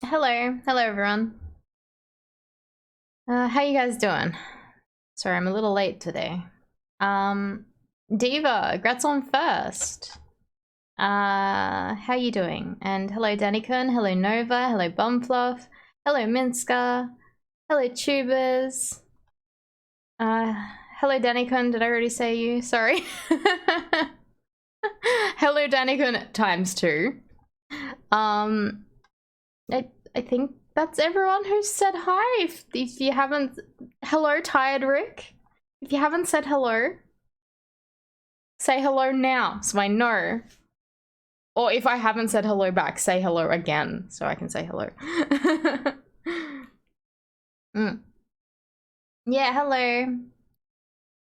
Hello everyone. How you guys doing? Sorry, I'm a little late today. Diva, grats on first. How you doing? And hello Danikun, hello Nova, hello Bumfluff, hello Minska, hello Tubers. Hello Danikun, did I already say you? Sorry. Hello Danikun ×2. I think that's everyone who said hi. If you haven't... Hello, Tired Rick. If you haven't said hello, say hello now so I know. Or if I haven't said hello back, say hello again so I can say hello. Yeah, hello.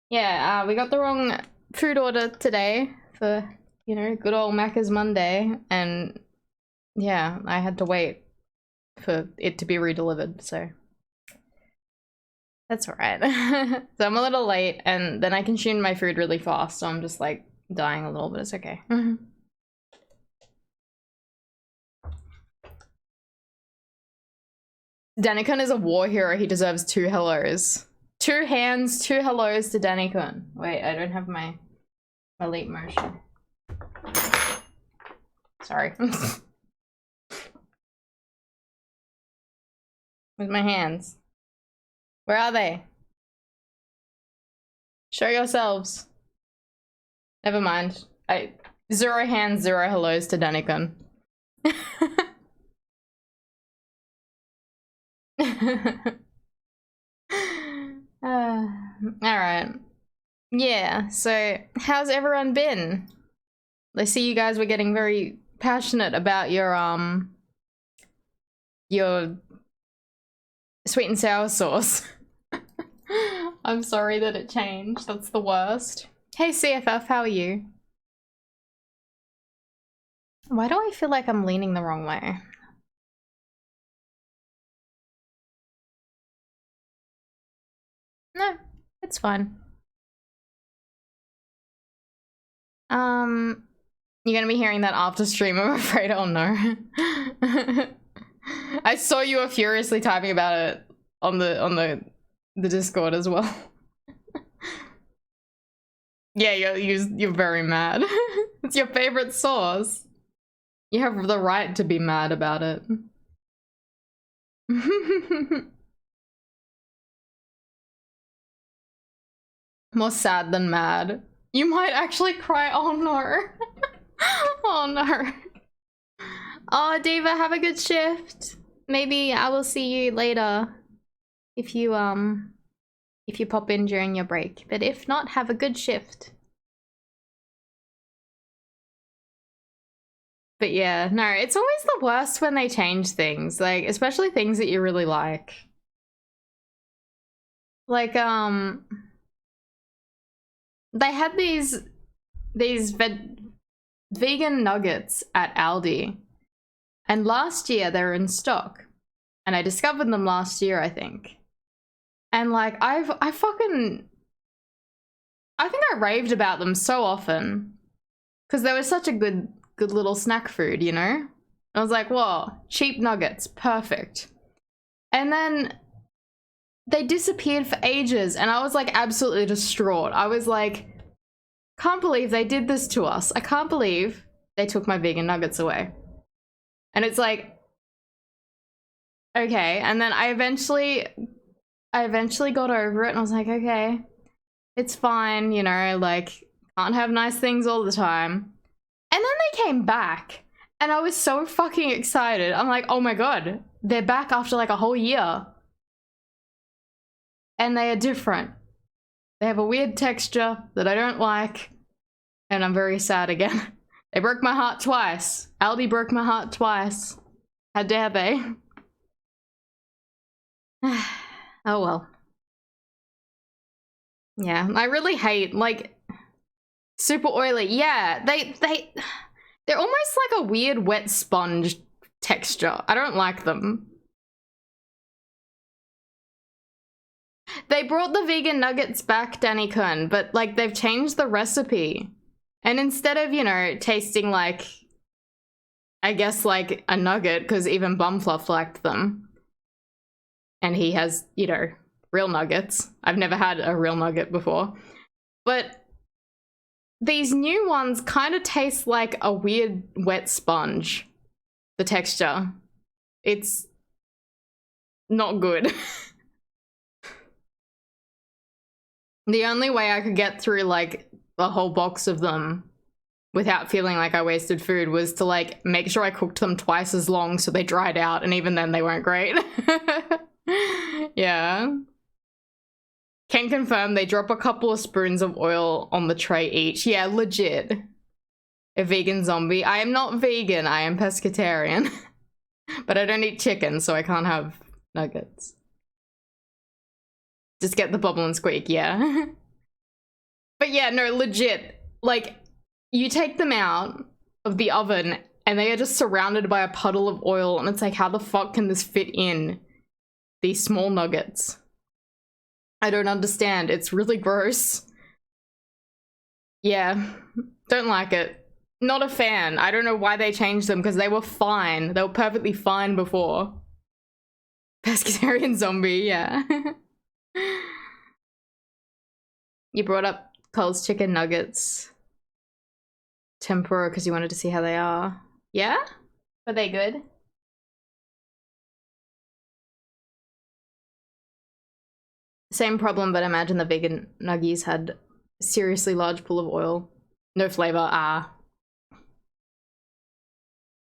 Yeah, we got the wrong food order today for, you know, good old Macca's Monday. And yeah, I had to wait for it to be redelivered, so that's all right. So I'm a little late, and then I consumed my food really fast, so I'm just like dying a little, but it's okay. Danikun is a war hero. He deserves 2 hellos. 2 hands, 2 hellos to Danikun. Wait, I don't have my leap motion. Sorry. With my hands. Where are they? Show yourselves. Never mind. 0 hands, 0 hellos to Danikun. Alright. Yeah, so how's everyone been? I see you guys were getting very passionate about your sweet and sour sauce. I'm sorry that it changed. That's the worst. Hey CFF, how are you? Why do I feel like I'm leaning the wrong way? No, it's fine. You're gonna be hearing that after stream, I'm afraid. Oh no. I saw you were furiously typing about it on the Discord as well. Yeah, you're very mad. It's your favorite sauce. You have the right to be mad about it. More sad than mad. You might actually cry. Oh no. Oh no. Oh, Diva, have a good shift. Maybe I will see you later if you pop in during your break. But if not, have a good shift. But yeah, no, it's always the worst when they change things, like especially things that you really like. Like they had these vegan nuggets at Aldi, and last year they were in stock, and I discovered them last year, I think. And like I think I raved about them so often because they were such a good little snack food, you know? I was like, whoa, cheap nuggets, perfect. And then they disappeared for ages, and I was like absolutely distraught. I was like, can't believe they did this to us. I can't believe they took my vegan nuggets away. And it's like, okay. And then I eventually got over it, and I was like, okay, it's fine, you know, like, can't have nice things all the time. And then they came back, and I was so fucking excited. I'm like, oh my god, they're back after like a whole year. And they are different. They have a weird texture that I don't like, and I'm very sad again. They broke my heart twice. Aldi broke my heart twice. How dare they? Oh well. Yeah, I really hate, like, super oily. Yeah, they're almost like a weird wet sponge texture. I don't like them. They brought the vegan nuggets back, Danikun, but like they've changed the recipe. And instead of, you know, tasting like I guess like a nugget, because even Bumfluff liked them. And he has, you know, real nuggets. I've never had a real nugget before. But these new ones kind of taste like a weird wet sponge. The texture. It's not good. The only way I could get through like a whole box of them without feeling like I wasted food was to like make sure I cooked them twice as long so they dried out, and even then they weren't great. Yeah. Can confirm they drop a couple of spoons of oil on the tray each. Yeah, legit. A vegan zombie. I am not vegan, I am pescatarian. But I don't eat chicken, so I can't have nuggets. Just get the bubble and squeak, yeah. But yeah, no, legit. Like, you take them out of the oven and they are just surrounded by a puddle of oil, and it's like, how the fuck can this fit in these small nuggets? I don't understand. It's really gross. Yeah, don't like it. Not a fan. I don't know why they changed them, because they were fine. They were perfectly fine before. Pescatarian zombie, yeah. You brought up Cole's chicken nuggets. Tempura because you wanted to see how they are. Yeah? Are they good? Same problem, but imagine the vegan nuggies had a seriously large pool of oil. No flavor,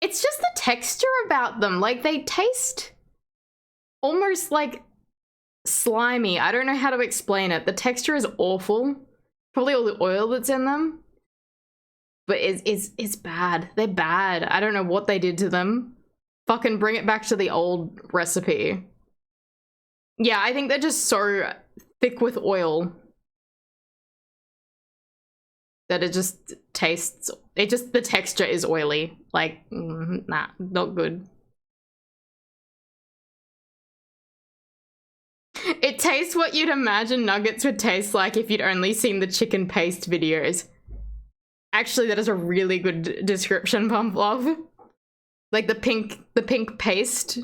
It's just the texture about them. Like, they taste almost like slimy. I don't know how to explain it. The texture is awful. Probably all the oil that's in them. But it's bad. They're bad. I don't know what they did to them. Fucking bring it back to the old recipe. Yeah, I think they're just so thick with oil that it just tastes, the texture is oily. Like, nah, not good. It tastes what you'd imagine nuggets would taste like if you'd only seen the chicken paste videos. Actually, that is a really good description, Pumplove. Like the pink paste,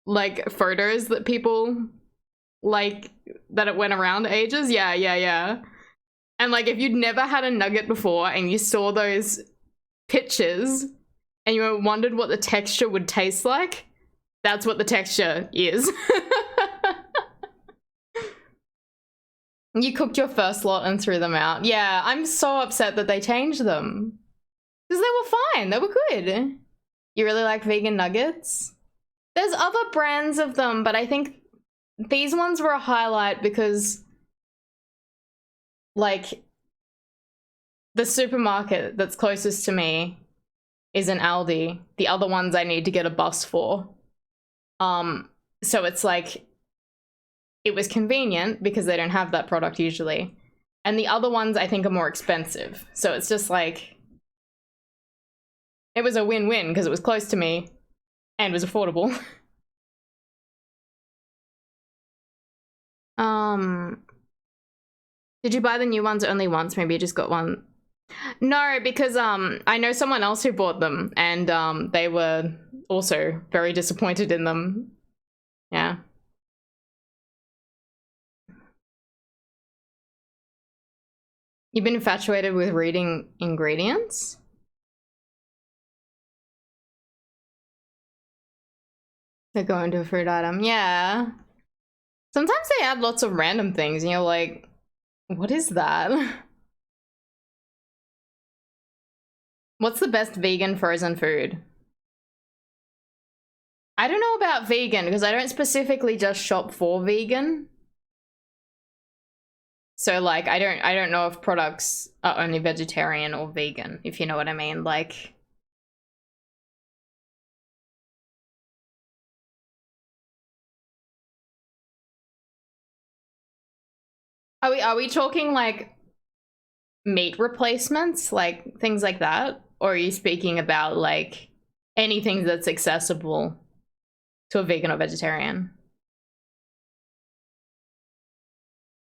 like photos that people, like, that it went around ages. Yeah. And like, if you'd never had a nugget before and you saw those pictures and you wondered what the texture would taste like, that's what the texture is. You cooked your first lot and threw them out. Yeah, I'm so upset that they changed them. Because they were fine, they were good. You really like vegan nuggets? There's other brands of them, but I think these ones were a highlight because, like, the supermarket that's closest to me is an Aldi. The other ones I need to get a bus for. So it's like, it was convenient because they don't have that product usually. And the other ones I think are more expensive. So it's just like, it was a win-win because it was close to me and was affordable. Did you buy the new ones only once? Maybe you just got one. No, because I know someone else who bought them and they were also very disappointed in them. Yeah. You've been infatuated with reading ingredients? They go into a food item. Yeah. Sometimes they add lots of random things and you're like, what is that? What's the best vegan frozen food? I don't know about vegan because I don't specifically just shop for vegan. So like, I don't know if products are only vegetarian or vegan, if you know what I mean. Like, are we talking like meat replacements, like things like that? Or are you speaking about like anything that's accessible to a vegan or vegetarian?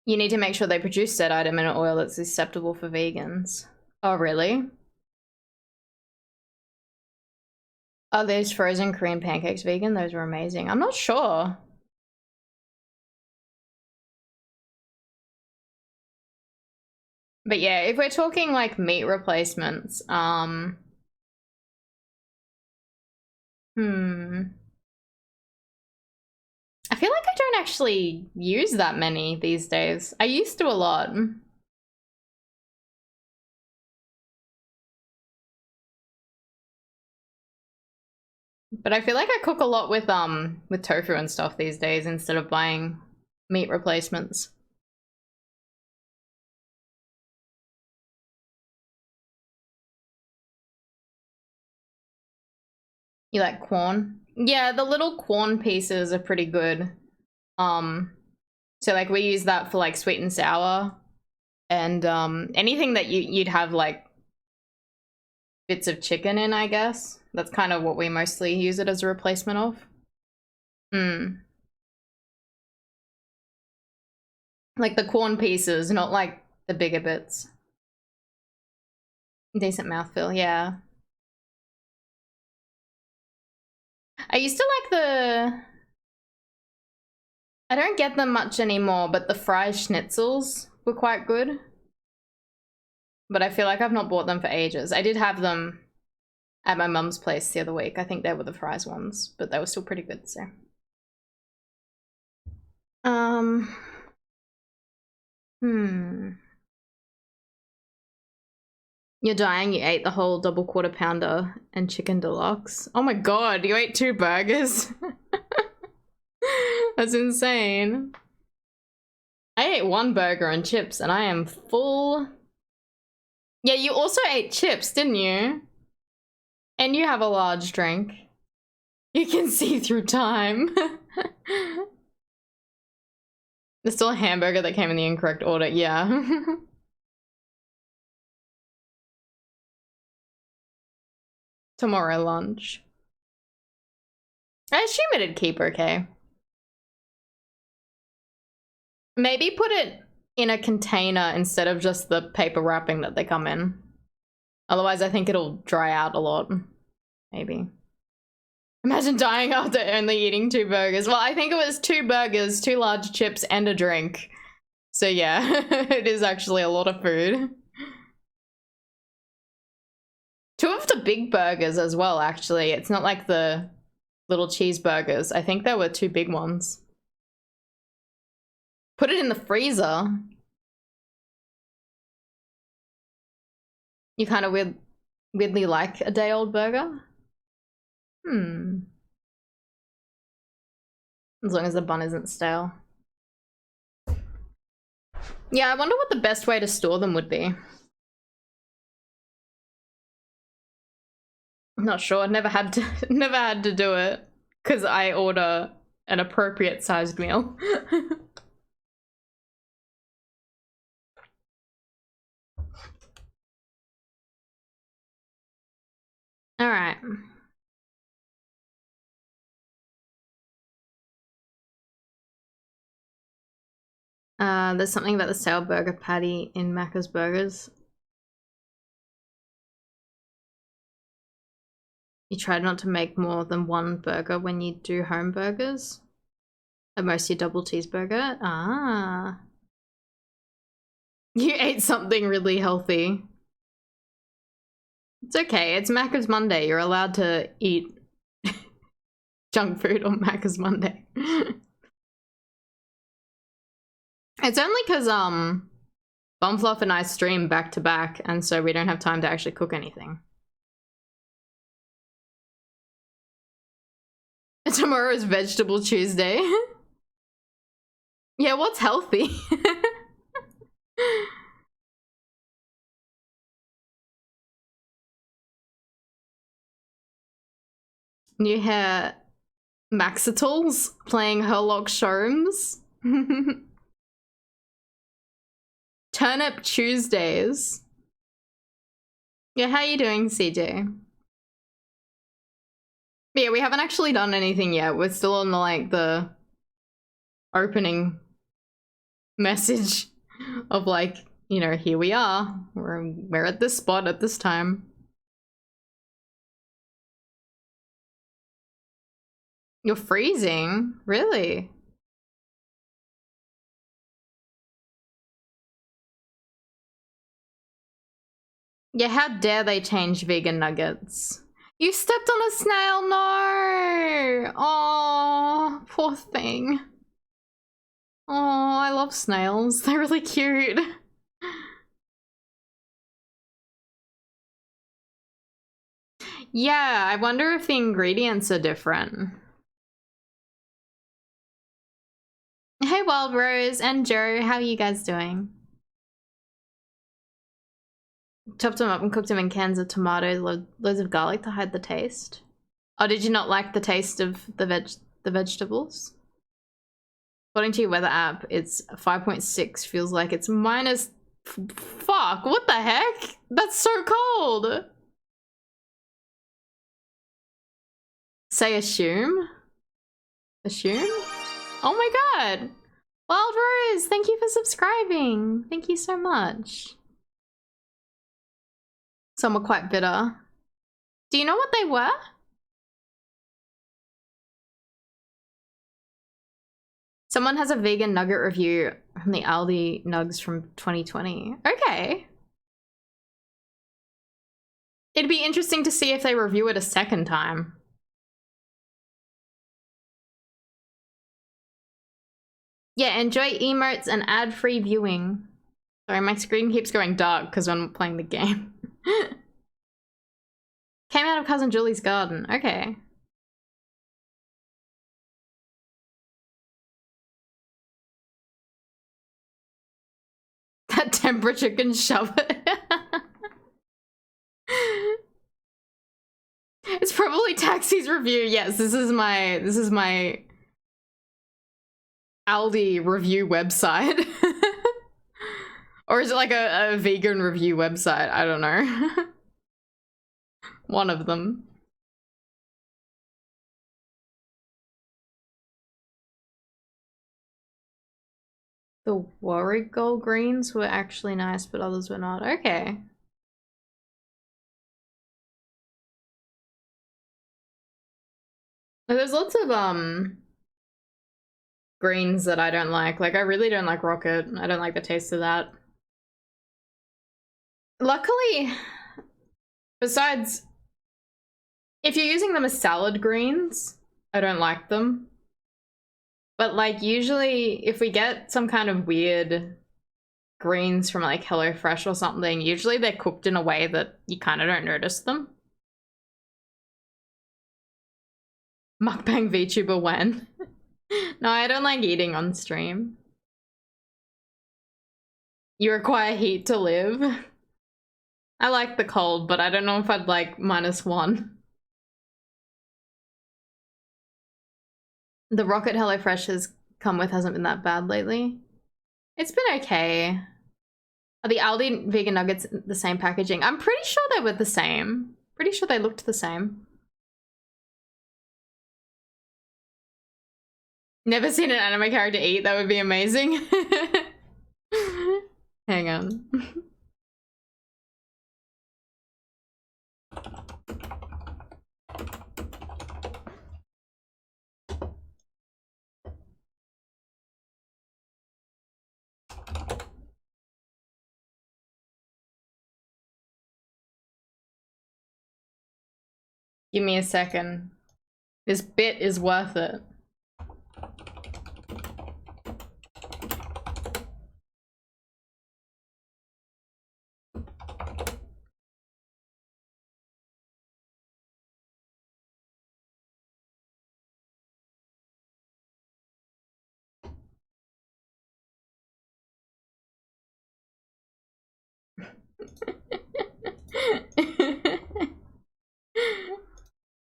You need to make sure they produce said item in an oil that's acceptable for vegans. Oh, really? Are those frozen Korean pancakes vegan? Those were amazing. I'm not sure. But yeah, if we're talking like meat replacements, I feel like I don't actually use that many these days. I used to a lot. But I feel like I cook a lot with tofu and stuff these days instead of buying meat replacements. You like corn? Yeah, the little corn pieces are pretty good. So like we use that for like sweet and sour and anything that you'd have like bits of chicken in, I guess. That's kind of what we mostly use it as a replacement of. Like the corn pieces, not like the bigger bits. Decent mouthfeel, yeah. I used to like I don't get them much anymore, but the fried schnitzels were quite good. But I feel like I've not bought them for ages. I did have them at my mum's place the other week. I think they were the fries ones, but they were still pretty good, so. You're dying, you ate the whole double quarter pounder and chicken deluxe. Oh my god, you ate 2 burgers? That's insane. I ate 1 burger and chips and I am full. Yeah, you also ate chips, didn't you? And you have a large drink. You can see through time. There's still a hamburger that came in the incorrect order, yeah. Tomorrow lunch. I assume it'd keep okay. Maybe put it in a container instead of just the paper wrapping that they come in. Otherwise, I think it'll dry out a lot. Maybe. Imagine dying after only eating 2 burgers. Well, I think it was 2 burgers, 2 large chips, and a drink. So yeah, it is actually a lot of food. 2 of the big burgers as well, actually. It's not like the little cheeseburgers. I think there were 2 big ones. Put it in the freezer. You kind of weirdly like a day-old burger? As long as the bun isn't stale. Yeah, I wonder what the best way to store them would be. I'm not sure. Never had to do it because I order an appropriate sized meal. All right. There's something about the stale burger patty in Macca's Burgers. You try not to make more than 1 burger when you do home burgers. At most you double cheeseburger. Ah. You ate something really healthy. It's okay, it's Macca's Monday. You're allowed to eat junk food on Macca's Monday. It's only because Bumfluff and I stream back to back, and so we don't have time to actually cook anything. Tomorrow's Vegetable Tuesday. Yeah, what's healthy? You hear Maxitals playing Herlock Sholmes. Turnip Tuesdays. Yeah, how you doing, CJ? Yeah, we haven't actually done anything yet. We're still on the opening message of like, you know, here we are. We're at this spot at this time. You're freezing? Really? Yeah, how dare they change vegan nuggets? You stepped on a snail, no! Oh, poor thing. Oh, I love snails. They're really cute. Yeah, I wonder if the ingredients are different. Hey, Wild Rose and Joe, how are you guys doing? Chopped them up and cooked them in cans of tomatoes, loads of garlic to hide the taste. Oh, did you not like the taste of the vegetables? According to your weather app, it's 5.6. Feels like it's minus. Fuck! What the heck? That's so cold. Say assume. Assume. Oh my god! Wild Rose, thank you for subscribing. Thank you so much. Some were quite bitter. Do you know what they were? Someone has a vegan nugget review from the Aldi nugs from 2020. Okay. It'd be interesting to see if they review it a second time. Yeah, enjoy emotes and ad-free viewing. Sorry, my screen keeps going dark because I'm playing the game. Came out of Cousin Julie's garden. Okay. That temperature can shove it. It's probably Taxi's review. Yes, this is my Aldi review website. Or is it like a vegan review website? I don't know. One of them. The Warrigal greens were actually nice, but others were not. Okay. There's lots of greens that I don't like. Like I really don't like rocket. I don't like the taste of that. Luckily, besides if you're using them as salad greens, I don't like them. But like usually if we get some kind of weird greens from like HelloFresh or something, usually they're cooked in a way that you kind of don't notice them. Mukbang VTuber when? No, I don't like eating on stream. You require heat to live. I like the cold, but I don't know if I'd like -1. The rocket HelloFresh has come with hasn't been that bad lately. It's been okay. Are the Aldi vegan nuggets the same packaging? I'm pretty sure they were the same. Pretty sure they looked the same. Never seen an anime character eat. That would be amazing. Hang on. Give me a second. This bit is worth it.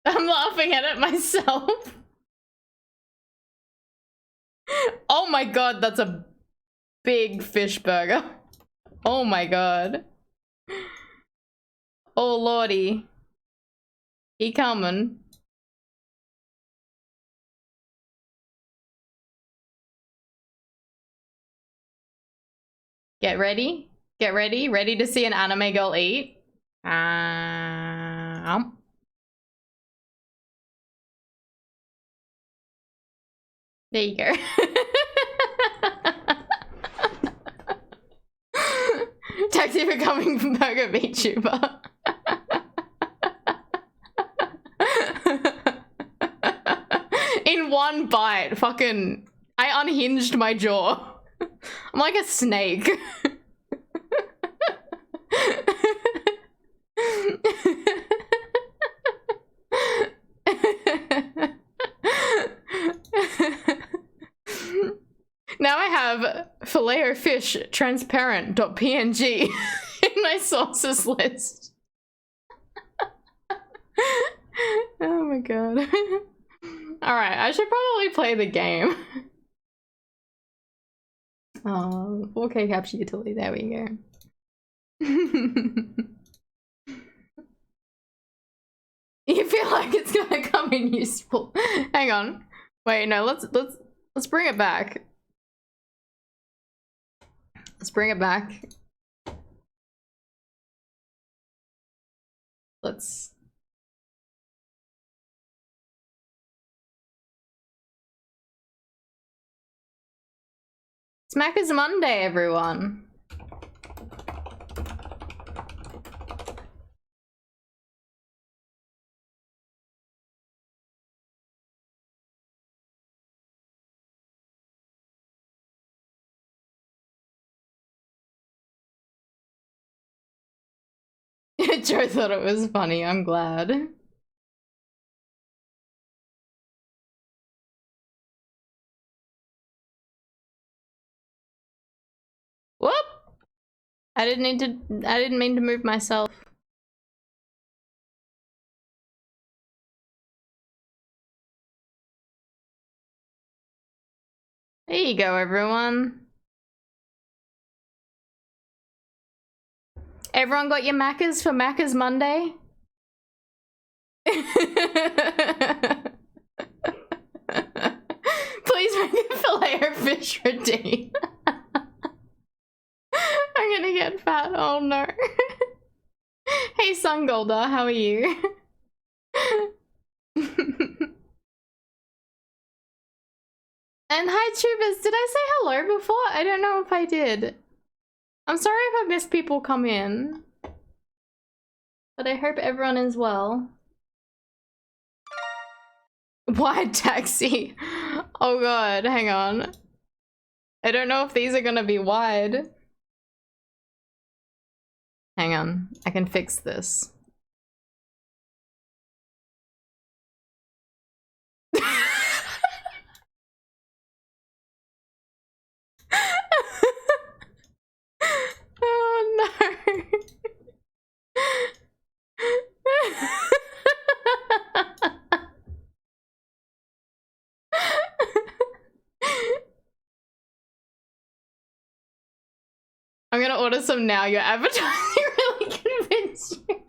I'm laughing at it myself. Oh my god, that's a big fish burger. Oh my god. Oh lordy. He coming. Get ready. Get ready. Ready to see an anime girl eat. There you go. Taxi becoming burger VTuber. In one bite, fucking, I unhinged my jaw. I'm like a snake. Now I have filet o fish transparent.png in my sources list. Oh my god. Alright, I should probably play the game. Oh, 4K capture utility, there we go. You feel like it's gonna come in useful. Hang on. Wait, no, let's bring it back. Let's bring it back. Let's... Smack is Monday, everyone. Joe thought it was funny, I'm glad. Whoop! I didn't mean to move myself. There you go, everyone. Everyone got your Maccas for Maccas Monday? Please make a filet or fish redeem. I'm gonna get fat, oh no. Hey Sungolder, how are you? And hi tubers, did I say hello before? I don't know if I did. I'm sorry if I missed people come in. But I hope everyone is well. Wide taxi. Oh god, hang on. I don't know if these are gonna be wide. Hang on, I can fix this. Oh no. I'm gonna order some now. Your advertising really convinced you.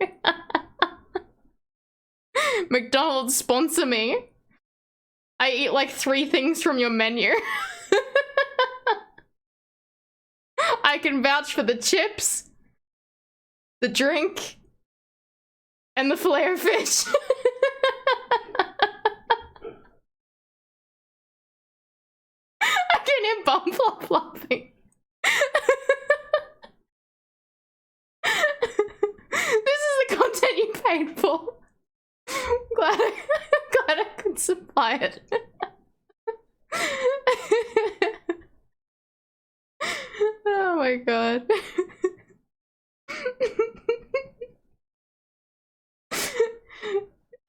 McDonald's, sponsor me. I eat like 3 things from your menu. I can vouch for the chips, the drink, and the filet of fish. I can hear bum flop laughing. This is the content you paid for. Glad I could supply it. Oh my god.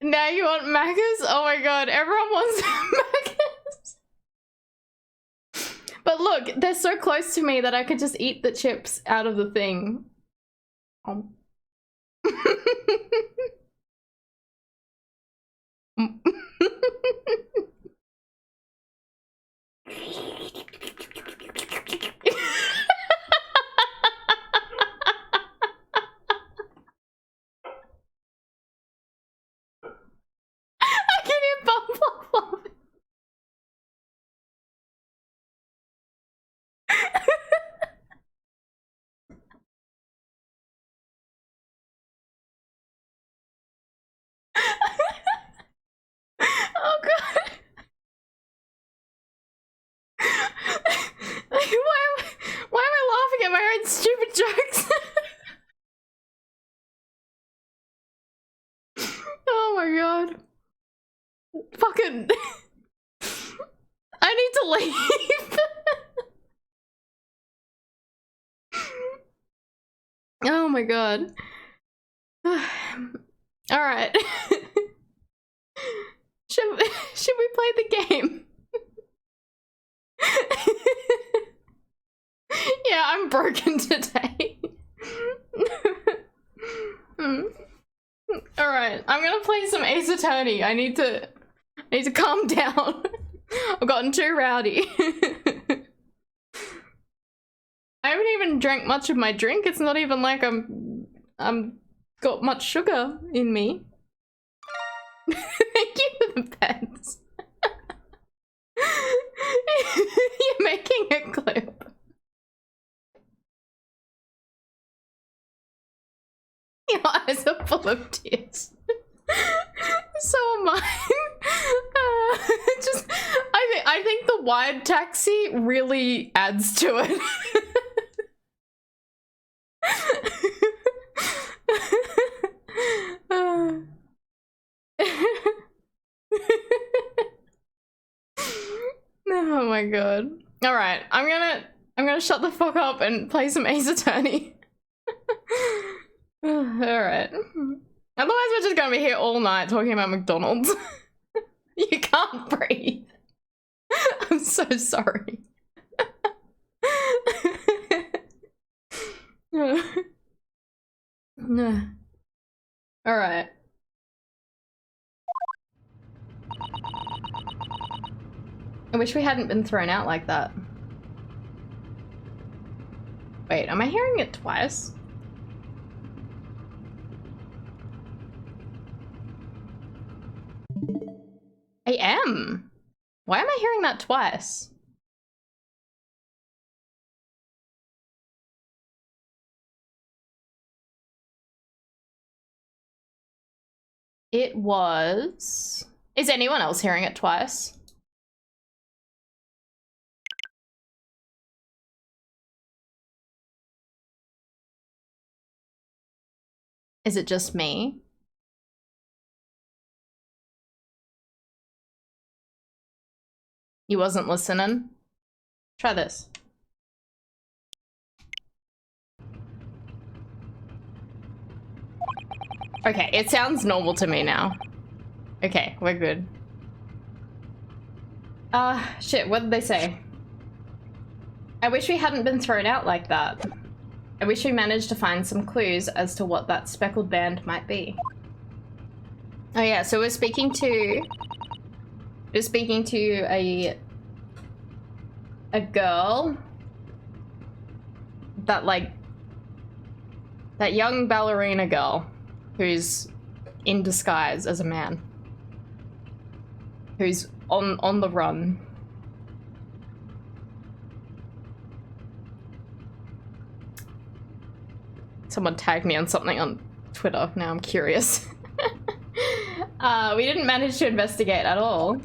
Now you want Maccas? Oh my god, everyone wants Maccas. But look, they're so close to me that I could just eat the chips out of the thing. I can hear bum flop flop. my god. Fucking... I need to leave. Oh my god. Alright. Should we play the game? Yeah, I'm broken today. Alright, I'm gonna play some Ace Attorney. I need to calm down. I've gotten too rowdy. I haven't even drank much of my drink. It's not even like I'm got much sugar in me. Thank you for the pets. You're making a clip. Your eyes are full of tears. So am I. I think the wide taxi really adds to it. Oh my god. Alright, I'm gonna shut the fuck up and play some Ace Attorney. Alright. Otherwise we're just gonna be here all night talking about McDonald's. You can't breathe. I'm so sorry. Alright. I wish we hadn't been thrown out like that. Wait, am I hearing it twice? I am. Why am I hearing that twice? It was... Is anyone else hearing it twice? Is it just me? You wasn't listening? Try this. Okay, it sounds normal to me now. Okay, we're good. Shit, what did they say? I wish we hadn't been thrown out like that. I wish we managed to find some clues as to what that speckled band might be. Oh yeah, so we're speaking to a girl that, like, that young ballerina girl who's in disguise as a man, who's on the run. Someone tagged me on something on Twitter. Now I'm curious. We didn't manage to investigate at all.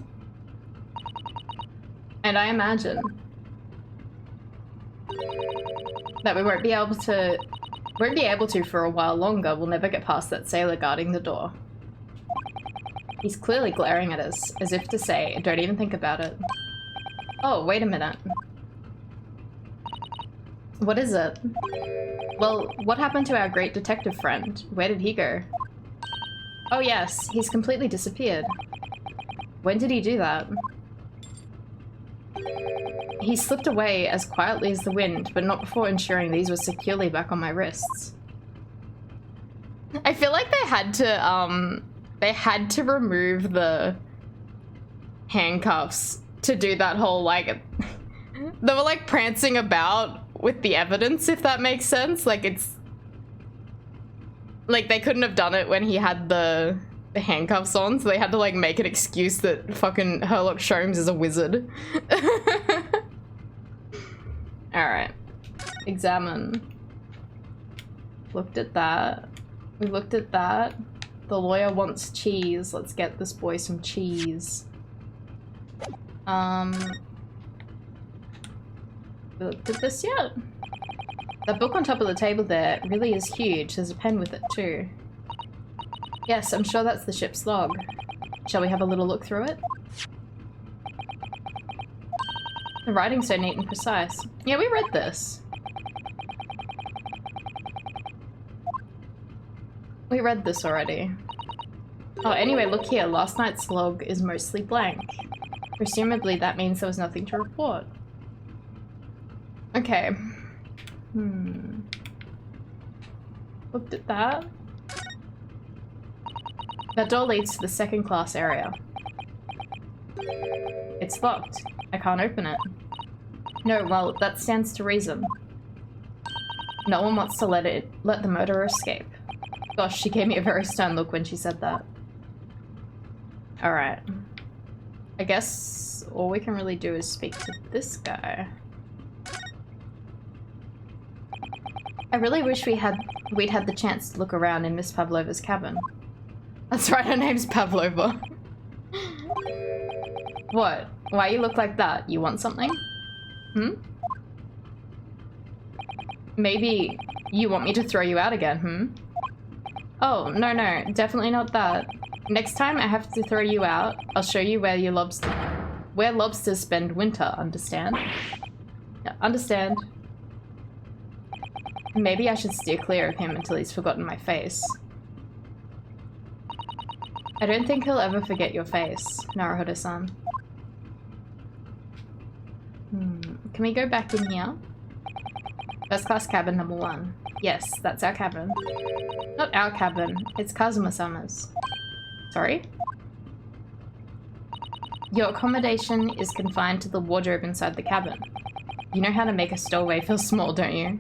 And I imagine that we won't be able to for a while longer. We'll never get past that sailor guarding the door. He's clearly glaring at us, as if to say, don't even think about it. Oh, wait a minute. What is it? Well, what happened to our great detective friend? Where did he go? Oh yes, he's completely disappeared. When did he do that? He slipped away as quietly as the wind, but not before ensuring these were securely back on my wrists. I feel like they had to remove the handcuffs to do that whole, like, they were like prancing about with the evidence, if that makes sense. Like, it's like they couldn't have done it when he had the handcuffs on, so they had to like make an excuse that fucking Herlock Sholmes is a wizard. Alright. Examine. Looked at that. We looked at that. The lawyer wants cheese. Let's get this boy some cheese. We looked at this yet? That book on top of the table there really is huge. There's a pen with it too. Yes, I'm sure that's the ship's log. Shall we have a little look through it? The writing's so neat and precise. Yeah, we read this. We read this already. Oh, anyway, look here. Last night's log is mostly blank. Presumably that means there was nothing to report. Okay. Looked at that. That door leads to the second class area. It's locked. I can't open it. No, well, that stands to reason. No one wants to let the murderer escape. Gosh, she gave me a very stern look when she said that. Alright. I guess all we can really do is speak to this guy. I really wish we'd had the chance to look around in Miss Pavlova's cabin. That's right, her name's Pavlova. What? Why you look like that? You want something? Maybe you want me to throw you out again, Oh, no, definitely not that. Next time I have to throw you out, I'll show you where lobsters spend winter, understand? Yeah, understand. Maybe I should steer clear of him until he's forgotten my face. I don't think he'll ever forget your face, Naruhodo-san. Can we go back in here? First class cabin number 1. Yes, that's our cabin. Not our cabin, it's Kazuma-sama's. Sorry? Your accommodation is confined to the wardrobe inside the cabin. You know how to make a stowaway feel small, don't you?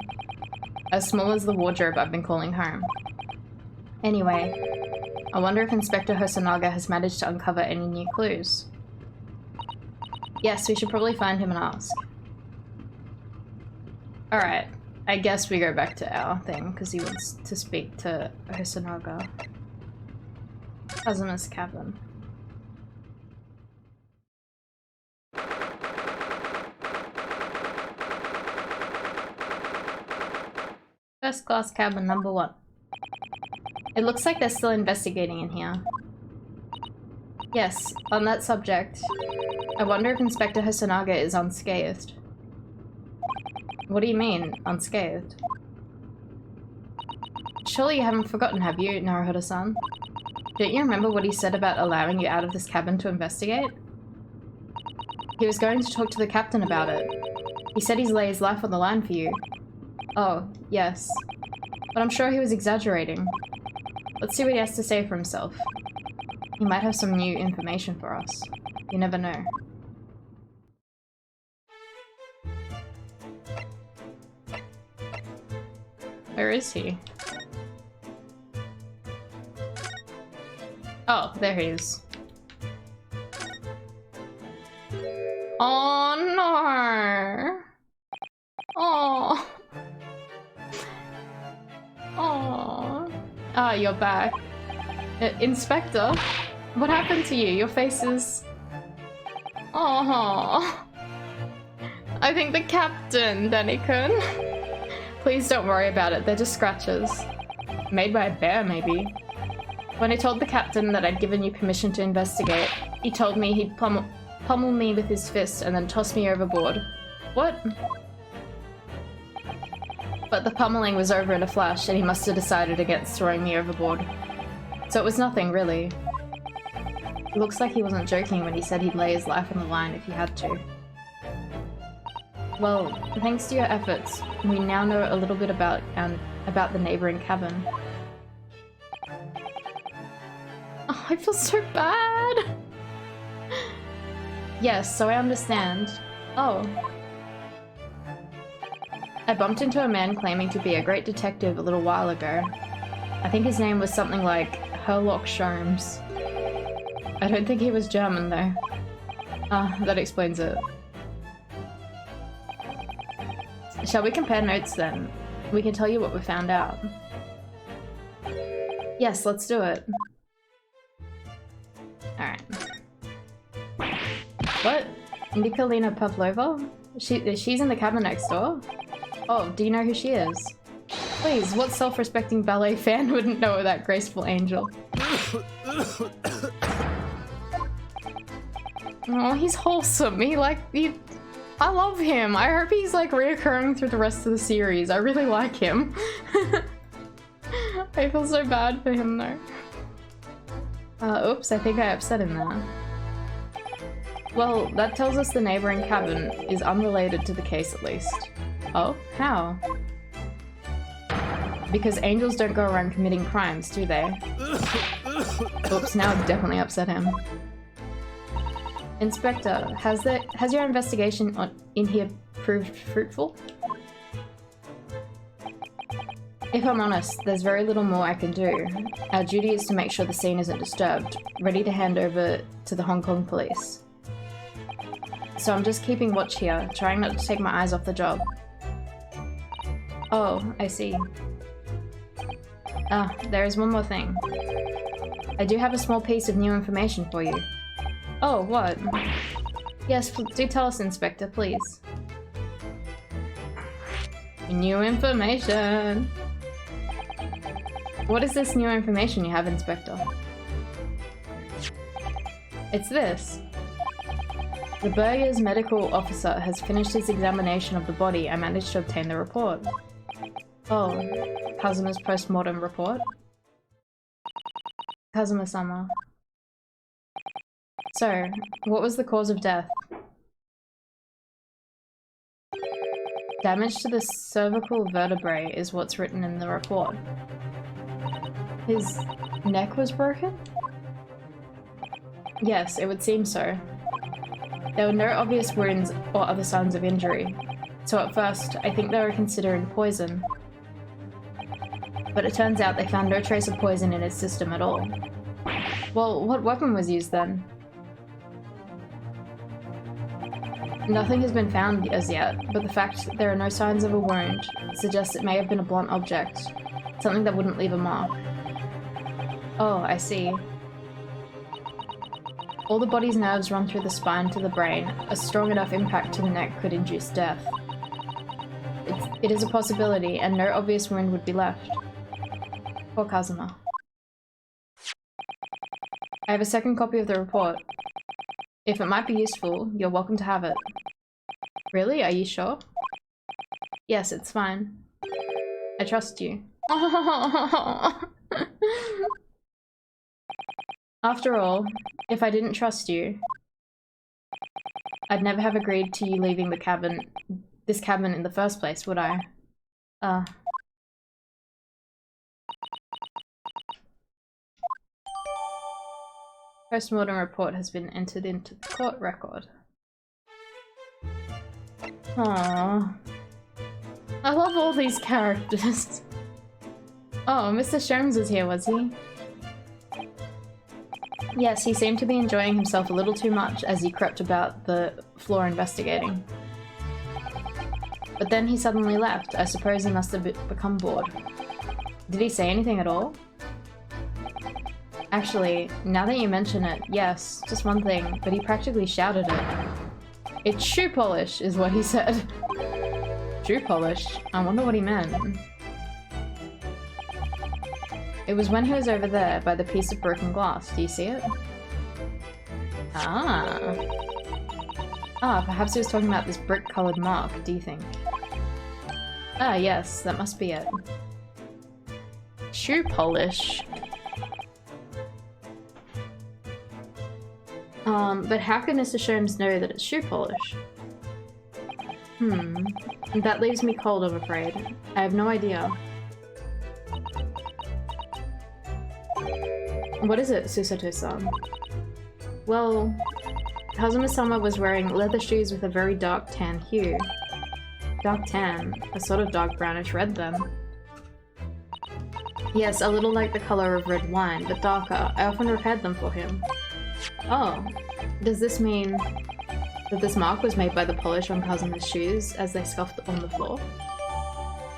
As small as the wardrobe I've been calling home. Anyway, I wonder if Inspector Hosonaga has managed to uncover any new clues. Yes, we should probably find him and ask. Alright, I guess we go back to our thing, because he wants to speak to Hosonaga. Kazuma's cabin. First class cabin number 1. It looks like they're still investigating in here. Yes, on that subject, I wonder if Inspector Hosonaga is unscathed. What do you mean, unscathed? Surely you haven't forgotten, have you, Naruhodo-san? Don't you remember what he said about allowing you out of this cabin to investigate? He was going to talk to the captain about it. He said he's laid his life on the line for you. Oh, yes. But I'm sure he was exaggerating. Let's see what he has to say for himself. He might have some new information for us. You never know. Where is he? Oh, there he is. Oh no! Oh. Oh. Ah, you're back. Inspector? What happened to you? Your face is... Oh. I think the captain, Danny-kun. Please don't worry about it, they're just scratches. Made by a bear, maybe. When I told the captain that I'd given you permission to investigate, he told me he'd pummel me with his fist and then toss me overboard. What? But the pummeling was over in a flash and he must have decided against throwing me overboard. So it was nothing, really. It looks like he wasn't joking when he said he'd lay his life on the line if he had to. Well, thanks to your efforts, we now know a little bit about the neighboring cabin. Oh, I feel so bad! Yes, so I understand. Oh. I bumped into a man claiming to be a great detective a little while ago. I think his name was something like Herlock Sholmes. I don't think he was German though. Ah, that explains it. Shall we compare notes then? We can tell you what we found out. Yes, let's do it. Alright. What? Nikolina Pavlova? She's in the cabin next door? Oh, do you know who she is? Please, what self-respecting ballet fan wouldn't know that graceful angel? Oh, he's wholesome. I love him. I hope he's like reoccurring through the rest of the series. I really like him. I feel so bad for him though. Oops, I think I upset him there. Well, that tells us the neighboring cabin is unrelated to the case at least. Oh, how? Because angels don't go around committing crimes, do they? Oops, now I've definitely upset him. Inspector, has your investigation in here proved fruitful? If I'm honest, there's very little more I can do. Our duty is to make sure the scene isn't disturbed, ready to hand over to the Hong Kong police. So I'm just keeping watch here, trying not to take my eyes off the job. Oh, I see. Ah, there is one more thing. I do have a small piece of new information for you. Oh, what? Yes, do tell us, Inspector, please. New information! What is this new information you have, Inspector? It's this. The Burger's medical officer has finished his examination of the body and managed to obtain the report. Oh, Kazuma's post-mortem report? Kazuma-sama. So, what was the cause of death? Damage to the cervical vertebrae is what's written in the report. His neck was broken? Yes, it would seem so. There were no obvious wounds or other signs of injury, so at first I think they were considering poison. But it turns out they found no trace of poison in his system at all. Well, what weapon was used then? Nothing has been found as yet, but the fact that there are no signs of a wound suggests it may have been a blunt object, something that wouldn't leave a mark. Oh, I see. All the body's nerves run through the spine to the brain. A strong enough impact to the neck could induce death. It is a possibility, and no obvious wound would be left. Poor Kazuma. I have a second copy of the report. If it might be useful, you're welcome to have it. Really? Are you sure? Yes, it's fine. I trust you. After all, if I didn't trust you, I'd never have agreed to you leaving this cabin in the first place, would I? Post-mortem report has been entered into the court record. Aww. I love all these characters. Oh, Mr. Sholmes was here, was he? Yes, he seemed to be enjoying himself a little too much as he crept about the floor investigating. But then he suddenly left. I suppose he must have become bored. Did he say anything at all? Actually, now that you mention it, yes, just one thing, but he practically shouted it. It's shoe polish, is what he said. Shoe polish? I wonder what he meant. It was when he was over there by the piece of broken glass. Do you see it? Ah. Ah, perhaps he was talking about this brick-colored mark, do you think? Ah, yes, that must be it. Shoe polish. But how can Mr. Sholmes know that it's shoe polish? That leaves me cold, I'm afraid. I have no idea. What is it, Susato-san? Well, Kazuma-sama was wearing leather shoes with a very dark tan hue. Dark tan? A sort of dark brownish red then. Yes, a little like the color of red wine, but darker. I often repaired them for him. Oh. Does this mean that this mark was made by the polish on Kazuma's shoes as they scuffed on the floor?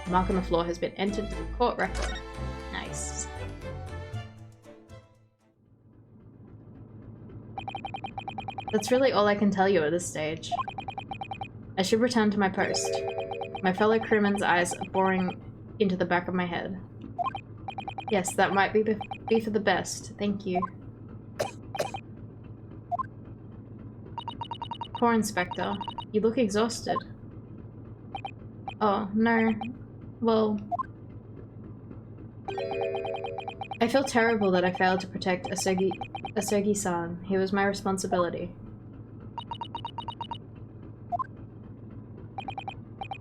The mark on the floor has been entered to the court record. Nice. That's really all I can tell you at this stage. I should return to my post. My fellow crewmen's eyes are boring into the back of my head. Yes, that might be for the best. Thank you. Poor Inspector. You look exhausted. Oh, no. Well... I feel terrible that I failed to protect Asogi-san. He was my responsibility.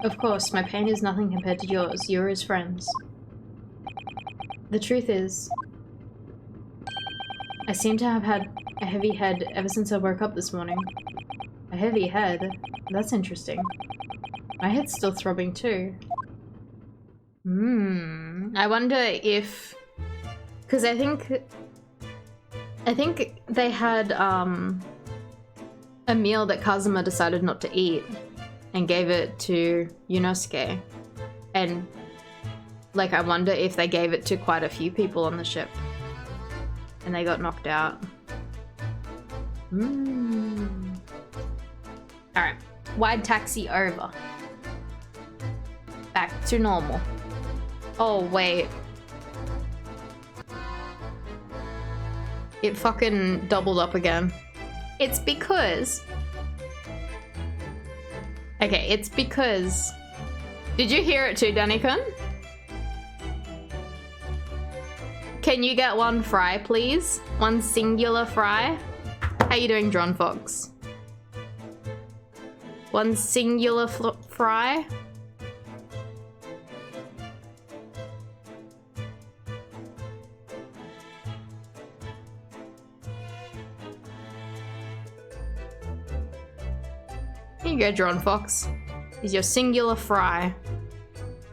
Of course, my pain is nothing compared to yours. You're his friends. The truth is, I seem to have had a heavy head ever since I woke up this morning. A heavy head? That's interesting. My head's still throbbing too. I wonder if... Because I think they had a meal that Kazuma decided not to eat and gave it to Yunosuke. And like I wonder if they gave it to quite a few people on the ship and they got knocked out. Alright, wide taxi over. Back to normal. Oh wait. It fucking doubled up again. It's because... Okay, it's because... Did you hear it too, Danny-kun? Can you get one fry, please? One singular fry? How you doing, John Fox? One singular fry? Here you go, John Fox. Is your singular fry.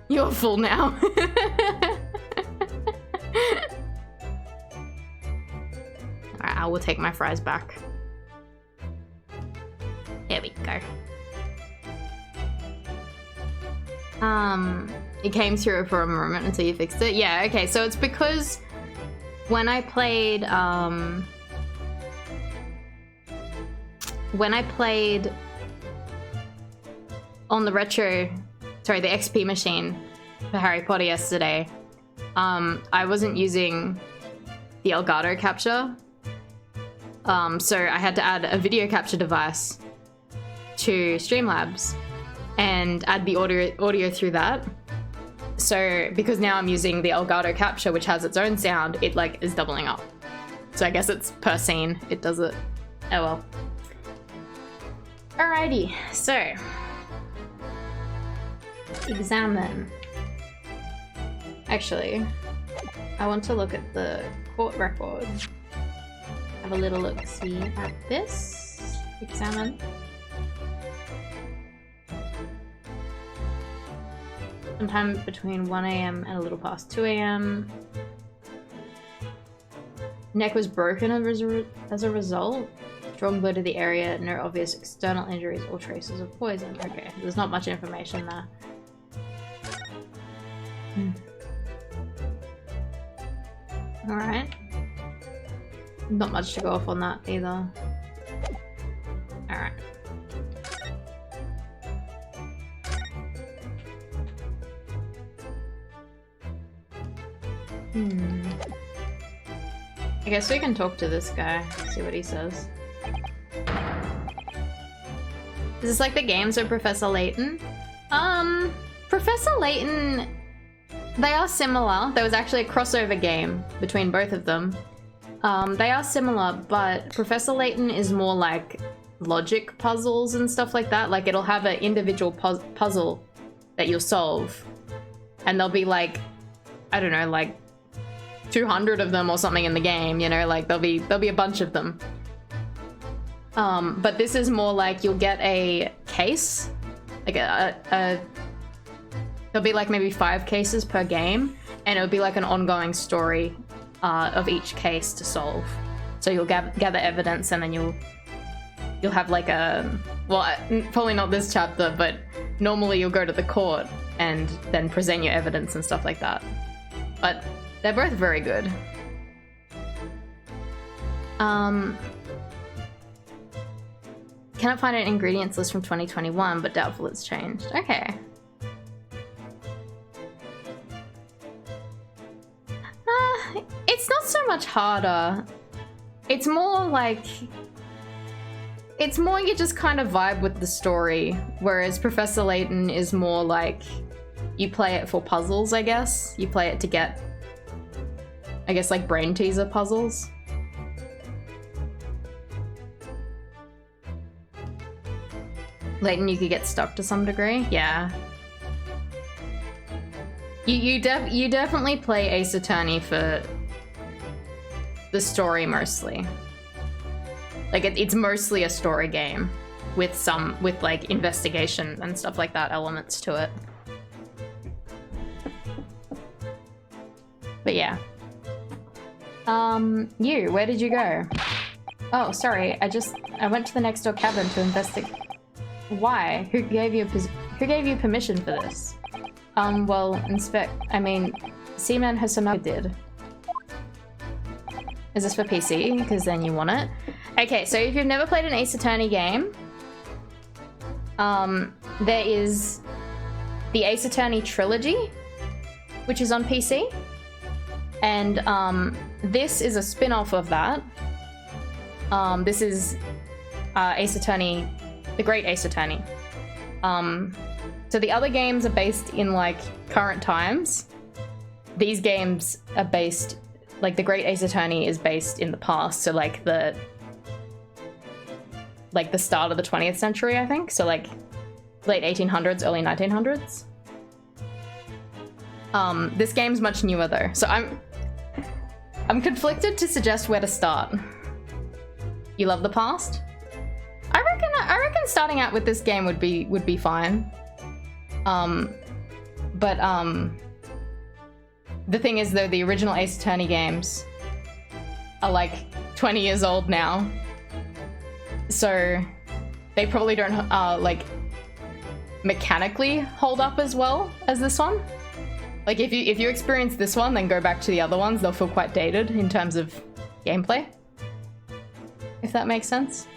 You're full now. Alright, I will take my fries back. There we go. It came through for a moment until you fixed it. Yeah, okay, so it's because when I played, on the the XP machine for Harry Potter yesterday, I wasn't using the Elgato capture. So I had to add a video capture device to Streamlabs and add the audio through that. So because now I'm using the Elgato capture, which has its own sound, it like is doubling up. So I guess it's per scene, it does it. Oh well. Alrighty, so examine. Actually, I want to look at the court record. Have a little look-see at this. Examine. Sometime between 1 AM and a little past 2 AM. Neck was broken as a result. Strong blow to the area, no obvious external injuries or traces of poison. Okay, there's not much information there. Alright. Not much to go off on that either. Alright. I guess we can talk to this guy, see what he says. Is this like the games of Professor Layton? Professor Layton, they are similar. There was actually a crossover game between both of them. They are similar, but Professor Layton is more like logic puzzles and stuff like that. Like it'll have an individual puzzle that you'll solve. And there'll be like, I don't know, like 200 of them or something in the game, you know, like there'll be a bunch of them. But this is more like you'll get a case, like there'll be like maybe 5 cases per game, and it'll be like an ongoing story of each case to solve. So you'll gather evidence, and then you'll have like a, well, probably not this chapter, but normally you'll go to the court and then present your evidence and stuff like that. But they're both very good. Cannot find an ingredients list from 2021, but doubtful it's changed. Okay. It's not so much harder. It's more like... It's more you just kind of vibe with the story, whereas Professor Layton is more like... You play it for puzzles, I guess. You play it to get... I guess like brain teaser puzzles. Layton, you could get stuck to some degree. Yeah. You definitely play Ace Attorney for the story mostly. Like it's mostly a story game with like investigation and stuff like that elements to it. But yeah. Where did you go? Oh, sorry. I went to the next door cabin to investigate. Why? Who gave you permission for this? Well, Seaman Hosonaga did. Is this for PC? Because then you want it. Okay, so if you've never played an Ace Attorney game, there is the Ace Attorney trilogy, which is on PC. And this is a spin-off of that. This is Ace Attorney, the Great Ace Attorney. So the other games are based in like current times. These games are based, like the Great Ace Attorney is based in the past, so like the start of the 20th century, I think. So like late 1800s, early 1900s. This game's much newer though, so I'm conflicted to suggest where to start. You love the past? I reckon starting out with this game would be fine. The thing is though, the original Ace Attorney games are like 20 years old now. So they probably don't like mechanically hold up as well as this one. Like if you experience this one, then go back to the other ones, they'll feel quite dated in terms of gameplay. If that makes sense.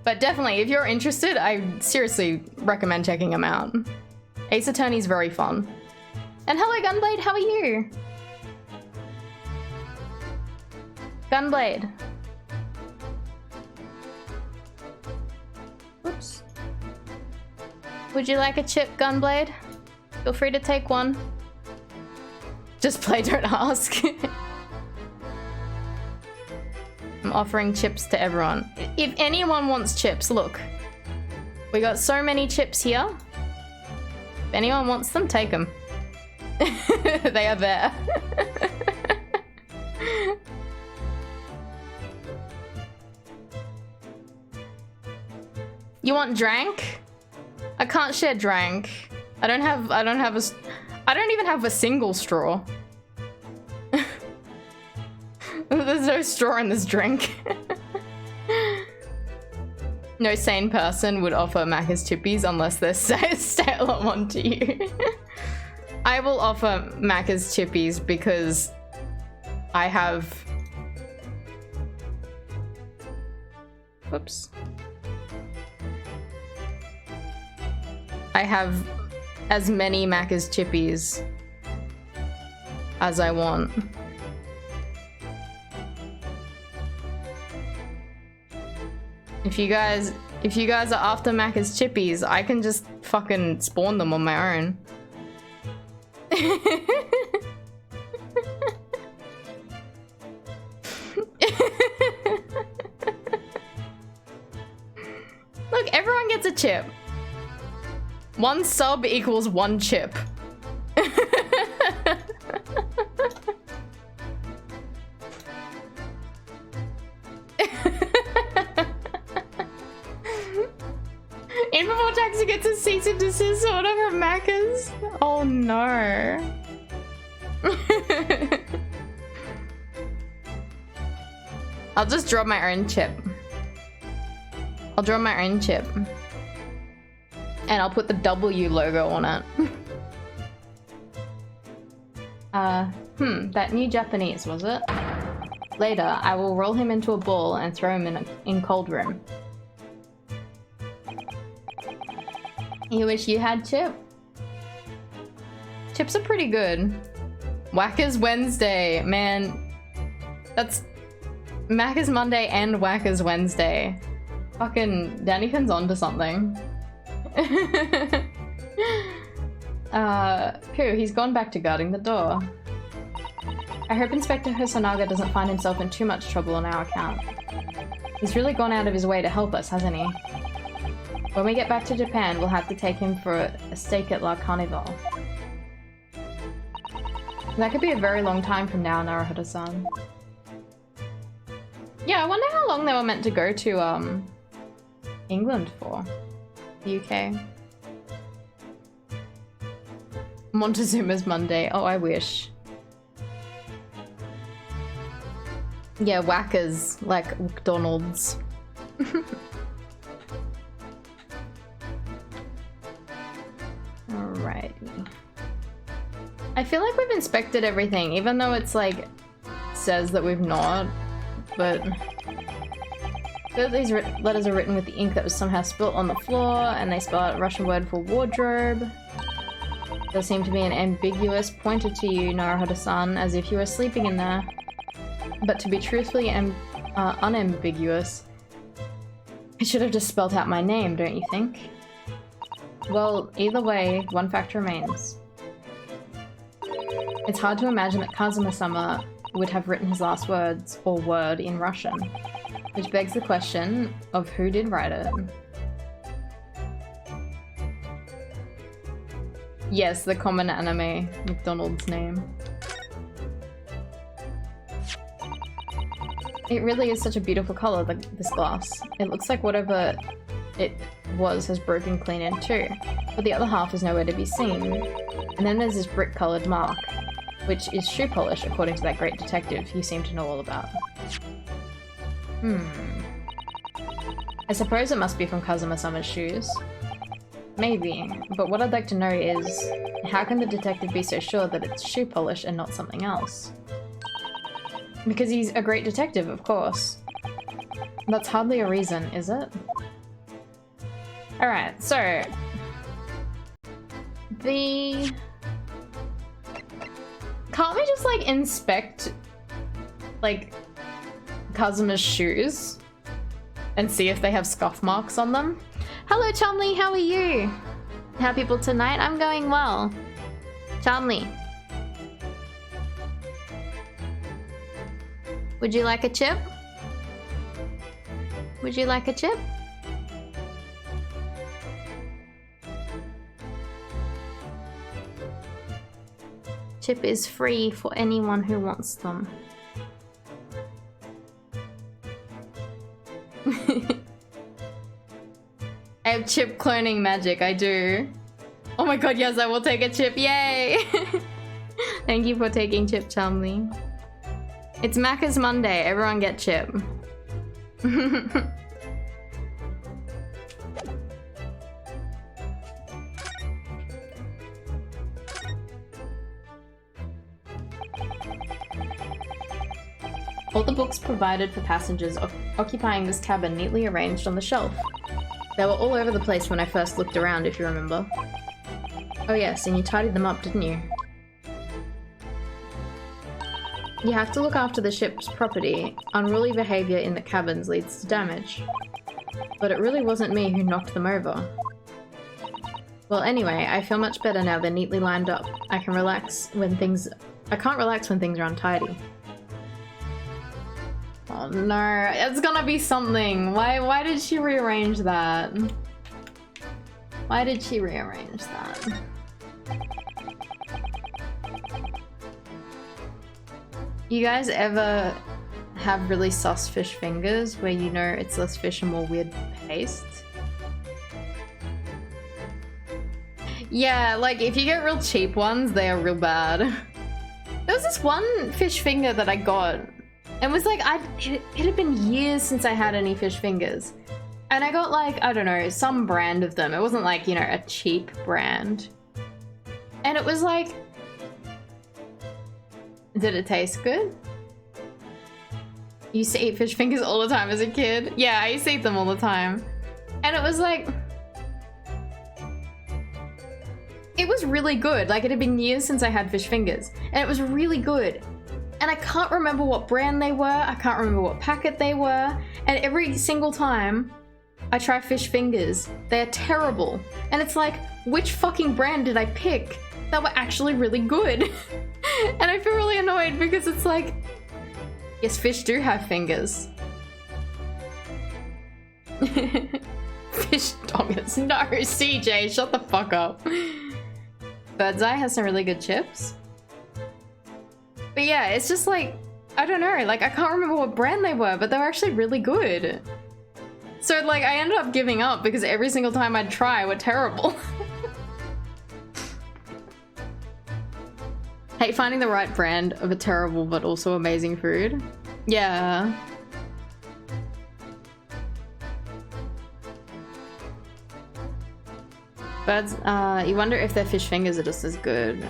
But definitely, if you're interested, I seriously recommend checking them out. Ace Attorney's very fun. And hello Gunblade, how are you? Gunblade. Oops. Would you like a chip, Gunblade? Feel free to take one. Just play, don't ask. I'm offering chips to everyone. If anyone wants chips, look. We got so many chips here. If anyone wants them, take them. They are there. You want drank? I can't share drank. I don't even have a single straw. There's no straw in this drink. No sane person would offer Macca's chippies unless they're stale on one to you. I will offer Macca's chippies because I have... Whoops. I have as many Macca's chippies as I want. If you guys are after Macca's chippies, I can just fucking spawn them on my own. Look, everyone gets a chip. 1 sub equals 1 chip. In before Taxi gets a cease and desist or whatever from Macca's. Oh no. I'll just draw my own chip. I'll draw my own chip. And I'll put the W logo on it. That new Japanese, was it? Later, I will roll him into a ball and throw him in cold room. You wish you had chip? Chips are pretty good. Whackers Wednesday, man. That's Macca's Monday and Whackers Wednesday. Fucking Dannykin's onto something. Phew, he's gone back to guarding the door. I hope Inspector Hosonaga doesn't find himself in too much trouble on our account. He's really gone out of his way to help us, hasn't he? When we get back to Japan, we'll have to take him for a steak at La Carnival. That could be a very long time from now, Naruhodo-san. Yeah, I wonder how long they were meant to go to, England for. The UK. Montezuma's Monday. Oh, I wish. Yeah, whackers, like McDonald's. Alrighty. I feel like we've inspected everything, even though it's like says that we've not, but these letters are written with the ink that was somehow spilt on the floor, and they spell out a Russian word for wardrobe. There seemed to be an ambiguous pointer to you, Naruhodo-san, as if you were sleeping in there. But to be truthfully unambiguous, it should have just spelt out my name, don't you think? Well, either way, one fact remains. It's hard to imagine that Kazuma-sama would have written his last words, or word, in Russian. Which begs the question of who did write it. Yes, the common anime McDonald's name. It really is such a beautiful color, this glass. It looks like whatever it was has broken clean in two, but the other half is nowhere to be seen. And then there's this brick-colored mark, which is shoe polish, according to that great detective you seem to know all about. I suppose it must be from Kazuma-sama's shoes. Maybe, but what I'd like to know is, how can the detective be so sure that it's shoe polish and not something else? Because he's a great detective, of course. That's hardly a reason, is it? Alright, so... Can't we just, like, inspect, like, Kazuma's shoes? And see if they have scuff marks on them? Hello, Chumley, how are you? How are people tonight? I'm going well. Chumley. Would you like a chip? Would you like a chip? Chip is free for anyone who wants them. I have chip cloning magic, I do. Oh my god, yes, I will take a chip, yay! Thank you for taking chip, Chumley. It's Macca's Monday, everyone get chip. All the books provided for passengers occupying this cabin neatly arranged on the shelf. They were all over the place when I first looked around, if you remember. Oh yes, and you tidied them up, didn't you? You have to look after the ship's property. Unruly behavior in the cabins leads to damage. But it really wasn't me who knocked them over. Well, anyway, I feel much better now they're neatly lined up. I can't relax when things are untidy. Oh no, it's gonna be something. Why did she rearrange that? Why did she rearrange that? You guys ever have really sus fish fingers where you know it's less fish and more weird paste? Yeah, like if you get real cheap ones, they are real bad. There was this one fish finger that I got. It was like, it had been years since I had any fish fingers. And I got like, I don't know, some brand of them. It wasn't like, you know, a cheap brand. And it was like, did it taste good? You used to eat fish fingers all the time as a kid? Yeah, I used to eat them all the time. And it was like, it was really good. Like, it had been years since I had fish fingers, and it was really good. And I can't remember what brand they were, I can't remember what packet they were, and every single time I try fish fingers, they're terrible. And it's like, which fucking brand did I pick that were actually really good? And I feel really annoyed because it's like, yes, fish do have fingers. Fish dongers. No, CJ, shut the fuck up. Bird's Eye has some really good chips. But yeah, it's just like, I don't know, like I can't remember what brand they were, but they were actually really good. So like I ended up giving up because every single time I'd try were terrible. Hate finding the right brand of a terrible but also amazing food. Yeah. Birds, you wonder if their fish fingers are just as good.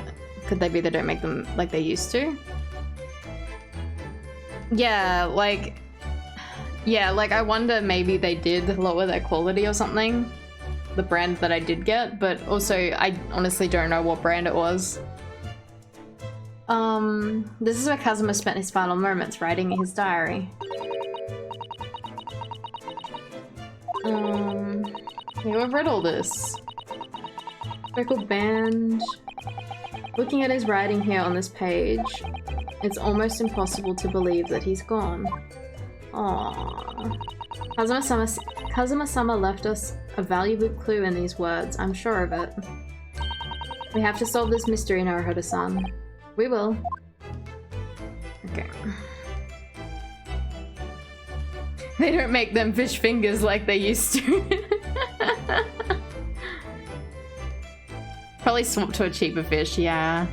Could they be they don't make them like they used to? Yeah, like I wonder maybe they did lower their quality or something. The brand that I did get, but also I honestly don't know what brand it was. This is where Kazuma spent his final moments writing in his diary. Yeah, I've read all this. Speckled band. Looking at his writing here on this page, it's almost impossible to believe that he's gone. Aww. Kazuma-sama left us a valuable clue in these words, I'm sure of it. We have to solve this mystery, Naruhodo-san. We will. Okay. They don't make them fish fingers like they used to. Probably swap to a cheaper fish, yeah.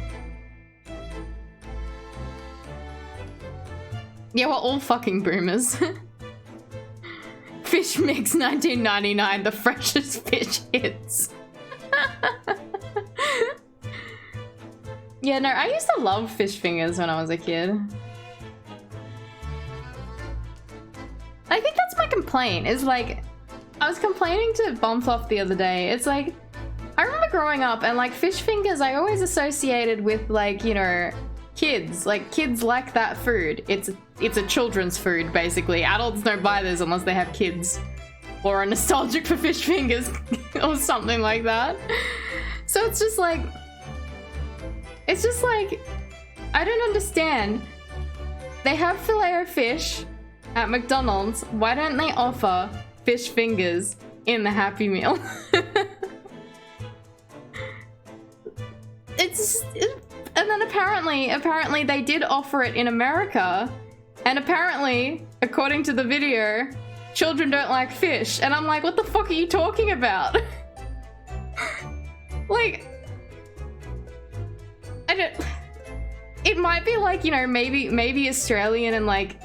Yeah, we're all fucking boomers. Fish Mix 1999, the freshest fish hits. Yeah, no, I used to love fish fingers when I was a kid. I think that's my complaint, is like, I was complaining to Bombfluff the other day, it's like, I remember growing up and like fish fingers I always associated with like, you know, kids. Like kids like that food. It's a children's food basically. Adults don't buy this unless they have kids or are nostalgic for fish fingers or something like that. So it's just like I don't understand. They have Filet-O-Fish at McDonald's. Why don't they offer fish fingers in the Happy Meal? And then apparently they did offer it in America, and apparently, according to the video, children don't like fish, and I'm like, what the fuck are you talking about? Like, I don't, it might be like, you know, maybe Australian and like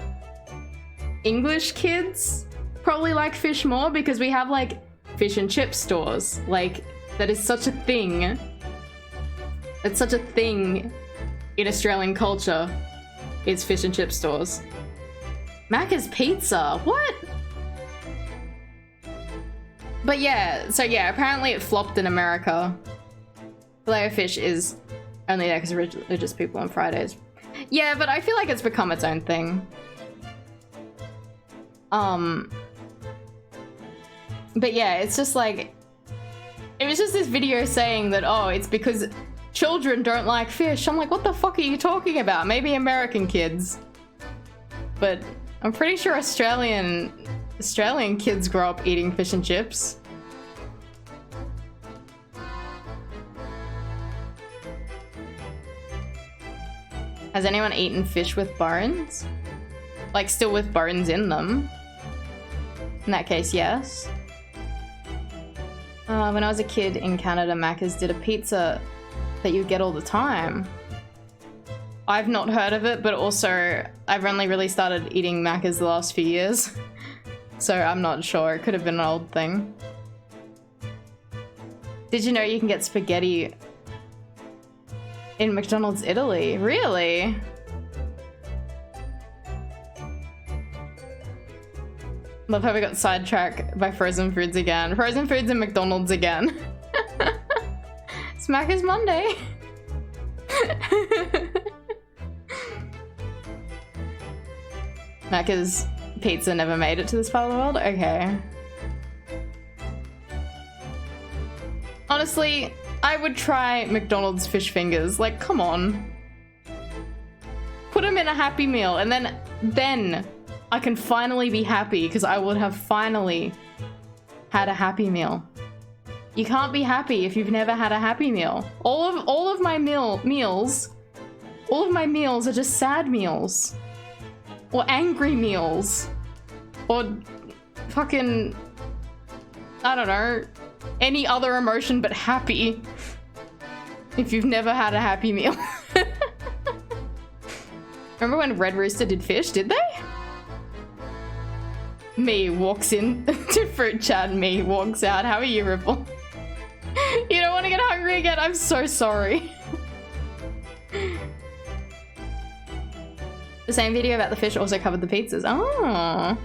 English kids probably like fish more because we have like fish and chip stores, like that is such a thing. It's such a thing in Australian culture, is fish and chip stores. Macca's Pizza, what? But yeah, so yeah, apparently it flopped in America. Filet-O-Fish is only there because of religious people on Fridays. Yeah, but I feel like it's become its own thing. But yeah, it's just like, it was just this video saying that, oh, it's because children don't like fish. I'm like, what the fuck are you talking about? Maybe American kids. But I'm pretty sure Australian kids grow up eating fish and chips. Has anyone eaten fish with bones? Like, still with bones in them? In that case, yes. When I was a kid in Canada, Macca's did a pizza that you get all the time. I've not heard of it, but also I've only really started eating Macca's the last few years. So I'm not sure, it could have been an old thing. Did you know you can get spaghetti in McDonald's Italy? Really? Love how we got sidetracked by frozen foods again. Frozen foods and McDonald's again. Smack is Monday. Macca's pizza never made it to this part of the world? Okay. Honestly, I would try McDonald's fish fingers. Like, come on. Put them in a Happy Meal and then I can finally be happy because I would have finally had a Happy Meal. You can't be happy if you've never had a Happy Meal. All of my meals are just sad meals. Or angry meals. Or fucking, I don't know, any other emotion but happy. If you've never had a Happy Meal. Remember when Red Rooster did fish? Did they? Me walks in to fruit chat. Me walks out. How are you, Ripple? You don't want to get hungry again? I'm so sorry. The same video about the fish also covered the pizzas. Oh.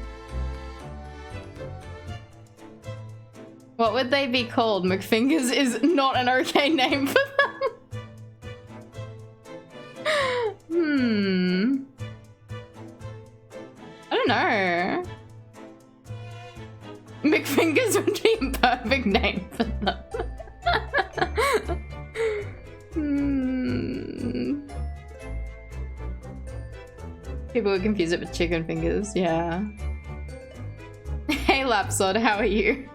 What would they be called? McFingers is not an okay name for them. I don't know. McFingers would be a perfect name for them. People would confuse it with chicken fingers, yeah. Hey Lapsod, how are you?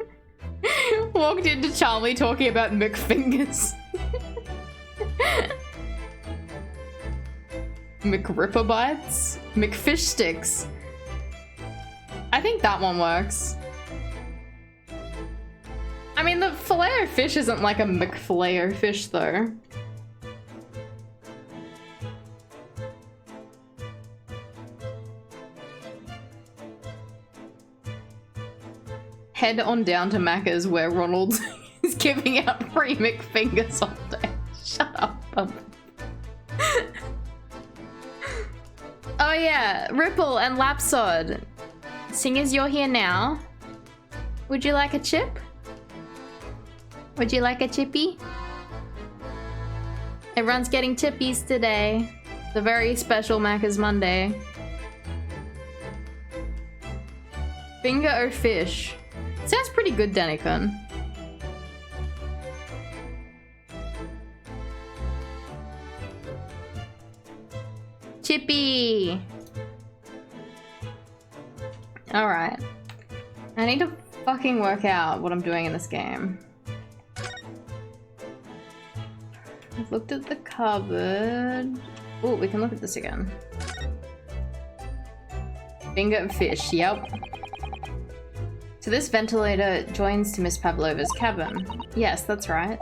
Walked into Charlie talking about McFingers. McRipper bites? McFish sticks. I think that one works. I mean, the Filet-O-Fish isn't like a McFilet-O-Fish though. Head on down to Macca's where Ronald is giving out free McFingers all day. Shut up. Oh yeah, Ripple and Lapsod. Seeing as you're here now, would you like a chip? Would you like a chippy? Everyone's getting chippies today. It's a very special Macca's Monday. Finger o' fish. Sounds pretty good, Danikon. Chippy! Alright. I need to fucking work out what I'm doing in this game. I've looked at the cupboard. Oh, we can look at this again. Finger of fish, yep. So this ventilator joins to Miss Pavlova's cabin. Yes, that's right.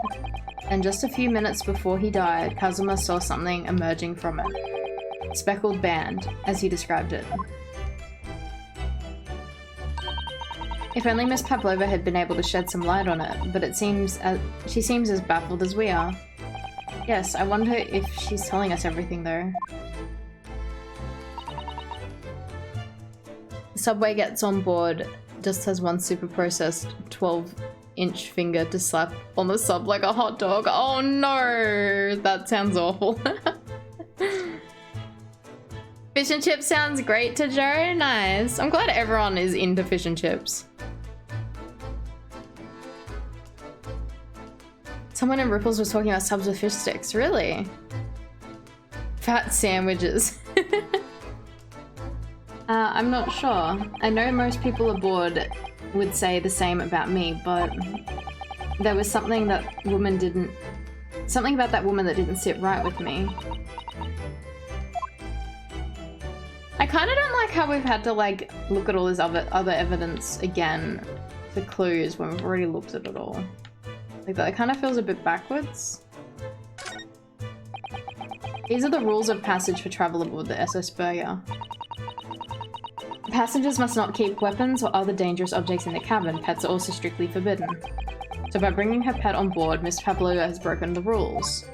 And just a few minutes before he died, Kazuma saw something emerging from it. Speckled band, as he described it. If only Miss Pavlova had been able to shed some light on it, but it seems she seems as baffled as we are. Yes, I wonder if she's telling us everything though. Subway gets on board, just has one super processed 12-inch finger to slap on the sub like a hot dog. Oh no, that sounds awful. Fish and chips sounds great to Joe. Nice. I'm glad everyone is into fish and chips. Someone in Ripples was talking about subs with fish sticks. Really? Fat sandwiches. I'm not sure. I know most people aboard would say the same about me, but there was something about that woman that didn't sit right with me. I kind of don't like how we've had to like look at all this other evidence again for clues when we've already looked at it all. Like that kind of feels a bit backwards. These are the rules of passage for travel aboard the SS Burger. Passengers must not keep weapons or other dangerous objects in the cabin. Pets are also strictly forbidden. So by bringing her pet on board, Miss Pavlova has broken the rules.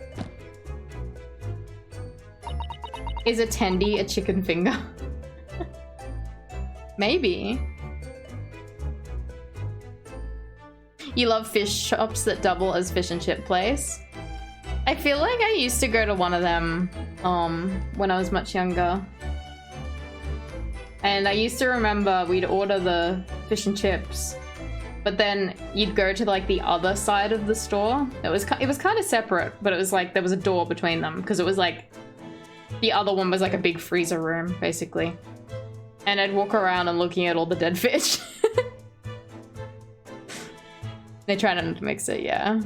Is a tendy a chicken finger? Maybe. You love fish shops that double as fish and chip place? I feel like I used to go to one of them when I was much younger. And I used to remember we'd order the fish and chips, but then you'd go to like the other side of the store. It was kind of separate, but it was like there was a door between them because it was like the other one was like a big freezer room basically. And I'd walk around and looking at all the dead fish. They try not to mix it, yeah.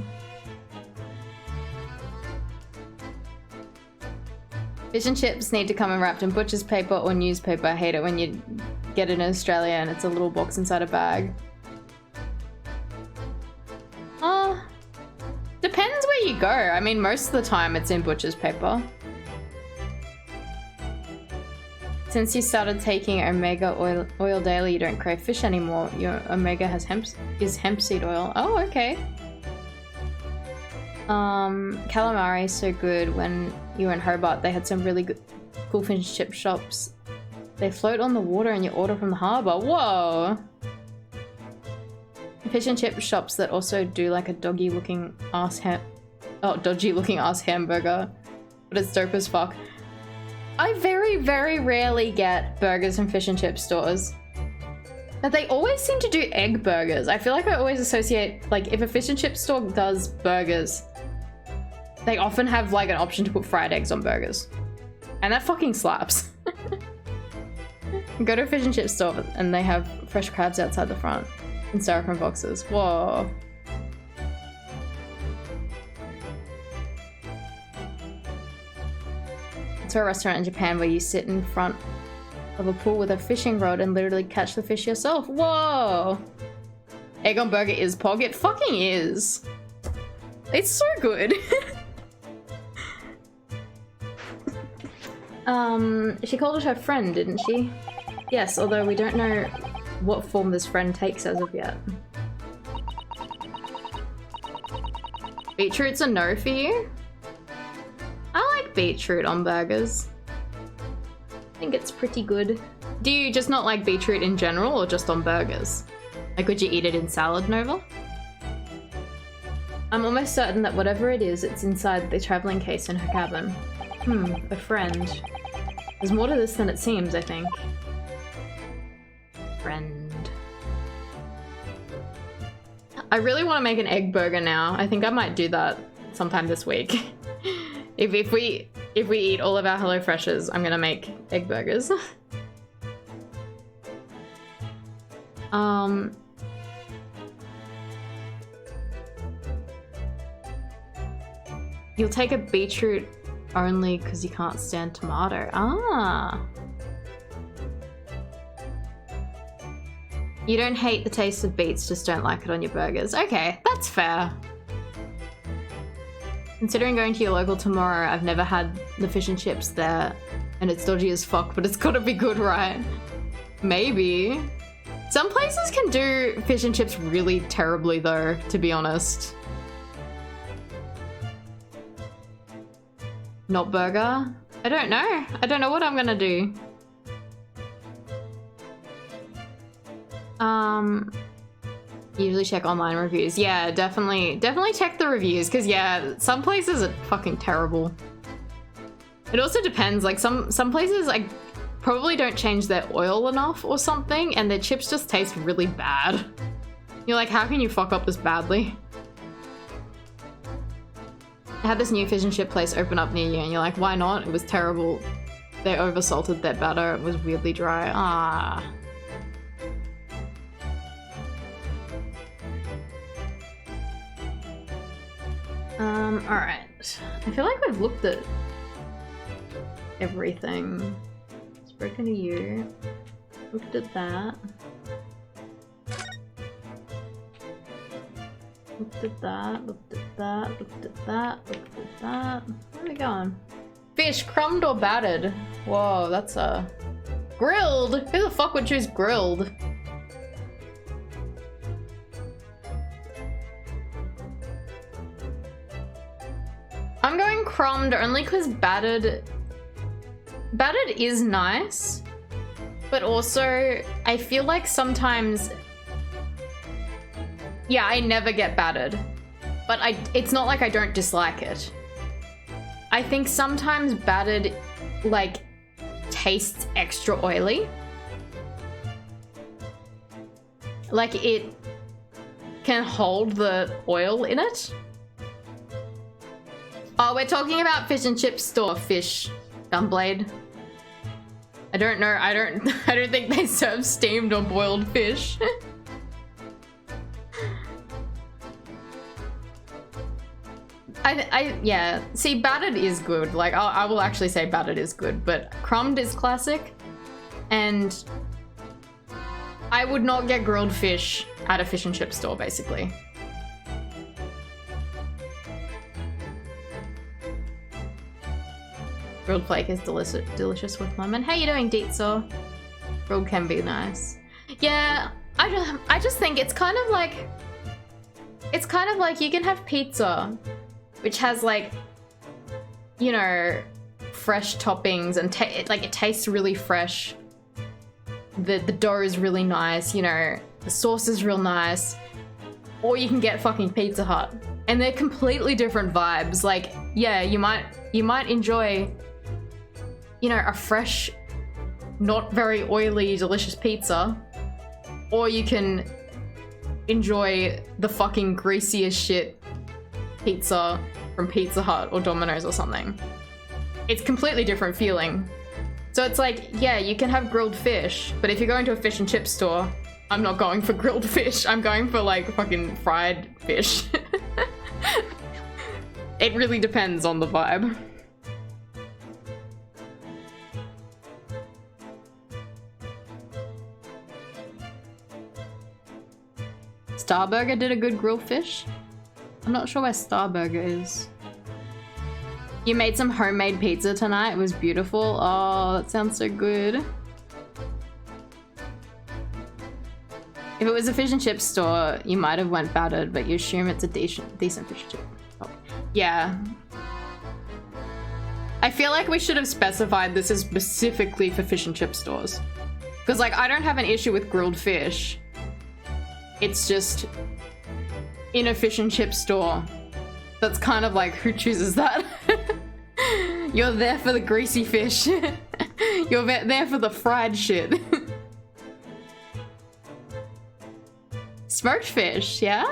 Fish and chips need to come in wrapped in butcher's paper or newspaper. I hate it when you get it in Australia and it's a little box inside a bag. Depends where you go. I mean, most of the time it's in butcher's paper. Since you started taking omega oil daily, you don't crave fish anymore. Your omega has hemp seed oil. Oh, okay. Calamari is so good. When you were in Hobart, they had some really good cool fish and chip shops. They float on the water and you order from the harbour. Whoa! Fish and chip shops that also do like a dodgy looking ass hamburger, but it's dope as fuck. I very, very rarely get burgers from fish and chip stores. But they always seem to do egg burgers. I feel like I always associate, like, if a fish and chip store does burgers, they often have like an option to put fried eggs on burgers. And that fucking slaps. Go to a fish and chip store and they have fresh crabs outside the front in styrofoam boxes. Whoa. To a restaurant in Japan where you sit in front of a pool with a fishing rod and literally catch the fish yourself. Whoa! Egg on burger is pog. It fucking is. It's so good. She called it her friend, didn't she? Yes, although we don't know what form this friend takes as of yet. Beetroot's a no for you? I like beetroot on burgers. I think it's pretty good. Do you just not like beetroot in general or just on burgers? Like, would you eat it in salad, Nova? I'm almost certain that whatever it is, it's inside the traveling case in her cabin. A friend. There's more to this than it seems, I think. Friend. I really want to make an egg burger now. I think I might do that sometime this week. If we eat all of our HelloFreshes, I'm gonna make egg burgers. You'll take a beetroot only because you can't stand tomato. Ah. You don't hate the taste of beets, just don't like it on your burgers. Okay, that's fair. Considering going to your local tomorrow, I've never had the fish and chips there, and it's dodgy as fuck, but it's gotta be good, right? Maybe. Some places can do fish and chips really terribly though, to be honest. Not burger? I don't know. I don't know what I'm gonna do. Usually check online reviews. Yeah, definitely check the reviews, because yeah, some places are fucking terrible. It also depends, like some places like probably don't change their oil enough or something, and their chips just taste really bad. You're like, how can you fuck up this badly? I had this new fish and chip place open up near you, and you're like, why not? It was terrible. They oversalted their batter. It was weirdly dry. Ah. Alright. I feel like we've looked at everything. Spoken to you. Looked at that. Looked at that, looked at that, looked at that, looked at that. Where are we going? Fish, crumbed or battered? Whoa, that's a... Grilled? Who the fuck would choose grilled? I'm going crumbed only because battered is nice, but also I feel like sometimes, yeah, I never get battered, but it's not like I don't dislike it. I think sometimes battered, like, tastes extra oily. Like, it can hold the oil in it. Oh, we're talking about fish and chip store fish, Gunblade. I don't know. I don't think they serve steamed or boiled fish. Yeah. See, battered is good. Like, I will actually say battered is good, but crumbed is classic, and I would not get grilled fish at a fish and chip store, basically. Grilled flake is delicious with lemon. How you doing, Dietzo? Grilled can be nice. Yeah, I just think it's kind of like you can have pizza, which has, like, you know, fresh toppings and like it tastes really fresh. The dough is really nice, you know, the sauce is real nice. Or you can get fucking Pizza Hut, and they're completely different vibes. Like, yeah, you might enjoy, you know, a fresh, not very oily, delicious pizza, or you can enjoy the fucking greasy as shit pizza from Pizza Hut or Domino's or something. It's completely different feeling. So it's like, yeah, you can have grilled fish, but if you're going to a fish and chip store, I'm not going for grilled fish. I'm going for, like, fucking fried fish. It really depends on the vibe. Starburger did a good grilled fish. I'm not sure where Starburger is. You made some homemade pizza tonight. It was beautiful. Oh, that sounds so good. If it was a fish and chip store, you might have went battered, but you assume it's a decent fish and chip. Oh. Yeah. I feel like we should have specified this is specifically for fish and chip stores. Because, like, I don't have an issue with grilled fish. It's just in a fish and chip store. That's kind of like, who chooses that? You're there for the greasy fish. You're there for the fried shit. Smoked fish, yeah?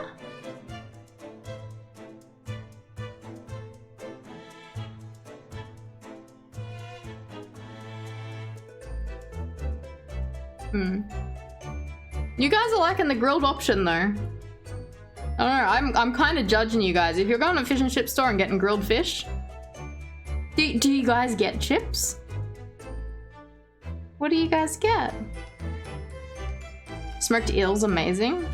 You guys are liking the grilled option though. I don't know, I'm kind of judging you guys. If you're going to a fish and chip store and getting grilled fish, do you guys get chips? What do you guys get? Smoked eel's amazing.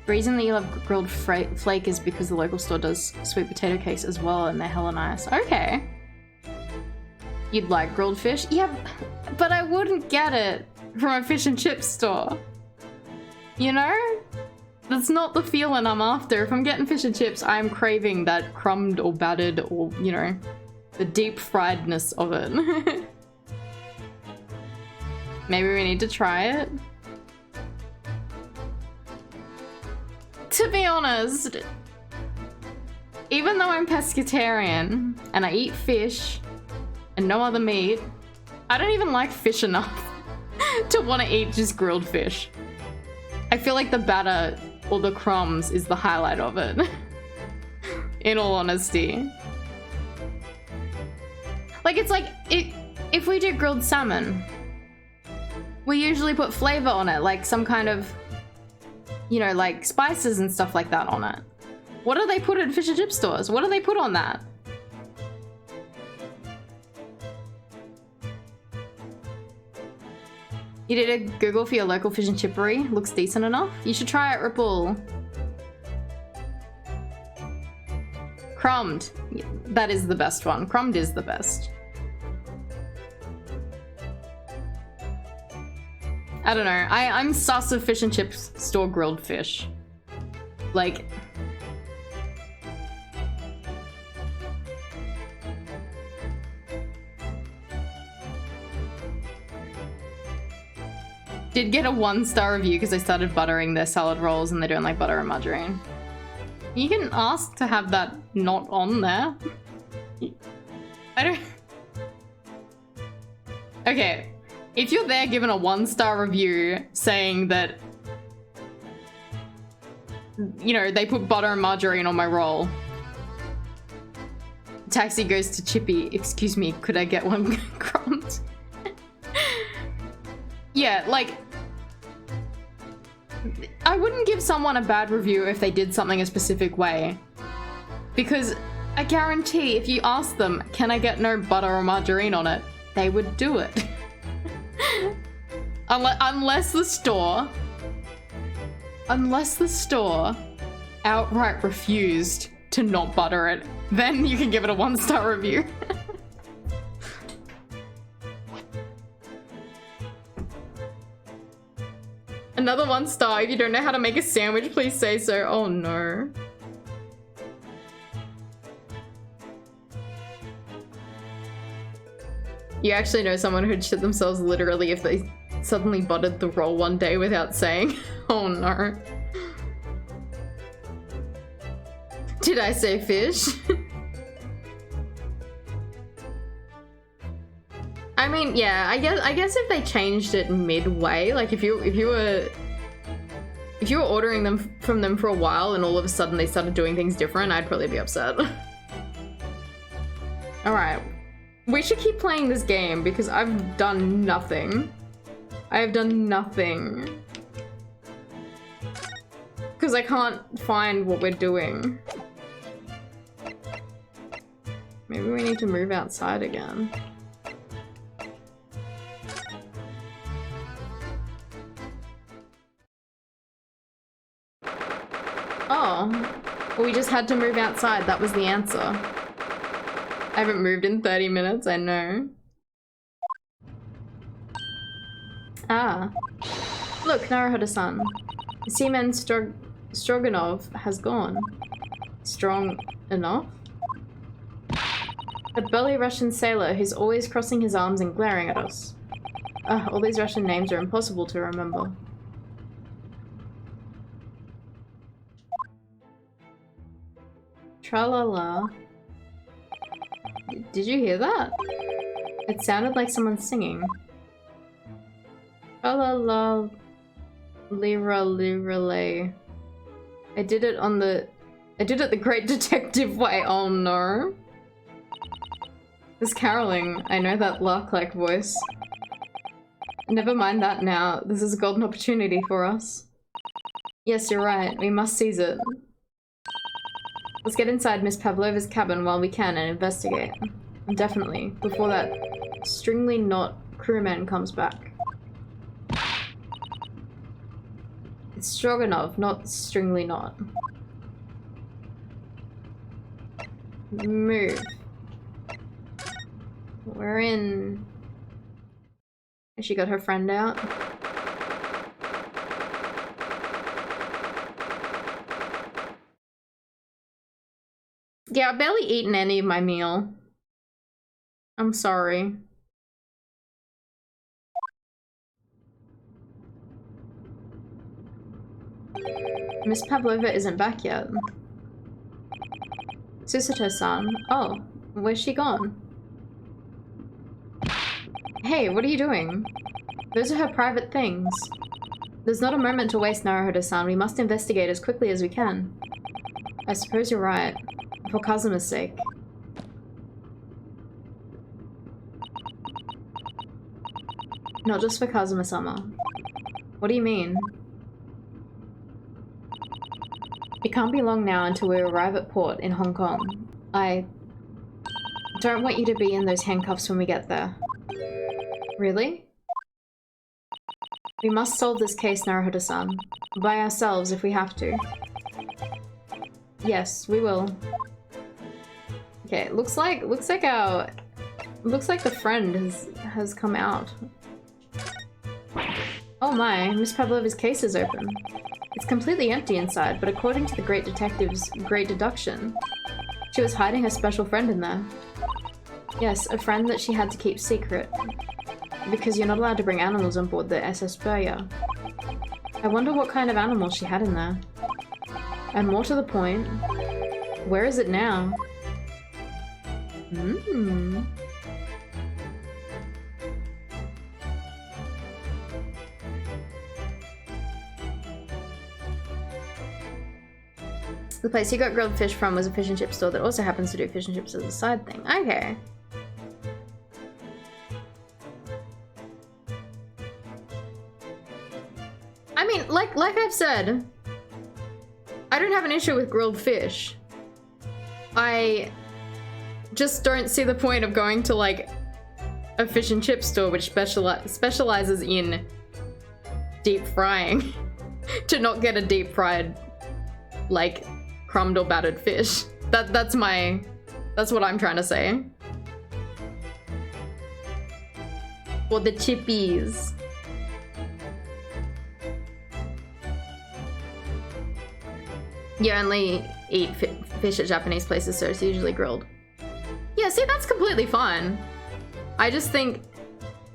The reason that you love grilled flake is because the local store does sweet potato cakes as well, and they're hella nice. Okay. You'd like grilled fish? Yeah, but I wouldn't get it from a fish and chip store. You know? That's not the feeling I'm after. If I'm getting fish and chips, I'm craving that crumbed or battered or, you know, the deep friedness of it. Maybe we need to try it. To be honest, even though I'm pescatarian and I eat fish and no other meat, I don't even like fish enough to want to eat just grilled fish. I feel like the batter or the crumbs is the highlight of it. In all honesty. Like, it's like, if we do grilled salmon, we usually put flavor on it, like some kind of, you know, like spices and stuff like that on it. What do they put at fish and chip stores? What do they put on that? You did a Google for your local fish and chippery? Looks decent enough? You should try it, Ripple. Crumbed. That is the best one. Crumbed is the best. I don't know. I'm sus of fish and chips store grilled fish. Like... Did get a 1-star review because I started buttering their salad rolls and they don't like butter and margarine. You can ask to have that not on there. I don't... Okay, if you're there given a 1-star review saying that, you know, they put butter and margarine on my roll. Taxi goes to Chippy. Excuse me, could I get one crumbed? Yeah, like... I wouldn't give someone a bad review if they did something a specific way. Because I guarantee if you ask them, can I get no butter or margarine on it? They would do it. Unless the store outright refused to not butter it, then you can give it a 1-star review. Another 1-star. If you don't know how to make a sandwich, please say so. Oh no. You actually know someone who'd shit themselves literally if they suddenly buttered the roll one day without saying. Oh no. Did I say fish? I mean, yeah, I guess if they changed it midway, like if you were ordering them from them for a while and all of a sudden they started doing things different, I'd probably be upset. Alright. We should keep playing this game because I've done nothing. I have done nothing. Because I can't find what we're doing. Maybe we need to move outside again. Oh, well, we just had to move outside. That was the answer. I haven't moved in 30 minutes, I know. Ah. Look, Naruhodo-san. Seaman Stroganov has gone. Strong enough? A burly Russian sailor who's always crossing his arms and glaring at us. All these Russian names are impossible to remember. Tra-la-la. Did you hear that? It sounded like someone singing. Tra-la-la. Lira-lira-lay. I did it the great detective way. Oh no. It's caroling. I know that lark-like voice. Never mind that now. This is a golden opportunity for us. Yes, you're right. We must seize it. Let's get inside Miss Pavlova's cabin while we can and investigate. Definitely. Before that stringly knot crewman comes back. It's Stroganov, not stringly knot. Move. We're in. Has she got her friend out? Yeah, I've barely eaten any of my meal. I'm sorry. Miss Pavlova isn't back yet. Susato-san. Oh, where's she gone? Hey, what are you doing? Those are her private things. There's not a moment to waste, Naruhodo-san. We must investigate as quickly as we can. I suppose you're right. For Kazuma's sake. Not just for Kazuma-sama. What do you mean? It can't be long now until we arrive at port in Hong Kong. I don't want you to be in those handcuffs when we get there. Really? We must solve this case, Naruhodo-san. By ourselves if we have to. Yes, we will. Okay, looks like the friend has come out. Oh my, Miss Pavlova's case is open. It's completely empty inside, but according to the great detective's great deduction, she was hiding her special friend in there. Yes, a friend that she had to keep secret. Because you're not allowed to bring animals on board the SS Burya. I wonder what kind of animals she had in there. And more to the point, where is it now? The place you got grilled fish from was a fish and chip store that also happens to do fish and chips as a side thing. Okay. I mean, like I've said, I don't have an issue with grilled fish. I just don't see the point of going to like a fish and chip store which specializes in deep frying to not get a deep fried, like, crumbed or battered fish. That's what I'm trying to say. For the chippies. You only eat fish at Japanese places, so it's usually grilled. Yeah, see, that's completely fine. I just think...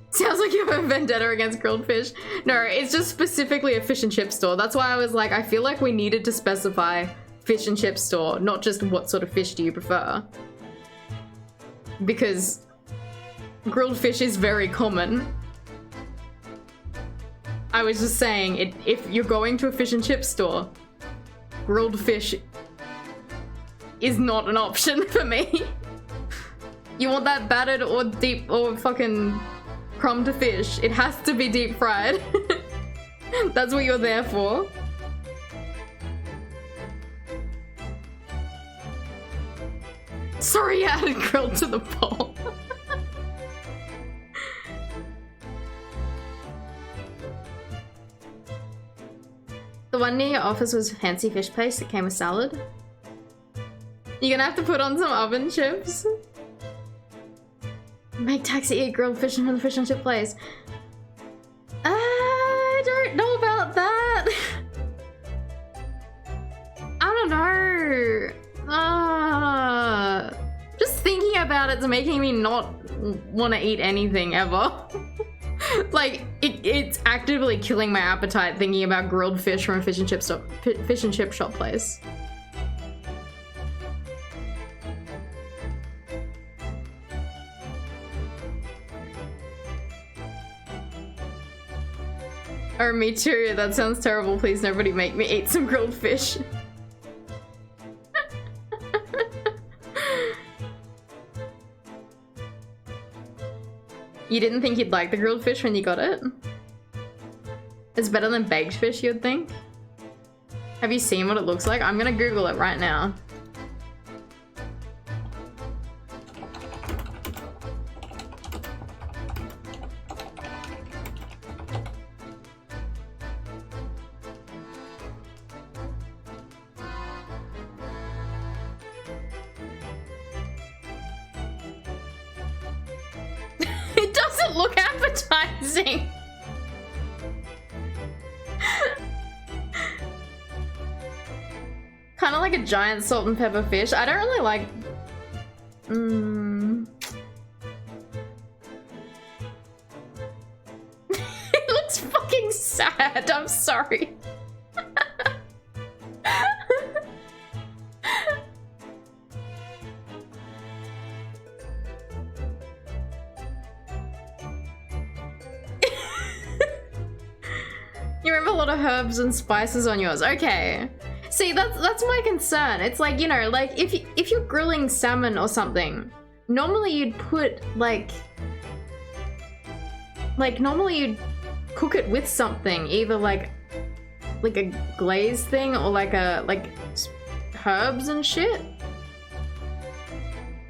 Sounds like you have a vendetta against grilled fish. No, it's just specifically a fish and chip store. That's why I was like, I feel like we needed to specify fish and chip store, not just what sort of fish do you prefer. Because grilled fish is very common. I was just saying, if you're going to a fish and chip store, grilled fish is not an option for me. You want that battered or deep or fucking crumbed fish, it has to be deep fried. That's what you're there for. Sorry, I added grilled to the poll. The one near your office was fancy fish paste that came with salad. You're gonna have to put on some oven chips. Make taxi eat grilled fish from the fish and chip place. I don't know about that. I don't know. Just thinking about it's making me not want to eat anything ever. Like, it's actively killing my appetite thinking about grilled fish from a fish and chip shop place. Oh, me too. That sounds terrible. Please, nobody make me eat some grilled fish. You didn't think you'd like the grilled fish when you got it? It's better than baked fish, you'd think? Have you seen what it looks like? I'm gonna Google it right now. Look appetizing. Kind of like a giant salt and pepper fish. I don't really like... It looks fucking sad. I'm sorry. You remember a lot of herbs and spices on yours. Okay. See, that's my concern. It's like, you know, like if you're grilling salmon or something, normally you'd put like normally you'd cook it with something, either like a glaze thing or like herbs and shit.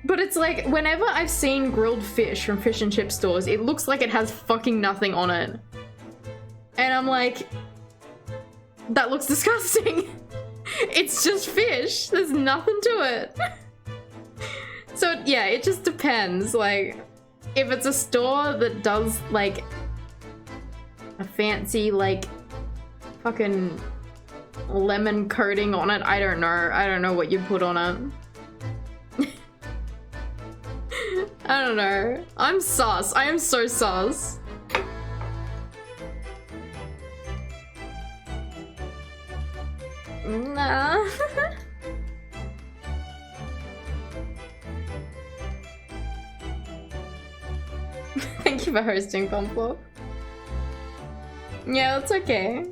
But it's like, whenever I've seen grilled fish from fish and chip stores, it looks like it has fucking nothing on it. And I'm like, that looks disgusting. It's just fish. There's nothing to it. So yeah, it just depends. Like, if it's a store that does like a fancy like fucking lemon coating on it, I don't know. I don't know what you put on it. I don't know. I'm sus. I am so sus. Nah. Thank you for hosting, Bumble. Yeah, that's okay.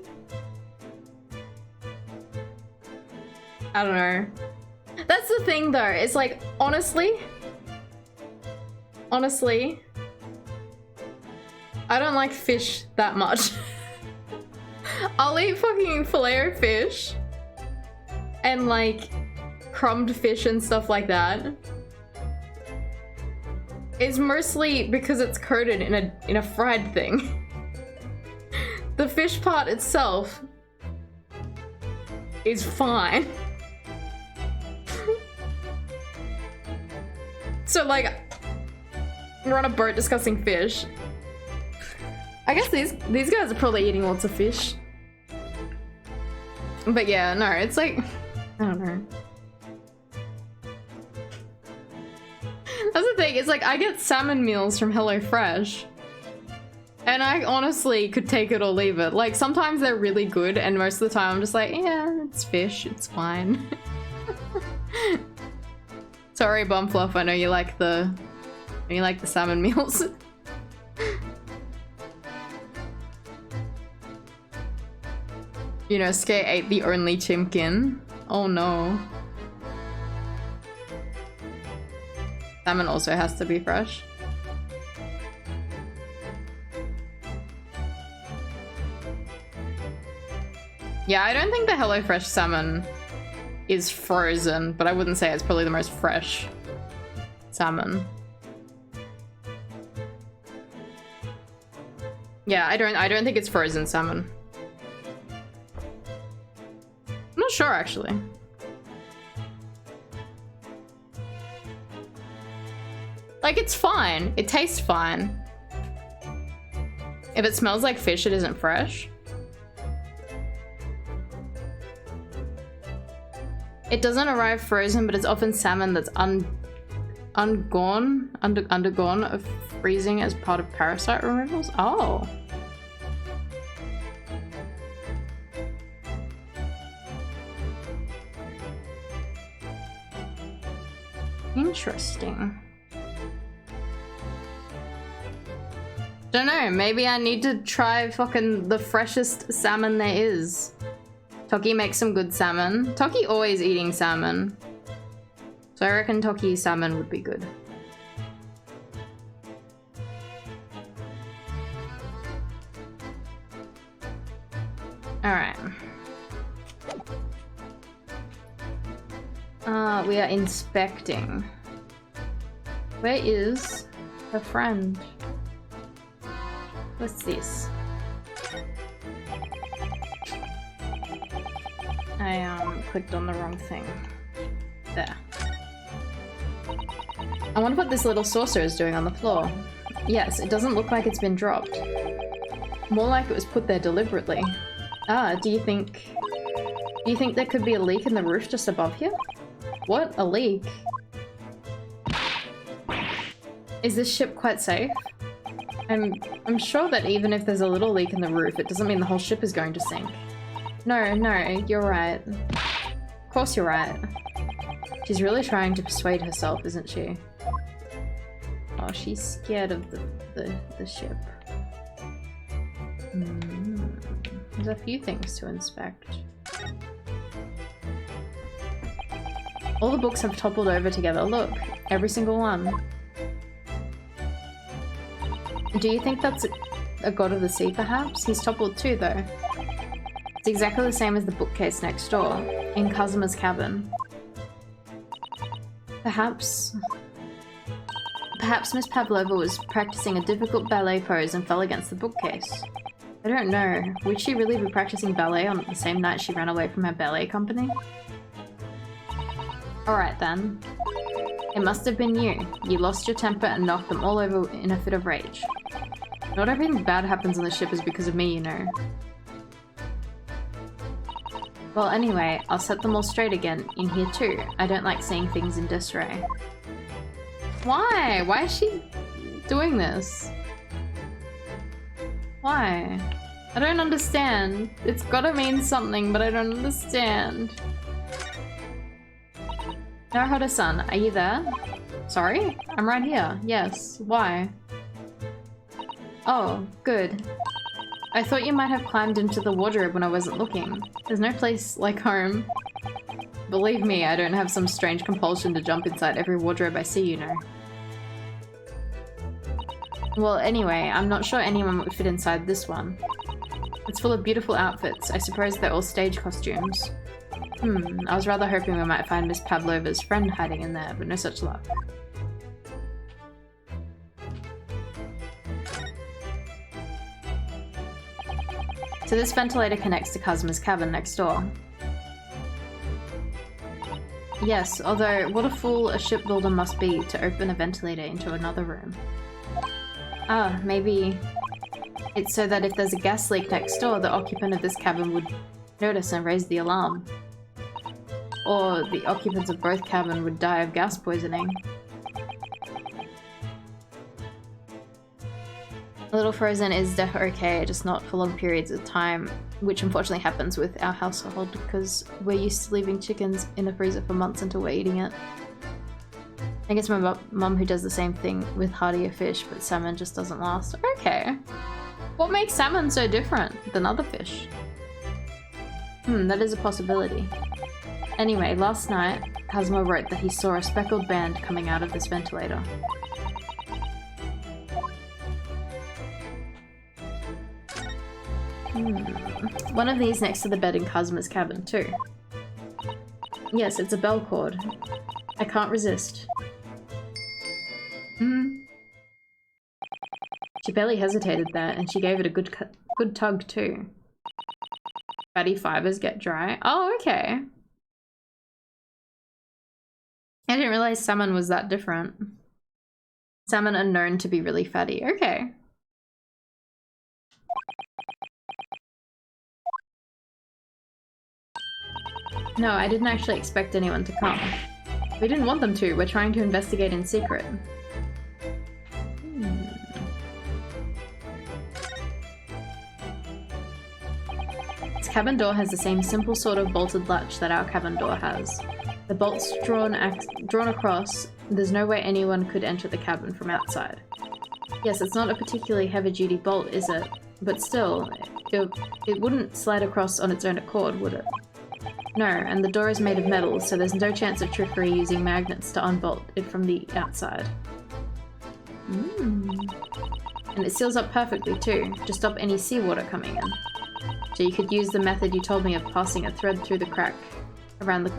I don't know. That's the thing though, it's like, honestly, I don't like fish that much. I'll eat fucking filet of fish and like crumbed fish and stuff like that. It's mostly because it's coated in a fried thing. The fish part itself is fine. So like, we're on a boat discussing fish. I guess these guys are probably eating lots of fish. But yeah, no, it's like, I don't know. That's the thing, it's like I get salmon meals from HelloFresh. And I honestly could take it or leave it. Like sometimes they're really good and most of the time I'm just like, yeah, it's fish, it's fine. Sorry, Bumfluff, I know you like the salmon meals. You know, Skate ate the only chimkin. Oh no. Salmon also has to be fresh. Yeah, I don't think the HelloFresh salmon is frozen, but I wouldn't say it's probably the most fresh salmon. Yeah, I don't think it's frozen salmon. I'm not sure actually. Like, it's fine. It tastes fine. If it smells like fish, it isn't fresh. It doesn't arrive frozen, but it's often salmon that's undergone of freezing as part of parasite removals. Oh. Interesting. Don't know, maybe I need to try fucking the freshest salmon there is. Toki makes some good salmon. Toki always eating salmon. So I reckon Toki salmon would be good. Alright. We are inspecting. Where is her friend? What's this? I clicked on the wrong thing. There. I wonder what this little saucer is doing on the floor. Yes, it doesn't look like it's been dropped. More like it was put there deliberately. Ah, do you think there could be a leak in the roof just above here? What? A leak? Is this ship quite safe? I'm sure that even if there's a little leak in the roof, it doesn't mean the whole ship is going to sink. No, you're right. Of course you're right. She's really trying to persuade herself, isn't she? Oh, she's scared of the ship. There's a few things to inspect. All the books have toppled over together. Look, every single one. Do you think that's a god of the sea, perhaps? He's toppled too, though. It's exactly the same as the bookcase next door, in Kazuma's cabin. Perhaps Miss Pavlova was practicing a difficult ballet pose and fell against the bookcase. I don't know. Would she really be practicing ballet on the same night she ran away from her ballet company? Alright then. It must have been you. You lost your temper and knocked them all over in a fit of rage. Not everything bad happens on the ship is because of me, you know. Well, anyway, I'll set them all straight again in here too. I don't like seeing things in disarray. Why? Why is she doing this? Why? I don't understand. It's gotta mean something, but I don't understand. Naruhodo-san, are you there? Sorry? I'm right here. Yes. Why? Oh, good. I thought you might have climbed into the wardrobe when I wasn't looking. There's no place like home. Believe me, I don't have some strange compulsion to jump inside every wardrobe I see, you know. Well, anyway, I'm not sure anyone would fit inside this one. It's full of beautiful outfits. I suppose they're all stage costumes. I was rather hoping we might find Miss Pavlova's friend hiding in there, but no such luck. So this ventilator connects to Kazuma's cabin next door. Yes, although what a fool a shipbuilder must be to open a ventilator into another room. Ah, maybe it's so that if there's a gas leak next door, the occupant of this cabin would notice and raise the alarm. Or the occupants of both cabins would die of gas poisoning. A little frozen is definitely okay, just not for long periods of time, which unfortunately happens with our household because we're used to leaving chickens in the freezer for months until we're eating it. I guess my mum who does the same thing with heartier fish, but salmon just doesn't last. Okay. What makes salmon so different than other fish? That is a possibility. Anyway, last night, Kazuma wrote that he saw a speckled band coming out of this ventilator. One of these next to the bed in Kazuma's cabin, too. Yes, it's a bell cord. I can't resist. She barely hesitated there, and she gave it a good tug, too. Fatty fibers get dry. Oh, okay. I didn't realize salmon was that different. Salmon are known to be really fatty. Okay. No, I didn't actually expect anyone to come. We didn't want them to. We're trying to investigate in secret. This cabin door has the same simple sort of bolted latch that our cabin door has. The bolt's drawn across. There's no way anyone could enter the cabin from outside. Yes, it's not a particularly heavy-duty bolt, is it? But still, it wouldn't slide across on its own accord, would it? No, and the door is made of metal, so there's no chance of trickery using magnets to unbolt it from the outside. And it seals up perfectly too, to stop any seawater coming in. So you could use the method you told me of passing a thread through the crack around the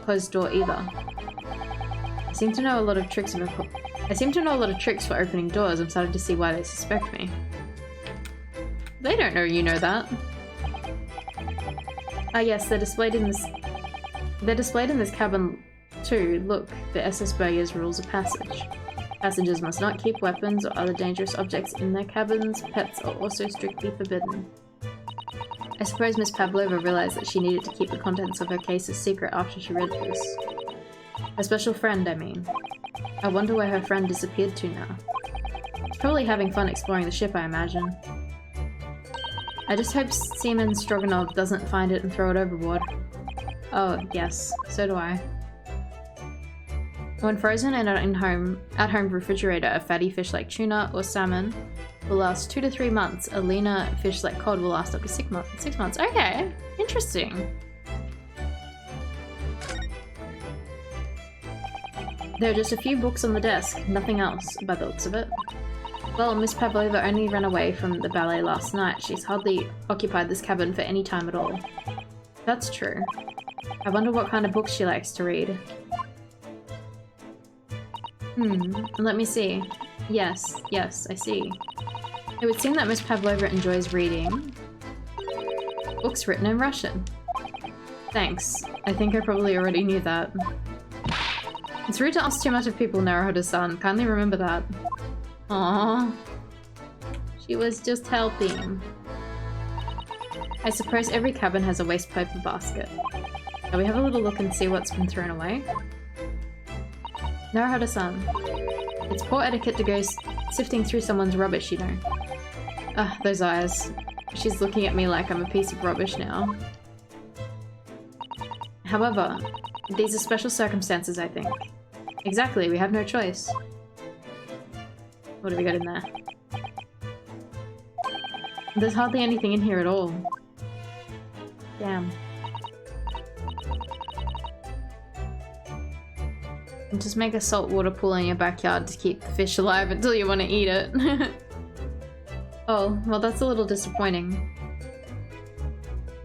closed door either. I seem to know a lot of tricks for opening doors. I'm starting to see why they suspect me. They don't know you know that. Ah yes, they're displayed in this cabin too. Look, the SS Berger's rules of passage. Passengers must not keep weapons or other dangerous objects in their cabins. Pets are also strictly forbidden. I suppose Miss Pavlova realized that she needed to keep the contents of her case a secret after she read this. Her special friend, I mean. I wonder where her friend disappeared to now. She's probably having fun exploring the ship, I imagine. I just hope Seaman Stroganov doesn't find it and throw it overboard. Oh, yes. So do I. When frozen in an at-home refrigerator, a fatty fish like tuna or salmon will last 2 to 3 months. A leaner fish like cod will last up to 6 months. Okay, interesting. There are just a few books on the desk, nothing else, by the looks of it. Well, Miss Pavlova only ran away from the ballet last night. She's hardly occupied this cabin for any time at all. That's true. I wonder what kind of books she likes to read. Let me see. Yes, I see. It would seem that Miss Pavlova enjoys reading books written in Russian. Thanks. I think I probably already knew that. It's rude to ask too much of people, Naruhodo-san. Kindly remember that. Aww. She was just helping. I suppose every cabin has a waste paper basket. Shall we have a little look and see what's been thrown away? Naruhodo-san. It's poor etiquette to go sifting through someone's rubbish, you know. Ugh, those eyes. She's looking at me like I'm a piece of rubbish now. However, these are special circumstances, I think. Exactly, we have no choice. What have we got in there? There's hardly anything in here at all. Damn. And just make a saltwater pool in your backyard to keep the fish alive until you want to eat it. Oh, well that's a little disappointing.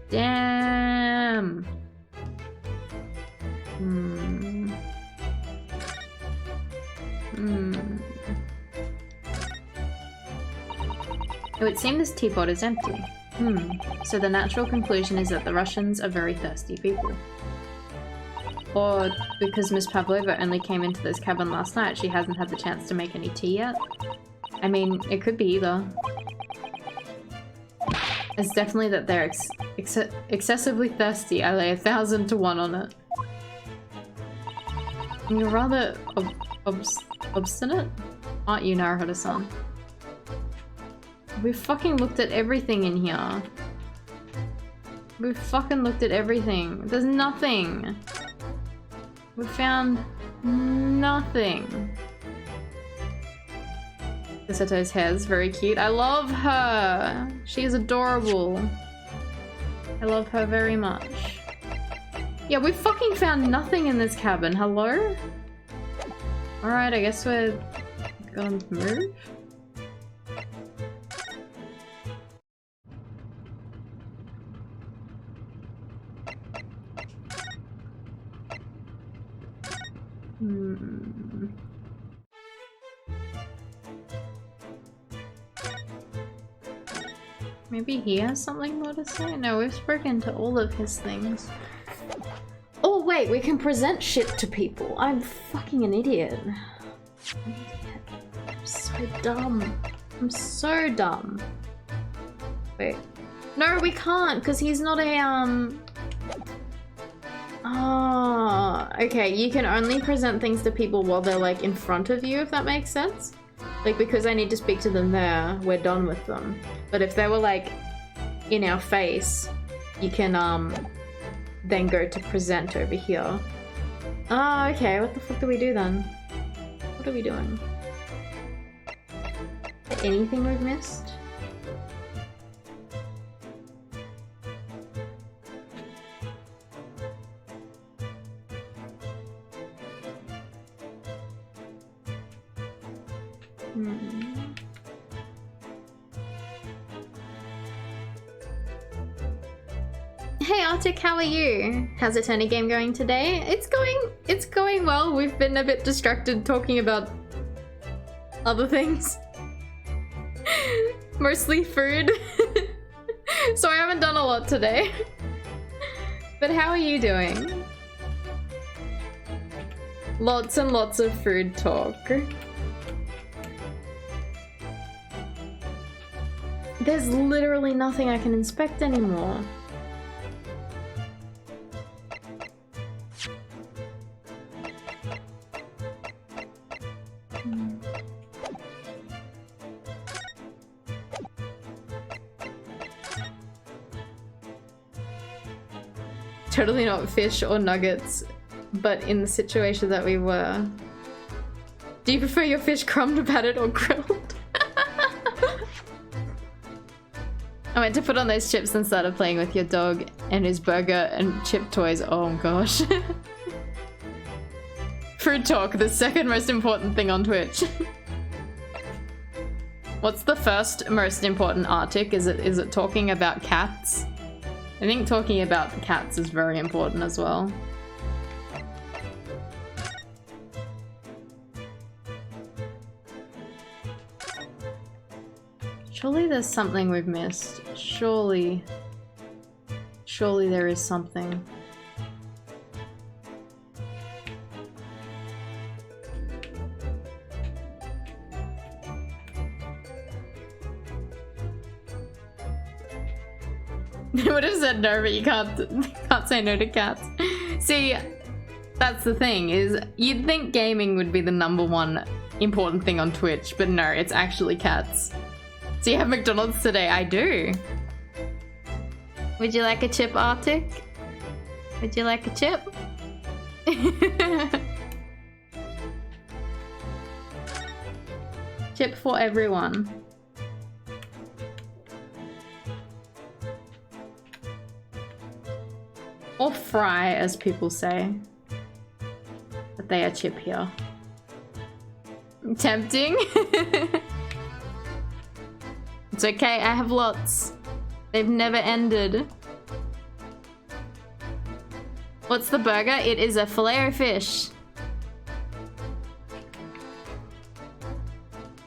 Damn. It would seem this teapot is empty. So the natural conclusion is that the Russians are very thirsty people. Or because Miss Pavlova only came into this cabin last night, she hasn't had the chance to make any tea yet. I mean, it could be either. It's definitely that they're excessively thirsty. I lay 1,000 to 1 on it. You're rather obstinate? Aren't you, Naruhodo-san? We fucking looked at everything in here. We fucking looked at everything. There's nothing. We found nothing. Kisato's hair is very cute. I love her. She is adorable. I love her very much. Yeah, we fucking found nothing in this cabin. Hello? Alright, I guess we're gonna move. Maybe he has something more to say? No, we've spoken to all of his things. Oh wait, we can present shit to people. I'm fucking an idiot. I'm so dumb. I'm so dumb. Wait. No, we can't, because he's not a, Oh, okay, you can only present things to people while they're like in front of you, if that makes sense. Like, because I need to speak to them there, we're done with them. But if they were like in our face, you can then go to present over here. Oh, okay, what the fuck do we do then? What are we doing? Anything we've missed? Hey Arctic, how are you? How's the tourney game going today? It's going well. We've been a bit distracted talking about other things. Mostly food. So I haven't done a lot today. But how are you doing? Lots and lots of food talk. There's literally nothing I can inspect anymore. Totally not fish or nuggets, but in the situation that we were. Do you prefer your fish crumbed, battered, or grilled? I went to put on those chips and started playing with your dog and his burger and chip toys. Oh gosh. Food talk, the second most important thing on Twitch. What's the first most important Arctic? Is it talking about cats? I think talking about the cats is very important as well. Surely there's something we've missed. Surely there is something. I would have said no, but you can't say no to cats. See, that's the thing, is you'd think gaming would be the #1 important thing on Twitch, but no, it's actually cats. So you have McDonald's today? I do. Would you like a chip, Arctic? Would you like a chip? Chip for everyone. Or fry, as people say. But they are chip here. Tempting? It's okay, I have lots. They've never ended. What's the burger? It is a filet-o-fish.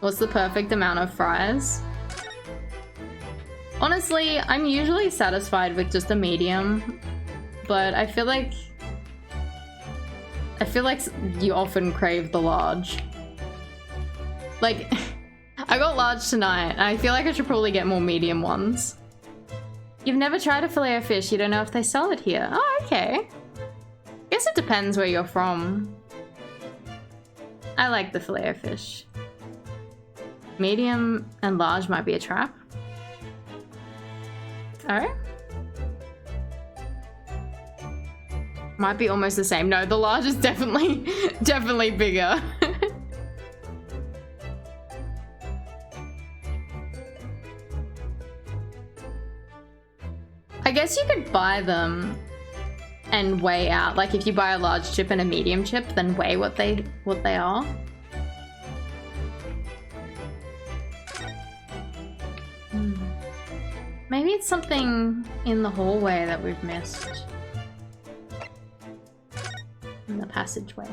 What's the perfect amount of fries? Honestly, I'm usually satisfied with just a medium, but I feel like you often crave the large. Like, I got large tonight, and I feel like I should probably get more medium ones. You've never tried a filet-o-fish, you don't know if they sell it here. Oh, okay. Guess it depends where you're from. I like the filet-o-fish. Medium and large might be a trap. Alright. Might be almost the same. No, the large is definitely bigger. I guess you could buy them and weigh out. Like if you buy a large chip and a medium chip, then weigh what they are. Maybe it's something in the hallway that we've missed. In the passageway.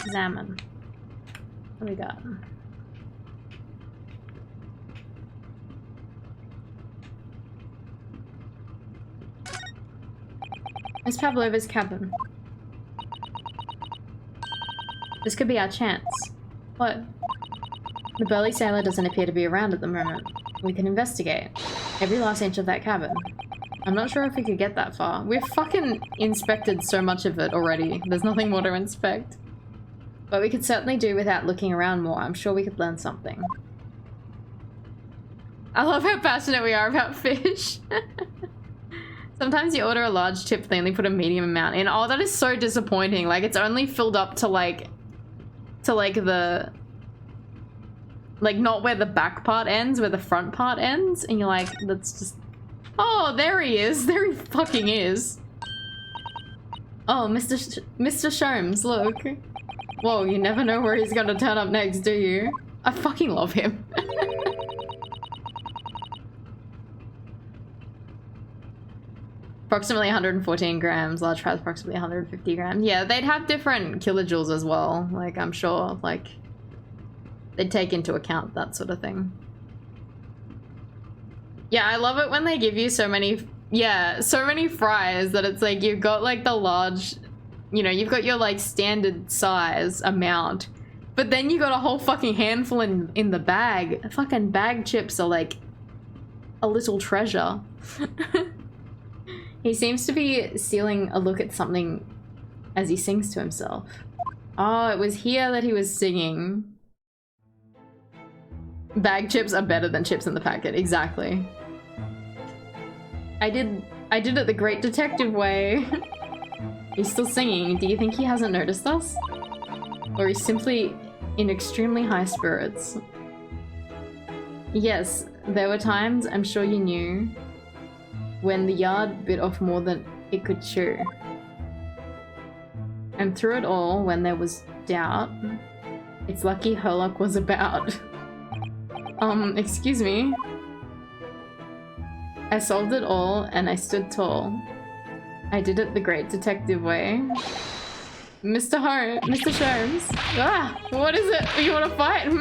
Examine. What do we got? Miss Pavlova's cabin. This could be our chance. What? The burly sailor doesn't appear to be around at the moment. We can investigate every last inch of that cabin. I'm not sure if we could get that far. We've fucking inspected so much of it already. There's nothing more to inspect. But we could certainly do without looking around more. I'm sure we could learn something. I love how passionate we are about fish. Sometimes you order a large chip, they only put a medium amount in. Oh, that is so disappointing. Like, it's only filled up to like the... Like, not where the back part ends, where the front part ends. And you're like, that's just... Oh, there he is. There he fucking is. Oh, Mr. Sholmes, look. Whoa, you never know where he's gonna turn up next, do you? I fucking love him. Approximately 114 grams. Large fries approximately 150 grams. Yeah, they'd have different kilojoules as well. Like, I'm sure, like... They'd take into account that sort of thing. Yeah, I love it when they give you so many... Yeah, so many fries that it's like you've got like the large... You know, you've got your like standard size amount. But then you got a whole fucking handful in the bag. Fucking bag chips are like a little treasure. He seems to be stealing a look at something as he sings to himself. Oh, it was here that he was singing. Bag chips are better than chips in the packet, exactly. I did it the great detective way. He's still singing. Do you think he hasn't noticed us? Or he's simply in extremely high spirits? Yes, there were times, I'm sure you knew, when the yard bit off more than it could chew. And through it all, when there was doubt, it's lucky Herlock was about. Excuse me. I solved it all and I stood tall. I did it the great detective way. Mr. Sholmes. Ah, what is it? You want to fight?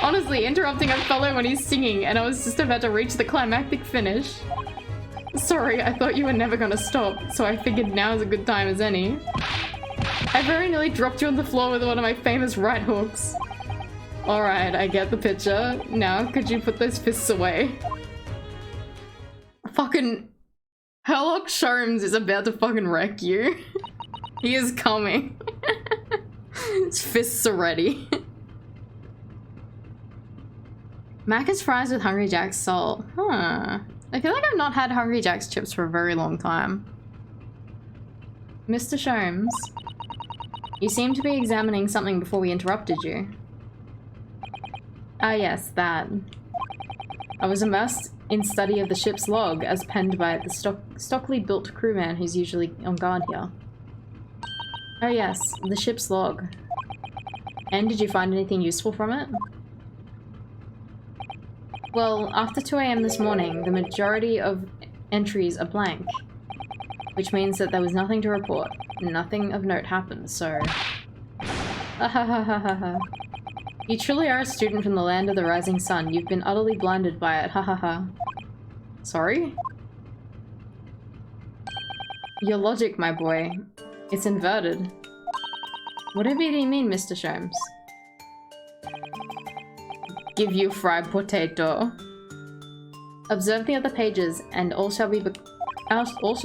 Honestly, interrupting a fellow when he's singing and I was just about to reach the climactic finish. Sorry, I thought you were never gonna stop, so I figured now is a good time as any. I very nearly dropped you on the floor with one of my famous right hooks. Alright, I get the picture. Now, could you put those fists away? Fucking... Herlock Sholmes is about to fucking wreck you. He is coming. His fists are ready. Macca's fries with Hungry Jack's salt. Huh. I feel like I've not had Hungry Jack's chips for a very long time. Mr. Sholmes, you seem to be examining something before we interrupted you. Ah yes, that. I was immersed in study of the ship's log as penned by the stockily built crewman who's usually on guard here. Oh yes, the ship's log. And did you find anything useful from it? Well, after 2 AM this morning, the majority of entries are blank, which means that there was nothing to report. Nothing of note happened, so... You truly are a student from the land of the rising sun. You've been utterly blinded by it, Sorry? Your logic, my boy. It's inverted. Whatever do you mean, Mr. Sholmes? Give you fried potato. Observe the other pages, and all shall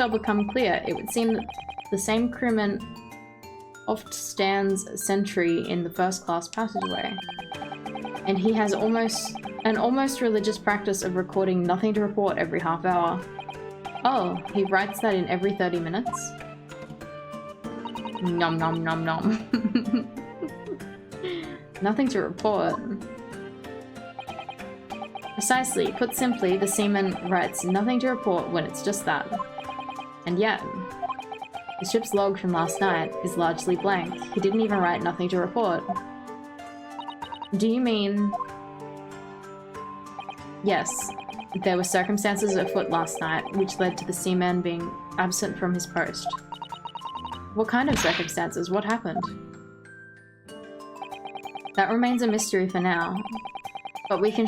become clear. It would seem that the same crewman oft stands sentry in the first-class passageway, and he has an almost religious practice of recording nothing to report every half hour. Oh, he writes that in every 30 minutes? Nom nom nom nom. Nothing to report. Precisely. Put simply, the seaman writes nothing to report when it's just that. And yet, the ship's log from last night is largely blank. He didn't even write nothing to report. Do you mean... Yes, there were circumstances afoot last night which led to the seaman being absent from his post. What kind of circumstances? What happened? That remains a mystery for now, but we can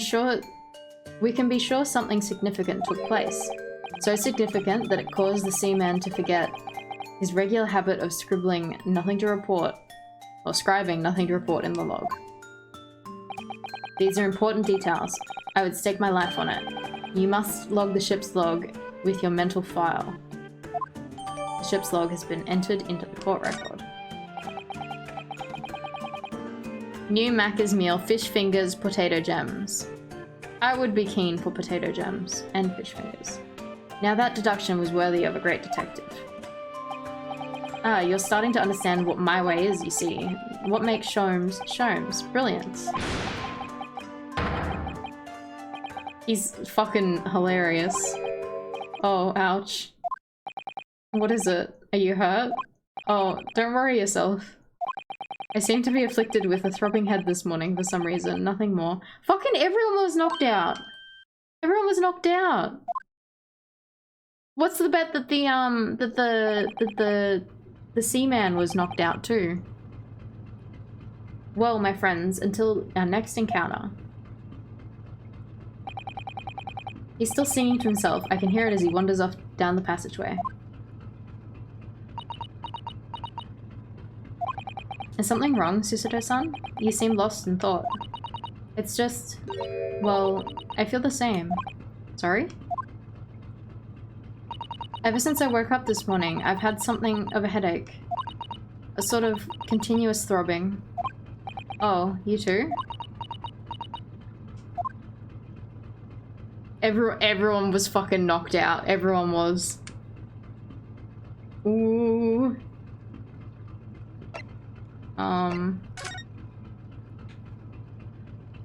be sure something significant took place. So significant that it caused the seaman to forget his regular habit of scribbling nothing to report, or scribing nothing to report in the log. These are important details. I would stake my life on it. You must log the ship's log with your mental file. The ship's log has been entered into the court record. New Macca's meal, fish fingers, potato gems. I would be keen for potato gems and fish fingers. Now that deduction was worthy of a great detective. Ah, you're starting to understand what my way is, you see. What makes Sholmes Sholmes. Brilliant. He's fucking hilarious. Oh, ouch. What is it? Are you hurt? Oh, don't worry yourself. I seem to be afflicted with a throbbing head this morning for some reason, nothing more. Fucking everyone was knocked out! Everyone was knocked out! What's the bet that the seaman was knocked out too? Well, my friends, until our next encounter. He's still singing to himself. I can hear it as he wanders off down the passageway. Is something wrong, Susato-san? You seem lost in thought. It's just... well, I feel the same. Sorry? Ever since I woke up this morning, I've had something of a headache. A sort of continuous throbbing. Oh, you too? Everyone was fucking knocked out. Everyone was. Ooh.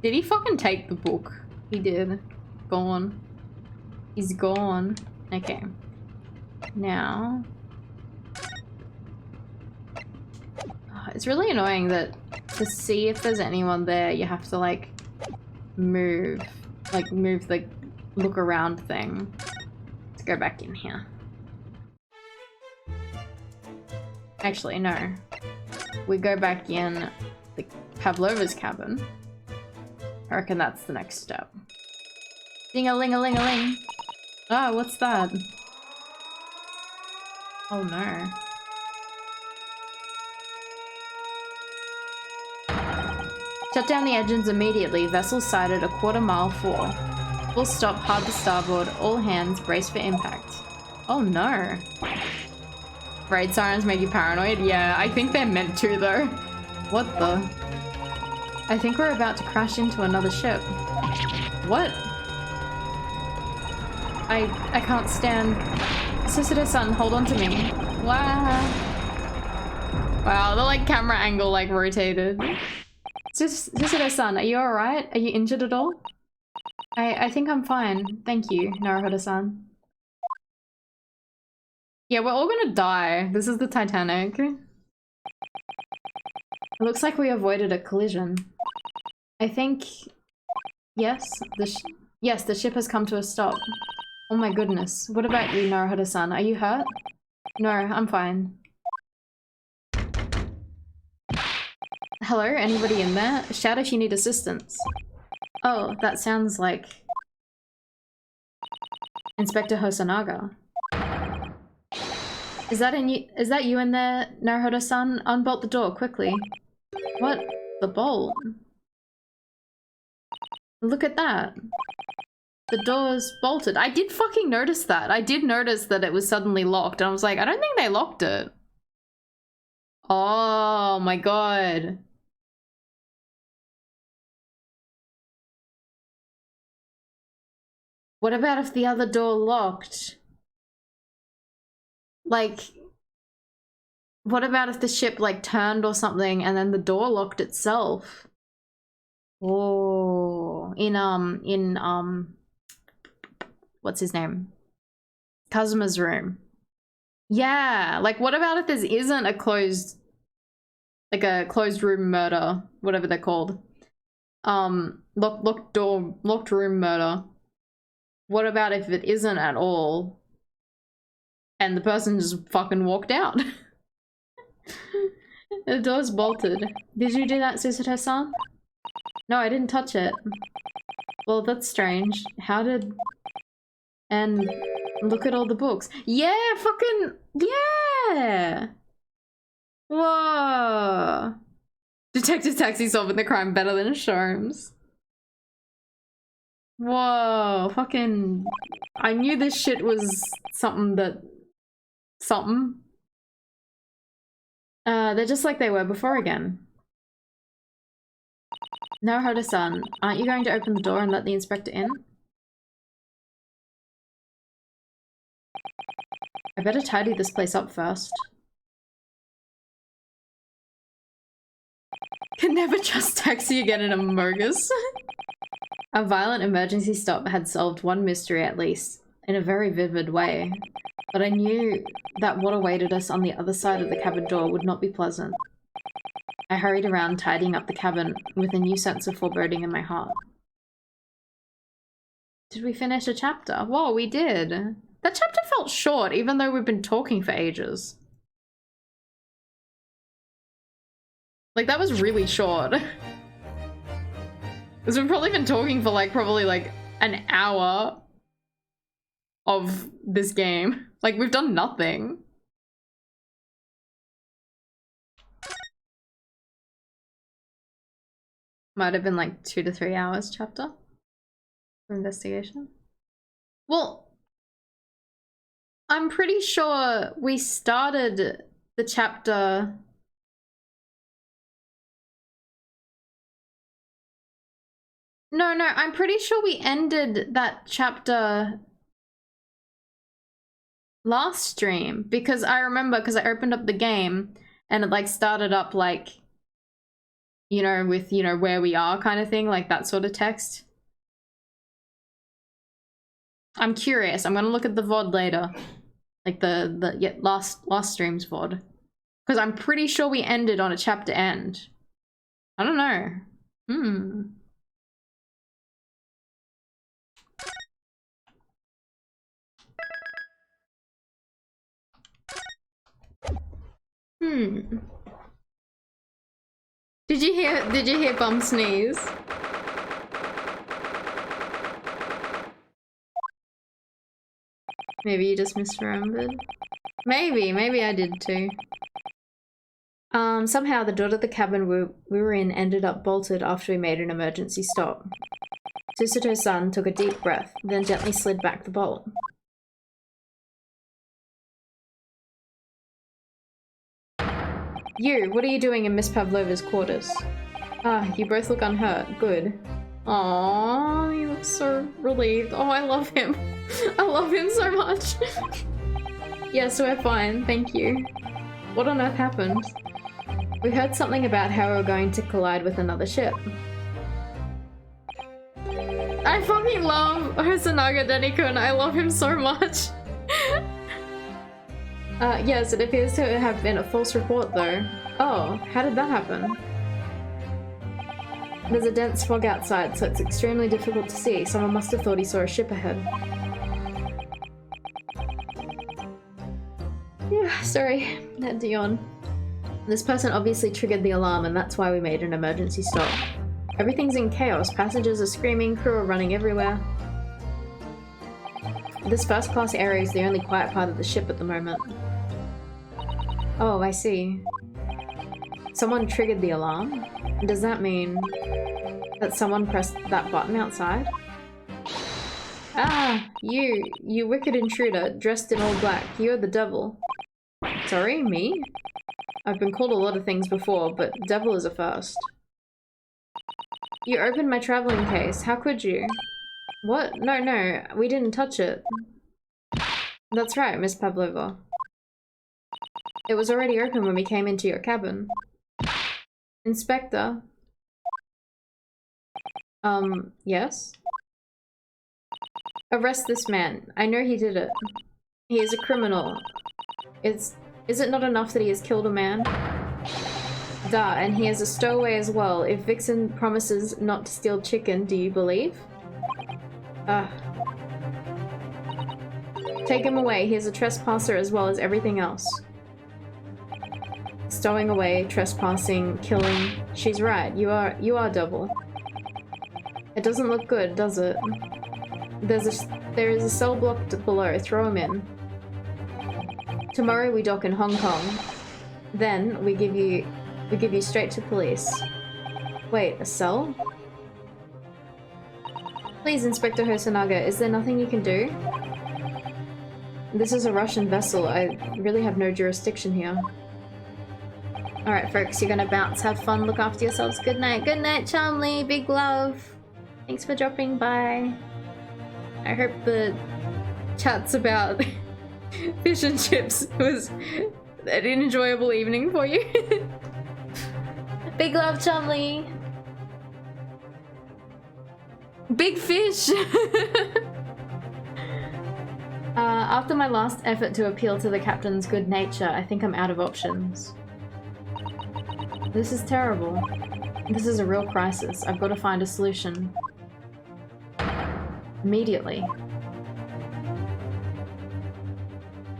Did he fucking take the book? He did. Gone. He's gone. Okay. Now... it's really annoying that to see if there's anyone there, you have to, like, move. Like, move the look around thing. Let's go back in here. Actually, no. We go back in the Pavlova's cabin. I reckon that's the next step. Ding-a-ling-a-ling-a-ling! Ah, what's that? Oh no. Shut down the engines immediately. Vessel sighted 1/4 mile 4. Full stop, hard to starboard. All hands, brace for impact. Oh no. Raid sirens make you paranoid? Yeah, I think they're meant to though. What the? I think we're about to crash into another ship. What? I can't stand. Susude-san, hold on to me. Wow. Wow, the like camera angle like rotated. Susude-san, are you alright? Are you injured at all? I think I'm fine. Thank you, Naruhodo-san. Yeah, we're all gonna die. This is the Titanic. It looks like we avoided a collision. I think... Yes, the ship has come to a stop. Oh my goodness. What about you, Naruhodo-san? Are you hurt? No, I'm fine. Hello, anybody in there? Shout if you need assistance. Oh, that sounds like... Inspector Hosonaga. Is that you in there, Naruhodo-san? Unbolt the door, quickly. What? The bolt? Look at that. The door's bolted. I did fucking notice that. I did notice that it was suddenly locked, and I was like, I don't think they locked it. Oh my god. What about if the other door locked? Like, what about if the ship like turned or something and then the door locked itself? Oh, what's his name? Kazuma's room. Yeah, like what about if this isn't a closed room murder, whatever they're called. Locked room murder. What about if it isn't at all? And the person just fucking walked out. The door's bolted. Did you do that, Susuto-san? No, I didn't touch it. Well, that's strange. How did... And look at all the books. Yeah, fucking... Yeah! Whoa! Detective Taxi solving the crime better than Sharms. Whoa, fucking... I knew this shit was something that... Something. They're just like they were before again. Naruhodo-san, aren't you going to open the door and let the inspector in? I better tidy this place up first. Can never trust taxi again in a Mogus. A violent emergency stop had solved one mystery at least, in a very vivid way. But I knew that what awaited us on the other side of the cabin door would not be pleasant. I hurried around tidying up the cabin with a new sense of foreboding in my heart. Did we finish a chapter? Whoa, we did! That chapter felt short, even though we've been talking for ages. Like, that was really short. Because we've probably been talking for like, probably like an hour of this game. Like, we've done nothing. Might have been like 2 to 3 hours chapter for investigation. Well, I'm pretty sure we started the chapter... No, I'm pretty sure we ended that chapter last stream, because I remember, because I opened up the game and it like started up like, you know, with, you know, where we are kind of thing, like that sort of text. I'm curious. I'm gonna look at the VoD later. Like the last stream's VoD. Because I'm pretty sure we ended on a chapter end. I don't know. Did you hear Bum sneeze? Maybe you just misremembered. Maybe I did too. Somehow the door to the cabin we were in ended up bolted after we made an emergency stop. Susuto-san took a deep breath, then gently slid back the bolt. You, what are you doing in Miss Pavlova's quarters? Ah, you both look unhurt. Good. Aww, he looks so relieved. Oh, I love him. I love him so much. Yes, we're fine, thank you. What on earth happened? We heard something about how we were going to collide with another ship. I fucking love Hosonaga Denikun. I love him so much. Yes, it appears to have been a false report though. Oh, how did that happen? There's a dense fog outside, so it's extremely difficult to see. Someone must have thought he saw a ship ahead. Yeah, sorry, I had to yawn. This person obviously triggered the alarm, and that's why we made an emergency stop. Everything's in chaos. Passengers are screaming, crew are running everywhere. This first-class area is the only quiet part of the ship at the moment. Oh, I see. Someone triggered the alarm? Does that mean that someone pressed that button outside? Ah, you wicked intruder, dressed in all black. You're the devil. Sorry, me? I've been called a lot of things before, but devil is a first. You opened my traveling case. How could you? What? No, we didn't touch it. That's right, Miss Pavlova. It was already open when we came into your cabin. Inspector? Yes? Arrest this man. I know he did it. He is a criminal. Is it not enough that he has killed a man? Duh, and he is a stowaway as well. If Vixen promises not to steal chicken, do you believe? Take him away. He is a trespasser as well as everything else. Stowing away, trespassing, killing. She's right. You are double. It doesn't look good, does it? There is a cell block below. Throw him in. Tomorrow we dock in Hong Kong. Then we give you straight to police. Wait, a cell? Please, Inspector Hosonaga, is there nothing you can do? This is a Russian vessel. I really have no jurisdiction here. Alright, folks, you're gonna bounce, have fun, look after yourselves. Good night. Good night, Charmly. Big love. Thanks for dropping by. I hope the chats about fish and chips was an enjoyable evening for you. Big love, Charmly. Big fish! After my last effort to appeal to the captain's good nature, I think I'm out of options. This is terrible. This is a real crisis. I've got to find a solution. Immediately.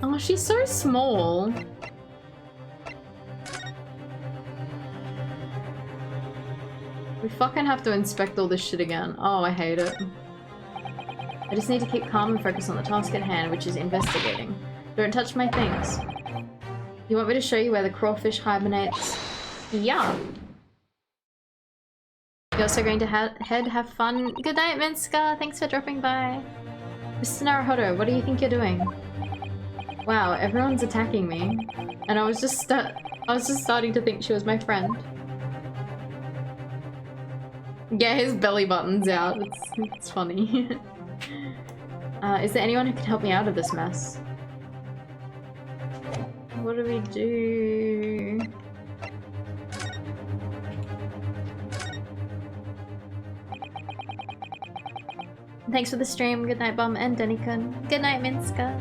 Oh, she's so small. We fucking have to inspect all this shit again. Oh, I hate it. I just need to keep calm and focus on the task at hand, which is investigating. Don't touch my things. You want me to show you where the crawfish hibernates? Yeah. You're also going to have fun. Good night, Minska. Thanks for dropping by. Mr. Naruhodo, what do you think you're doing? Wow, everyone's attacking me. And I was just starting to think she was my friend. Yeah, his belly button's out. It's funny. Is there anyone who can help me out of this mess? What do we do? Thanks for the stream. Good night, Bum and Denikun. Good night, Minska.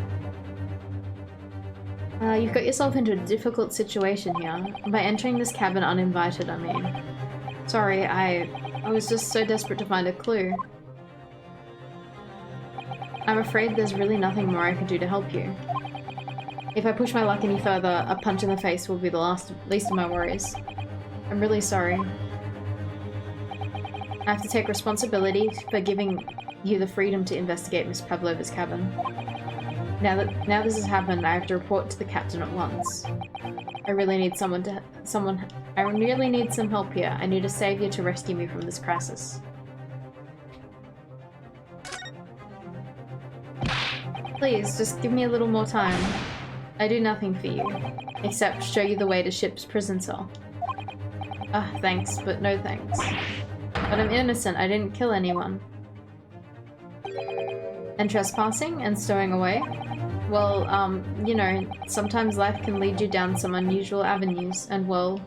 You've got yourself into a difficult situation here. By entering this cabin uninvited, I mean. Sorry, I was just so desperate to find a clue. I'm afraid there's really nothing more I can do to help you. If I push my luck any further, a punch in the face will be the least of my worries. I'm really sorry. I have to take responsibility for giving you the freedom to investigate Miss Pavlova's cabin. Now this has happened, I have to report to the captain at once. I really need I really need some help here. I need a savior to rescue me from this crisis. Please, just give me a little more time. I do nothing for you, except show you the way to ship's prison cell. Thanks, but no thanks. But I'm innocent, I didn't kill anyone. And trespassing and stowing away? Well, you know, sometimes life can lead you down some unusual avenues, and well...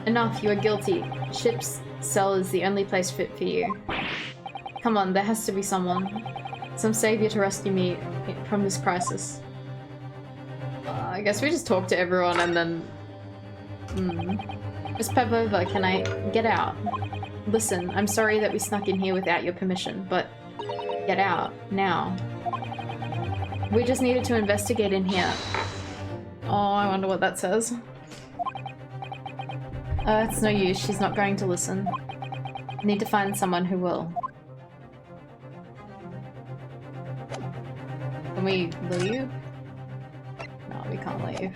Enough, you are guilty. Ship's cell is the only place fit for you. Come on, there has to be someone. Some savior to rescue me from this crisis. I guess we just talk to everyone and then... Miss Pavlova, can I get out? Listen, I'm sorry that we snuck in here without your permission, but get out, now. We just needed to investigate in here. Oh, I wonder what that says. It's no use, she's not going to listen. I need to find someone who will. Can we leave? No, we can't leave.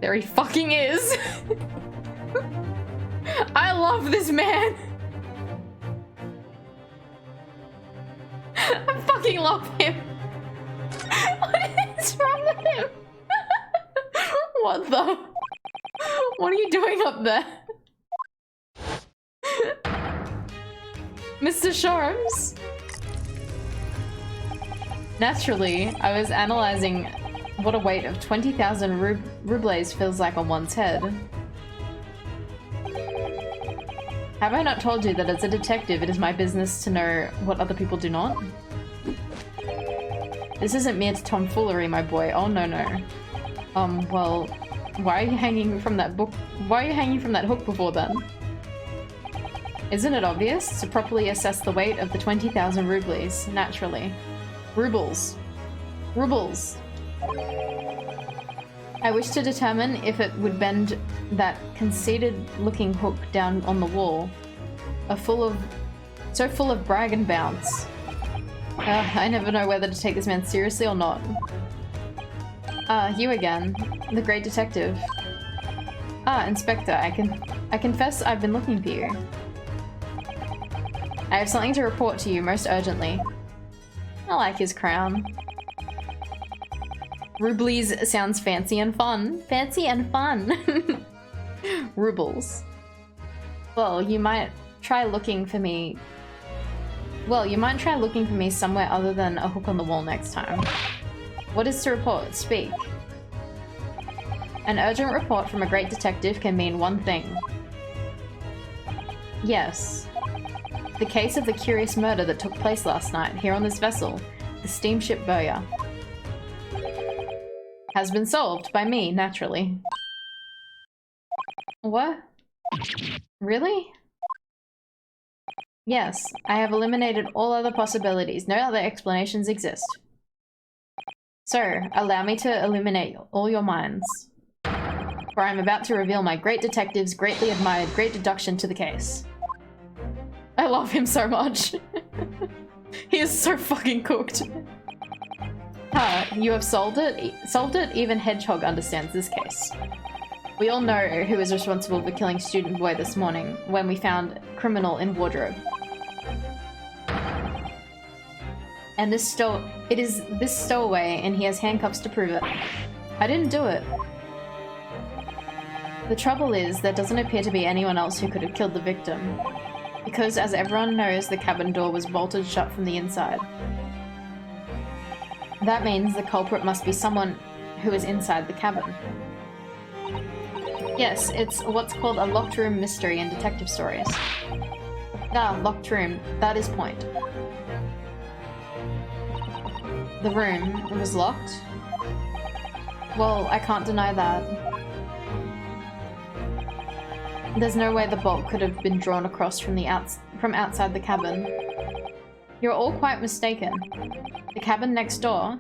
There he fucking is! I love this man! I fucking love him! What is wrong with him? What the? What are you doing up there? Mr. Sharms? Naturally, I was analyzing what a weight of 20,000 rubles feels like on one's head. Have I not told you that as a detective it is my business to know what other people do not? This isn't mere tomfoolery, my boy. Oh no no. Well, why are you hanging from that book? Why are you hanging from that hook before then? Isn't it obvious? To properly assess the weight of the 20,000 rubles, naturally. Rubles. Rubles. I wish to determine if it would bend that conceited-looking hook down on the wall. So full of brag and bounce. I never know whether to take this man seriously or not. You again. The great detective. Inspector, I confess I've been looking for you. I have something to report to you most urgently. I like his crown. Rubles sounds fancy and fun. Fancy and fun. Rubles. Well, you might try looking for me. Well, you might try looking for me somewhere other than a hook on the wall next time. What is to report? Speak. An urgent report from a great detective can mean one thing. Yes. The case of the curious murder that took place last night here on this vessel, the steamship Boya. Has been solved by me, naturally. What? Really? Yes, I have eliminated all other possibilities. No other explanations exist. So, allow me to illuminate all your minds. For I am about to reveal my great detective's greatly admired great deduction to the case. I love him so much. He is so fucking cooked. You have solved it? Solved it? Even Hedgehog understands this case. We all know who is responsible for killing student boy this morning when we found criminal in wardrobe. And it is this stowaway, and he has handcuffs to prove it. I didn't do it. The trouble is, there doesn't appear to be anyone else who could have killed the victim. Because, as everyone knows, the cabin door was bolted shut from the inside. That means the culprit must be someone who is inside the cabin. Yes, it's what's called a locked room mystery in detective stories. Ah, locked room. That is point. The room was locked? Well, I can't deny that. There's no way the bolt could have been drawn across from outside the cabin. You're all quite mistaken. The cabin next door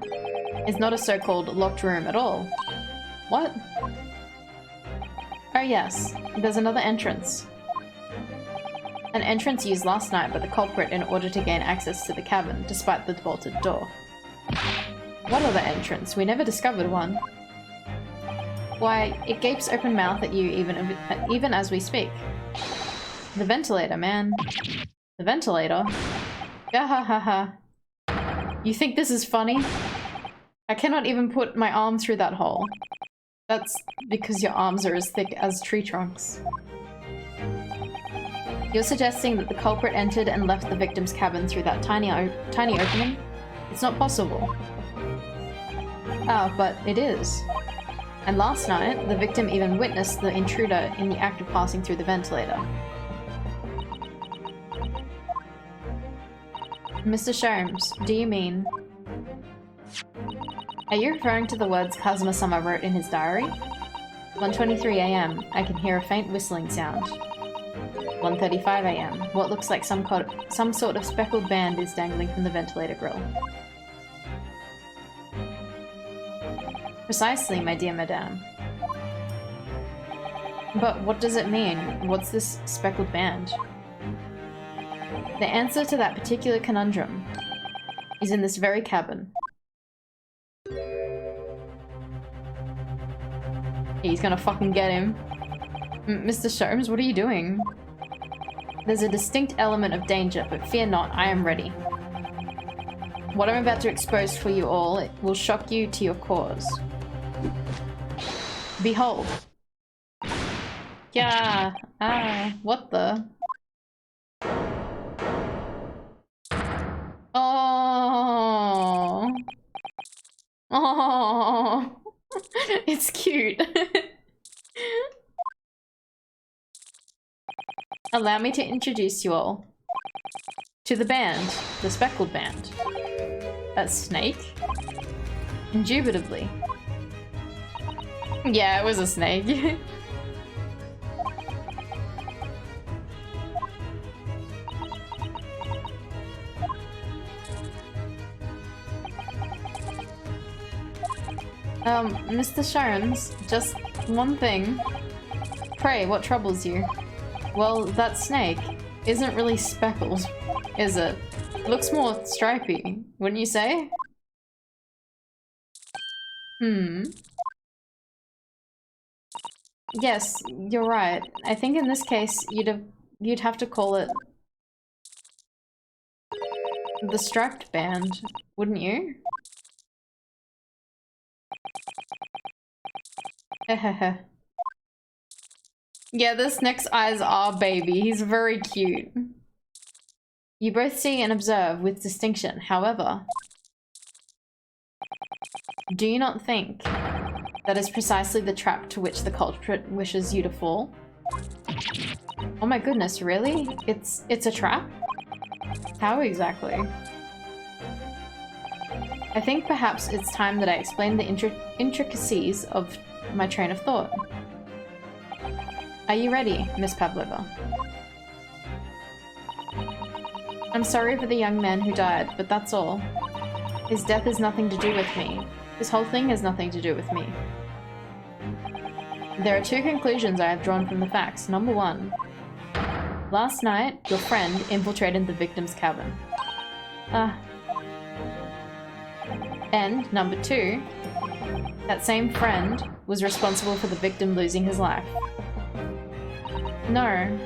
is not a so-called locked room at all. What? Oh yes, there's another entrance. An entrance used last night by the culprit in order to gain access to the cabin, despite the bolted door. What other entrance? We never discovered one. Why, it gapes open mouth at you even as we speak. The ventilator, man. The ventilator? Gahahaha. You think this is funny? I cannot even put my arm through that hole. That's because your arms are as thick as tree trunks. You're suggesting that the culprit entered and left the victim's cabin through that tiny opening? It's not possible. Ah, but it is. And last night, the victim even witnessed the intruder in the act of passing through the ventilator. Mr. Sholmes, do you mean... Are you referring to the words Kazuma-sama wrote in his diary? 1:23 AM, I can hear a faint whistling sound. 1:35 AM, what looks like some sort of speckled band is dangling from the ventilator grill. Precisely, my dear madame. But what does it mean? What's this speckled band? The answer to that particular conundrum is in this very cabin. He's gonna fucking get him. Mr. Sholmes, what are you doing? There's a distinct element of danger, but fear not, I am ready. What I'm about to expose for you all will shock you to your cause. Behold. Yeah. What the? Oh. Oh. It's cute. Allow me to introduce you all to the band, the speckled band. A snake? Indubitably. Yeah, it was a snake. Mr. Sholmes, just one thing. Pray, what troubles you? Well, that snake isn't really speckled, is it? Looks more stripy, wouldn't you say? Yes, you're right. I think in this case, you'd have to call it the striped band, wouldn't you? Hehehe. Yeah, this next eyes are baby. He's very cute. You both see and observe with distinction. However, do you not think that is precisely the trap to which the culprit wishes you to fall? Oh my goodness, really? It's a trap? How exactly? I think perhaps it's time that I explain the intricacies of my train of thought. Are you ready, Miss Pavlova? I'm sorry for the young man who died, but that's all. His death has nothing to do with me. This whole thing has nothing to do with me. There are two conclusions I have drawn from the facts. Number one, last night, your friend infiltrated the victim's cabin. And number two, that same friend was responsible for the victim losing his life. No.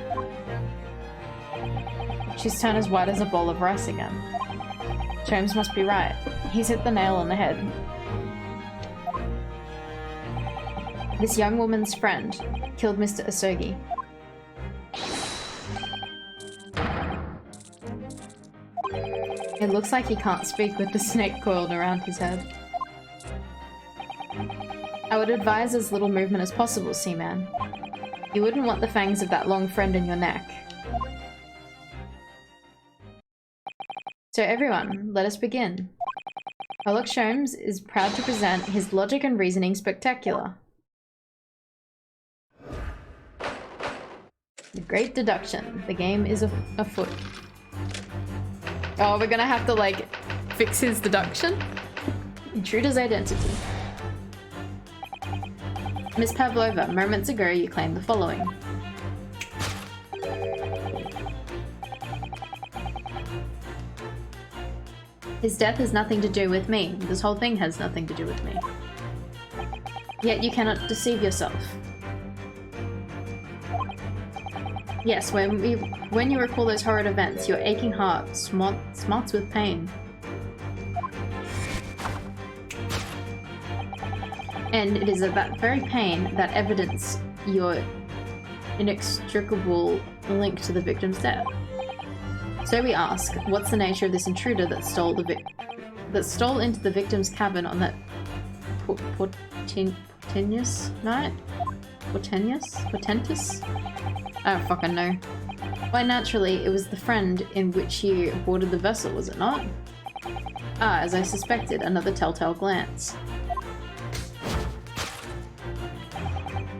She's turned as white as a bowl of rice again. Sholmes must be right. He's hit the nail on the head. This young woman's friend killed Mr. Asogi. It looks like he can't speak with the snake coiled around his head. I would advise as little movement as possible, Seaman. You wouldn't want the fangs of that long friend in your neck. So everyone, let us begin. Sherlock Sholmes is proud to present his logic and reasoning spectacular. The great deduction. The game is afoot. Oh, we're gonna have to, like, fix his deduction? Intruder's identity. Miss Pavlova, moments ago you claimed the following. His death has nothing to do with me. This whole thing has nothing to do with me. Yet you cannot deceive yourself. Yes, when you recall those horrid events, your aching heart smarts with pain. And it is at that very pain that evidence your inextricable link to the victim's death. So we ask, what's the nature of this intruder that stole into the victim's cabin on that portentous night? Portentous? I don't fucking know. Why, naturally, it was the friend in which you boarded the vessel, was it not? Ah, as I suspected, another telltale glance.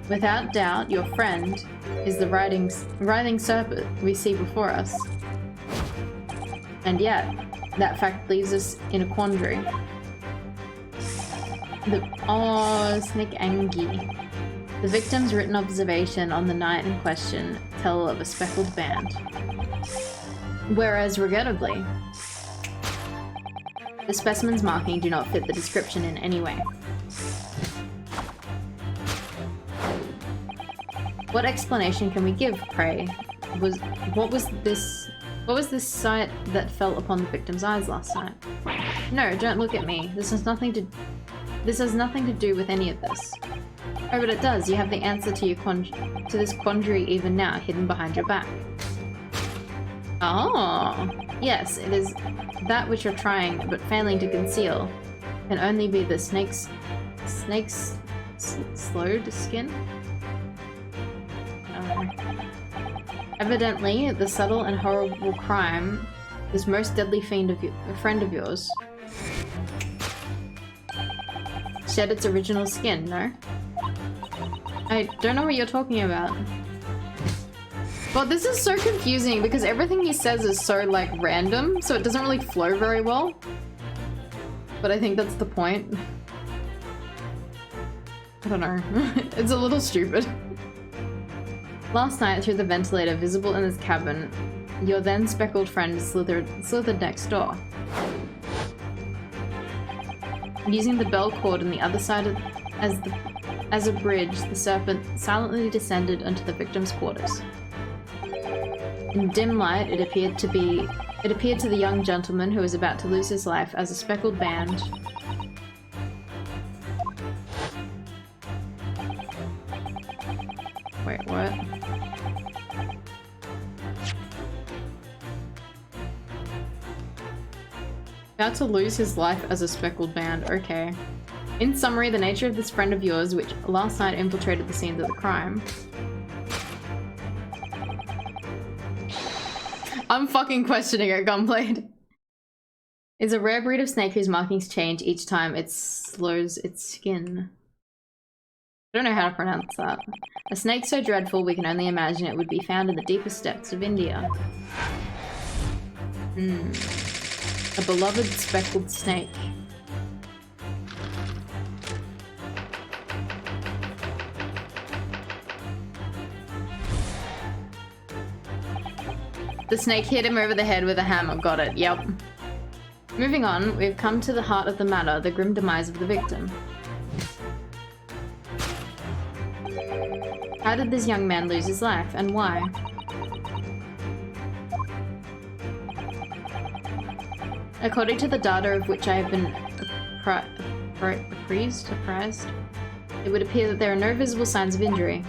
Without doubt, your friend is the writhing serpent we see before us. And yet, that fact leaves us in a quandary. Snake Angie. The victim's written observation on the night in question tell of a speckled band. Whereas, regrettably, the specimen's marking do not fit the description in any way. What explanation can we give, pray? What was this sight that fell upon the victim's eyes last night? No, don't look at me. This has nothing to do with any of this. Oh, but it does. You have the answer to this quandary even now, hidden behind your back. Oh, yes, it is that which you're trying but failing to conceal. Can only be the snake's slowed skin. Evidently, the subtle and horrible crime, this most deadly friend of yours, shed its original skin, no? I don't know what you're talking about. Well, this is so confusing because everything he says is so, like, random, so it doesn't really flow very well. But I think that's the point. I don't know. It's a little stupid. Last night, through the ventilator visible in his cabin, your then speckled friend slithered next door. Using the bell cord on the other side as a bridge, the serpent silently descended onto the victim's quarters. In dim light, it appeared to the young gentleman who was about to lose his life as a speckled band. Wait, what? About to lose his life as a speckled band, okay. In summary, the nature of this friend of yours, which last night infiltrated the scenes of the crime. I'm fucking questioning it, Gunblade. Is a rare breed of snake whose markings change each time it slows its skin. I don't know how to pronounce that. A snake so dreadful we can only imagine it would be found in the deepest depths of India. A beloved speckled snake. The snake hit him over the head with a hammer. Got it, yep. Moving on, we've come to the heart of the matter, the grim demise of the victim. How did this young man lose his life, and why? According to the data of which I have been apprised, it would appear that there are no visible signs of injury.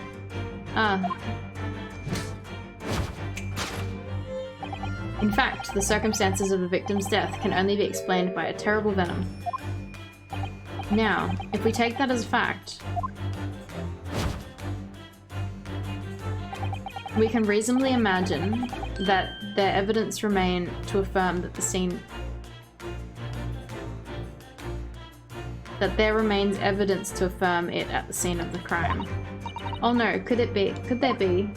In fact, the circumstances of the victim's death can only be explained by a terrible venom. Now, if we take that as a fact, we can reasonably imagine that there evidence remain to affirm that there remains evidence to affirm it at the scene of the crime. Oh no, could there be?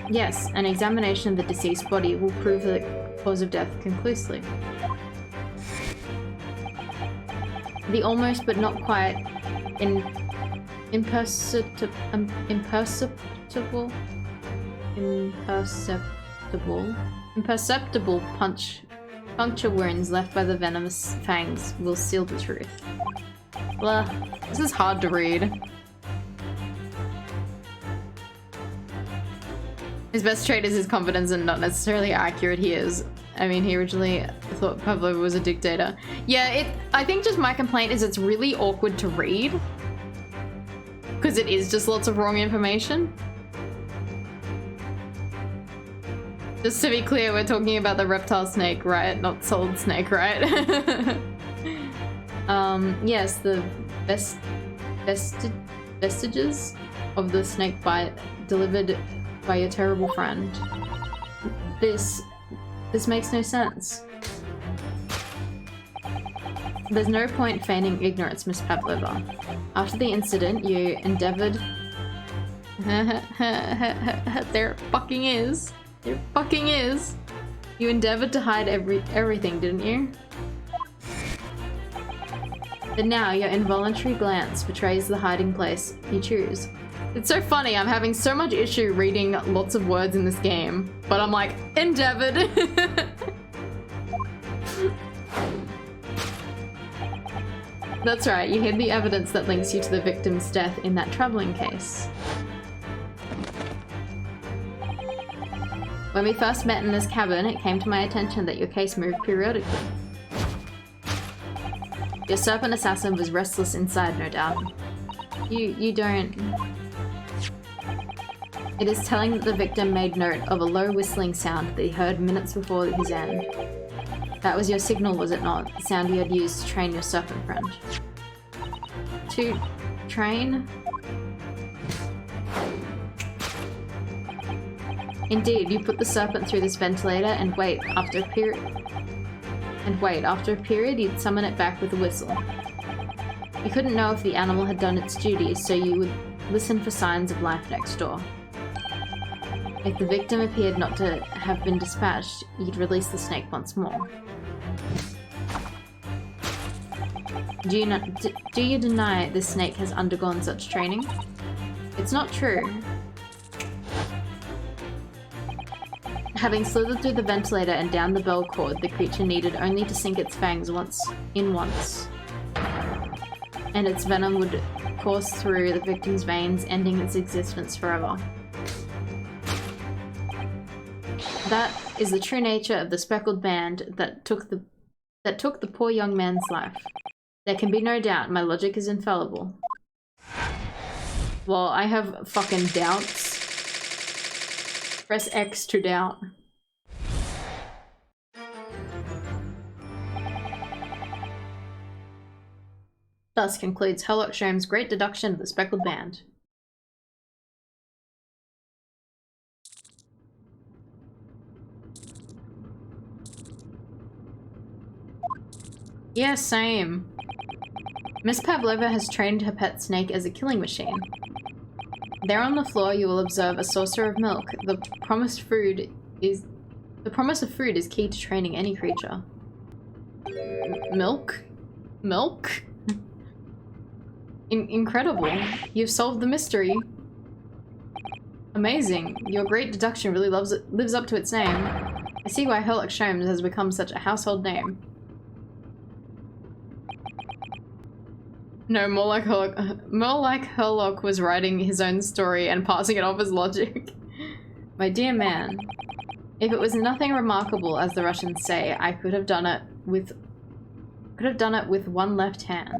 Yes, an examination of the deceased body will prove the cause of death conclusively. The almost but not quite imperceptible puncture wounds left by the venomous fangs will seal the truth. Blah. This is hard to read. His best trait is his confidence and not necessarily how accurate he is. I mean, he originally thought Pavlova was a dictator. Yeah, I think just my complaint is it's really awkward to read. Because it is just lots of wrong information. Just to be clear, we're talking about the reptile snake, right? Not solid snake, right? Yes, the vestiges of the snake bite delivered by your terrible friend. This makes no sense. There's no point feigning ignorance, Miss Pavlova. After the incident, you endeavored... There fucking is. There fucking is. You endeavored to hide everything, didn't you? But now your involuntary glance betrays the hiding place you choose. It's so funny, I'm having so much issue reading lots of words in this game, but I'm like, endeavored. That's right, you hid the evidence that links you to the victim's death in that traveling case. When we first met in this cabin, it came to my attention that your case moved periodically. Your serpent assassin was restless inside, no doubt. You don't... It is telling that the victim made note of a low whistling sound that he heard minutes before his end. That was your signal, was it not? The sound you had used to train your serpent friend. To train? Indeed, you put the serpent through this ventilator and wait, after a period... you'd summon it back with a whistle. You couldn't know if the animal had done its duty, so you would listen for signs of life next door. If the victim appeared not to have been dispatched, you'd release the snake once more. Do you deny this snake has undergone such training? It's not true. Having slithered through the ventilator and down the bell cord, the creature needed only to sink its fangs once, and its venom would course through the victim's veins, ending its existence forever. That is the true nature of the speckled band that took the poor young man's life. There can be no doubt, my logic is infallible. Well, I have fucking doubts. Press X to doubt. Thus concludes Herlock Sholmes' great deduction of the speckled band. Yeah, same. Miss Pavlova has trained her pet snake as a killing machine. There on the floor you will observe a saucer of milk. The promise of food is key to training any creature. Milk? Milk? Incredible. You've solved the mystery. Amazing. Your great deduction really lives up to its name. I see why Herlock Sholmes has become such a household name. No, more like Herlock was writing his own story and passing it off as logic. My dear man, if it was nothing remarkable, as the Russians say, I could have done it with one left hand.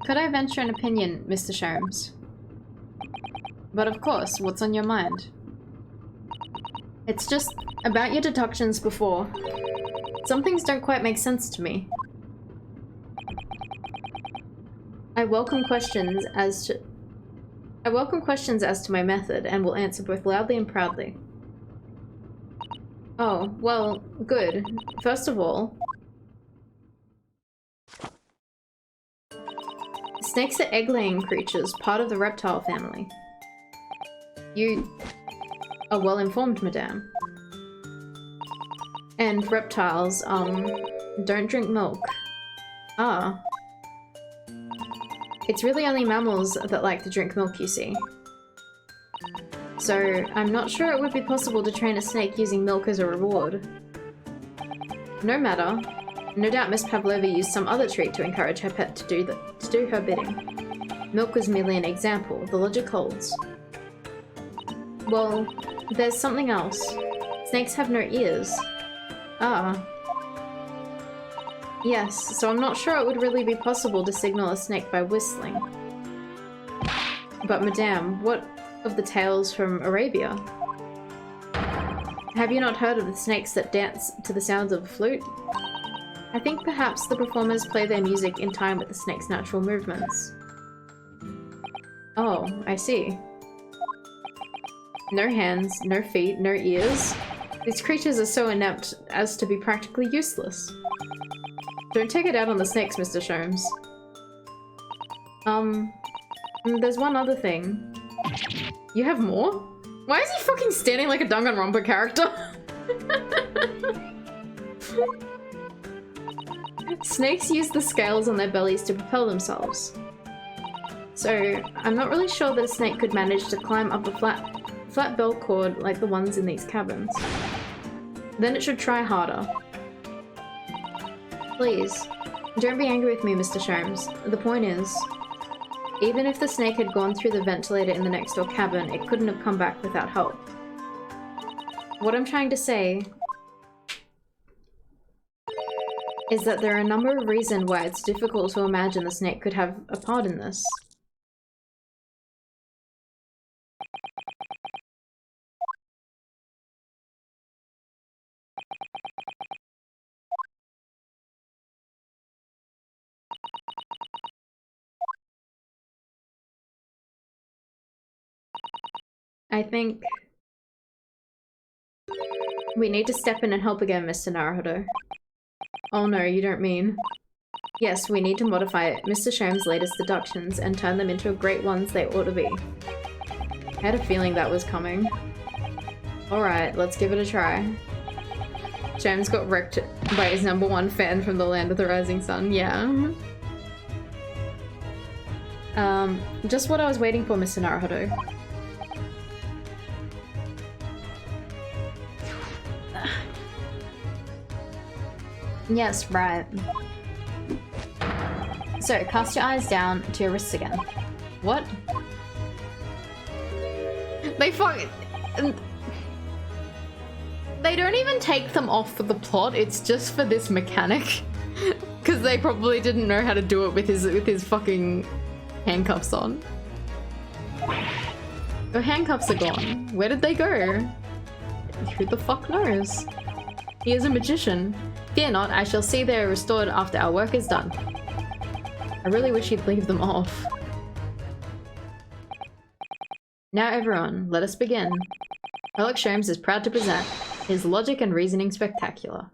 Could I venture an opinion, Mr. Sholmes? But of course, what's on your mind? It's just about your deductions before. Some things don't quite make sense to me. I welcome questions as to my method and will answer both loudly and proudly. Oh, well, good. First of all, snakes are egg-laying creatures, part of the reptile family. You are well informed, madame. And reptiles, don't drink milk. Ah. It's really only mammals that like to drink milk, you see. So, I'm not sure it would be possible to train a snake using milk as a reward. No matter. No doubt Miss Pavlova used some other treat to encourage her pet to do her bidding. Milk was merely an example. The logic holds. Well, there's something else. Snakes have no ears. Ah. Yes, so I'm not sure it would really be possible to signal a snake by whistling. But madame, what of the tales from Arabia? Have you not heard of the snakes that dance to the sounds of a flute? I think perhaps the performers play their music in time with the snake's natural movements. Oh, I see. No hands, no feet, no ears. These creatures are so inept as to be practically useless. Don't take it out on the snakes, Mr. Sholmes. There's one other thing. You have more? Why is he fucking standing like a Danganronpa character? Snakes use the scales on their bellies to propel themselves. So, I'm not really sure that a snake could manage to climb up a flat bell cord like the ones in these cabins. Then it should try harder. Please, don't be angry with me, Mr. Sholmes. The point is, even if the snake had gone through the ventilator in the next door cabin, it couldn't have come back without help. What I'm trying to say is that there are a number of reasons why it's difficult to imagine the snake could have a part in this. I think we need to step in and help again, Mr. Naruhodo. Oh no, you don't mean. Yes, we need to modify Mr. Sholmes' latest deductions and turn them into great ones they ought to be. I had a feeling that was coming. Alright, let's give it a try. Sholmes got wrecked by his #1 fan from the land of the rising sun, yeah. Just what I was waiting for, Mr. Naruhodo. Yes, right. So, cast your eyes down to your wrists again. What? They don't even take them off for the plot, it's just for this mechanic. Because they probably didn't know how to do it with his fucking handcuffs on. Your handcuffs are gone. Where did they go? Who the fuck knows? He is a magician. Fear not, I shall see they are restored after our work is done. I really wish he'd leave them off. Now everyone, let us begin. Sherlock Sholmes is proud to present his logic and reasoning spectacular.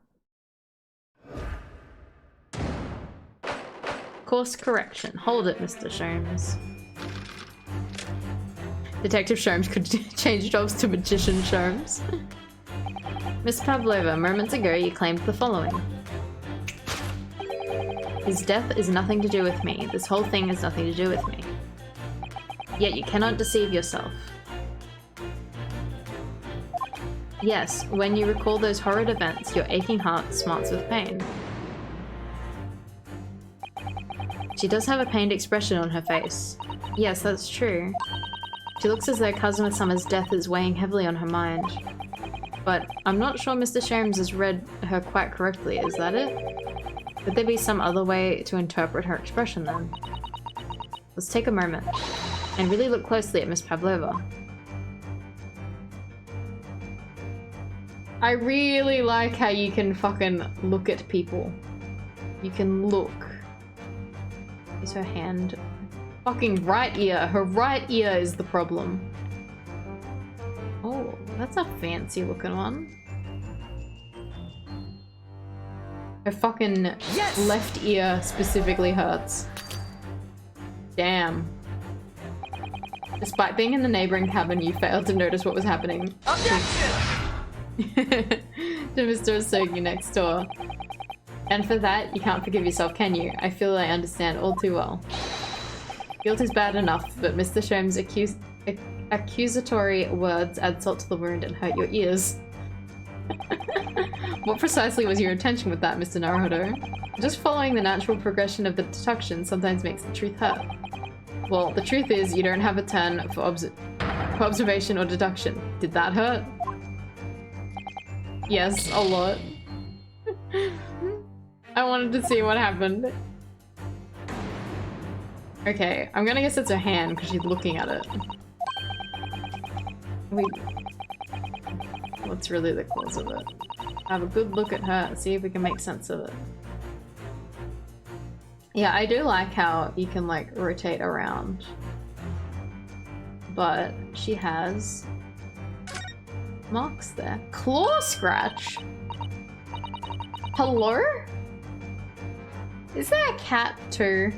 Course correction. Hold it, Mr. Sholmes. Detective Sholmes could change jobs to Magician Sholmes. Miss Pavlova, moments ago you claimed the following. His death is nothing to do with me. This whole thing has nothing to do with me. Yet you cannot deceive yourself. Yes, when you recall those horrid events, your aching heart smarts with pain. She does have a pained expression on her face. Yes, that's true. She looks as though Cousin with Summer's death is weighing heavily on her mind. But I'm not sure Mr. Sholmes has read her quite correctly, is that it? Could there be some other way to interpret her expression then? Let's take a moment and really look closely at Miss Pavlova. I really like how you can fucking look at people. You can look. Is her hand? Fucking right ear. Her right ear is the problem. Oh, that's a fancy looking one. Her fucking left ear specifically hurts. Damn. Despite being in the neighboring cabin, you failed to notice what was happening. To Mr. Asogi next door. And for that, you can't forgive yourself, can you? I feel I understand all too well. Guilt is bad enough, but Mr. Sholmes' accusatory words add salt to the wound and hurt your ears. What precisely was your intention with that, Mr. Naruhodo? Just following the natural progression of the deduction sometimes makes the truth hurt. Well, the truth is you don't have a turn for Observation or deduction. Did that hurt? Yes, a lot. I wanted to see what happened. Okay, I'm gonna guess it's her hand because she's looking at it. What's really the cause of it? Have a good look at her, see if we can make sense of it. Yeah, I do like how you can like rotate around. But she has marks there. Claw scratch? Hello? Is there a cat too?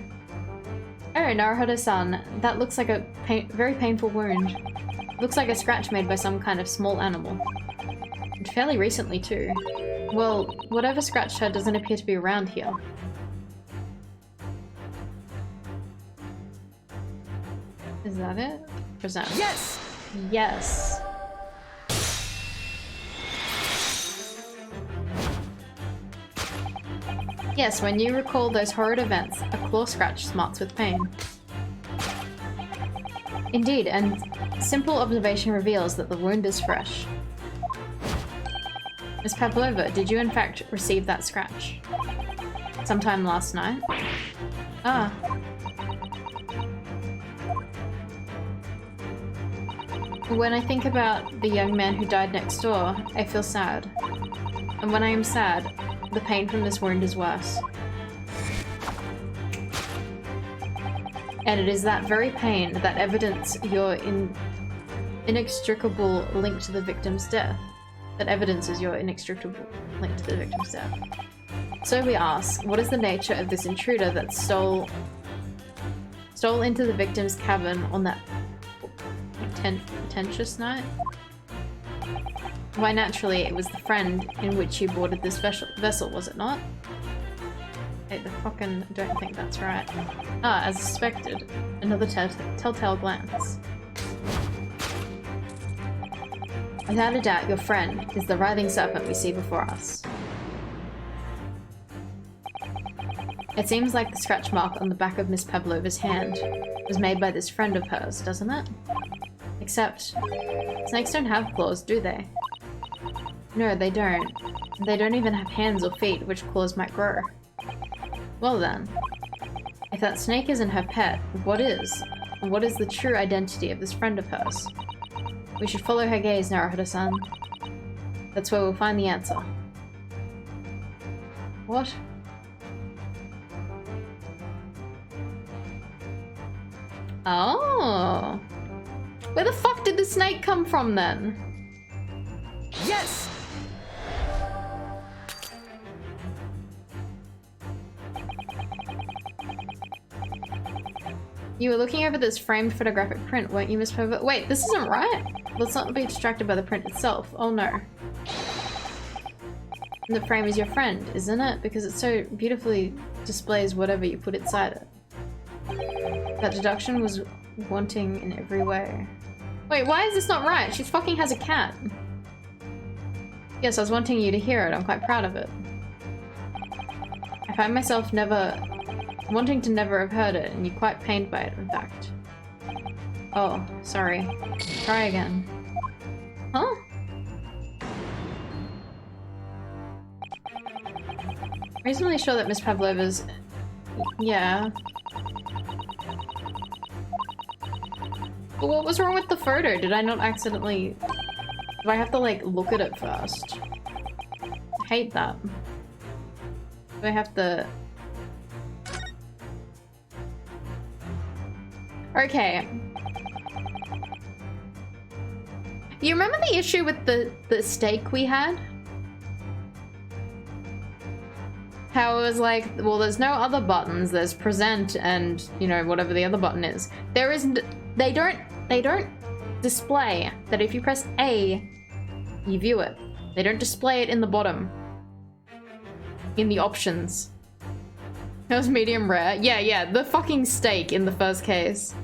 Oh, Naruhodo-san, that looks like a very painful wound. Looks like a scratch made by some kind of small animal. And fairly recently too. Well, whatever scratched her doesn't appear to be around here. Is that it? Present. Yes! Yes. Yes, when you recall those horrid events, a claw scratch smarts with pain. Indeed, and simple observation reveals that the wound is fresh. Miss Pavlova, did you in fact receive that scratch? Sometime last night? Ah. When I think about the young man who died next door, I feel sad. And when I am sad, the pain from this wound is worse. And it is that very pain that evidence your inextricable link to the victim's death. That evidences your inextricable link to the victim's death. So we ask, what is the nature of this intruder that stole into the victim's cabin on that pretentious night? Why, naturally, it was the friend in which you boarded this vessel, was it not? I fucking don't think that's right. Ah, as suspected. Another telltale glance. Without a doubt, your friend is the writhing serpent we see before us. It seems like the scratch mark on the back of Miss Pavlova's hand was made by this friend of hers, doesn't it? Except, snakes don't have claws, do they? No, they don't. They don't even have hands or feet, which claws might grow. Well then, if that snake isn't her pet, what is? What is the true identity of this friend of hers? We should follow her gaze, Naruhodo-san. That's where we'll find the answer. What? Oh. Where the fuck did the snake come from then? Yes! You were looking over this framed photographic print, weren't you, Miss Pavlova? Wait, this isn't right! Let's not be distracted by the print itself. Oh no. And the frame is your friend, isn't it? Because it so beautifully displays whatever you put inside it. That deduction was wanting in every way. Wait, why is this not right? She fucking has a cat. Yes, I was wanting you to hear it. I'm quite proud of it. I find myself wanting to never have heard it, and you're quite pained by it, in fact. Oh, sorry. Try again. Huh? Reasonably sure that Miss Pavlova's... Yeah. But what was wrong with the photo? Did I not accidentally... Do I have to, like, look at it first? I hate that. Do I have to... Okay. You remember the issue with the steak we had? How it was like, well, there's no other buttons. There's present and, you know, whatever the other button is. There isn't... They don't display that if you press A, you view it. They don't display it in the bottom. In the options. That was medium rare. Yeah, the fucking steak in the first case.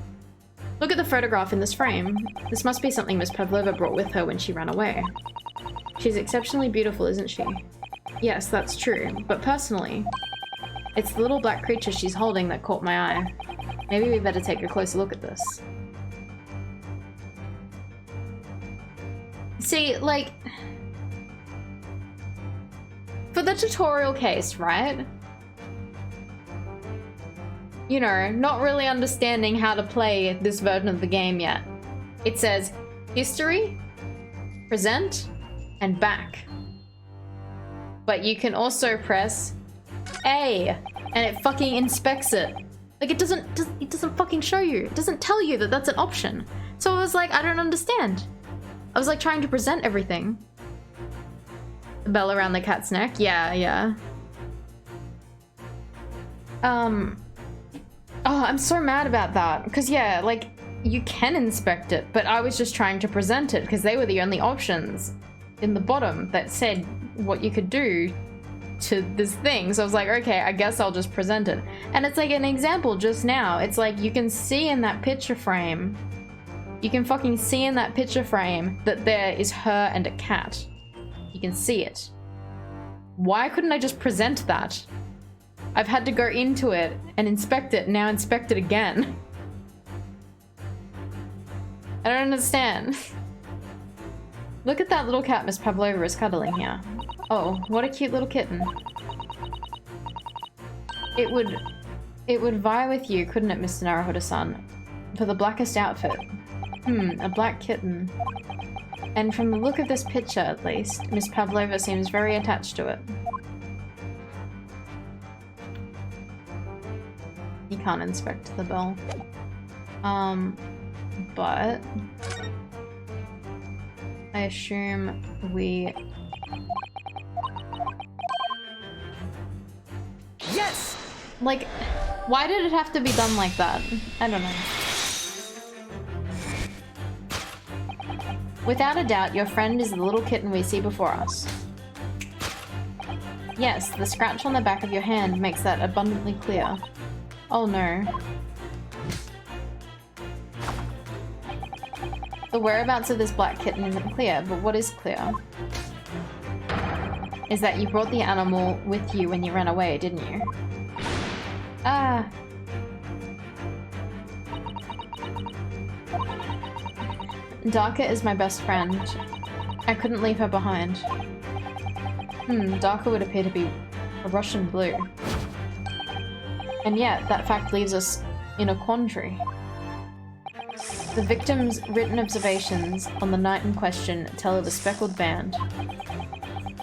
Look at the photograph in this frame. This must be something Miss Pavlova brought with her when she ran away. She's exceptionally beautiful, isn't she? Yes, that's true. But personally, it's the little black creature she's holding that caught my eye. Maybe we better take a closer look at this. See, like, for the tutorial case, right? You know, not really understanding how to play this version of the game yet. It says history, present, and back. But you can also press A, and it fucking inspects it. Like, it doesn't fucking show you. It doesn't tell you that that's an option. So I was like, I don't understand. I was like trying to present everything. The bell around the cat's neck. Yeah. Oh, I'm so mad about that. Because yeah, like, you can inspect it, but I was just trying to present it because they were the only options in the bottom that said what you could do to this thing. So I was like, okay, I guess I'll just present it. And it's like an example just now. It's like you can see in that picture frame, you can fucking see in that picture frame that there is her and a cat. You can see it. Why couldn't I just present that? I've had to go into it and inspect it, now inspect it again. I don't understand. Look at that little cat Miss Pavlova is cuddling here. Oh, what a cute little kitten. It would vie with you, couldn't it, Mr. Naruhodo-san? For the blackest outfit. A black kitten. And from the look of this picture, at least, Miss Pavlova seems very attached to it. You can't inspect the bell. But I assume we... Yes! Like, why did it have to be done like that? I don't know. Without a doubt, your friend is the little kitten we see before us. Yes, the scratch on the back of your hand makes that abundantly clear. Oh no. The whereabouts of this black kitten isn't clear, but what is clear is that you brought the animal with you when you ran away, didn't you? Ah. Darka is my best friend. I couldn't leave her behind. Darka would appear to be a Russian blue. And yet, that fact leaves us in a quandary. The victim's written observations on the night in question tell of a speckled band.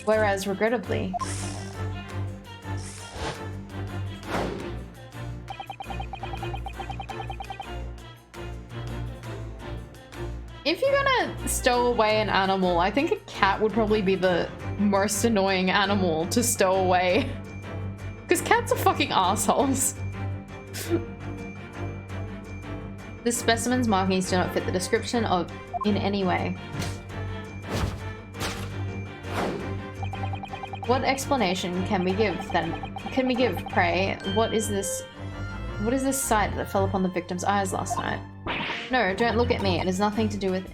Whereas, regrettably, if you're gonna stow away an animal, I think a cat would probably be the most annoying animal to stow away. Because cats are fucking assholes. This specimen's markings do not fit the description of in any way. What explanation can we give then? Can we give, pray? What is this sight that fell upon the victim's eyes last night? No, don't look at me. It has nothing to do with...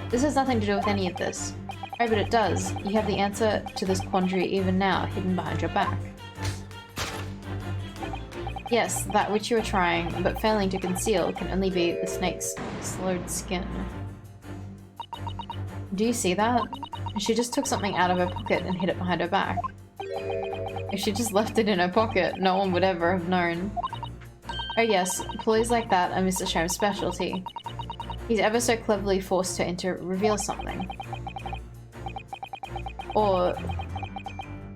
This has nothing to do with any of this. Oh, but it does. You have the answer to this quandary even now, hidden behind your back. Yes, that which you are trying, but failing to conceal, can only be the snake's slurred skin. Do you see that? She just took something out of her pocket and hid it behind her back. If she just left it in her pocket, no one would ever have known. Oh yes, ploys like that are Mr. Sham's specialty. He's ever so cleverly forced her into reveal something. Or...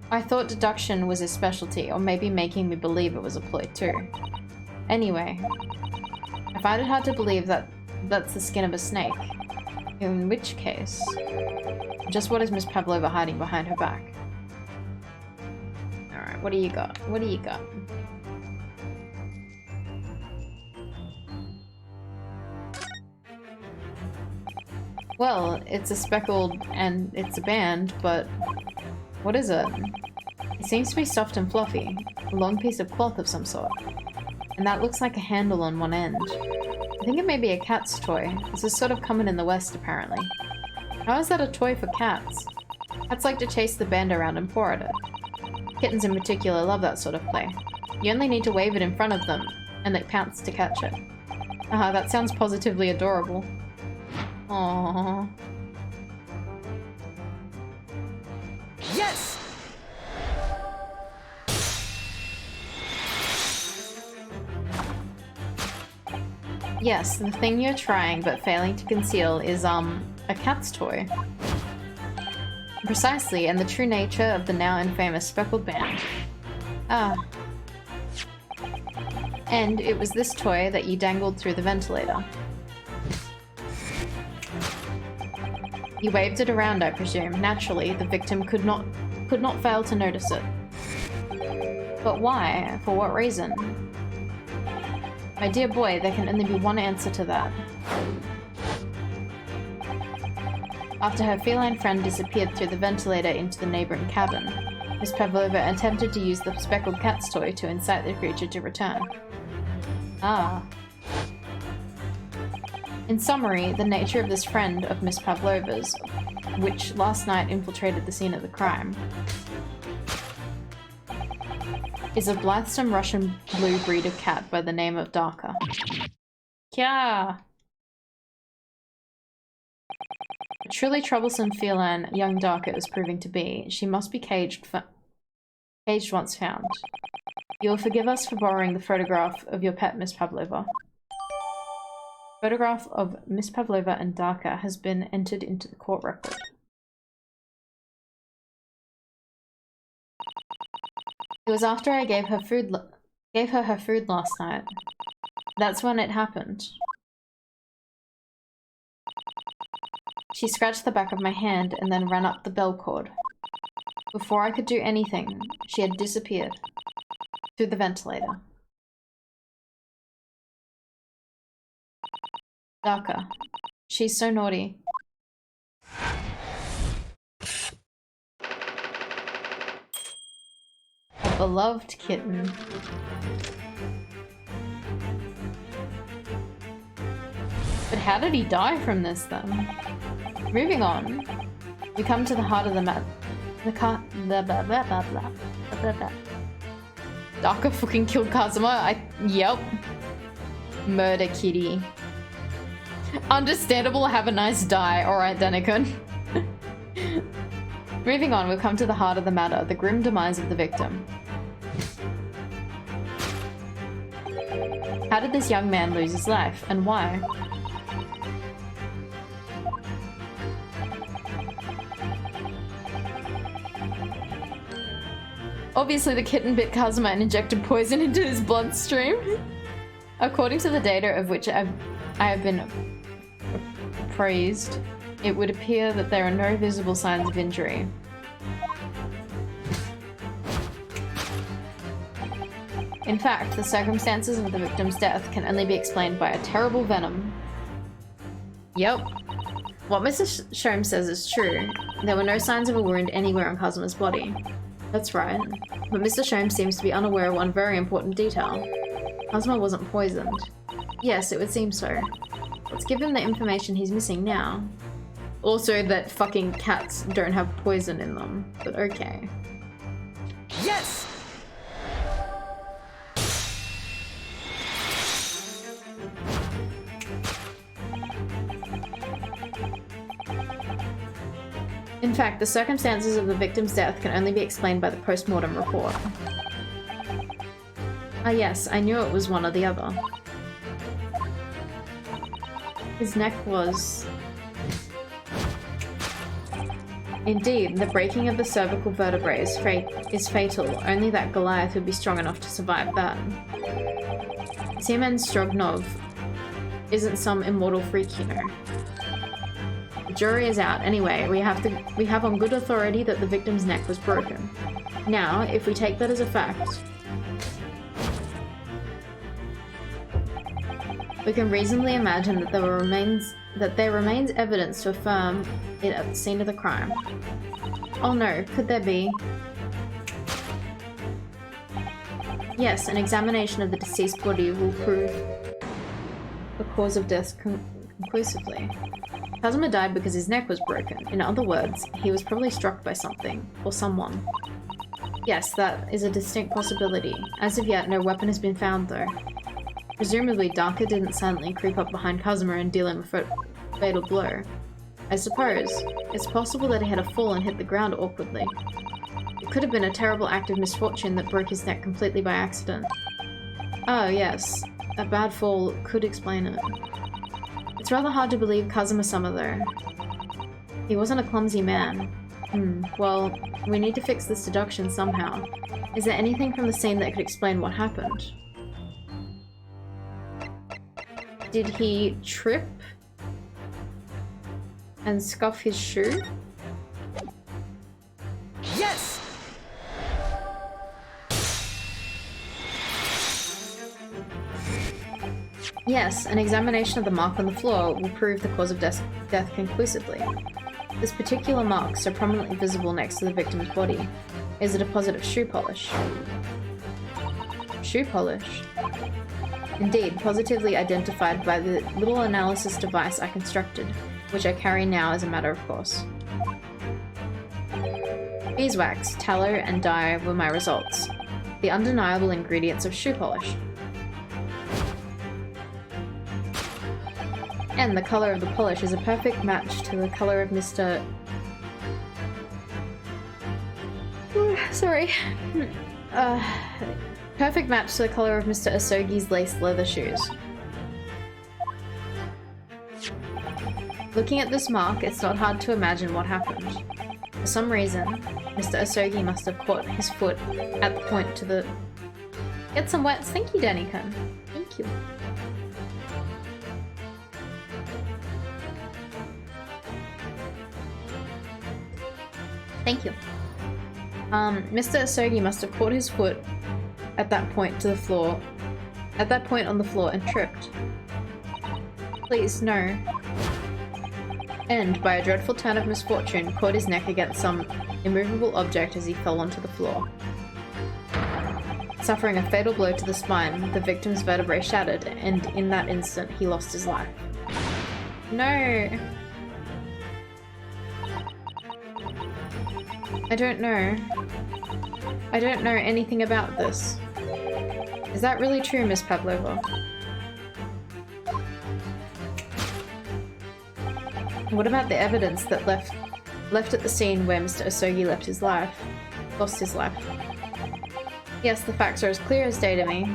I thought deduction was his specialty, or maybe making me believe it was a ploy too. Anyway, I find it hard to believe that that's the skin of a snake. In which case, just what is Miss Pavlova hiding behind her back? Alright, what do you got? What do you got? Well, it's a speckled and it's a band, but what is it? It seems to be soft and fluffy, a long piece of cloth of some sort. And that looks like a handle on one end. I think it may be a cat's toy. This is sort of common in the West, apparently. How is that a toy for cats? Cats like to chase the band around and paw at it. Kittens in particular love that sort of play. You only need to wave it in front of them, and they pounce to catch it. That sounds positively adorable. Aww. Yes! Yes, the thing you're trying but failing to conceal is, a cat's toy. Precisely, and the true nature of the now infamous speckled band. Ah. And it was this toy that you dangled through the ventilator. You waved it around, I presume. Naturally, the victim could not fail to notice it. But why? For what reason? My dear boy, there can only be one answer to that. After her feline friend disappeared through the ventilator into the neighboring cabin, Miss Pavlova attempted to use the speckled cat's toy to incite the creature to return. Ah. In summary, the nature of this friend of Miss Pavlova's, which last night infiltrated the scene of the crime, is a blithesome Russian blue breed of cat by the name of Darka. Kya! A truly troublesome feline young Darka is proving to be. She must be caged once found. You'll forgive us for borrowing the photograph of your pet, Miss Pavlova. Photograph of Miss Pavlova and Darka has been entered into the court record. It was after I gave her her food last night. That's when it happened. She scratched the back of my hand and then ran up the bell cord. Before I could do anything, she had disappeared through the ventilator. Darka. She's so naughty. A beloved kitten. But how did he die from this then? Moving on, we come to the heart of the matter. Darka fucking killed Kazuma. Yep. Murder kitty. Understandable, have a nice die. Alright, Danikun. Moving on, we've come to the heart of the matter, the grim demise of the victim. How did this young man lose his life, and why? Obviously, the kitten bit Kazuma and injected poison into his bloodstream. According to the data of which I have been appraised, it would appear that there are no visible signs of injury. In fact, the circumstances of the victim's death can only be explained by a terrible venom. Yep. What Mr. Shome says is true. There were no signs of a wound anywhere on Kazuma's body. That's right. But Mr. Shome seems to be unaware of one very important detail. Kazuma wasn't poisoned. Yes, it would seem so. Let's give him the information he's missing now. Also that fucking cats don't have poison in them, but okay. Yes! In fact, the circumstances of the victim's death can only be explained by the post-mortem report. Ah yes, I knew it was one or the other. His neck was... Indeed, the breaking of the cervical vertebrae is fatal. Only that Goliath would be strong enough to survive that. Seaman Stroganov isn't some immortal freak, you know. The jury is out. Anyway, we have on good authority that the victim's neck was broken. Now, if we take that as a fact, we can reasonably imagine that there remains evidence to affirm it at the scene of the crime. Oh no, could there be? Yes, an examination of the deceased body will prove the cause of death conclusively. Kazuma died because his neck was broken. In other words, he was probably struck by something, or someone. Yes, that is a distinct possibility. As of yet, no weapon has been found though. Presumably, Darka didn't silently creep up behind Kazuma and deal him a fatal blow. I suppose it's possible that he had a fall and hit the ground awkwardly. It could have been a terrible act of misfortune that broke his neck completely by accident. Oh, yes. A bad fall could explain it. It's rather hard to believe Kazuma-sama, though. He wasn't a clumsy man. Well, we need to fix this deduction somehow. Is there anything from the scene that could explain what happened? Did he trip and scuff his shoe? Yes! Yes, an examination of the mark on the floor will prove the cause of death conclusively. This particular mark, so prominently visible next to the victim's body, is a deposit of shoe polish. Shoe polish? Indeed, positively identified by the little analysis device I constructed, which I carry now as a matter of course. Beeswax, tallow, and dye were my results. The undeniable ingredients of shoe polish. And the color of the polish is a perfect match to the color of Mr. Sorry. Perfect match to the color of Mr. Asogi's laced leather shoes. Looking at this mark, it's not hard to imagine what happened. For some reason, Mr. Asogi must have caught his foot at the point to the... Get some wets. Thank you, Danica. Thank you. Thank you. Mr. Asogi must have caught his foot at that point to the floor, at that point on the floor and tripped. Please, no. And, by a dreadful turn of misfortune, caught his neck against some immovable object as he fell onto the floor. Suffering a fatal blow to the spine, the victim's vertebrae shattered, and in that instant, he lost his life. No! I don't know. I don't know anything about this. Is that really true, Miss Pavlova? What about the evidence that left at the scene where Mr. Asogi lost his life? Yes, the facts are as clear as day to me.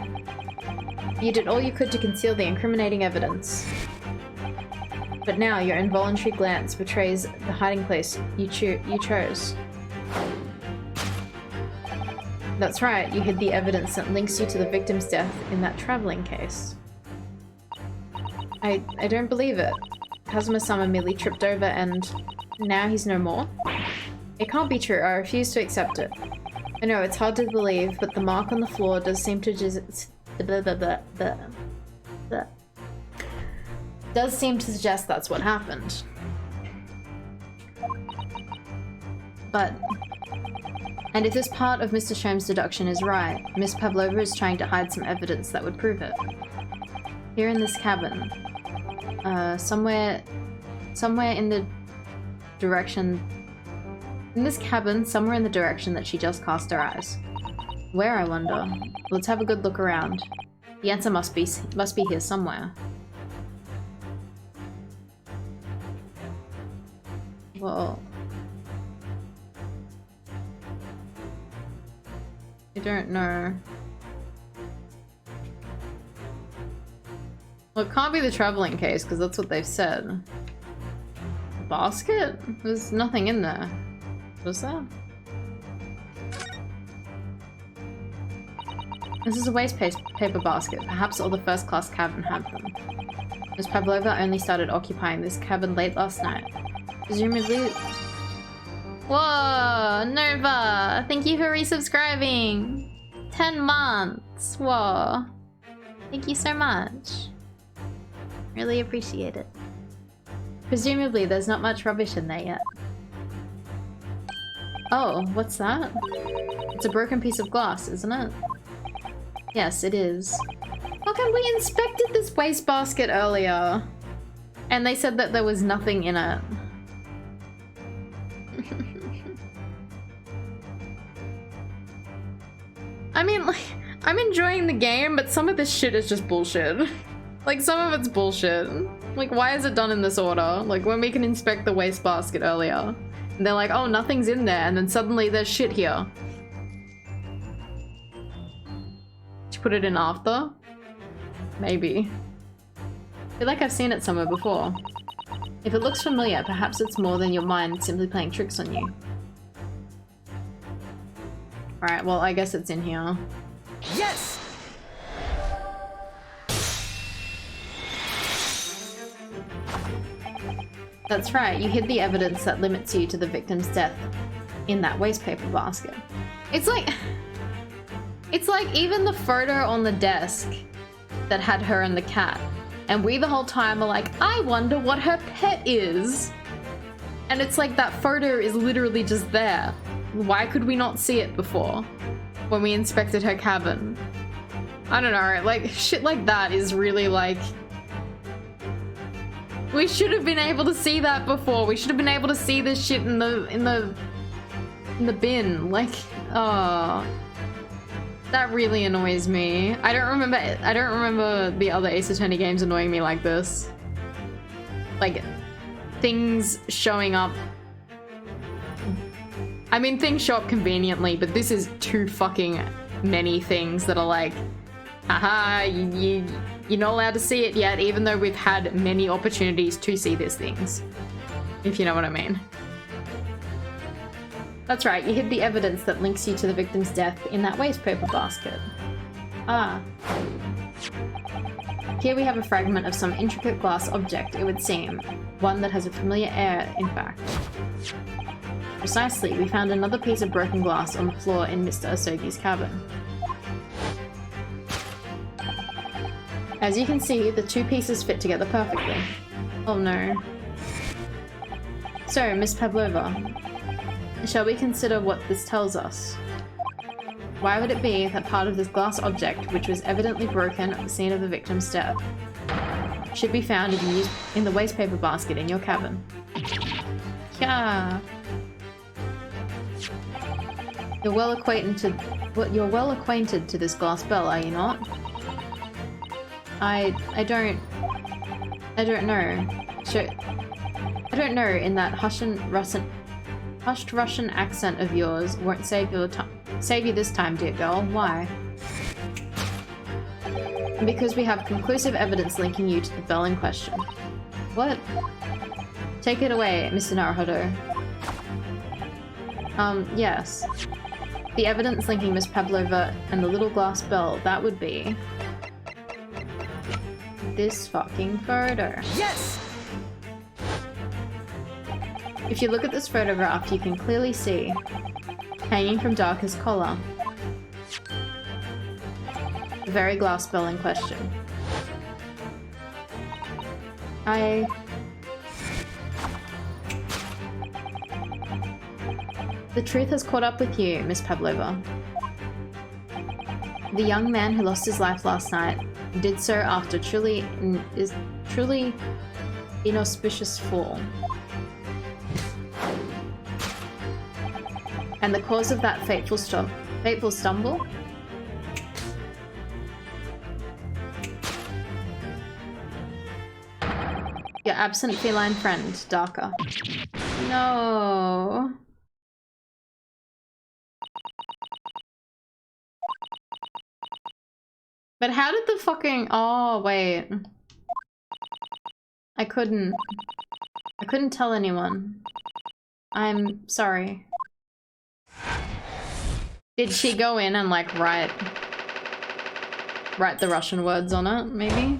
You did all you could to conceal the incriminating evidence. But now your involuntary glance betrays the hiding place you chose. That's right, you hid the evidence that links you to the victim's death in that traveling case. I don't believe it. Kazuma-sama merely tripped over and now he's no more? It can't be true, I refuse to accept it. I know, it's hard to believe, but the mark on the floor does seem to suggest that's what happened. But... And if this part of Mr. Sholmes' deduction is right, Miss Pavlova is trying to hide some evidence that would prove it. Here in this cabin. Somewhere in the direction... In this cabin, somewhere in the direction that she just cast her eyes. Where, I wonder? Let's have a good look around. The answer must be here somewhere. Well... I don't know. Well, it can't be the traveling case, because that's what they've said. A basket? There's nothing in there. Was there? This is a waste paper basket. Perhaps all the first-class cabin had them. Miss Pavlova only started occupying this cabin late last night. Presumably... Whoa! Nova! Thank you for resubscribing! 10 months! Whoa! Thank you so much. Really appreciate it. Presumably there's not much rubbish in there yet. Oh, what's that? It's a broken piece of glass, isn't it? Yes, it is. How come we inspected this wastebasket earlier? And they said that there was nothing in it. I mean, like, I'm enjoying the game, but some of this shit is just bullshit. Like, some of it's bullshit. Like, why is it done in this order? Like, when we can inspect the wastebasket earlier. And they're like, oh, nothing's in there, and then suddenly there's shit here. Did you put it in after? Maybe. I feel like I've seen it somewhere before. If it looks familiar, perhaps it's more than your mind simply playing tricks on you. Alright, well, I guess it's in here. Yes! That's right, you hid the evidence that limits you to the victim's death in that wastepaper basket. It's like even the photo on the desk that had her and the cat. And we the whole time are like, I wonder what her pet is. And it's like that photo is literally just there. Why could we not see it before when we inspected her cabin? I don't know, like shit like that is really like... We should have been able to see that before. We should have been able to see this shit in the bin. Like, oh, that really annoys me. I don't remember the other Ace Attorney games annoying me like this. Like, things showing up. I mean, things show up conveniently, but this is too fucking many things that are like, haha, you're not allowed to see it yet, even though we've had many opportunities to see these things. If you know what I mean. That's right, you hid the evidence that links you to the victim's death in that wastepaper basket. Ah. Here we have a fragment of some intricate glass object, it would seem. One that has a familiar air, in fact. Precisely, we found another piece of broken glass on the floor in Mr. Asogi's cabin. As you can see, the two pieces fit together perfectly. Oh no. So, Miss Pavlova, shall we consider what this tells us? Why would it be that part of this glass object, which was evidently broken at the scene of the victim's death, should be found in the wastepaper basket in your cabin? Yeah. You're well acquainted to this glass bell, are you not? I don't know. I don't know, in that hushed Russian accent of yours won't save you this time, dear girl. Why? Because we have conclusive evidence linking you to the bell in question. What? Take it away, Mr. Naruhodo. Yes. The evidence linking Miss Pavlova and the little glass bell, that would be... this fucking photo. Yes! If you look at this photograph, you can clearly see, hanging from Darker's collar, the very glass bell in question. The truth has caught up with you, Miss Pavlova. The young man who lost his life last night did so after truly inauspicious fall. And the cause of that fateful stumble? Your absent feline friend, Darker. No. But how did the fucking... Oh, wait. I couldn't tell anyone. I'm sorry. Did she go in and like write the Russian words on it, maybe?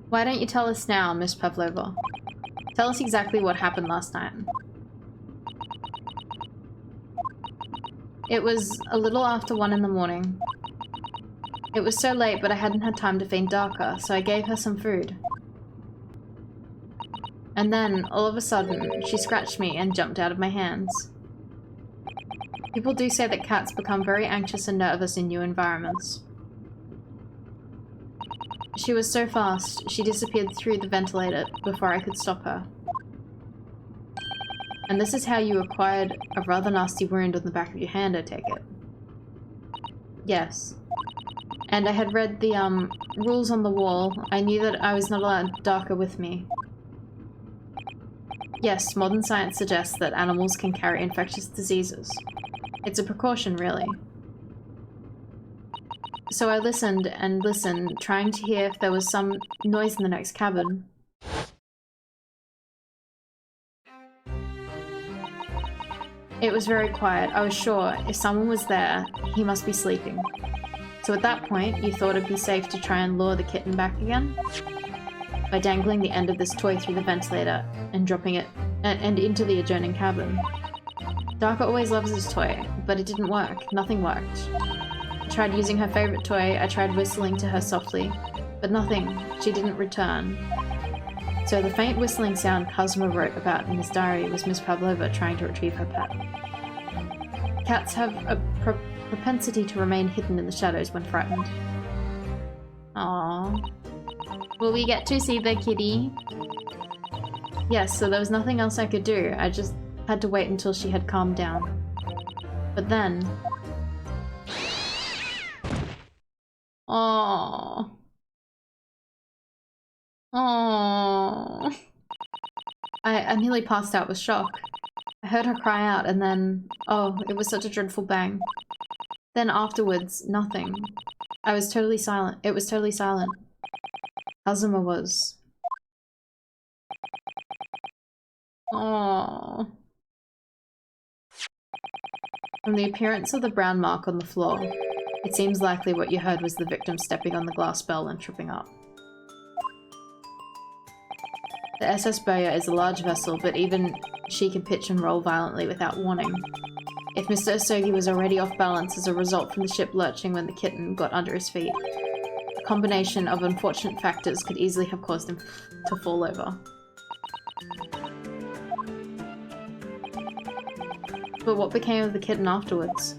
Why don't you tell us now, Miss Pavlova? Tell us exactly what happened last night. It was a little after 1 in the morning. It was so late, but I hadn't had time to feed Darker, so I gave her some food. And then, all of a sudden, she scratched me and jumped out of my hands. People do say that cats become very anxious and nervous in new environments. She was so fast, she disappeared through the ventilator before I could stop her. And this is how you acquired a rather nasty wound on the back of your hand, I take it. Yes. And I had read the, rules on the wall. I knew that I was not allowed darker with me. Yes, modern science suggests that animals can carry infectious diseases. It's a precaution, really. So I listened and listened, trying to hear if there was some noise in the next cabin. It was very quiet. I was sure if someone was there, he must be sleeping. So at that point, you thought it'd be safe to try and lure the kitten back again? By dangling the end of this toy through the ventilator and dropping it and into the adjoining cabin. Darka always loves this toy, but it didn't work. Nothing worked. I tried using her favorite toy, I tried whistling to her softly, but nothing. She didn't return. So the faint whistling sound Kazuma wrote about in his diary was Miss Pavlova trying to retrieve her pet. Cats have a propensity to remain hidden in the shadows when frightened. Aww. Will we get to see the kitty? Yes, so there was nothing else I could do. I just had to wait until she had calmed down. But then... Aww. Aww. I nearly passed out with shock. I heard her cry out and then... Oh, it was such a dreadful bang. Then afterwards, nothing. I was totally silent. It was totally silent. Kazuma was. Aww. From the appearance of the brown mark on the floor, it seems likely what you heard was the victim stepping on the glass bell and tripping up. The SS Boya is a large vessel, but even she can pitch and roll violently without warning. If Mr. Osogi was already off balance as a result from the ship lurching when the kitten got under his feet, a combination of unfortunate factors could easily have caused him to fall over. But what became of the kitten afterwards?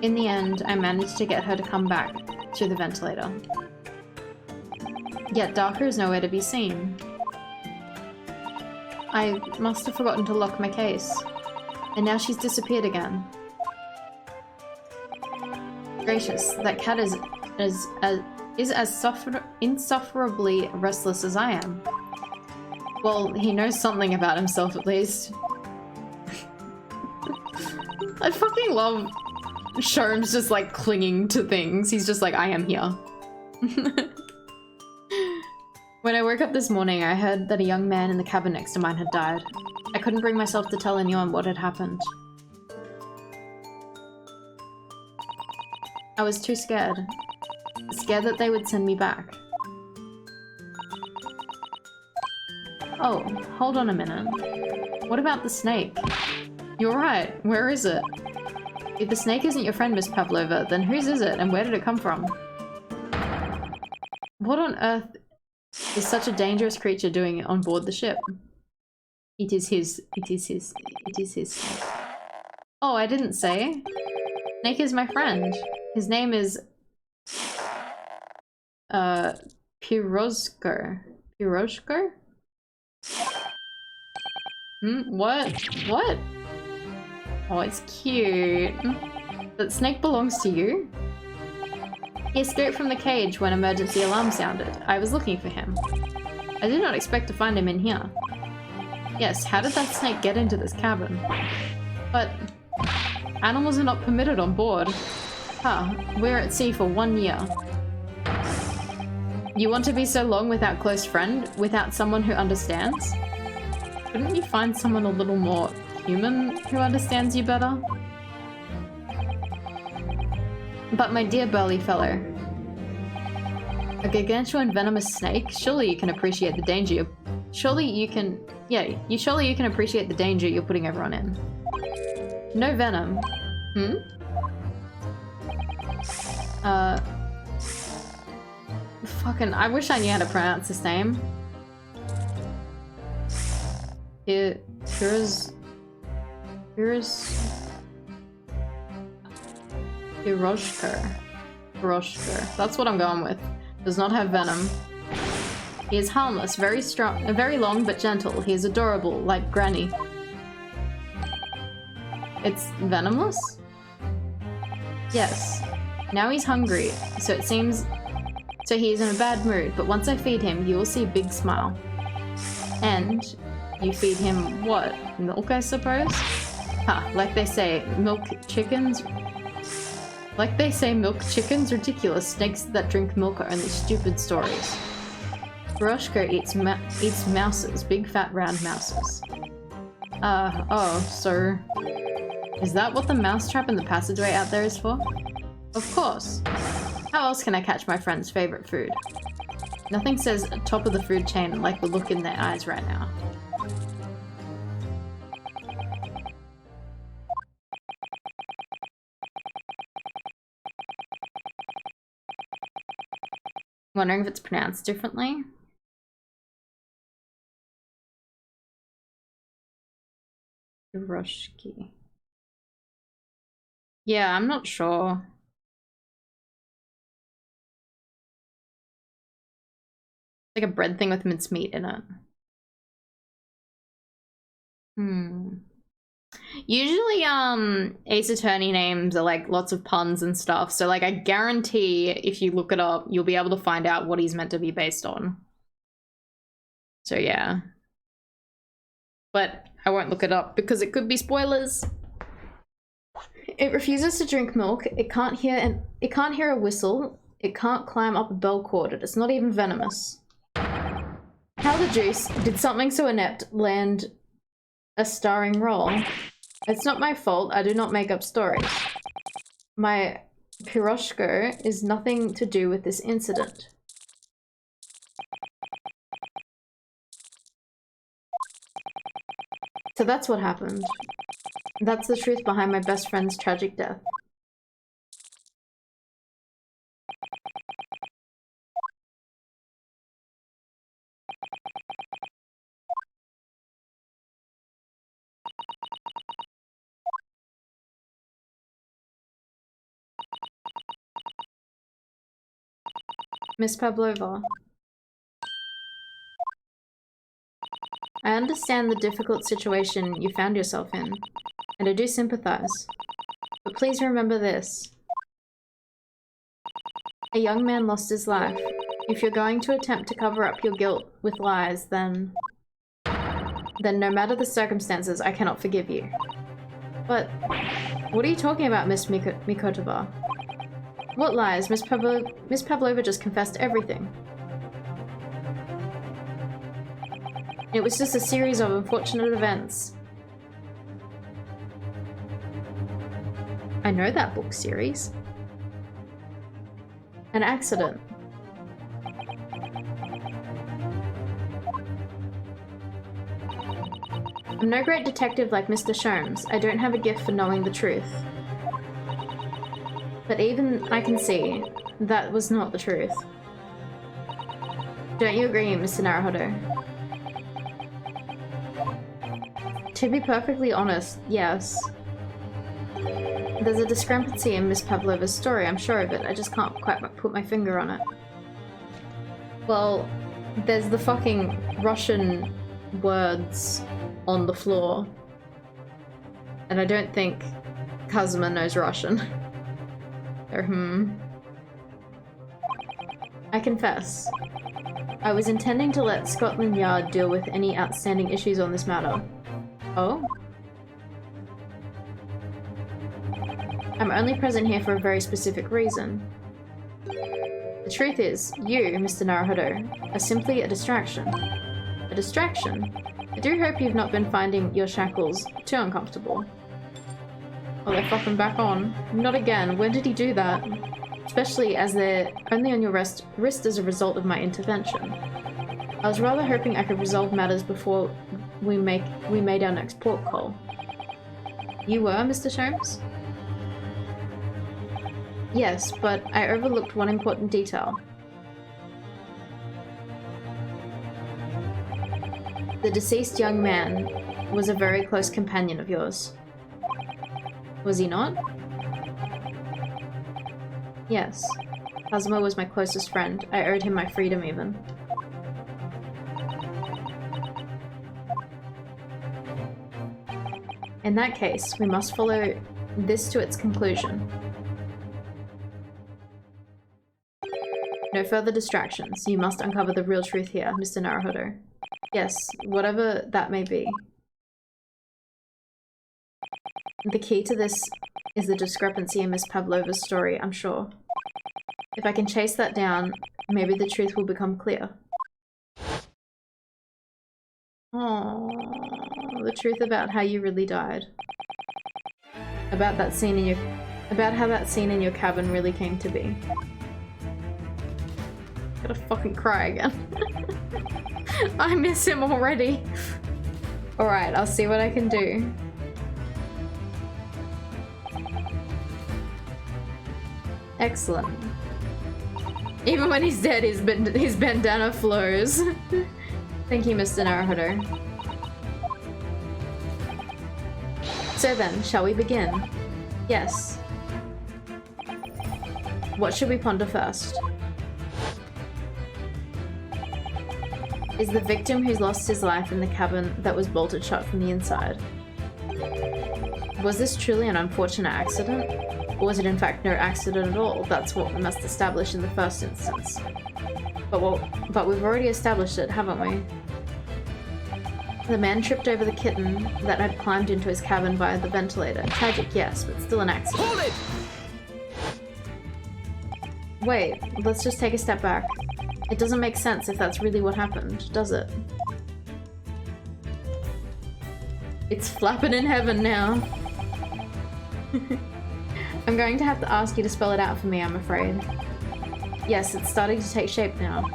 In the end, I managed to get her to come back through the ventilator. Yet Darker is nowhere to be seen. I must have forgotten to lock my case. And now she's disappeared again. Gracious, that cat is as insufferably restless as I am. Well, he knows something about himself at least. I fucking love Sherm's just like clinging to things. He's just like, I am here. When I woke up this morning, I heard that a young man in the cabin next to mine had died. I couldn't bring myself to tell anyone what had happened. I was too scared. Scared that they would send me back. Oh, hold on a minute. What about the snake? You're right, where is it? If the snake isn't your friend, Miss Pavlova, then whose is it and where did it come from? What on earth is such a dangerous creature doing on board the ship? It is his snake. Oh, I didn't say. Snake is my friend. His name is... Pirozko. Pirozko? What? What? Oh, it's cute. That snake belongs to you? He escaped from the cage when emergency alarm sounded. I was looking for him. I did not expect to find him in here. Yes, how did that snake get into this cabin? But animals are not permitted on board. Huh, we're at sea for 1 year. You want to be so long without close friend? Without someone who understands? Couldn't you find someone a little more human who understands you better? But my dear burly fellow, a gargantuan venomous snake? Surely you can appreciate the danger you're... Surely you can appreciate the danger you're putting everyone in. No venom. Fucking, I wish I knew how to pronounce this name. Pirozko. That's what I'm going with. Does not have venom. He is harmless, very strong, very long but gentle. He is adorable, like Granny. It's venomous? Yes. Now he's hungry, so it seems... So he is in a bad mood, but once I feed him, you will see a big smile. And you feed him what? Milk, I suppose? Ha, like they say, milk chickens? Like they say, milk chickens? Ridiculous. Snakes that drink milk are only stupid stories. Piroshka eats mouses, big fat round mouses. Oh, so... Is that what the mousetrap in the passageway out there is for? Of course. How else can I catch my friend's favorite food? Nothing says top of the food chain like the look in their eyes right now. Wondering if it's pronounced differently? Piroshki. Yeah, I'm not sure. Like a bread thing with mincemeat in it. Usually, Ace Attorney names are like lots of puns and stuff. So like I guarantee if you look it up, you'll be able to find out what he's meant to be based on. So yeah. But I won't look it up because it could be spoilers. It refuses to drink milk. It can't hear a whistle. It can't climb up a bell cord. It's not even venomous. How the juice did something so inept land a starring role? It's not my fault. I do not make up stories. My Piroshka is nothing to do with this incident. So that's what happened. That's the truth behind my best friend's tragic death. Miss Pavlova. I understand the difficult situation you found yourself in, and I do sympathize. But please remember this. A young man lost his life. If you're going to attempt to cover up your guilt with lies, then no matter the circumstances, I cannot forgive you. But what are you talking about, Miss Mikotova? What lies? Miss Pavlova just confessed everything. It was just a series of unfortunate events. I know that book series. An accident. I'm no great detective like Mr. Sholmes. I don't have a gift for knowing the truth. But even I can see that was not the truth. Don't you agree, Mr. Naruhodo? To be perfectly honest, yes. There's a discrepancy in Miss Pavlova's story, I'm sure of it. I just can't quite put my finger on it. Well, there's the fucking Russian words on the floor. And I don't think Kazuma knows Russian. Or, I confess. I was intending to let Scotland Yard deal with any outstanding issues on this matter. Oh? I'm only present here for a very specific reason. The truth is, you, Mr. Naruhodo, are simply a distraction. A distraction? I do hope you've not been finding your shackles too uncomfortable. Oh, they're fucking back on. Not again. When did he do that? Especially as they're only on your wrist as a result of my intervention. I was rather hoping I could resolve matters before we made our next port call. You were, Mr. Sholmes? Yes, but I overlooked one important detail. The deceased young man was a very close companion of yours. Was he not? Yes. Kazuma was my closest friend. I owed him my freedom even. In that case, we must follow this to its conclusion. No further distractions. You must uncover the real truth here, Mr. Naruhodo. Yes, whatever that may be. The key to this is the discrepancy in Miss Pavlova's story, I'm sure. If I can chase that down, maybe the truth will become clear. Oh, the truth about how you really died. About how that scene in your cabin really came to be. Gotta fucking cry again. I miss him already. Alright, I'll see what I can do. Excellent. Even when he's dead, his bandana flows. Thank you, Mr. Naruhodo. So then, shall we begin? Yes. What should we ponder first? Is the victim who's lost his life in the cabin that was bolted shut from the inside? Was this truly an unfortunate accident? Or was it in fact no accident at all? That's what we must establish in the first instance. But we've already established it, haven't we? The man tripped over the kitten that had climbed into his cabin via the ventilator. Tragic, yes, but still an accident. Hold it! Wait, let's just take a step back. It doesn't make sense if that's really what happened, does it? It's flapping in heaven now. I'm going to have to ask you to spell it out for me, I'm afraid. Yes, it's starting to take shape now.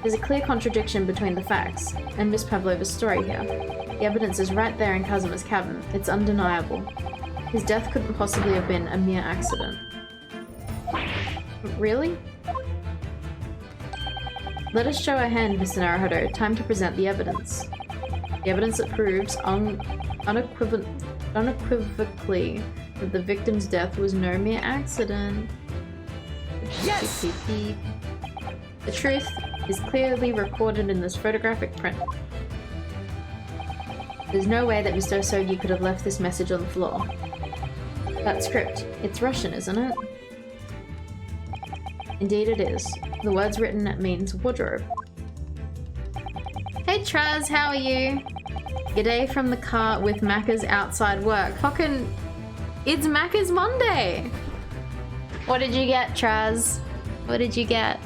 There's a clear contradiction between the facts and Miss Pavlova's story here. The evidence is right there in Kazuma's cabin. It's undeniable. His death couldn't possibly have been a mere accident. Really? Let us show our hand, Mr. Naruhodo. Time to present the evidence. The evidence that proves unequivocally that the victim's death was no mere accident. Yes! The truth is clearly recorded in this photographic print. There's no way that Mr. Osogi could have left this message on the floor. That script, it's Russian, isn't it? Indeed it is. The words written it means wardrobe. Hey Traz, how are you? G'day from the car with Macca's outside work. Fucking, it's Macca's Monday! What did you get, Traz? What did you get?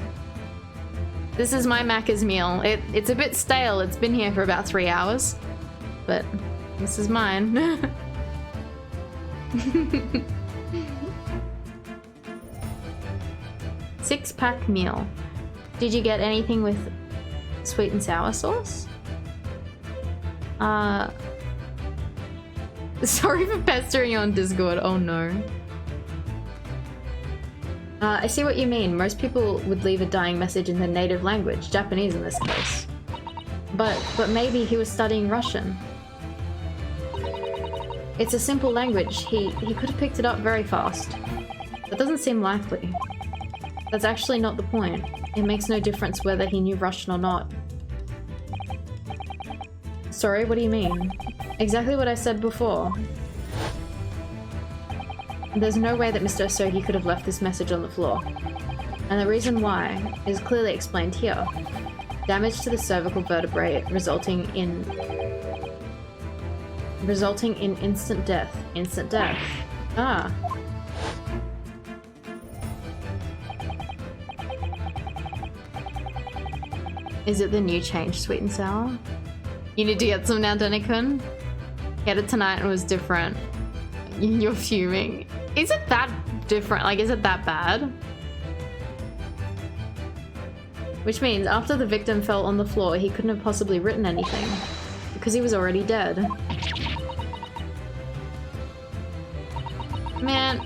This is my Macca's meal. It's a bit stale. It's been here for about 3 hours. But this is mine. 6-pack meal. Did you get anything with sweet and sour sauce? Sorry for pestering you on Discord. Oh no. I see what you mean. Most people would leave a dying message in their native language, Japanese in this case. But maybe he was studying Russian. It's a simple language. He could have picked it up very fast. That doesn't seem likely. That's actually not the point. It makes no difference whether he knew Russian or not. Sorry, what do you mean? Exactly what I said before. There's no way that Mr. Osogi could have left this message on the floor. And the reason why is clearly explained here. Damage to the cervical vertebrae resulting in instant death. Instant death. Ah. Is it the new change, sweet and sour? You need to get some now, Denny-kun. Get it tonight and it was different. You're fuming. Is it that different? Like, is it that bad? Which means after the victim fell on the floor, he couldn't have possibly written anything. Because he was already dead. Man.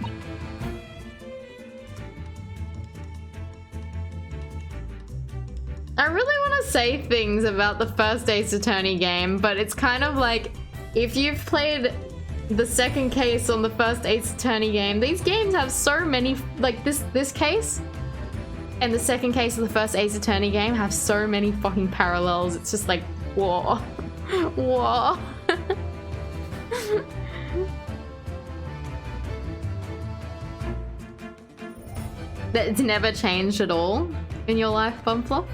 I really want to say things about the first Ace Attorney game, but it's kind of like, if you've played the second case on the first Ace Attorney game, these games have so many, like this case and the second case of the first Ace Attorney game have so many fucking parallels. It's just like, whoa. Whoa. That it's never changed at all in your life, Bumfluff?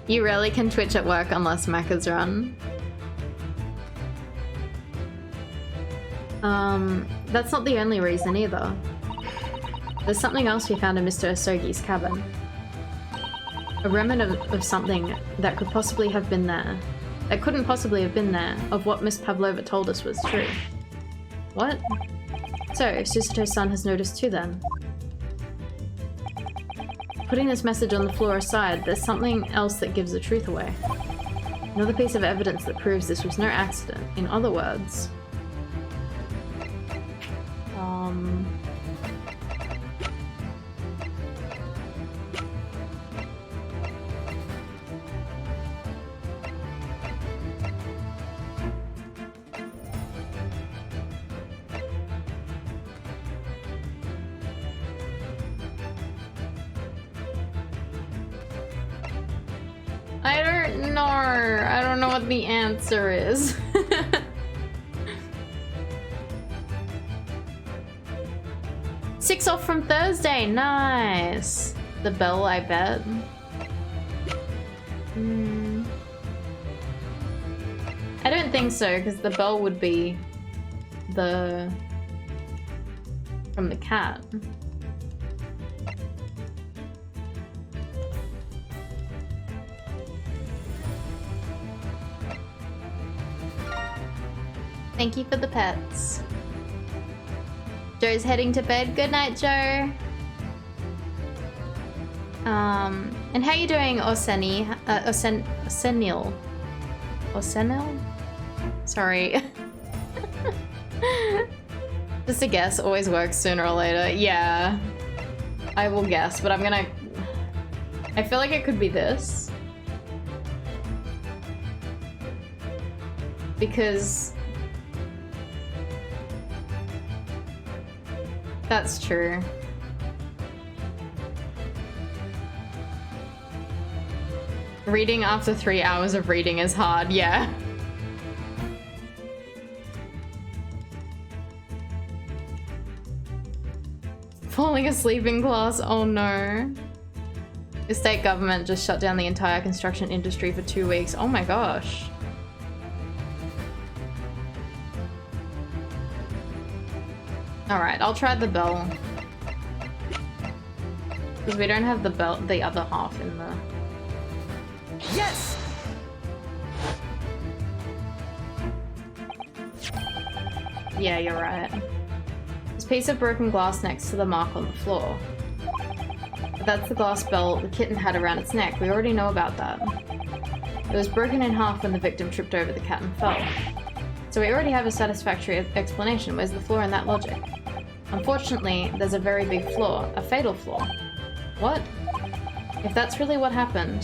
You rarely can Twitch at work unless Mac is run. That's not the only reason either. There's something else we found in Mr. Asogi's cabin. A remnant of something that could possibly have been there. That couldn't possibly have been there, of what Miss Pavlova told us was true. What? So, Susato's son has noticed too then. Putting this message on the floor aside, there's something else that gives the truth away. Another piece of evidence that proves this was no accident. In other words... I don't know what the answer is. Six off from Thursday, nice. The bell, I bet. I don't think so, because the bell would be from the cat. Thank you for the pets. Joe's heading to bed. Good night, Joe. And how you doing, Oseni? Osenil? Osenil? Sorry. Just a guess. Always works sooner or later. Yeah. I will guess, but I'm gonna... I feel like it could be this. Because... That's true. Reading after 3 hours of reading is hard, yeah. Falling asleep in class, oh no. The state government just shut down the entire construction industry for 2 weeks. Oh my gosh. Alright, I'll try the bell. Because we don't have the bell, the other half in the... Yes! Yeah, you're right. This piece of broken glass next to the mark on the floor. But that's the glass bell the kitten had around its neck. We already know about that. It was broken in half when the victim tripped over the cat and fell. So we already have a satisfactory explanation. Where's the flaw in that logic? Unfortunately, there's a very big flaw. A fatal flaw. What? If that's really what happened,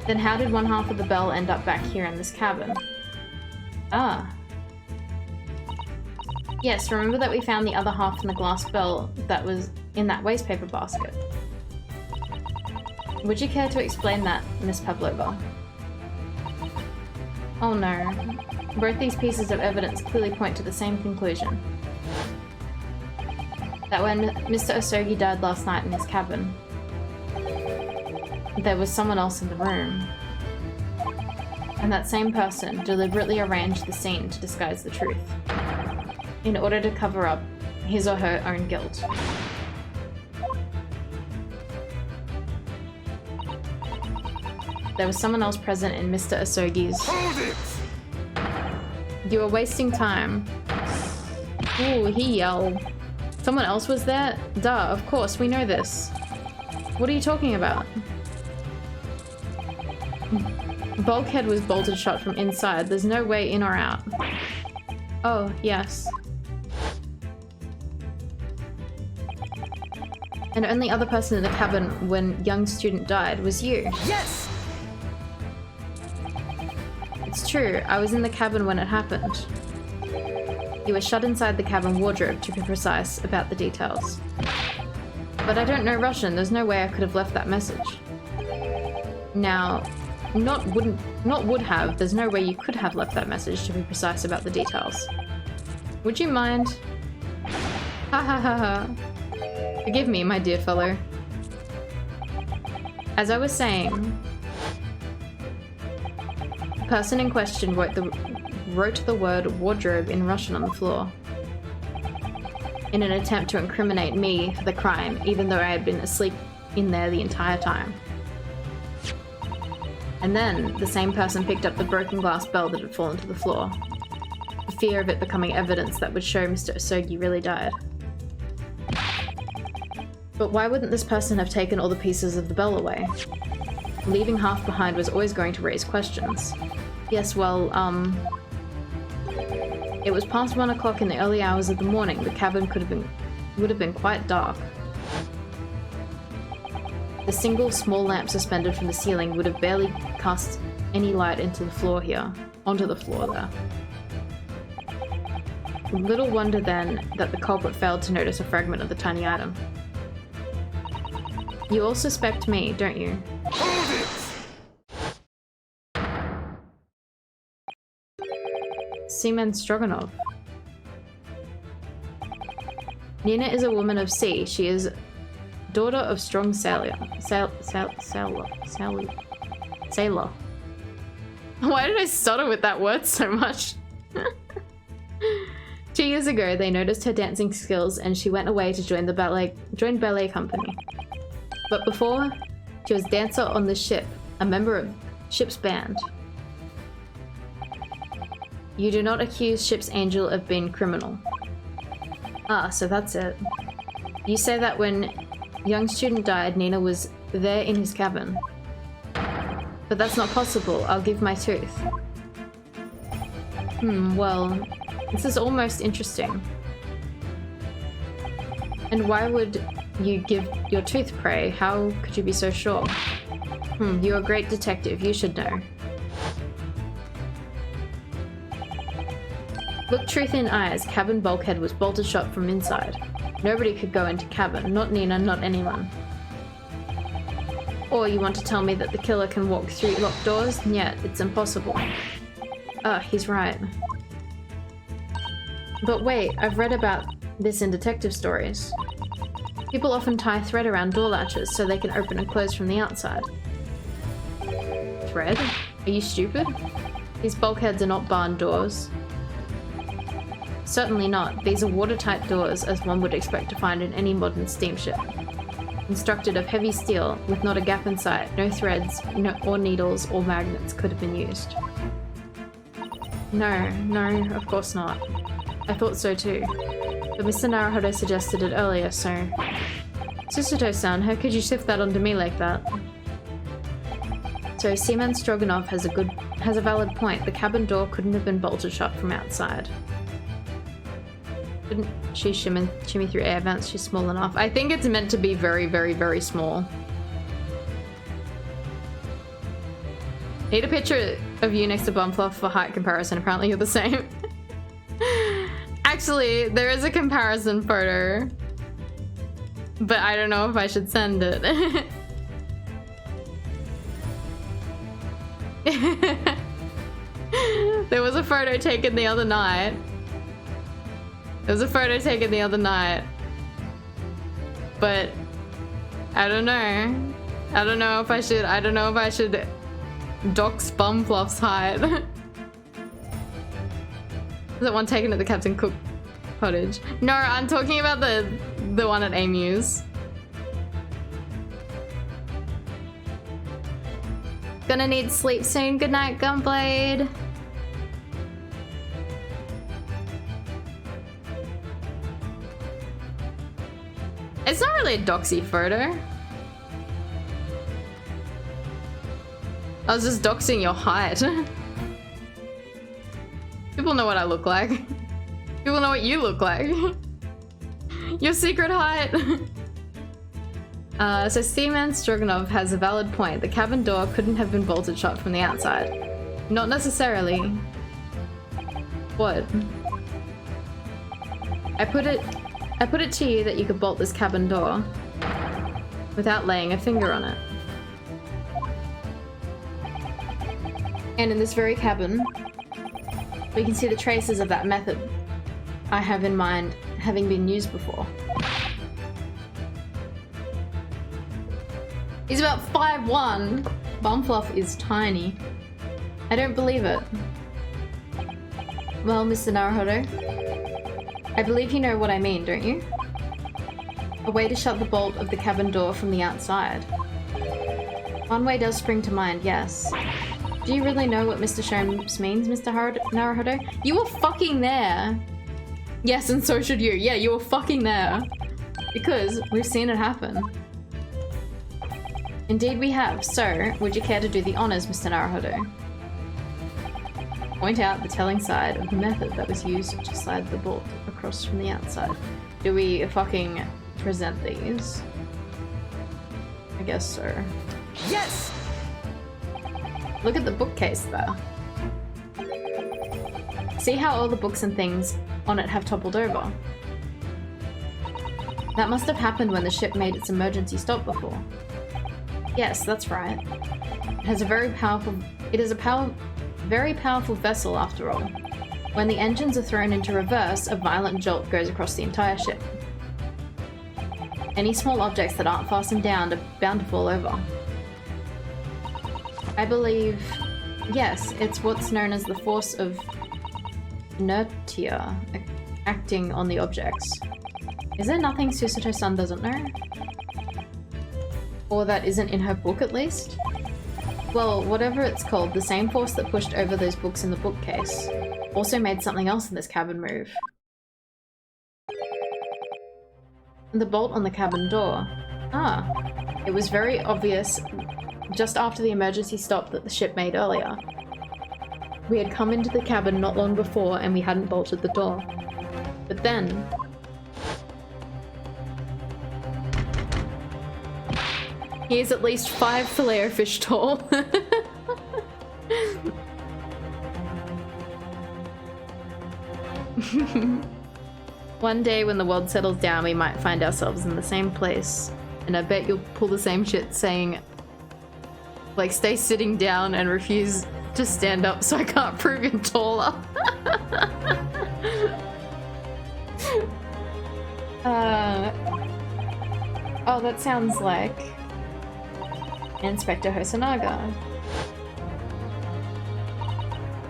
then how did one half of the bell end up back here in this cabin? Ah. Yes, remember that we found the other half in the glass bell that was in that wastepaper basket. Would you care to explain that, Miss Pavlova? Oh no. Both these pieces of evidence clearly point to the same conclusion. That when Mr. Asogi died last night in his cabin, there was someone else in the room. And that same person deliberately arranged the scene to disguise the truth, in order to cover up his or her own guilt. There was someone else present in Mr. Asogi's... Hold it! You were wasting time. Ooh, he yelled. Someone else was there? Duh, of course, we know this. What are you talking about? Bulkhead was bolted shut from inside. There's no way in or out. Oh, yes. And the only other person in the cabin when young student died was you. Yes! It's true, I was in the cabin when it happened. You were shut inside the cabin wardrobe, to be precise about the details. But I don't know Russian, there's no way I could have left that message. Now, not would have. There's no way you could have left that message, to be precise about the details. Would you mind? Ha ha ha ha. Forgive me, my dear fellow. As I was saying, the person in question wrote the word wardrobe in Russian on the floor in an attempt to incriminate me for the crime, even though I had been asleep in there the entire time. And then the same person picked up the broken glass bell that had fallen to the floor, the fear of it becoming evidence that would show Mr. Osogi really died. But why wouldn't this person have taken all the pieces of the bell away? Leaving half behind was always going to raise questions. Yes, well, it was past 1 o'clock in the early hours of the morning. The cabin would have been quite dark. The single small lamp suspended from the ceiling would have barely cast any light onto the floor there. Little wonder then that the culprit failed to notice a fragment of the tiny item. You all suspect me, don't you? Seaman Stroganoff. Nina is a woman of sea. She is daughter of strong sailor. Why did I stutter with that word so much? 2 years ago, they noticed her dancing skills and she went away to join ballet company. But before, she was dancer on the ship, a member of ship's band. You do not accuse ship's angel of being criminal. Ah, so that's it. You say that when young student died, Nina was there in his cabin. But that's not possible. I'll give my tooth. Well, this is almost interesting. And why would you give your tooth, pray? How could you be so sure? You're a great detective. You should know. Look truth in eyes. Cabin bulkhead was bolted shut from inside. Nobody could go into cabin. Not Nina, not anyone. Or you want to tell me that the killer can walk through locked doors? Yet, it's impossible. He's right. But wait, I've read about this in detective stories. People often tie thread around door latches so they can open and close from the outside. Thread? Are you stupid? These bulkheads are not barn doors. Certainly not. These are watertight doors, as one would expect to find in any modern steamship. Constructed of heavy steel, with not a gap in sight, no threads, or needles, or magnets could have been used. No, of course not. I thought so too. But Mr. Naruhodo suggested it earlier, so... Susato-san, how could you shift that onto me like that? So, Seaman Stroganoff has a valid point. The cabin door couldn't have been bolted shut from outside. Couldn't she shimmy through air vents? She's small enough. I think it's meant to be very, very, very small. Need a picture of you next to Bumfluff for height comparison. Apparently you're the same. Actually, there is a comparison photo. But I don't know if I should send it. There was a photo taken the other night. But I don't know. I don't know if I should dox Bumfluff's height. Is that one taken at the Captain Cook cottage? No, I'm talking about the one at Amy's. Gonna need sleep soon. Good night, Gunblade. It's not really a doxy photo. I was just doxing your height. People know what I look like. People know what you look like. Your secret height. So Seaman Stroganoff has a valid point. The cabin door couldn't have been bolted shut from the outside. Not necessarily. What? I put it to you that you could bolt this cabin door without laying a finger on it. And in this very cabin, we can see the traces of that method I have in mind having been used before. He's about 5'1". Bumfluff is tiny. I don't believe it. Well, Mr. Naruhodo, I believe you know what I mean, don't you? A way to shut the bolt of the cabin door from the outside. One way does spring to mind, yes. Do you really know what Mr. Sholmes means, Mr. Naruhodo? You were fucking there! Yes, and so should you. Yeah, you were fucking there. Because we've seen it happen. Indeed we have. So, would you care to do the honors, Mr. Naruhodo? Point out the telling side of the method that was used to slide the bolt across from the outside. Do we fucking present these? I guess so. Yes! Look at the bookcase there. See how all the books and things on it have toppled over? That must have happened when the ship made its emergency stop before. Yes, that's right. It is a very powerful vessel after all. When the engines are thrown into reverse, a violent jolt goes across the entire ship. Any small objects that aren't fastened down are bound to fall over. I believe, yes, it's what's known as the force of inertia acting on the objects. Is there nothing Susato-san doesn't know? Or that isn't in her book at least? Well, whatever it's called, the same force that pushed over those books in the bookcase also made something else in this cabin move. The bolt on the cabin door. Ah, it was very obvious just after the emergency stop that the ship made earlier. We had come into the cabin not long before and we hadn't bolted the door. But then... he is at least 5 filet-o-fish tall. One day when the world settles down, we might find ourselves in the same place. And I bet you'll pull the same shit saying, like, stay sitting down and refuse to stand up so I can't prove you're taller. Oh, that sounds like Inspector Hosonaga.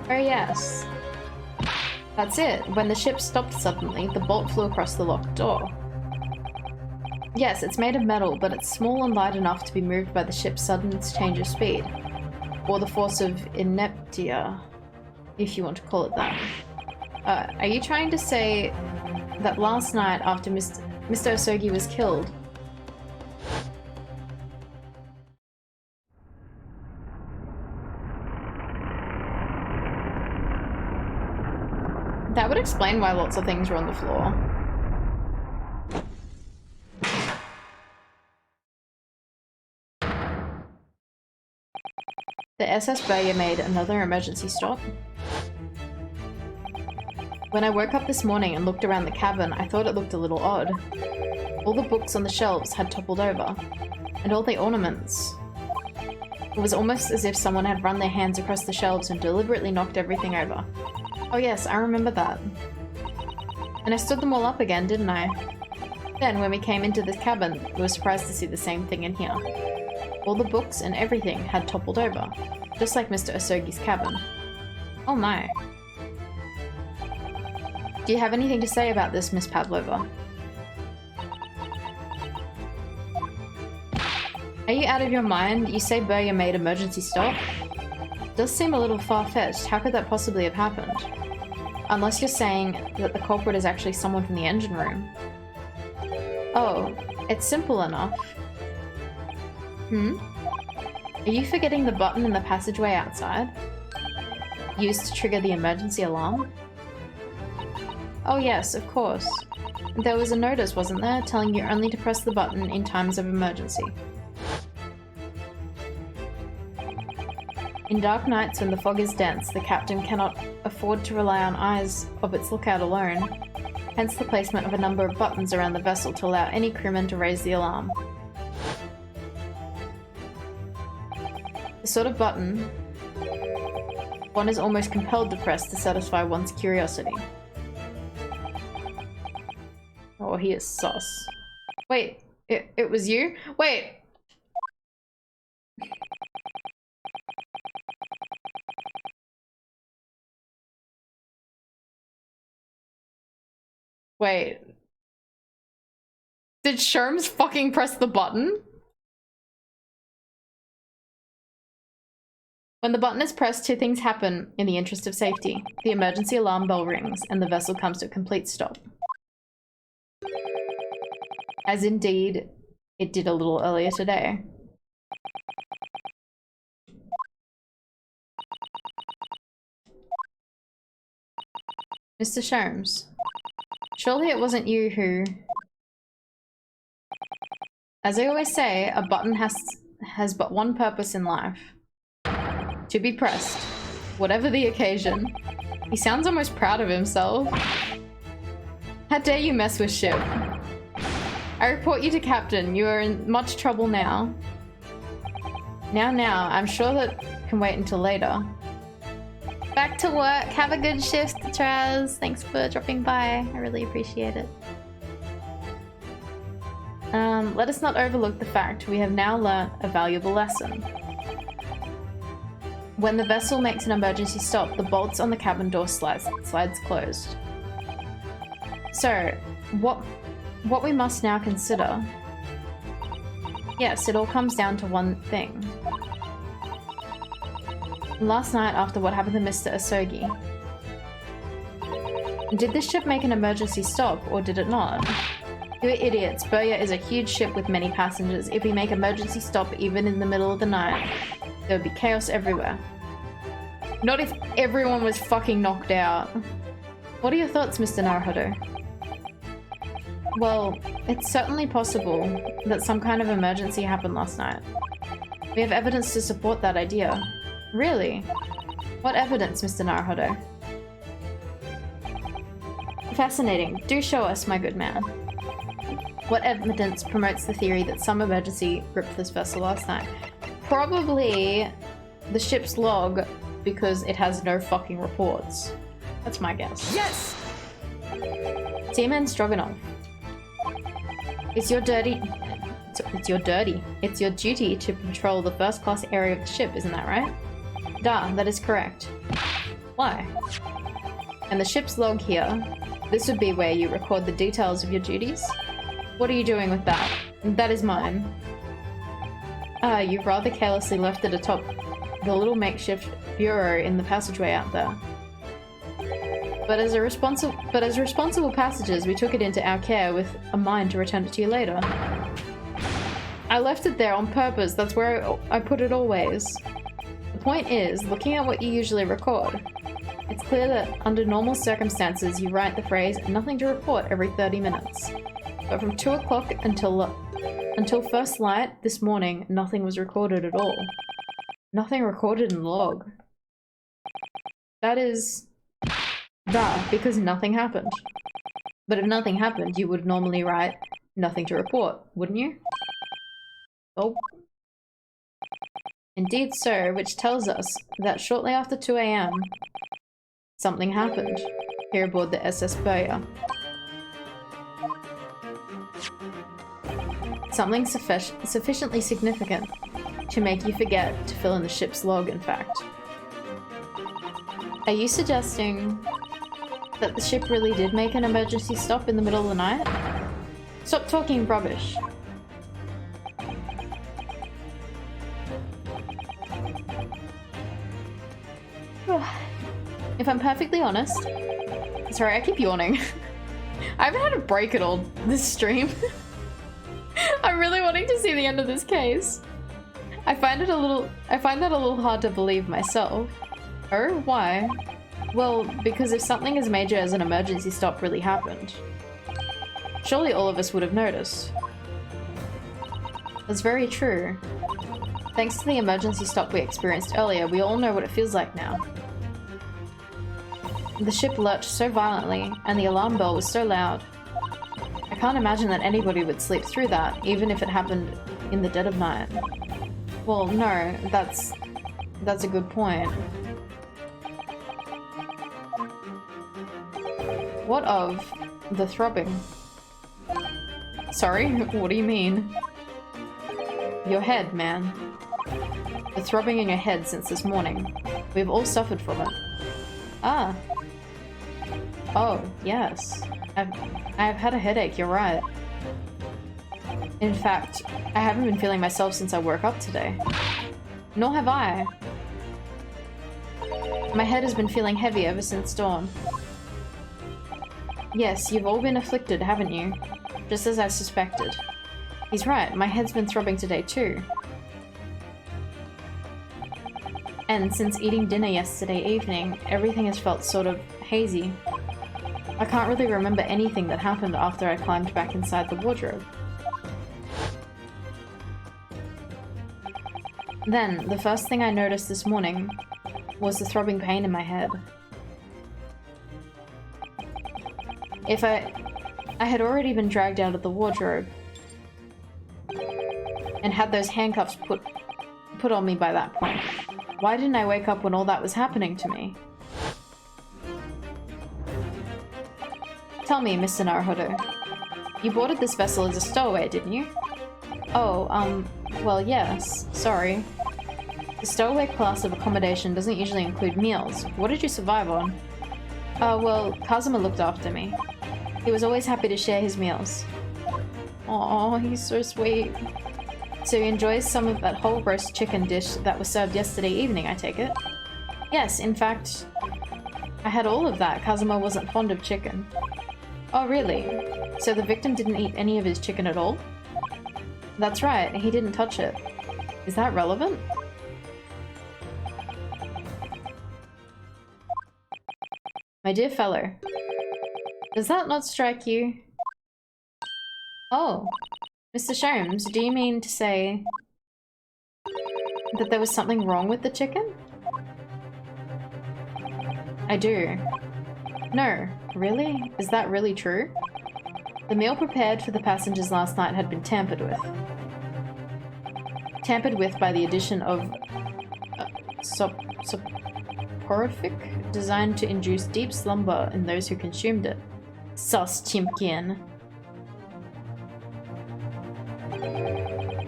Oh yes. That's it. When the ship stopped suddenly, the bolt flew across the locked door. Yes, it's made of metal, but it's small and light enough to be moved by the ship's sudden change of speed. Or the force of inertia, if you want to call it that. Are you trying to say that last night after Mr. Osogi was killed, that would explain why lots of things were on the floor. The SS Berger made another emergency stop. When I woke up this morning and looked around the cabin, I thought it looked a little odd. All the books on the shelves had toppled over, and all the ornaments. It was almost as if someone had run their hands across the shelves and deliberately knocked everything over. Oh yes, I remember that. And I stood them all up again, didn't I? Then, when we came into this cabin, we were surprised to see the same thing in here. All the books and everything had toppled over, just like Mr. Osogi's cabin. Oh my. Do you have anything to say about this, Miss Pavlova? Are you out of your mind? You say Berger made emergency stop? Does seem a little far-fetched. How could that possibly have happened? Unless you're saying that the culprit is actually someone from the engine room. Oh, it's simple enough. Are you forgetting the button in the passageway outside? Used to trigger the emergency alarm? Oh yes, of course. There was a notice, wasn't there, telling you only to press the button in times of emergency. In dark nights when the fog is dense, the captain cannot afford to rely on eyes of its lookout alone, hence the placement of a number of buttons around the vessel to allow any crewman to raise the alarm. The sort of button One is almost compelled to press to satisfy one's curiosity. Oh, he is sus. Wait, it was you? Wait! Wait. Did Sherms fucking press the button? When the button is pressed, two things happen in the interest of safety. The emergency alarm bell rings, and the vessel comes to a complete stop. As indeed, it did a little earlier today. Mr. Sherms, surely it wasn't you who... As I always say, a button has but one purpose in life. To be pressed, whatever the occasion. He sounds almost proud of himself. How dare you mess with ship? I report you to Captain. You are in much trouble now. Now, I'm sure that can wait until later. Back to work. Have a good shift, Traz. Thanks for dropping by. I really appreciate it. Let us not overlook the fact we have now learnt a valuable lesson. When the vessel makes an emergency stop, the bolts on the cabin door slides closed. So, what we must now consider... Yes, it all comes down to one thing. Last night, after what happened to Mr. Asogi, did this ship make an emergency stop, or did it not? You idiots, Burya is a huge ship with many passengers. If we make emergency stop even in the middle of the night, there would be chaos everywhere. Not if everyone was fucking knocked out. What are your thoughts, Mr. Naruhodo? Well, it's certainly possible that some kind of emergency happened last night. We have evidence to support that idea. Really? What evidence, Mr. Naruhodo? Fascinating. Do show us, my good man. What evidence promotes the theory that some emergency gripped this vessel last night? Probably the ship's log, because it has no fucking reports. That's my guess. Yes! Seaman Stroganoff. It's your duty to patrol the first class area of the ship, isn't that right? Da, that is correct. Why? And the ship's log here, this would be where you record the details of your duties? What are you doing with that? That is mine. You rather carelessly left it atop the little makeshift bureau in the passageway out there. But as responsible passengers, we took it into our care with a mind to return it to you later. I left it there on purpose. That's where I put it always. The point is, looking at what you usually record, it's clear that under normal circumstances, you write the phrase "nothing to report" every 30 minutes. But from 2 o'clock until first light this morning, nothing was recorded at all. Nothing recorded in the log. That is... because nothing happened. But if nothing happened, you would normally write "nothing to report," wouldn't you? Oh. Indeed so, which tells us that shortly after 2 AM, something happened here aboard the SS Burya. Something sufficiently significant to make you forget to fill in the ship's log, in fact. Are you suggesting that the ship really did make an emergency stop in the middle of the night? Stop talking rubbish. If I'm perfectly honest... Sorry, I keep yawning. I haven't had a break at all this stream. I'm really wanting to see the end of this case. I find that a little hard to believe myself. Oh, why? Well, because if something as major as an emergency stop really happened, surely all of us would have noticed. That's very true. Thanks to the emergency stop we experienced earlier, we all know what it feels like now. The ship lurched so violently, and the alarm bell was so loud. I can't imagine that anybody would sleep through that, even if it happened in the dead of night. Well, no, that's a good point. What of the throbbing? Sorry, what do you mean? Your head, man. The throbbing in your head since this morning. We've all suffered from it. Ah. Oh, yes. I've had a headache, you're right. In fact, I haven't been feeling myself since I woke up today. Nor have I. My head has been feeling heavy ever since dawn. Yes, you've all been afflicted, haven't you? Just as I suspected. He's right, my head's been throbbing today too. And since eating dinner yesterday evening, everything has felt sort of hazy. I can't really remember anything that happened after I climbed back inside the wardrobe. Then, the first thing I noticed this morning was the throbbing pain in my head. If I had already been dragged out of the wardrobe and had those handcuffs put on me by that point. Why didn't I wake up when all that was happening to me? Tell me, Mr. Naruhodo. You boarded this vessel as a stowaway, didn't you? Oh, well, yes. Sorry. The stowaway class of accommodation doesn't usually include meals. What did you survive on? Well, Kazuma looked after me. He was always happy to share his meals. Aw, he's so sweet. So he enjoys some of that whole roast chicken dish that was served yesterday evening, I take it? Yes, in fact, I had all of that. Kazuma wasn't fond of chicken. Oh, really? So the victim didn't eat any of his chicken at all? That's right, he didn't touch it. Is that relevant? My dear fellow, does that not strike you? Oh, Mr. Sholmes, do you mean to say that there was something wrong with the chicken? I do. No, really? Is that really true? The meal prepared for the passengers last night had been tampered with. Tampered with by the addition of soporific designed to induce deep slumber in those who consumed it. Sus Chimkin.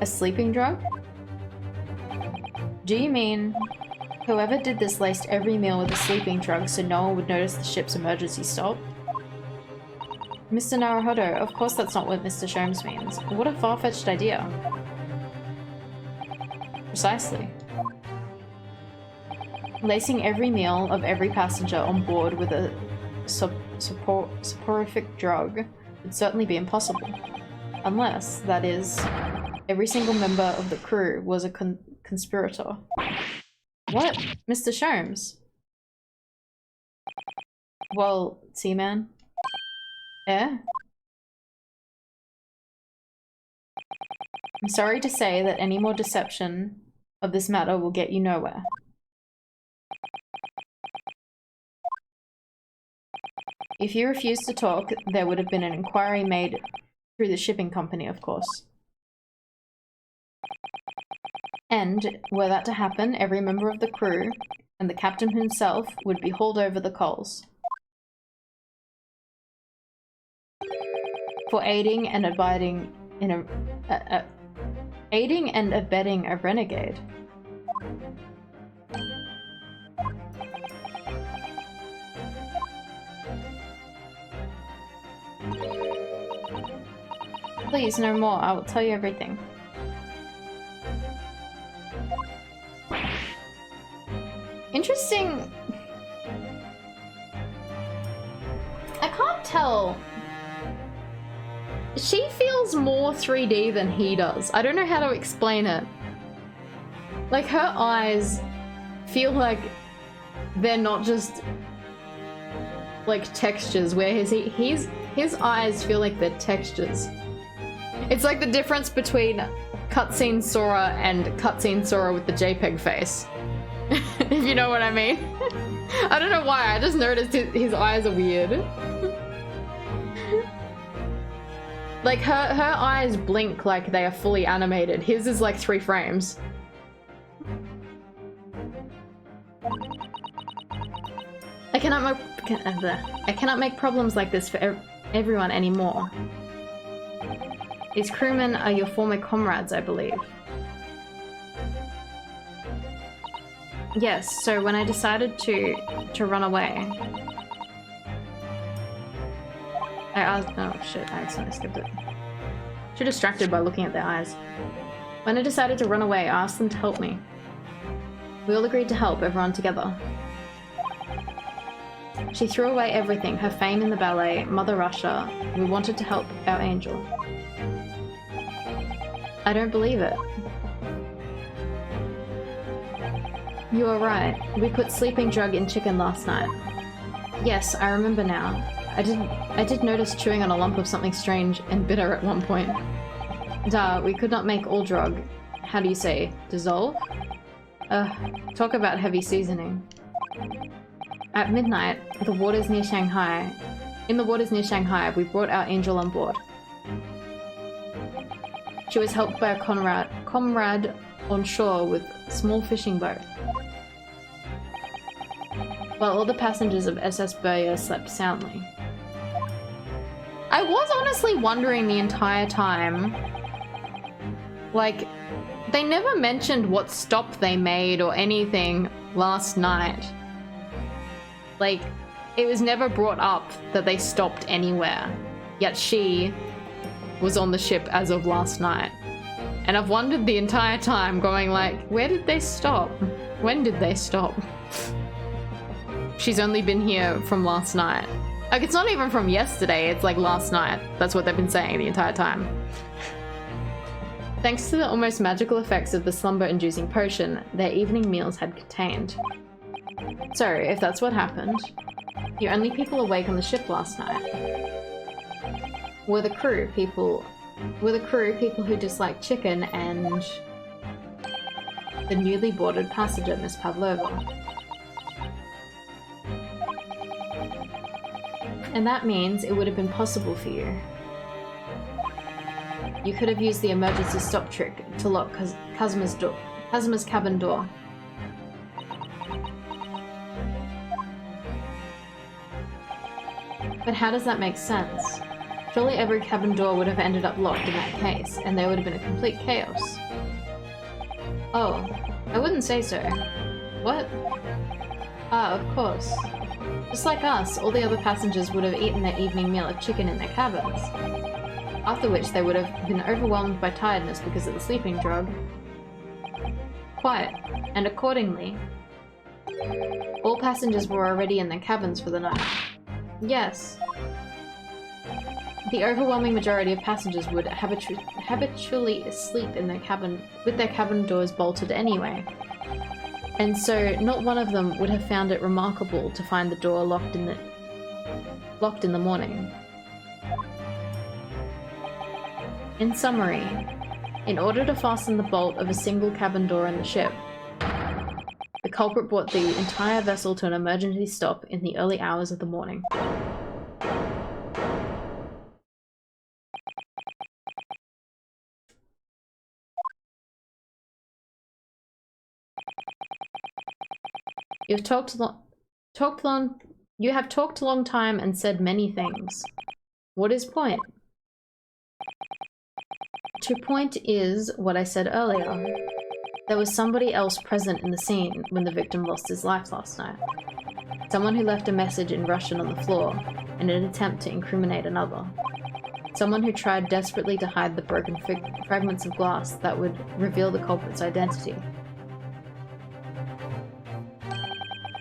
A sleeping drug? Do you mean whoever did this laced every meal with a sleeping drug so no one would notice the ship's emergency stop? Mr. Naruhodo, of course that's not what Mr. Sholmes means. What a far-fetched idea. Precisely. Lacing every meal of every passenger on board with a soporific drug would certainly be impossible. Unless, that is, every single member of the crew was a conspirator. What? Mr. Sholmes? Well, Seaman? Eh? I'm sorry to say that any more deception of this matter will get you nowhere. If you refused to talk, there would have been an inquiry made through the shipping company, of course. And, were that to happen, every member of the crew, and the captain himself, would be hauled over the coals. For aiding and abetting a renegade. Please, no more. I will tell you everything. Interesting. I can't tell. She feels more 3D than he does. I don't know how to explain it. Like, her eyes feel like they're not just like textures, where his eyes feel like they're textures. It's like the difference between cutscene Sora and cutscene Sora with the JPEG face. If you know what I mean. I don't know why, I just noticed his eyes are weird. Like, her eyes blink like they are fully animated. His is like 3 frames. Like, I cannot make problems like this for everyone anymore. These crewmen are your former comrades, I believe. Yes, so when I decided to run away, I asked— oh shit, I accidentally skipped it. Too distracted by looking at their eyes. When I decided to run away, I asked them to help me. We all agreed to help everyone together. She threw away everything, her fame in the ballet, Mother Russia. We wanted to help our angel. I don't believe it. You are right. We put sleeping drug in chicken last night. Yes, I remember now. I did notice chewing on a lump of something strange and bitter at one point. Duh, we could not make all drug— how do you say, dissolve? Talk about heavy seasoning. At midnight, in the waters near Shanghai, we brought our angel on board. She was helped by a comrade on shore with a small fishing boat. While all the passengers of SS Burya slept soundly. I was honestly wondering the entire time, like, they never mentioned what stop they made or anything last night. Like, it was never brought up that they stopped anywhere, yet she was on the ship as of last night. And I've wondered the entire time, going like, where did they stop? When did they stop? She's only been here from last night. Like, it's not even from yesterday, it's like last night. That's what they've been saying the entire time. Thanks to the almost magical effects of the slumber-inducing potion, their evening meals had contained. So, if that's what happened, the only people awake on the ship last night were the crew people who disliked chicken and the newly boarded passenger, Miss Pavlova. And that means it would have been possible for you. You could have used the emergency stop trick to lock Kazuma's cabin door. But how does that make sense? Surely every cabin door would have ended up locked in that case, and there would have been a complete chaos. Oh, I wouldn't say so. What? Ah, of course. Just like us, all the other passengers would have eaten their evening meal of chicken in their cabins. After which they would have been overwhelmed by tiredness because of the sleeping drug. Quite. And accordingly, all passengers were already in their cabins for the night. Yes. The overwhelming majority of passengers would habitually sleep in their cabin with their cabin doors bolted anyway. And so not one of them would have found it remarkable to find the door locked in the morning. In summary, in order to fasten the bolt of a single cabin door in the ship, the culprit brought the entire vessel to an emergency stop in the early hours of the morning. You have talked a long time and said many things. What is point? To point is what I said earlier. There was somebody else present in the scene when the victim lost his life last night. Someone who left a message in Russian on the floor in an attempt to incriminate another. Someone who tried desperately to hide the broken fragments of glass that would reveal the culprit's identity.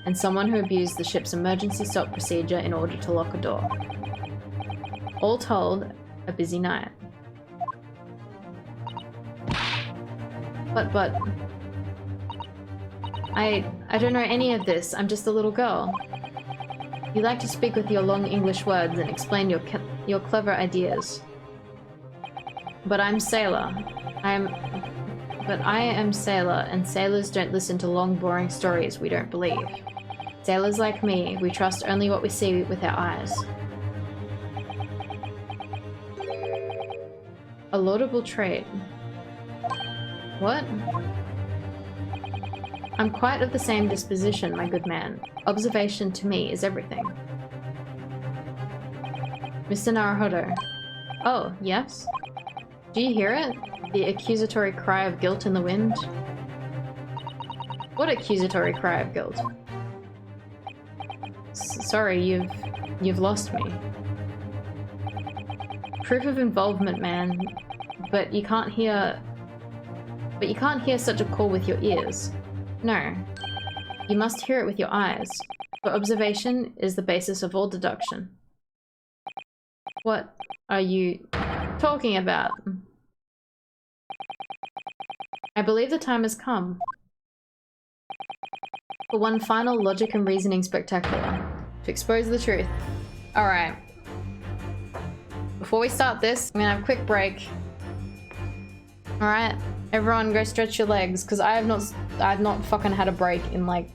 And someone who abused the ship's emergency stop procedure in order to lock a door. All told, a busy night. But... I don't know any of this, I'm just a little girl. You like to speak with your long English words and explain your clever ideas. But I'm Sailor. I am Sailor, and sailors don't listen to long, boring stories we don't believe. Sailors like me, we trust only what we see with our eyes. A laudable trait. What? I'm quite of the same disposition, my good man. Observation to me is everything. Mr. Naruhodo. Oh, yes? Do you hear it? The accusatory cry of guilt in the wind? What accusatory cry of guilt? Sorry, you've lost me. Proof of involvement, man. But you can't hear such a call with your ears. No. You must hear it with your eyes. For observation is the basis of all deduction. What are you talking about? I believe the time has come. For one final logic and reasoning spectacular. To expose the truth. Alright. Before we start this, I'm gonna have a quick break. Alright, everyone go stretch your legs, because I've not fucking had a break in like,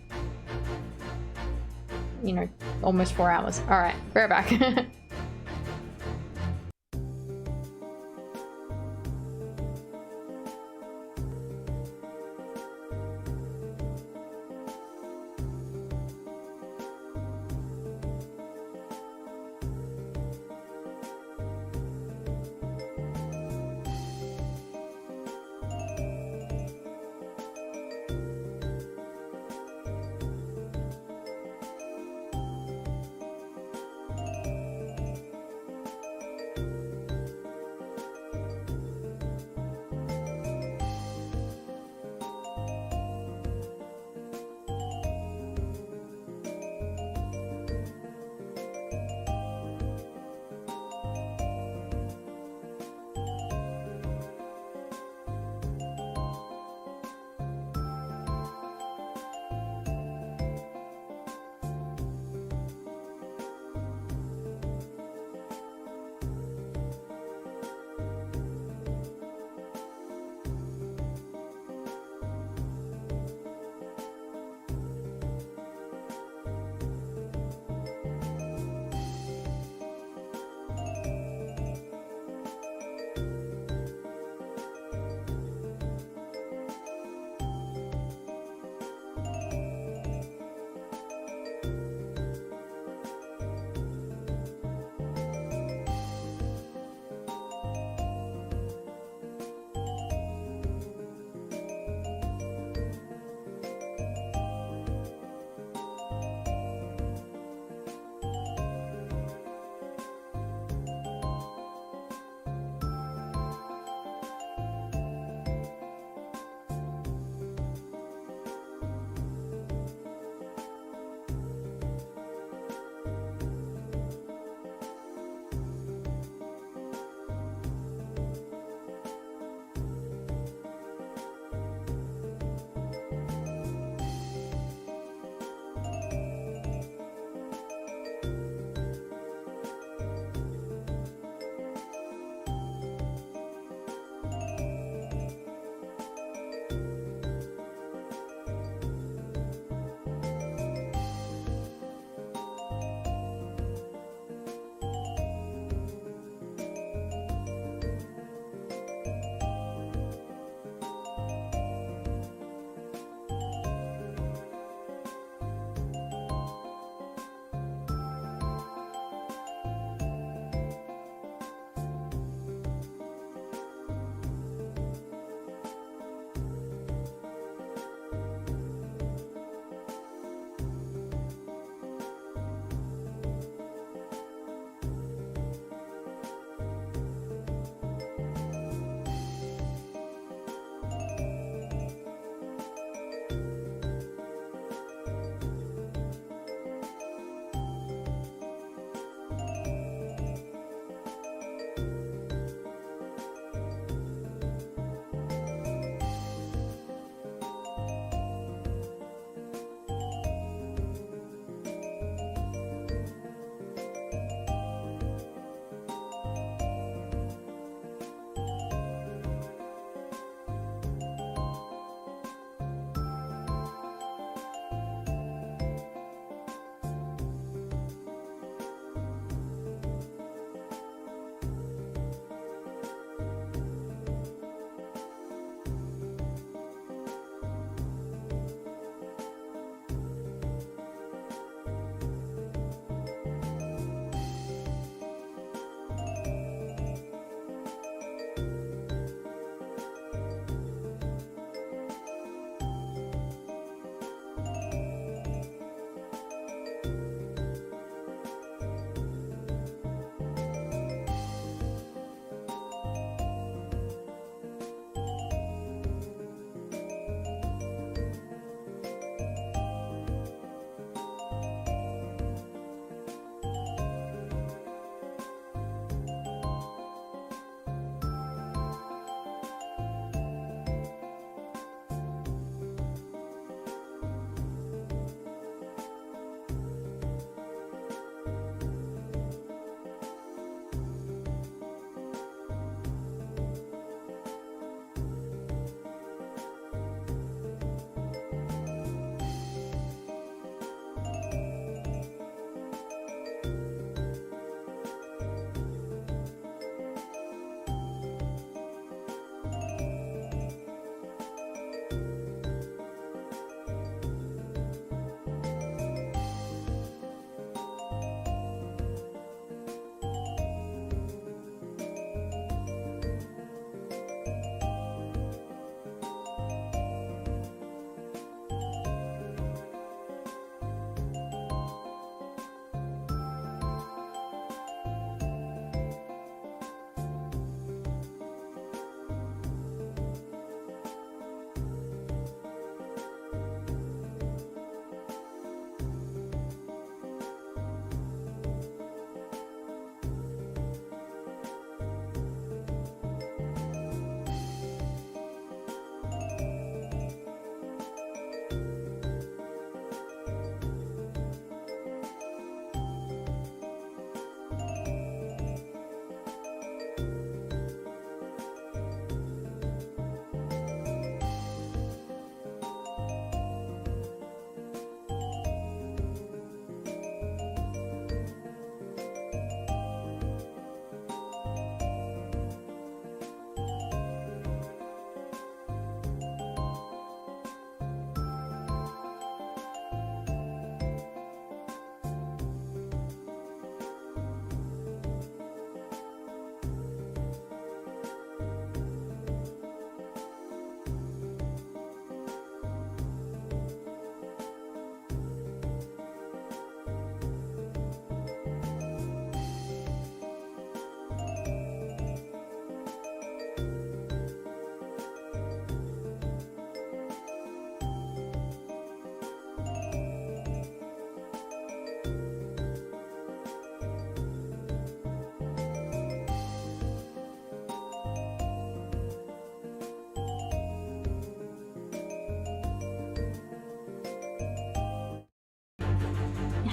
you know, almost 4 hours. Alright, be right back.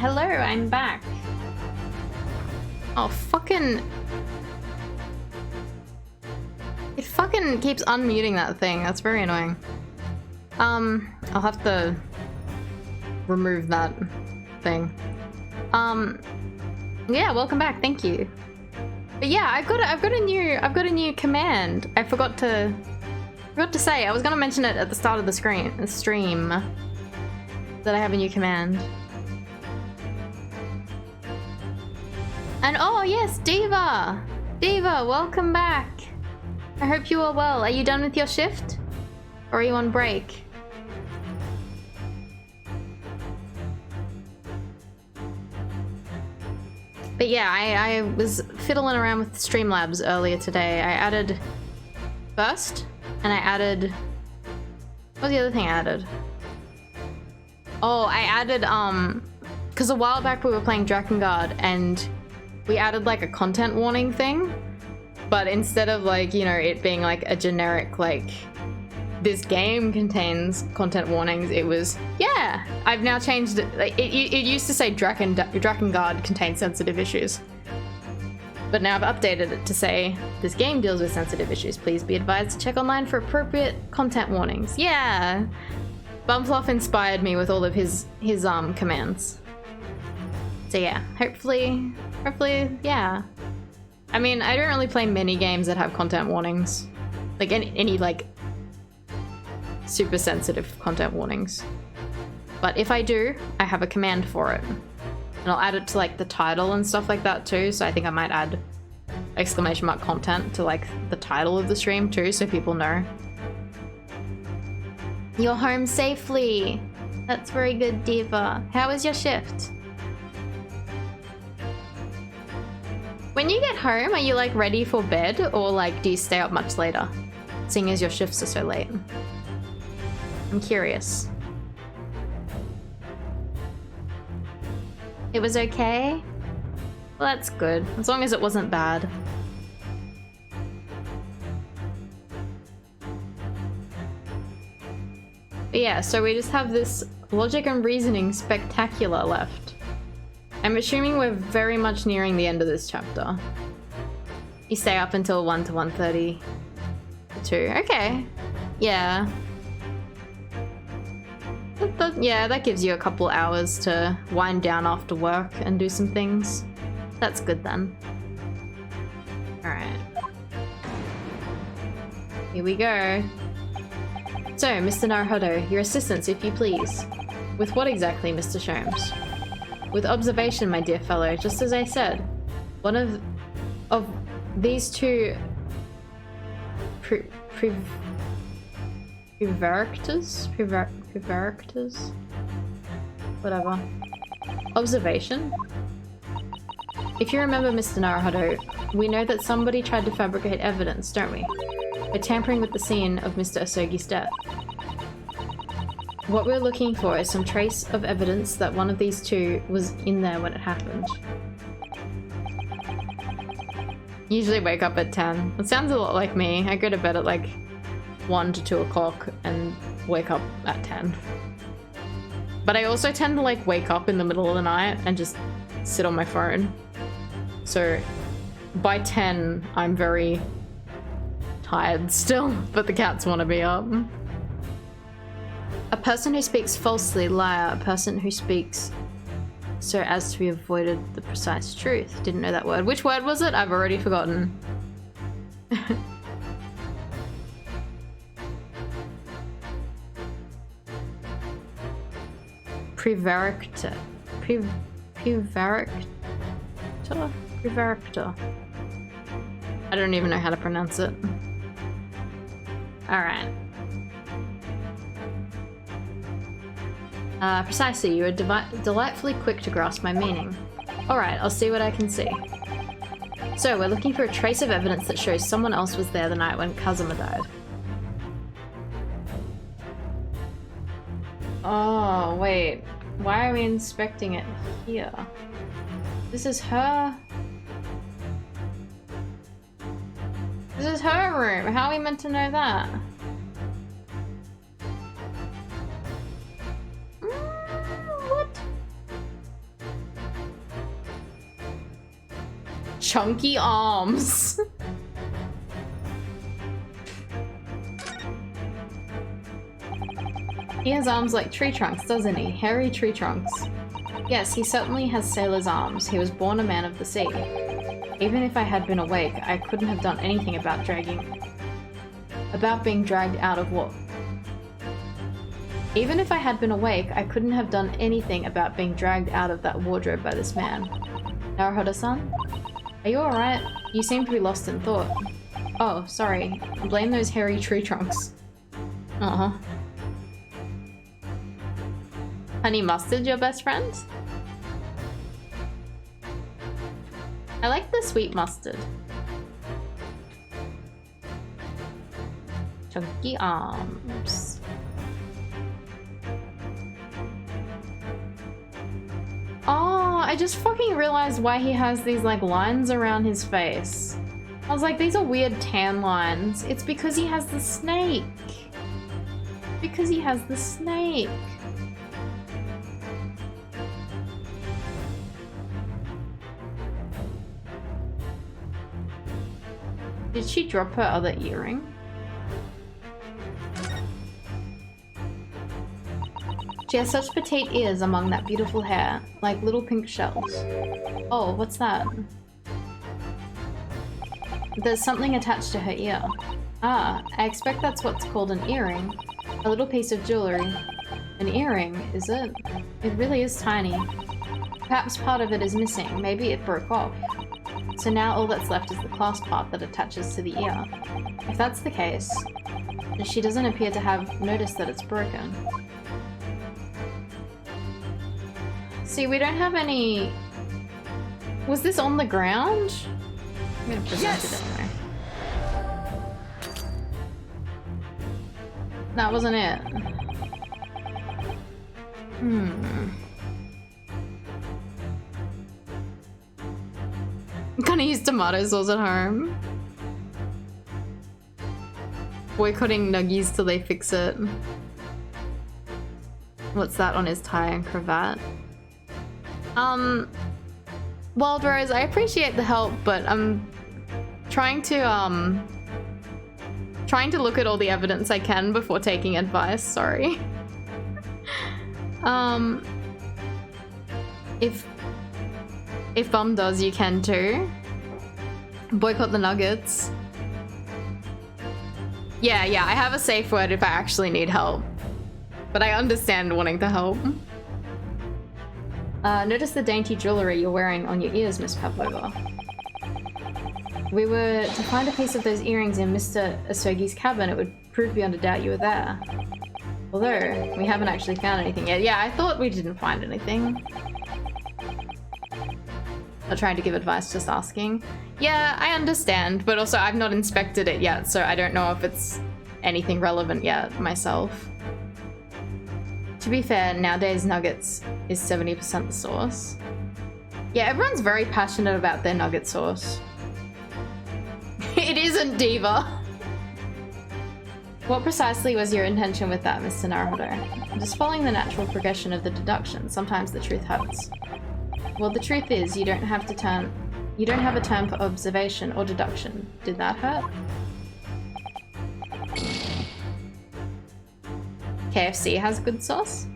Hello, I'm back. Oh, fucking... It fucking keeps unmuting that thing. That's very annoying. I'll have to remove that thing. Yeah, welcome back. Thank you. But yeah, I've got a new command. I forgot to say. I was gonna mention it at the start of the stream that I have a new command. And oh yes, Diva! Diva, welcome back! I hope you are well. Are you done with your shift? Or are you on break? But yeah, I was fiddling around with Streamlabs earlier today. I added Burst, and I added... What was the other thing I added? Oh, I added, because a while back we were playing Drakengard, and we added like a content warning thing, but instead of like, you know, it being like a generic like this game contains content warnings, it was, yeah, I've now changed it. Like, it used to say Drakengard contains sensitive issues, but now I've updated it to say this game deals with sensitive issues. Please be advised to check online for appropriate content warnings. Yeah, Bumfloff inspired me with all of his commands. So yeah, hopefully, yeah. I mean, I don't really play many games that have content warnings. Like any like super sensitive content warnings. But if I do, I have a command for it. And I'll add it to like the title and stuff like that too. So I think I might add ! content to like the title of the stream too, so people know. You're home safely. That's very good, Diva. How was your shift? When you get home, are you like ready for bed, or like do you stay up much later, seeing as your shifts are so late? I'm curious. It was okay? Well, that's good, as long as it wasn't bad. But yeah, so we just have this logic and reasoning spectacular left. I'm assuming we're very much nearing the end of this chapter. You stay up until 1 to 1:30. 2. Okay. Yeah. Yeah, that gives you a couple hours to wind down after work and do some things. That's good then. Alright. Here we go. So, Mr. Naruhodo, your assistance, if you please. With what exactly, Mr. Sholmes? With observation, my dear fellow, just as I said. One of these two prevarictors? Whatever. Observation? If you remember, Mr. Naruhodo, we know that somebody tried to fabricate evidence, don't we? By tampering with the scene of Mr. Asogi's death. What we're looking for is some trace of evidence that one of these two was in there when it happened. Usually wake up at 10. It sounds a lot like me. I go to bed at like 1 to 2 o'clock and wake up at 10. But I also tend to like wake up in the middle of the night and just sit on my phone. So by 10, I'm very tired still, but the cats want to be up. A person who speaks falsely, liar. A person who speaks so as to be avoided the precise truth. Didn't know that word. Which word was it? I've already forgotten. Prevarictor. Prevarictor. I don't even know how to pronounce it. Alright. Precisely, you are delightfully quick to grasp my meaning. Alright, I'll see what I can see. So, we're looking for a trace of evidence that shows someone else was there the night when Kazuma died. Oh, wait. Why are we inspecting it here? This is her... This is her room. How are we meant to know that? What? chunky arms. He has arms like tree trunks, doesn't he? Hairy tree trunks. Yes, he certainly has sailor's arms. He was born a man of the sea. Even if I had been awake, I couldn't have done anything about being dragged out of what? Even if I had been awake, I couldn't have done anything about being dragged out of that wardrobe by this man. Naruhodo-san? Are you alright? You seem to be lost in thought. Oh, sorry. Blame those hairy tree trunks. Uh-huh. Honey Mustard, your best friend? I like the sweet mustard. Chunky arms. Oh, I just fucking realized why he has these like lines around his face. I was like, these are weird tan lines. It's because he has the snake. Because he has the snake. Did she drop her other earring? She has such petite ears among that beautiful hair, like little pink shells. Oh, what's that? There's something attached to her ear. Ah, I expect that's what's called an earring. A little piece of jewelry. An earring, is it? It really is tiny. Perhaps part of it is missing. Maybe it broke off. So now all that's left is the clasp part that attaches to the ear. If that's the case, she doesn't appear to have noticed that it's broken. See, we don't have any... Was this on the ground? I'm gonna present it anyway. That wasn't it. I'm gonna use tomato sauce at home. Boycotting nuggies till they fix it. What's that on his tie and cravat? Wild Rose, I appreciate the help, but I'm trying to look at all the evidence I can before taking advice, sorry. If Bum does, you can too. Boycott the nuggets. Yeah, I have a safe word if I actually need help. But I understand wanting to help. Notice the dainty jewelry you're wearing on your ears, Miss Pavlova. We were to find a piece of those earrings in Mr. Asogi's cabin, it would prove beyond a doubt you were there. Although, we haven't actually found anything yet. Yeah, I thought we didn't find anything. Not trying to give advice, just asking. Yeah, I understand, but also I've not inspected it yet, so I don't know if it's anything relevant yet myself. To be fair, nowadays nuggets is 70% the sauce. Yeah, everyone's very passionate about their nugget sauce. It isn't Diva. What precisely was your intention with that, Mr. Naruhodo? Just following the natural progression of the deduction. Sometimes the truth hurts. Well, the truth is, you don't have a term for observation or deduction. Did that hurt? KFC has good sauce?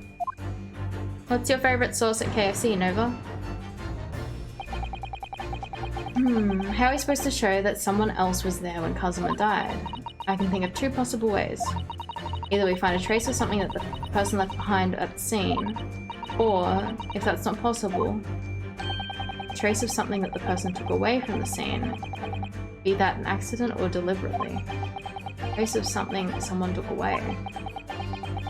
What's your favorite sauce at KFC, Nova? How are we supposed to show that someone else was there when Kazuma died? I can think of two possible ways. Either we find a trace of something that the person left behind at the scene, or, if that's not possible, a trace of something that the person took away from the scene, be that an accident or deliberately. A trace of something someone took away.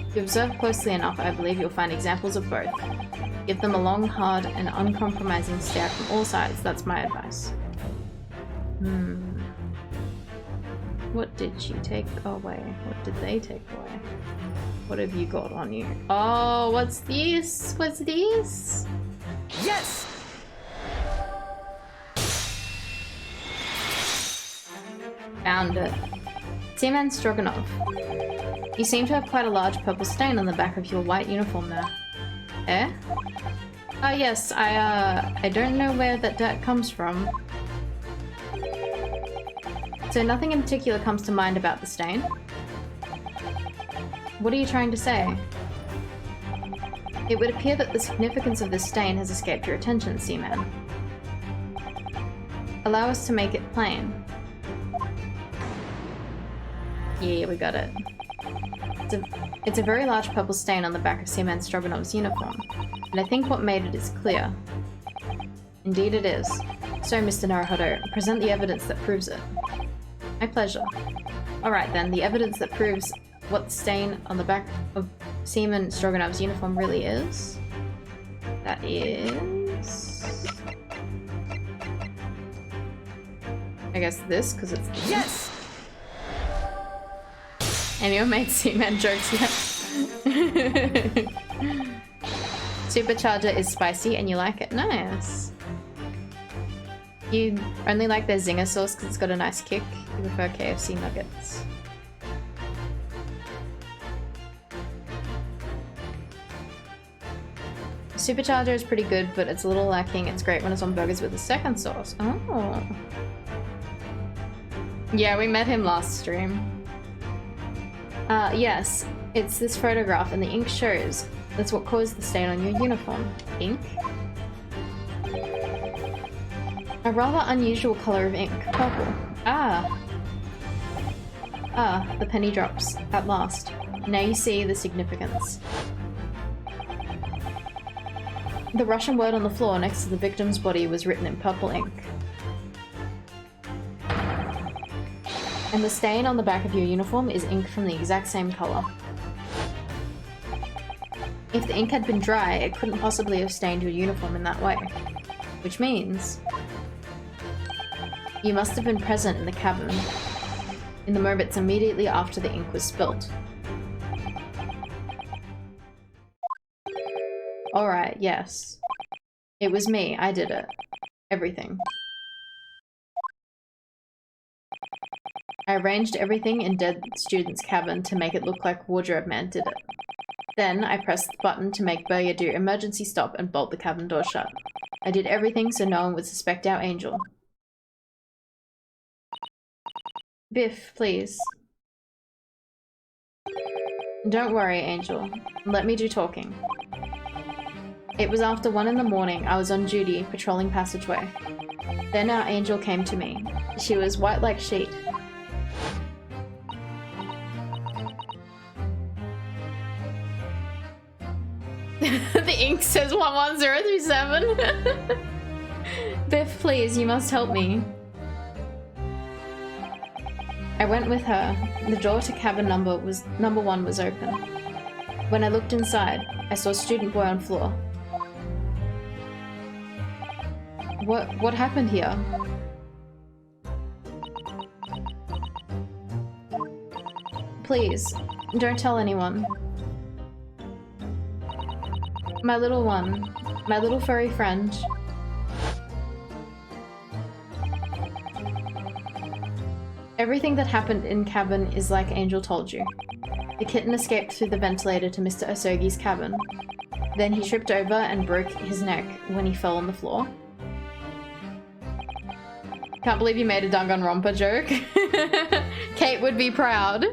If you observe closely enough, I believe you'll find examples of both. Give them a long, hard, and uncompromising stare from all sides. That's my advice. What did she take away? What did they take away? What have you got on you? Oh, what's this? What's this? Yes! Found it. Seaman Stroganoff. You seem to have quite a large purple stain on the back of your white uniform there. Eh? Oh yes, I don't know where that dirt comes from. So nothing in particular comes to mind about the stain? What are you trying to say? It would appear that the significance of this stain has escaped your attention, Seaman. Allow us to make it plain. Yeah, we got it. It's a very large purple stain on the back of Seaman Stroganov's uniform, and I think what made it is clear. Indeed it is. So, Mr. Naruhodo, present the evidence that proves it. My pleasure. Alright then, the evidence that proves what the stain on the back of Seaman Stroganov's uniform really is. That is... I guess this, because it's... Yes! Anyone made Seaman jokes yet? Supercharger is spicy and you like it. Nice. You only like their zinger sauce because it's got a nice kick. You prefer KFC nuggets. Supercharger is pretty good, but it's a little lacking. It's great when it's on burgers with a second sauce. Oh. Yeah, we met him last stream. Yes, it's this photograph and the ink shows. That's what caused the stain on your uniform. Ink? A rather unusual color of ink. Purple. Ah. Ah, the penny drops. At last. Now you see the significance. The Russian word on the floor next to the victim's body was written in purple ink. And the stain on the back of your uniform is ink from the exact same color. If the ink had been dry, it couldn't possibly have stained your uniform in that way. Which means... you must have been present in the cabin in the moments immediately after the ink was spilt. Alright, yes. It was me, I did it. Everything. I arranged everything in Dead Student's cabin to make it look like Wardrobe Man did it. Then I pressed the button to make Burya do emergency stop and bolt the cabin door shut. I did everything so no one would suspect our angel. Biff, please. Don't worry, Angel. Let me do talking. It was after 1 in the morning. I was on duty, patrolling passageway. Then our angel came to me. She was white like sheet. The ink says 11037. Biff, please, you must help me. I went with her. The door to cabin number 1 was open. When I looked inside, I saw student boy on floor. What happened here? Please, don't tell anyone. My little one. My little furry friend. Everything that happened in cabin is like Angel told you. The kitten escaped through the ventilator to Mr. Osogi's cabin. Then he tripped over and broke his neck when he fell on the floor. Can't believe you made a Danganronpa joke. Kate would be proud.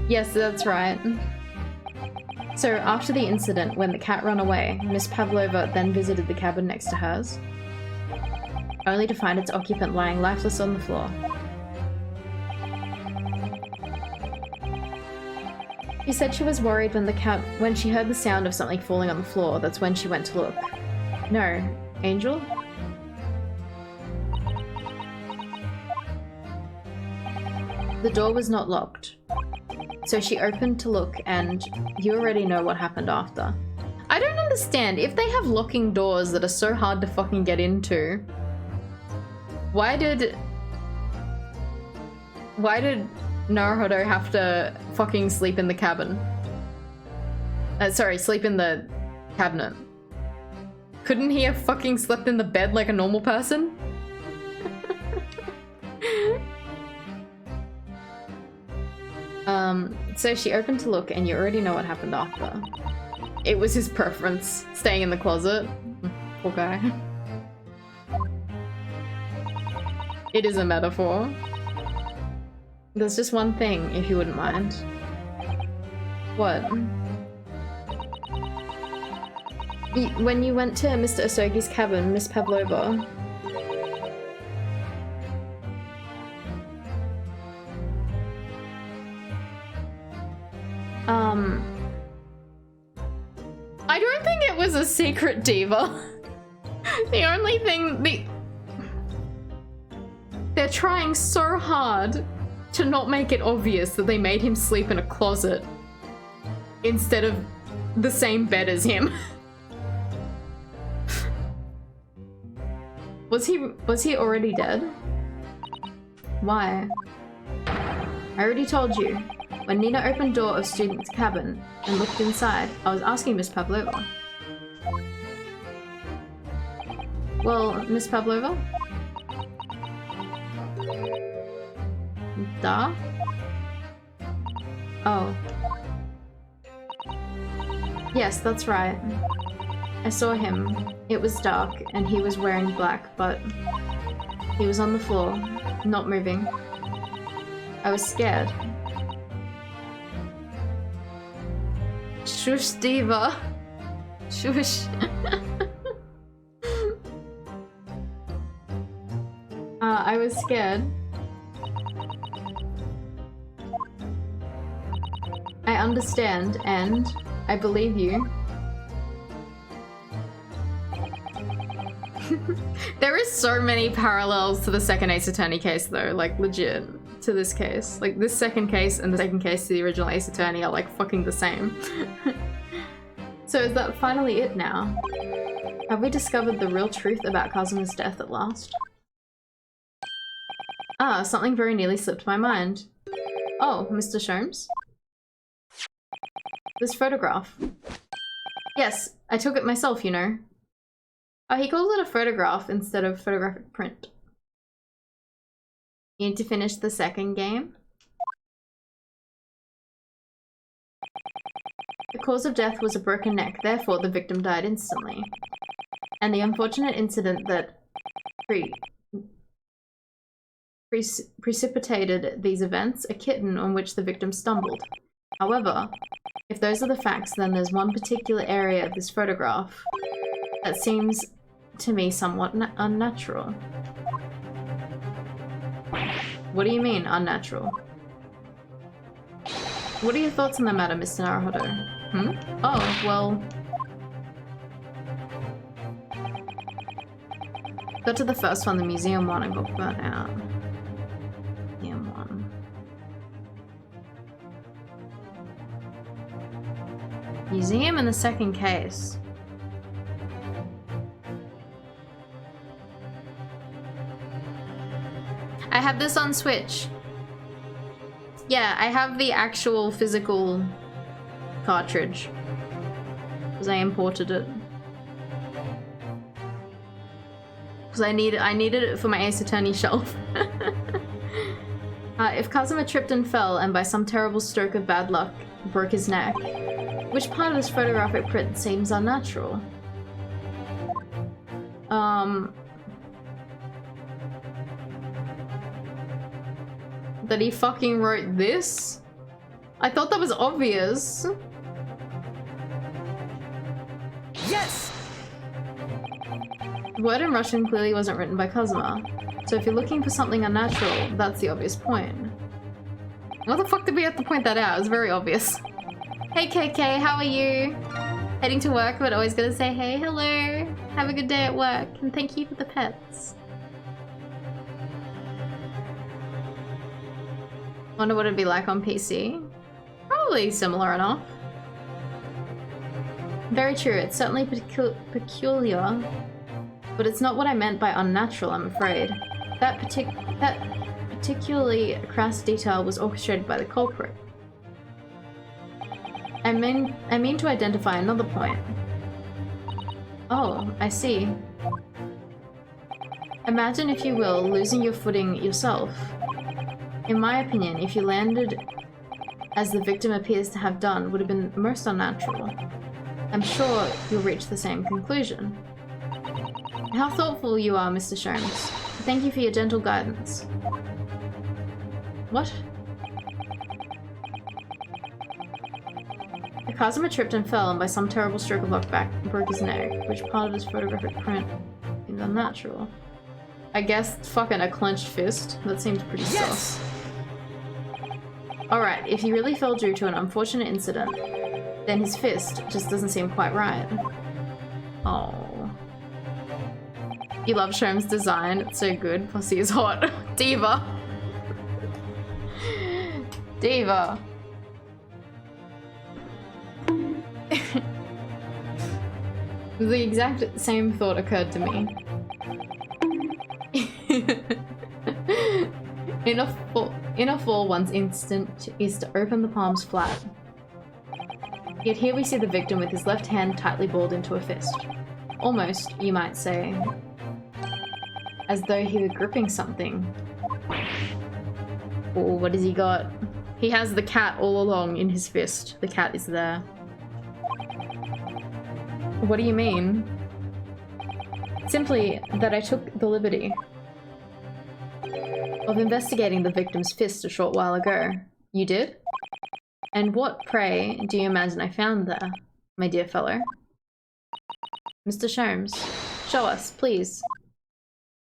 Yes, that's right. So after the incident, when the cat ran away, Miss Pavlova then visited the cabin next to hers, only to find its occupant lying lifeless on the floor. She said she was worried when she heard the sound of something falling on the floor. That's when she went to look. No, Angel? The door was not locked. So she opened to look, and you already know what happened after. I don't understand. If they have locking doors that are so hard to fucking get into, why did Naruhodo have to fucking sleep in the cabin? Sorry, sleep in the cabinet. Couldn't he have fucking slept in the bed like a normal person? So she opened to look, and you already know what happened after. It was his preference, staying in the closet. Poor guy. It is a metaphor. There's just one thing, if you wouldn't mind. What? When you went to Mr. Asogi's cabin, Miss Pavlova. I don't think it was a secret diva. The only thing they're trying so hard to not make it obvious that they made him sleep in a closet instead of the same bed as him. Was he already dead? Why? I already told you. When Nina opened door of student's cabin and looked inside, I was asking Miss Pavlova. Well, Miss Pavlova? Da? Oh. Yes, that's right. I saw him. It was dark, and he was wearing black, but he was on the floor, not moving. I was scared. Shush, diva. Shush. I was scared. I understand, and I believe you. There is so many parallels to the second Ace Attorney case though, like legit, to this case. Like this second case and the second case to the original Ace Attorney are like fucking the same. So is that finally it now? Have we discovered the real truth about Kazuma's death at last? Ah, something very nearly slipped my mind. Oh, Mr. Sholmes? This photograph. Yes, I took it myself, you know. Oh, he calls it a photograph instead of photographic print. You need to finish the second game. The cause of death was a broken neck, therefore the victim died instantly. And the unfortunate incident that precipitated these events, a kitten on which the victim stumbled. However, if those are the facts, then there's one particular area of this photograph that seems to me somewhat unnatural. What do you mean, unnatural? What are your thoughts on the matter, Mr. Naruhodo? Oh, well... Got to the first one, the museum one, and got burnt out. Museum one. Museum in the second case. I have this on Switch. Yeah, I have the actual physical cartridge. Because I imported it. Because I needed it for my Ace Attorney shelf. If Kazuma tripped and fell and by some terrible stroke of bad luck broke his neck, which part of this photographic print seems unnatural? That he fucking wrote this? I thought that was obvious. Yes! Word in Russian clearly wasn't written by Kazuma. So if you're looking for something unnatural, that's the obvious point. What the fuck did we have to point that out? It was very obvious. Hey KK, how are you? Heading to work, but always gonna say hey, hello. Have a good day at work, and thank you for the pets. Wonder what it'd be like on PC. Probably similar enough. Very true, it's certainly peculiar, but it's not what I meant by unnatural, I'm afraid. That particularly crass detail was orchestrated by the culprit. I mean to identify another point. Oh, I see. Imagine, if you will, losing your footing yourself. In my opinion, if you landed as the victim appears to have done, would have been most unnatural. I'm sure you'll reach the same conclusion. How thoughtful you are, Mr. Sholmes. Thank you for your gentle guidance. What? Kazuma tripped and fell, and by some terrible stroke of luck broke his neck, which part of his photographic print seemed unnatural. I guess fucking a clenched fist. That seems pretty sus. Alright, if he really fell due to an unfortunate incident, then his fist just doesn't seem quite right. Oh. You love Sherm's design, it's so good, plus he is hot. Diva! Diva! The exact same thought occurred to me. In a fall, one's instinct is to open the palms flat. Yet here we see the victim with his left hand tightly balled into a fist. Almost, you might say, as though he were gripping something. Oh, what has he got? He has the cat all along in his fist. The cat is there. What do you mean? Simply that I took the liberty of investigating the victim's fist a short while ago. You did? And what, pray, do you imagine I found there, my dear fellow? Mr. Sholmes, show us, please.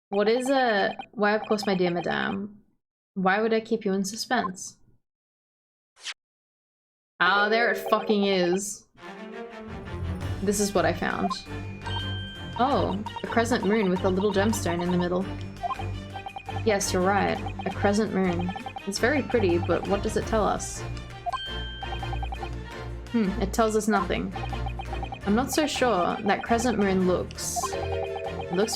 What is a... Why, of course, my dear madame. Why would I keep you in suspense? Ah, there it fucking is. This is what I found. Oh, a crescent moon with a little gemstone in the middle. Yes, you're right. A crescent moon. It's very pretty, but what does it tell us? It tells us nothing. I'm not so sure. That crescent moon looks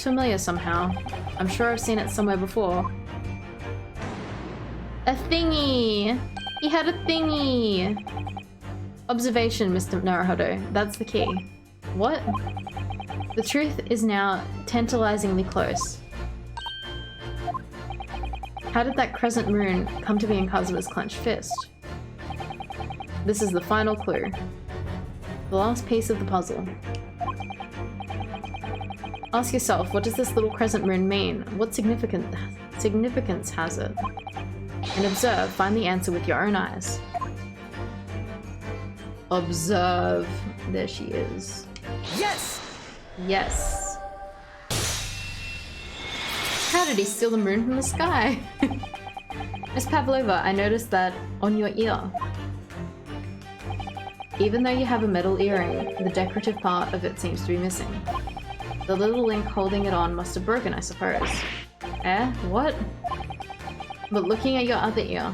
familiar somehow. I'm sure I've seen it somewhere before. A thingy! He had a thingy! Observation, Mr. Naruhodo. That's the key. What? The truth is now tantalizingly close. How did that crescent moon come to be in Kazuma's clenched fist? This is the final clue. The last piece of the puzzle. Ask yourself, what does this little crescent moon mean? What significance has it? And observe, find the answer with your own eyes. Observe. There she is. Yes! Yes. How did he steal the moon from the sky? Miss Pavlova, I noticed that on your ear. Even though you have a metal earring, the decorative part of it seems to be missing. The little link holding it on must have broken, I suppose. Eh? What? But looking at your other ear.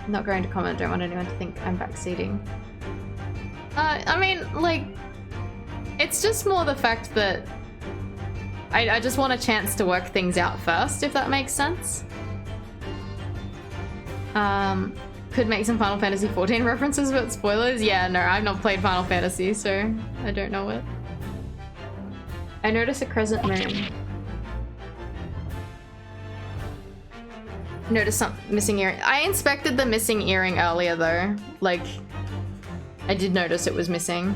I'm not going to comment, don't want anyone to think I'm backseating. I mean, like, it's just more the fact that I just want a chance to work things out first, if that makes sense. Could make some Final Fantasy XIV references, but spoilers? Yeah, no, I've not played Final Fantasy, so I don't know it. I notice a crescent moon. Notice some missing earring. I inspected the missing earring earlier though. Like, I did notice it was missing.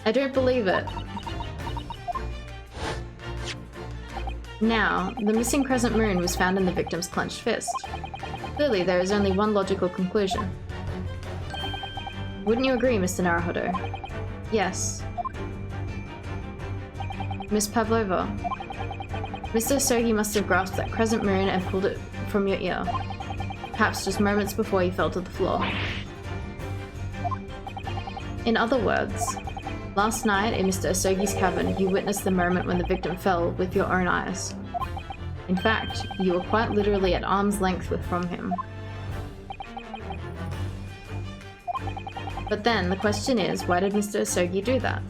I don't believe it. Now, the missing crescent moon was found in the victim's clenched fist. Clearly, there is only one logical conclusion. Wouldn't you agree, Mr. Naruhodo? Yes. Miss Pavlova. Mr. Sogi must have grasped that crescent moon and pulled it from your ear. Perhaps just moments before he fell to the floor. In other words, last night in Mr. Asogi's cabin, you witnessed the moment when the victim fell with your own eyes. In fact, you were quite literally at arm's length from him. But then, the question is, why did Mr. Asogi do that?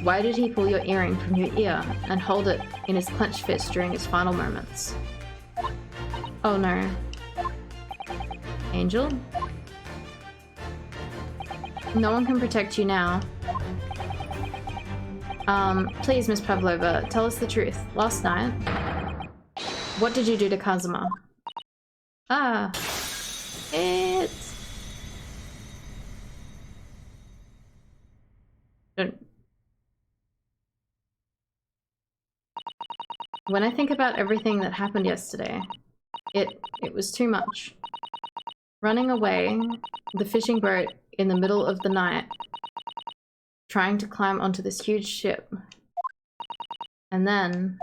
Why did he pull your earring from your ear and hold it in his clenched fist during his final moments? Oh no. Angel? No one can protect you now. Please, Miss Pavlova, tell us the truth. Last night, what did you do to Kazuma? Ah, it's... When I think about everything that happened yesterday, It was too much. Running away, the fishing boat in the middle of the night, trying to climb onto this huge ship. And then,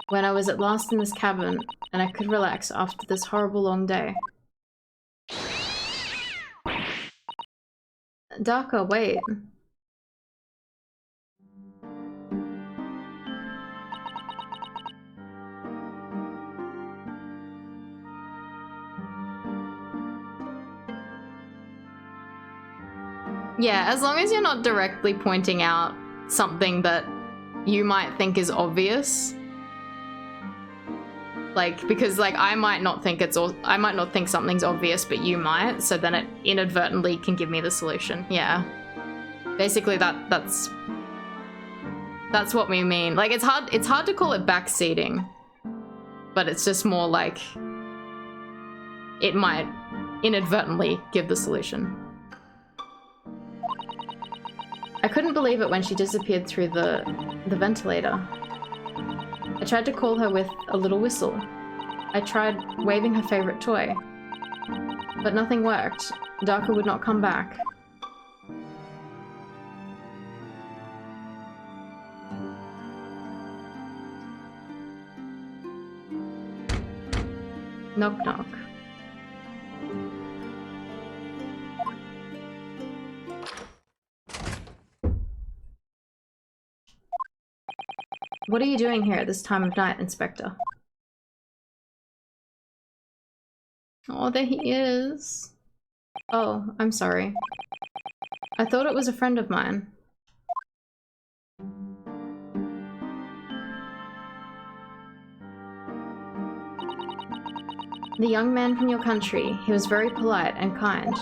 when I was at last in this cabin, and I could relax after this horrible long day. Darker, wait. Yeah, as long as you're not directly pointing out something that you might think is obvious. Like, because like I might not think something's obvious, but you might, so then it inadvertently can give me the solution. Yeah. Basically that's what we mean. Like it's hard to call it backseating, but it's just more like it might inadvertently give the solution. I couldn't believe it when she disappeared through the ventilator. I tried to call her with a little whistle. I tried waving her favorite toy. But nothing worked. Darker would not come back. Knock knock. What are you doing here at this time of night, Inspector? Oh, there he is. Oh, I'm sorry. I thought it was a friend of mine. The young man from your country, he was very polite and kind.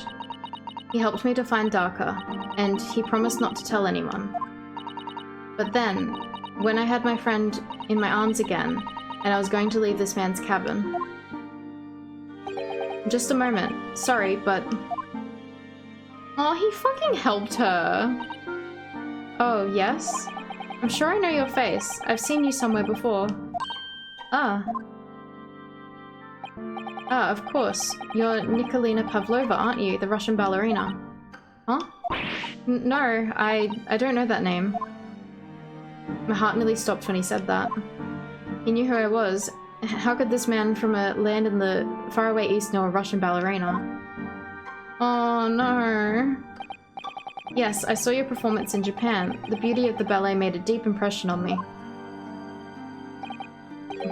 He helped me to find Darker, and he promised not to tell anyone. But then, when I had my friend in my arms again, and I was going to leave this man's cabin. Just a moment. Sorry, but... Oh, he fucking helped her. Oh, yes? I'm sure I know your face. I've seen you somewhere before. Ah. Ah, of course. You're Nikolina Pavlova, aren't you? The Russian ballerina. Huh? No, I don't know that name. My heart nearly stopped when he said that. He knew who I was. How could this man from a land in the faraway east know a Russian ballerina? Oh no. Yes, I saw your performance in Japan. The beauty of the ballet made a deep impression on me.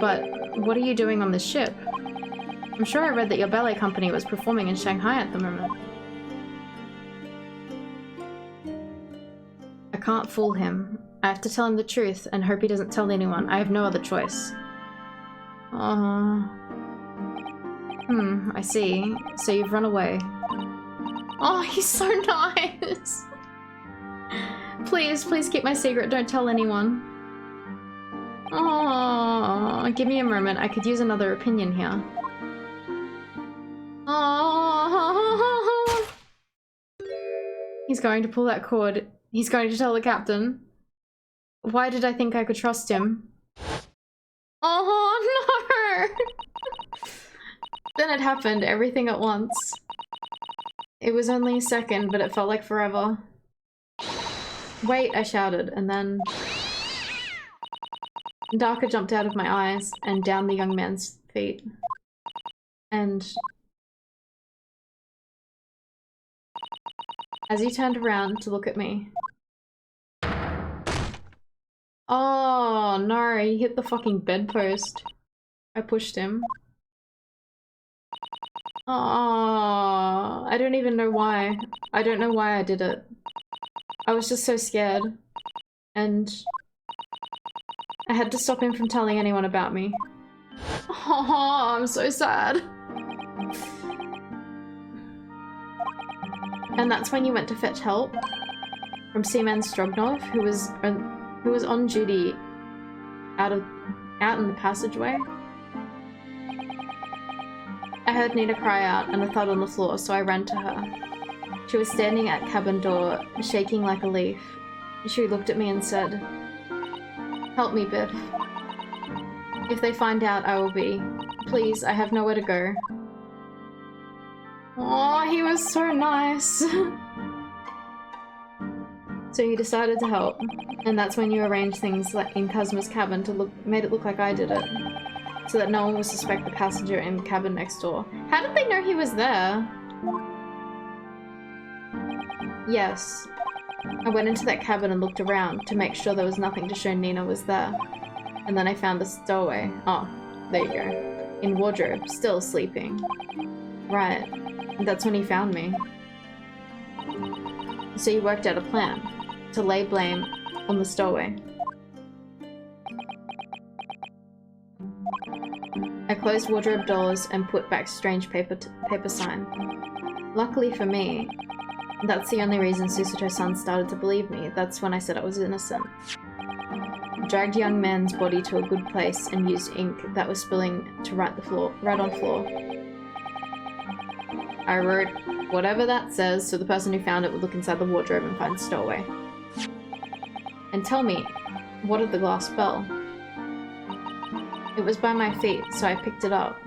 But what are you doing on this ship? I'm sure I read that your ballet company was performing in Shanghai at the moment. I can't fool him. I have to tell him the truth and hope he doesn't tell anyone. I have no other choice. I see. So you've run away. Oh, he's so nice! Please, please keep my secret. Don't tell anyone. Oh, give me a moment. I could use another opinion here. Oh, he's going to pull that cord. He's going to tell the captain. Why did I think I could trust him? Oh no! Then it happened, everything at once. It was only a second, but it felt like forever. Wait, I shouted, and then... Darker jumped out of my eyes and down the young man's feet. And... as he turned around to look at me... Oh no, he hit the fucking bedpost. I pushed him. Oh, I don't even know why. I don't know why I did it. I was just so scared. And I had to stop him from telling anyone about me. Oh, I'm so sad. And that's when you went to fetch help from Seaman Stroganov, who was on duty out in the passageway. I heard Nina cry out and a thud on the floor, so I ran to her. She was standing at cabin door, shaking like a leaf. She looked at me and said, "Help me, Biff. If they find out, I will be. Please, I have nowhere to go. Oh, he was so nice. So you decided to help, and that's when you arranged things like in Kazma's cabin to made it look like I did it, so that no one would suspect the passenger in the cabin next door. How did they know he was there? Yes. I went into that cabin and looked around to make sure there was nothing to show Nina was there. And then I found the stowaway. Oh, there you go. In wardrobe, still sleeping. Right. And that's when he found me. So you worked out a plan to lay blame on the stowaway. I closed wardrobe doors and put back strange paper sign. Luckily for me, that's the only reason Susato-san started to believe me. That's when I said I was innocent. Dragged young man's body to a good place and used ink that was spilling to right on floor. I wrote whatever that says so the person who found it would look inside the wardrobe and find the stowaway. And tell me, what did the glass spell? It was by my feet, so I picked it up.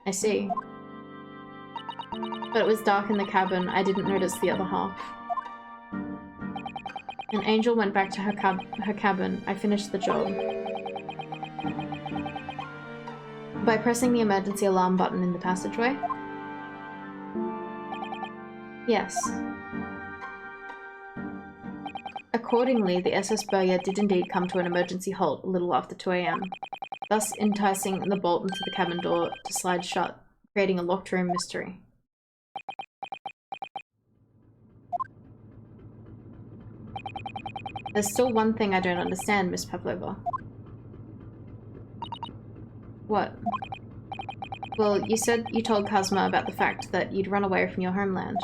I see. But it was dark in the cabin, I didn't notice the other half. An angel went back to her cabin. I finished the job. By pressing the emergency alarm button in the passageway? Yes. Accordingly, the SS Berger did indeed come to an emergency halt a little after 2 AM, thus enticing the bolt into the cabin door to slide shut, creating a locked room mystery. There's still one thing I don't understand, Miss Pavlova. What? Well, you said you told Kazma about the fact that you'd run away from your homeland.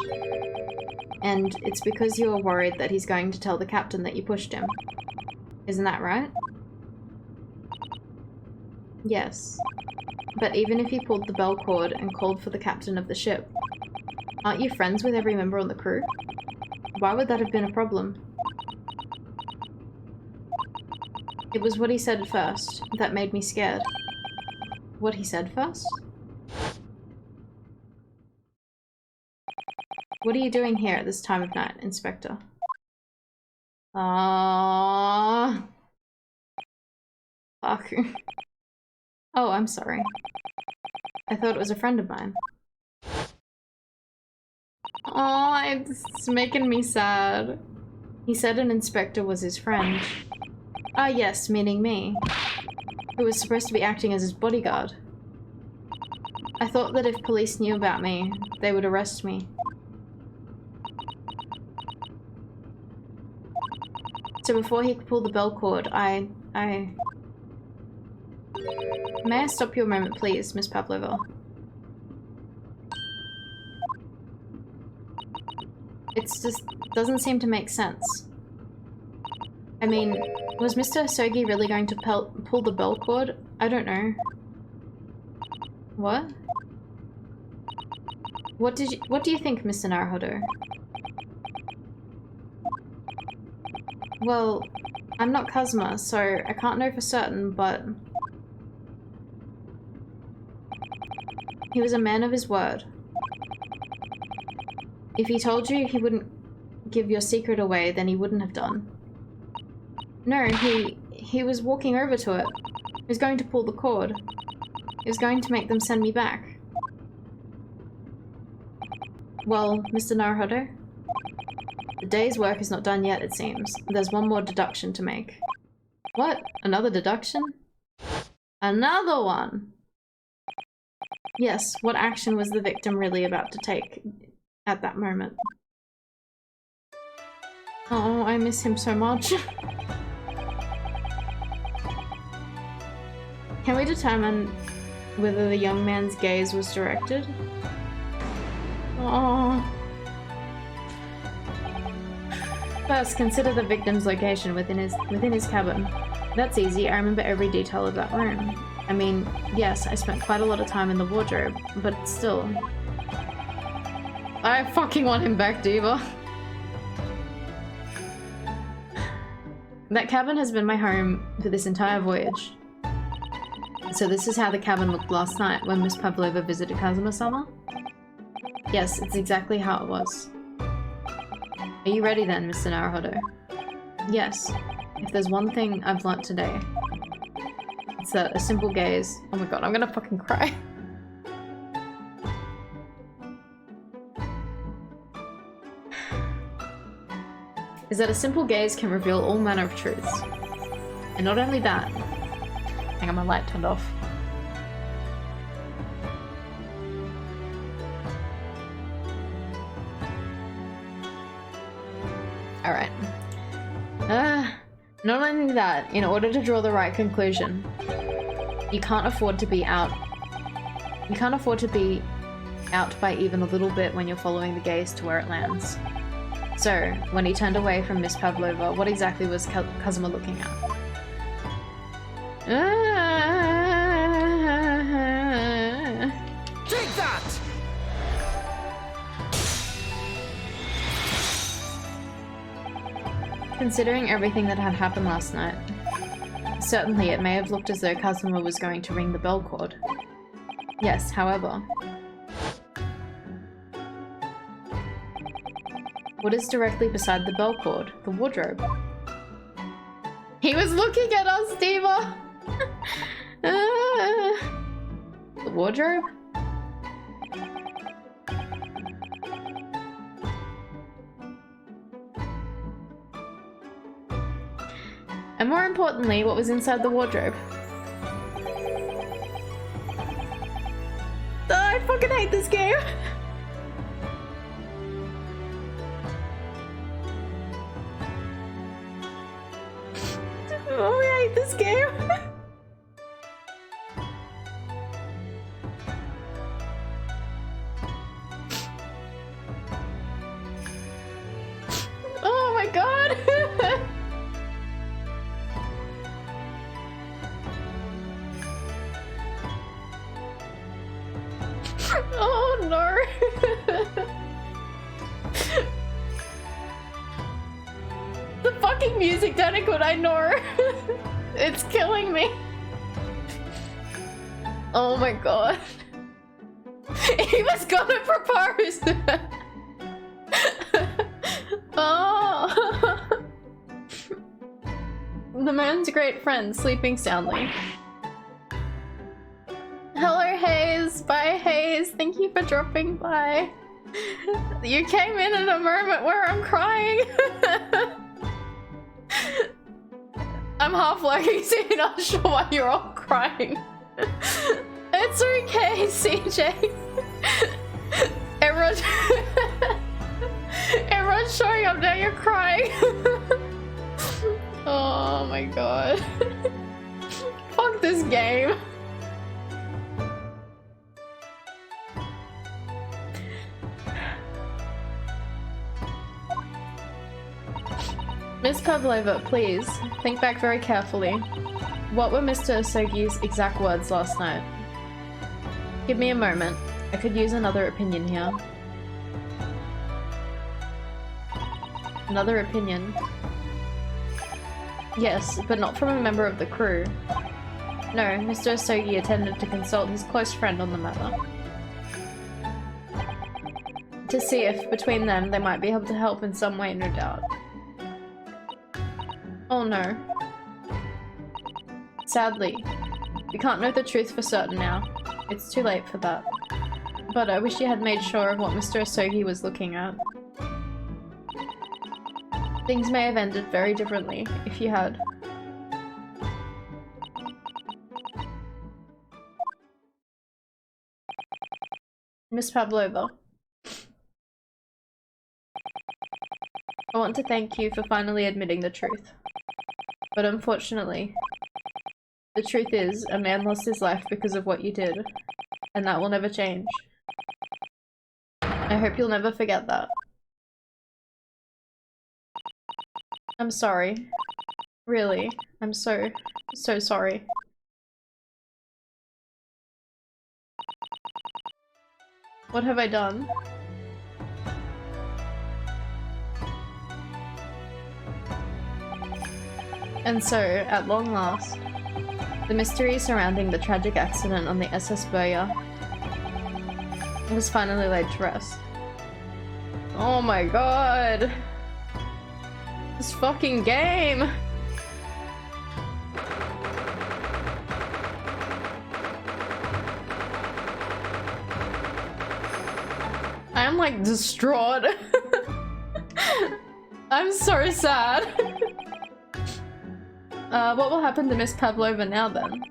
And it's because you were worried that he's going to tell the captain that you pushed him. Isn't that right? Yes. But even if you pulled the bell cord and called for the captain of the ship, aren't you friends with every member on the crew? Why would that have been a problem? It was what he said first that made me scared. What he said first? What are you doing here at this time of night, Inspector? Aww. Fuck. Oh, I'm sorry. I thought it was a friend of mine. Oh, it's making me sad. He said an inspector was his friend. Ah, yes, meaning me. Who was supposed to be acting as his bodyguard. I thought that if police knew about me, they would arrest me. So before he could pull the bell cord, May I stop you a moment, please, Miss Pavlova? It's just doesn't seem to make sense. I mean, was Mr. Sogi really going to pull the bell cord? I don't know. What? What do you think, Mr. Naruhodo? Well, I'm not Kazuma, so I can't know for certain, but he was a man of his word. If he told you he wouldn't give your secret away, then he wouldn't have done. No, he was walking over to it. He was going to pull the cord. He was going to make them send me back. Well, Mr. Naruhodo? The day's work is not done yet, it seems. There's one more deduction to make. What? Another deduction? Another one! Yes, what action was the victim really about to take at that moment? Oh, I miss him so much. Can we determine whether the young man's gaze was directed? Oh. First, consider the victim's location within his cabin. That's easy, I remember every detail of that room. I mean, yes, I spent quite a lot of time in the wardrobe, but still. I fucking want him back, Diva. That cabin has been my home for this entire voyage. So this is how the cabin looked last night when Miss Pavlova visited Kazuma-sama? Yes, it's exactly how it was. Are you ready then, Mr. Naruhodo? Yes. If there's one thing I've learnt today, it's that a simple gaze— oh my god, I'm gonna fucking cry. Is that a simple gaze can reveal all manner of truths. And not only that— hang on, my light turned off. Alright. Not only that, in order to draw the right conclusion, you can't afford to be out. You can't afford to be out by even a little bit when you're following the gaze to where it lands. So, when he turned away from Miss Pavlova, what exactly was Kazuma looking at? Take that! Considering everything that had happened last night, certainly it may have looked as though Kazuma was going to ring the bell cord. Yes, however, what is directly beside the bell cord? The wardrobe. He was looking at us, Diva! The wardrobe? And more importantly, what was inside the wardrobe? Oh, I fucking hate this game! Oh, I hate this game! Oh my god! Oh no! The fucking music, Danikun, I know! It's killing me! Oh my god. He was gonna propose! Oh! The man's great friend, sleeping soundly. Hello, Hayes! Bye, Hayes! Thank you for dropping by. You came in at a moment where I'm crying! I'm half lurking, so you're not sure why you're all crying. It's okay, CJ. Everyone's showing up now, you're crying. Oh my god. Fuck this game. Miss Pavlova, please, think back very carefully. What were Mr. Asogi's exact words last night? Give me a moment. I could use another opinion here. Another opinion? Yes, but not from a member of the crew. No, Mr. Asogi attended to consult his close friend on the matter. To see if, between them, they might be able to help in some way, no doubt. Oh no. Sadly, we can't know the truth for certain now. It's too late for that. But I wish you had made sure of what Mr. Asogi was looking at. Things may have ended very differently if you had. Miss Pavlova. I want to thank you for finally admitting the truth. But unfortunately, the truth is, a man lost his life because of what you did, and that will never change. I hope you'll never forget that. I'm sorry. Really, I'm so sorry. What have I done? And so, at long last, The mystery surrounding the tragic accident on the SS Burya was finally laid to rest. Oh my god! This fucking game! I am like distraught. I'm so sad. What will happen to Miss Pavlova now then?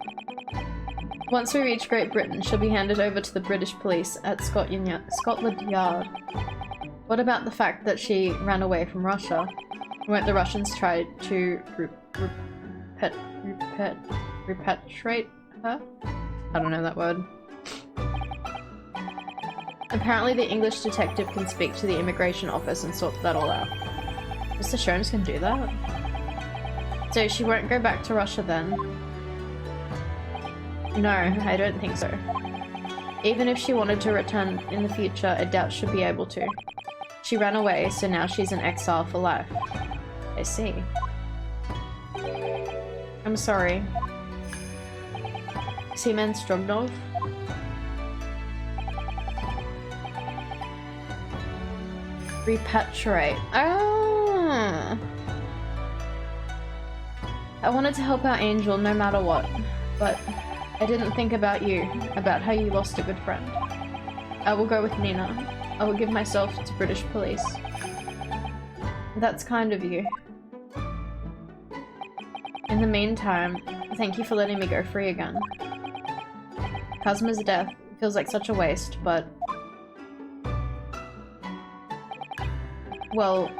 Once we reach Great Britain, she'll be handed over to the British police at Scotland Yard. What about the fact that she ran away from Russia? Won't the Russians try to repatriate her? I don't know that word. Apparently the English detective can speak to the immigration office and sort that all out. Mr. Sholmes can do that? So she won't go back to Russia then? No, I don't think so. Even if she wanted to return in the future, I doubt she'll be able to. She ran away, so now she's in exile for life. I see. I'm sorry. Seaman Stroganov? Repatriate. Ah! I wanted to help out Angel no matter what, but I didn't think about you, about how you lost a good friend. I will go with Nina. I will give myself to British police. That's kind of you. In the meantime, thank you for letting me go free again. Kazma's death feels like such a waste, but... well,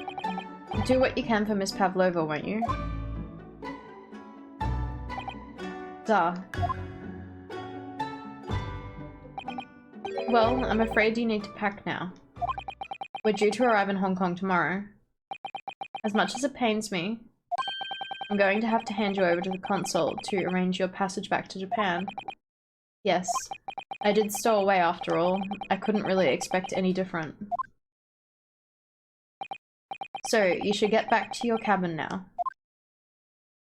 do what you can for Miss Pavlova, won't you? Duh. Well, I'm afraid you need to pack now. We're due to arrive in Hong Kong tomorrow. As much as it pains me, I'm going to have to hand you over to the consul to arrange your passage back to Japan. Yes, I did stow away after all. I couldn't really expect any different. So, you should get back to your cabin now.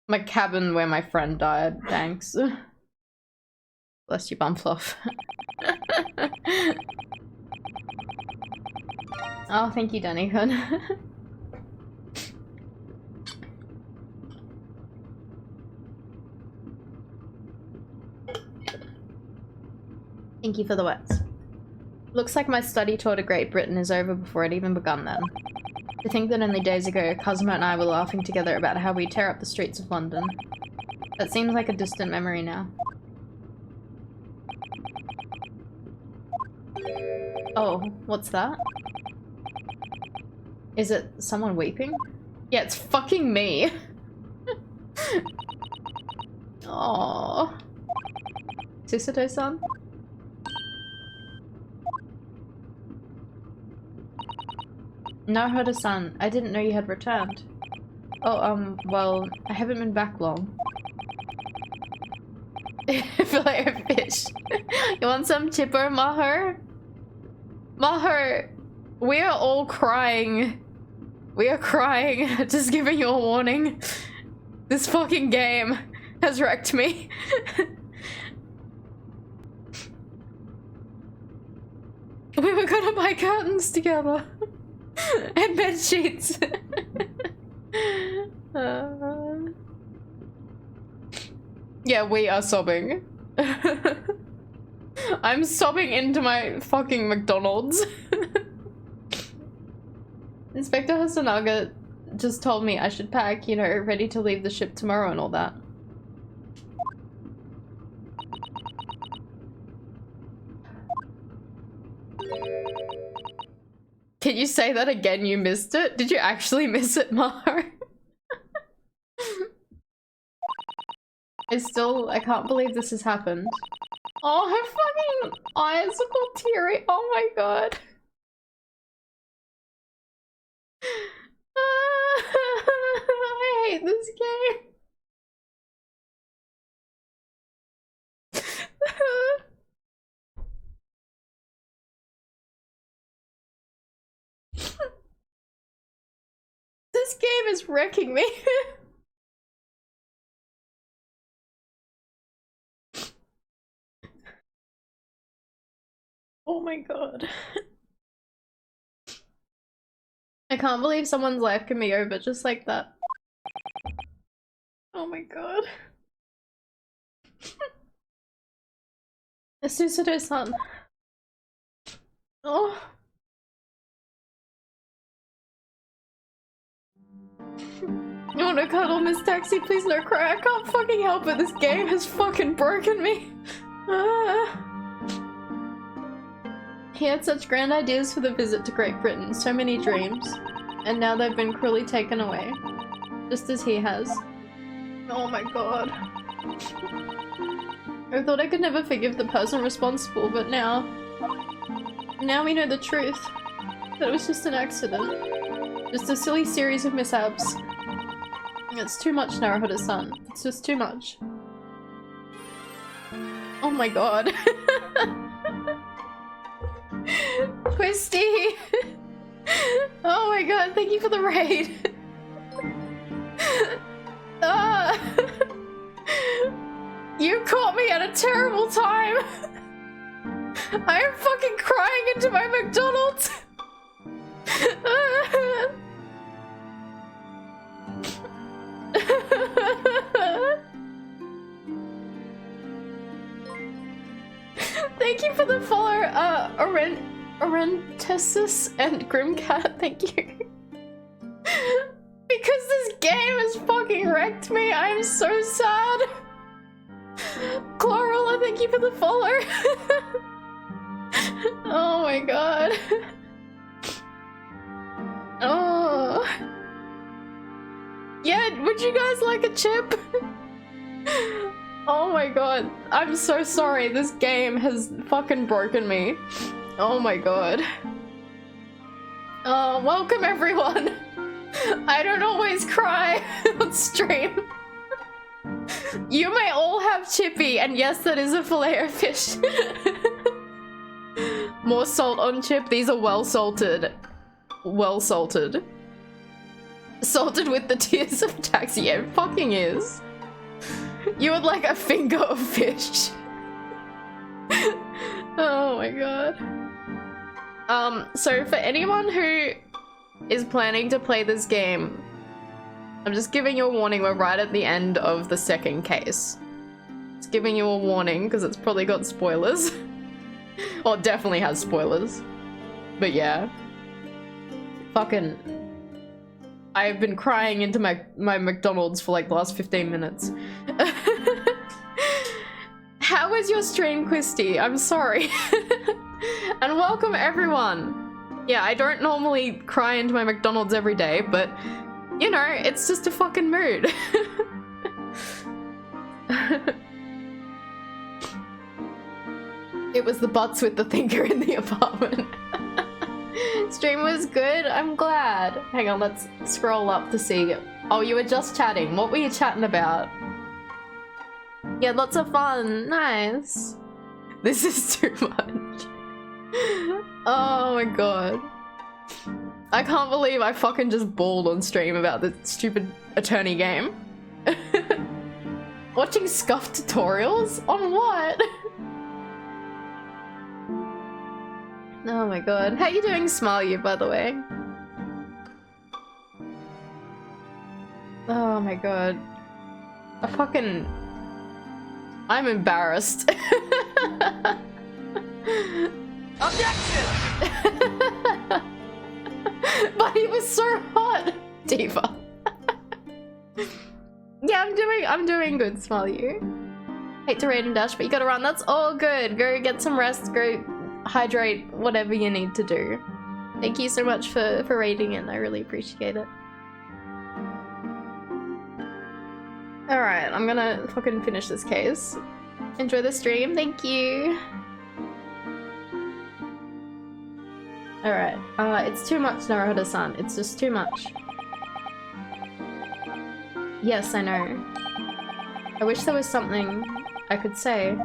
My cabin where my friend died, thanks. Bless you, Bumfluff. Oh, thank you, Danny-kun. Thank you for the words. Looks like my study tour to Great Britain is over before it even begun then. To think that only days ago, Cosmo and I were laughing together about how we tear up the streets of London. That seems like a distant memory now. Oh, what's that? Is it someone weeping? Yeah, it's fucking me! Aww. Susato-san? Naruhodo-san, I didn't know you had returned. Oh, well, I haven't been back long. I feel like a fish. You want some chipper, Maher? Maher, we are all crying. We are crying. Just giving you a warning. This fucking game has wrecked me. We were gonna buy curtains together. And bed sheets. Yeah, we are sobbing. I'm sobbing into my fucking McDonald's. Inspector Hasanaga just told me I should pack, you know, ready to leave the ship tomorrow and all that. Can you say that again? You missed it? Did you actually miss it, Mar? I can't believe this has happened. Oh, her fucking eyes are all teary. Oh my god. I hate this game. This game is wrecking me. Oh my god. I can't believe someone's life can be over just like that. Oh my god. Susato-san. Oh. You wanna cuddle, Miss Taxi? Please no cry. I can't fucking help it. This game has fucking broken me. He had such grand ideas for the visit to Great Britain, so many dreams, and now they've been cruelly taken away, just as he has. Oh my god. I thought I could never forgive the person responsible, but now we know the truth. That it was just an accident. Just a silly series of mishaps. It's too much, Naruhodo-san. It's just too much. Oh my god. Twisty! Oh my god, thank you for the raid. You caught me at a terrible time. I am fucking crying into my McDonald's. Thank you for the follow, Orentesis and Grimcat, thank you. Because this game has fucking wrecked me, I am so sad. Chlorella, thank you for the follow. Oh my god. Oh. Yeah, would you guys like a chip? Oh my god. I'm so sorry. This game has fucking broken me. Oh my god. Oh, welcome everyone. I don't always cry on stream. You may all have chippy, and yes, that is a filet of fish. More salt on chip. These are well salted. Well salted. Salted with the tears of taxi. Yeah, it fucking is. You would like a finger of fish. Oh my god. So for anyone who is planning to play this game, I'm just giving you a warning, we're right at the end of the second case. Just giving you a warning, because it's probably got spoilers. Or it definitely has spoilers. But yeah. Fucking... I've been crying into my McDonald's for like the last 15 minutes. How was your stream, Quisty? I'm sorry. And welcome everyone. Yeah, I don't normally cry into my McDonald's every day, but you know, it's just a fucking mood. It was the butts with the thinker in the apartment. Stream was good, I'm glad. Hang on, let's scroll up to see. Oh, you were just chatting. What were you chatting about? Yeah, lots of fun. Nice. This is too much. Oh my god. I can't believe I fucking just bawled on stream about this stupid attorney game. Watching scuff tutorials? On what? Oh my god. How you doing, Smile You, by the way? Oh my god. I'm embarrassed. Objection! But he was so hot, Diva. Yeah, I'm doing good, Smile You. Hate to raid and dash, but you gotta run. That's all good. Go get some rest, go hydrate, whatever you need to do. Thank you so much for raiding in. I really appreciate it. Alright, I'm gonna fucking finish this case. Enjoy the stream, thank you. Alright, it's too much, Naruhodo-san. It's just too much. Yes, I know. I wish there was something I could say.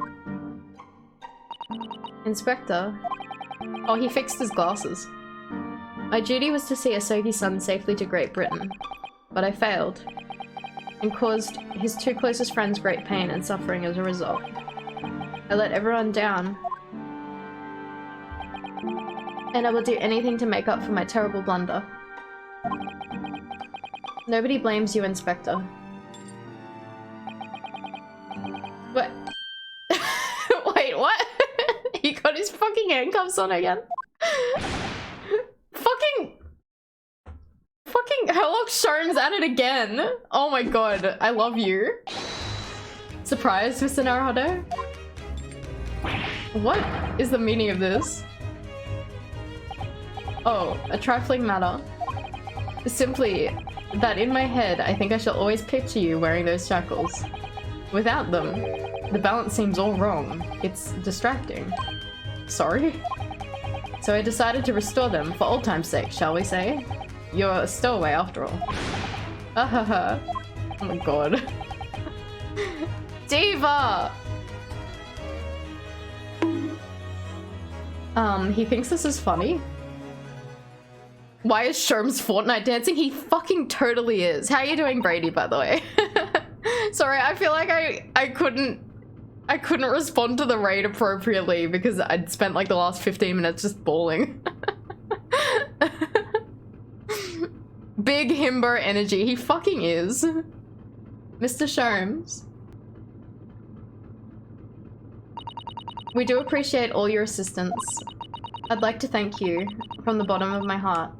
Inspector. Oh, he fixed his glasses. My duty was to see Asogi-san safely to Great Britain, but I failed, and caused his two closest friends great pain and suffering as a result. I let everyone down. And I will do anything to make up for my terrible blunder. Nobody blames you, Inspector. What? Wait, what? He got his fucking handcuffs on again? Fucking Herlock Sholmes at it again. Oh my god, I love you. Surprised, Mr. Naruhodo? What is the meaning of this? Oh, a trifling matter. Simply that in my head, I think I shall always picture you wearing those shackles. Without them, the balance seems all wrong. It's distracting. Sorry? So I decided to restore them for old time's sake, shall we say? You're a stowaway after all. Ahaha. Oh my god. Diva! He thinks this is funny. Why is Sherm's Fortnite dancing? He fucking totally is. How are you doing, Brady, by the way? Sorry, I feel like I couldn't respond to the raid appropriately because I'd spent like the last 15 minutes just bawling. Big himbo energy. He fucking is. Mr. Sherms. We do appreciate all your assistance. I'd like to thank you from the bottom of my heart.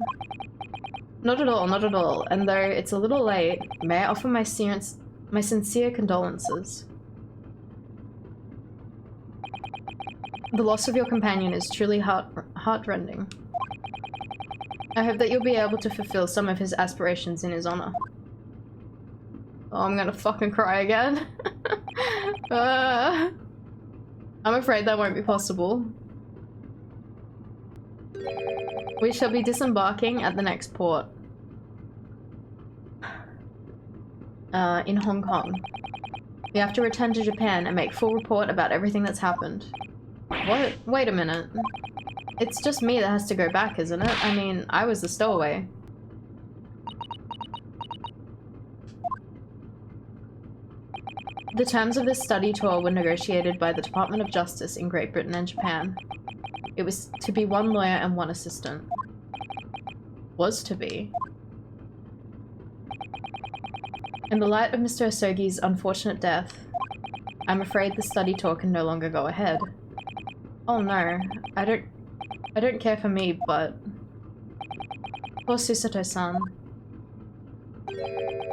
Not at all, not at all. And though it's a little late, may I offer my sincere condolences. The loss of your companion is truly heartrending. I hope that you'll be able to fulfill some of his aspirations in his honor. Oh, I'm gonna fucking cry again. I'm afraid that won't be possible. We shall be disembarking at the next port. In Hong Kong. We have to return to Japan and make full report about everything that's happened. What? Wait a minute. It's just me that has to go back, isn't it? I mean, I was the stowaway. The terms of this study tour were negotiated by the Department of Justice in Great Britain and Japan. It was to be 1 lawyer and 1 assistant. Was to be. In the light of Mr. Asogi's unfortunate death, I'm afraid the study tour can no longer go ahead. Oh no, I don't care for me, but... Poor Susato-san.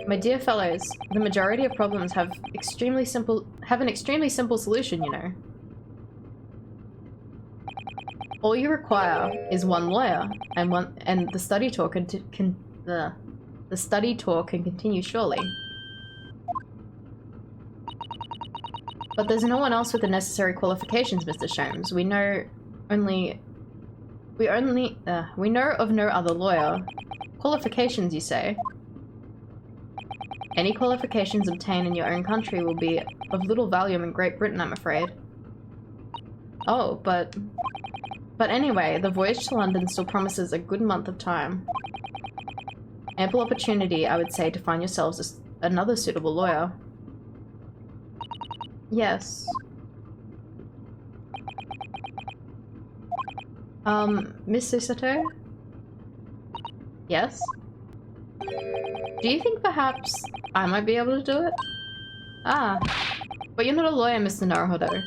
My dear fellows, the majority of problems have an extremely simple solution, you know. All you require is 1 lawyer, and the study tour can continue surely. But there's no one else with the necessary qualifications, Mr. Sholmes. We know of no other lawyer. Qualifications, you say? Any qualifications obtained in your own country will be of little value in Great Britain, I'm afraid. Oh, but anyway, the voyage to London still promises a good month of time. Ample opportunity, I would say, to find yourselves another suitable lawyer. Yes. Miss Susato? Yes? Do you think perhaps I might be able to do it? Ah. But you're not a lawyer, Mr. Naruhodo.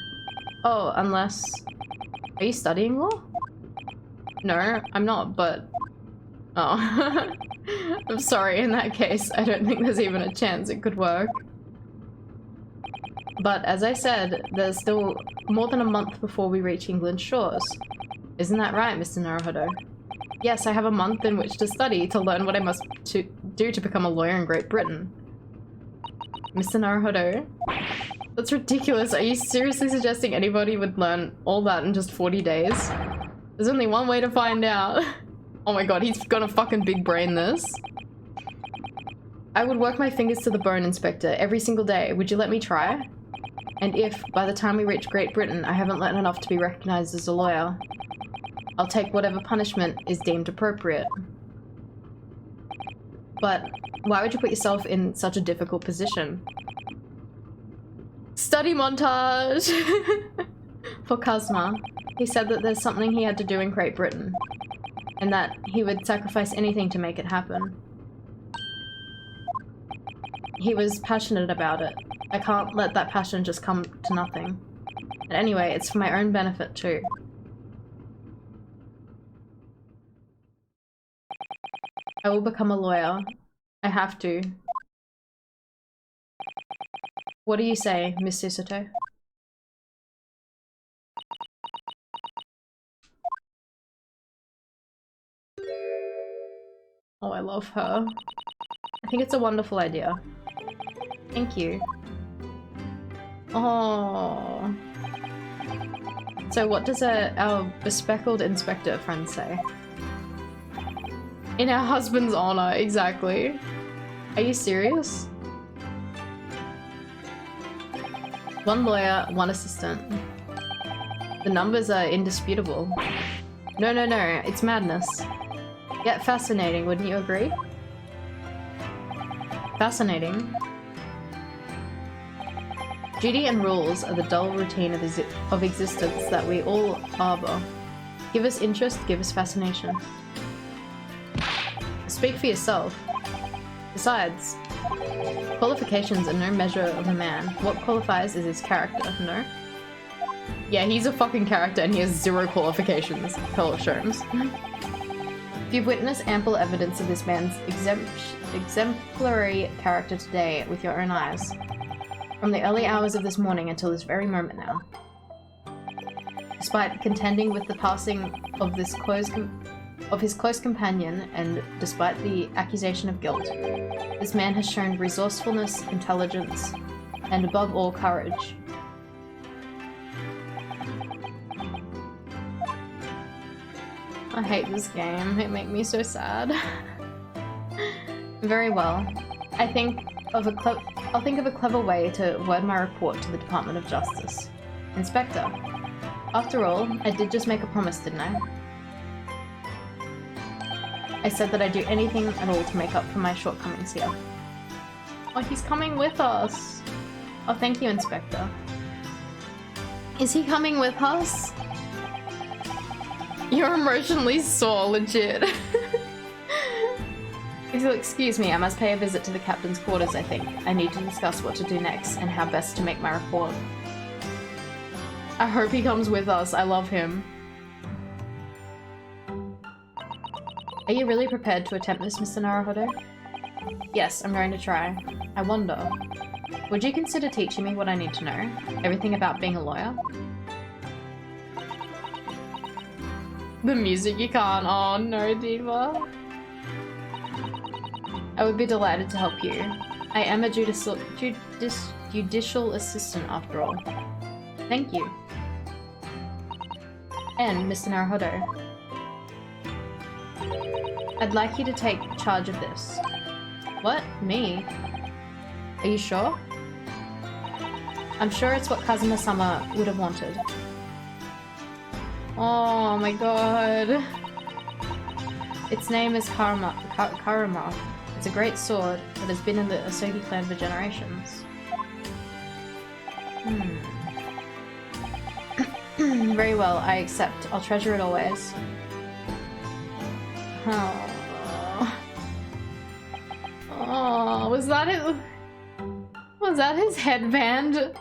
Oh, unless... Are you studying law? No, I'm not, but... Oh. I'm sorry, in that case, I don't think there's even a chance it could work. But as I said, there's still more than a month before we reach England's shores. Isn't that right, Mr. Naruhodo? Yes, I have a month in which to study to learn what I must do to become a lawyer in Great Britain. Mr. Naruhodo? That's ridiculous. Are you seriously suggesting anybody would learn all that in just 40 days? There's only one way to find out. Oh my god, he's gonna fucking big brain this. I would work my fingers to the bone, Inspector, every single day. Would you let me try? And if, by the time we reach Great Britain, I haven't learned enough to be recognized as a lawyer, I'll take whatever punishment is deemed appropriate. But why would you put yourself in such a difficult position? Study montage! For Kazuma. He said that there's something he had to do in Great Britain. and that he would sacrifice anything to make it happen. He was passionate about it. I can't let that passion just come to nothing. And anyway, it's for my own benefit too. I will become a lawyer. I have to. What do you say, Miss Susato? Oh, I love her. I think it's a wonderful idea. Thank you. Oh. So what does our bespectacled inspector friend say? In our husband's honor, exactly. Are you serious? One lawyer, one assistant. The numbers are indisputable. No, no, no, it's madness. Yet fascinating, wouldn't you agree? Fascinating. Duty and rules are the dull routine of existence that we all harbor. Give us interest, give us fascination. Speak for yourself. Besides, qualifications are no measure of a man. What qualifies is his character, no? Yeah, he's a fucking character and he has 0 qualifications. Hello, Sherms. You've witnessed ample evidence of this man's exemplary character today with your own eyes. From the early hours of this morning until this very moment now. Despite contending with the passing of his close companion, and despite the accusation of guilt, this man has shown resourcefulness, intelligence, and above all, courage. I hate this game. It makes me so sad. Very well. I'll think of a clever way to word my report to the Department of Justice. Inspector. After all, I did just make a promise, didn't I? I said that I'd do anything at all to make up for my shortcomings here. Oh, he's coming with us! Oh, thank you, Inspector. Is he coming with us? You're emotionally sore, legit. If you'll excuse me, I must pay a visit to the captain's quarters, I think. I need to discuss what to do next and how best to make my report. I hope he comes with us. I love him. Are you really prepared to attempt this, Mr. Naruhodo? Yes, I'm going to try. I wonder, would you consider teaching me what I need to know? Everything about being a lawyer? The music you can't. Oh no, Diva. I would be delighted to help you. I am a judicial assistant after all. Thank you. And, Mr. Naruhodo, I'd like you to take charge of this. What? Me? Are you sure? I'm sure it's what Kazuma-sama would have wanted. Oh my god. Its name is Karama. It's a great sword that has been in the Asogi clan for generations. Very well, I accept. I'll treasure it always. Oh, was that it? Was that his headband?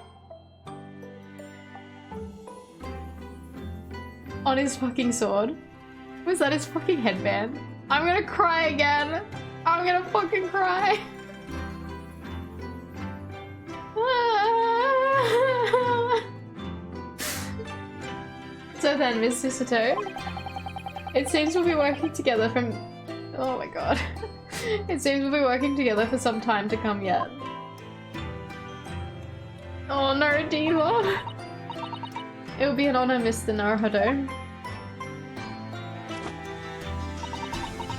On his fucking sword? Was that his fucking headband? I'm gonna cry again! I'm gonna fucking cry! So then, Miss Susato, it seems we'll be working together from... Oh my god. It seems we'll be working together for some time to come yet. Oh no, Diva! It will be an honor, Mr. Naruhodo.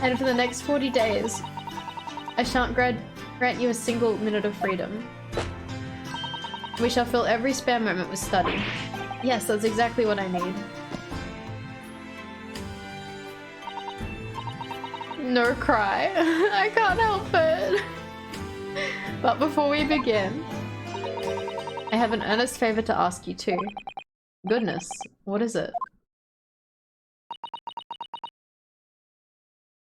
And for the next 40 days, I shan't grant you a single minute of freedom. We shall fill every spare moment with study. Yes, that's exactly what I need. No cry. I can't help it. But before we begin, I have an earnest favor to ask you too. Goodness, what is it?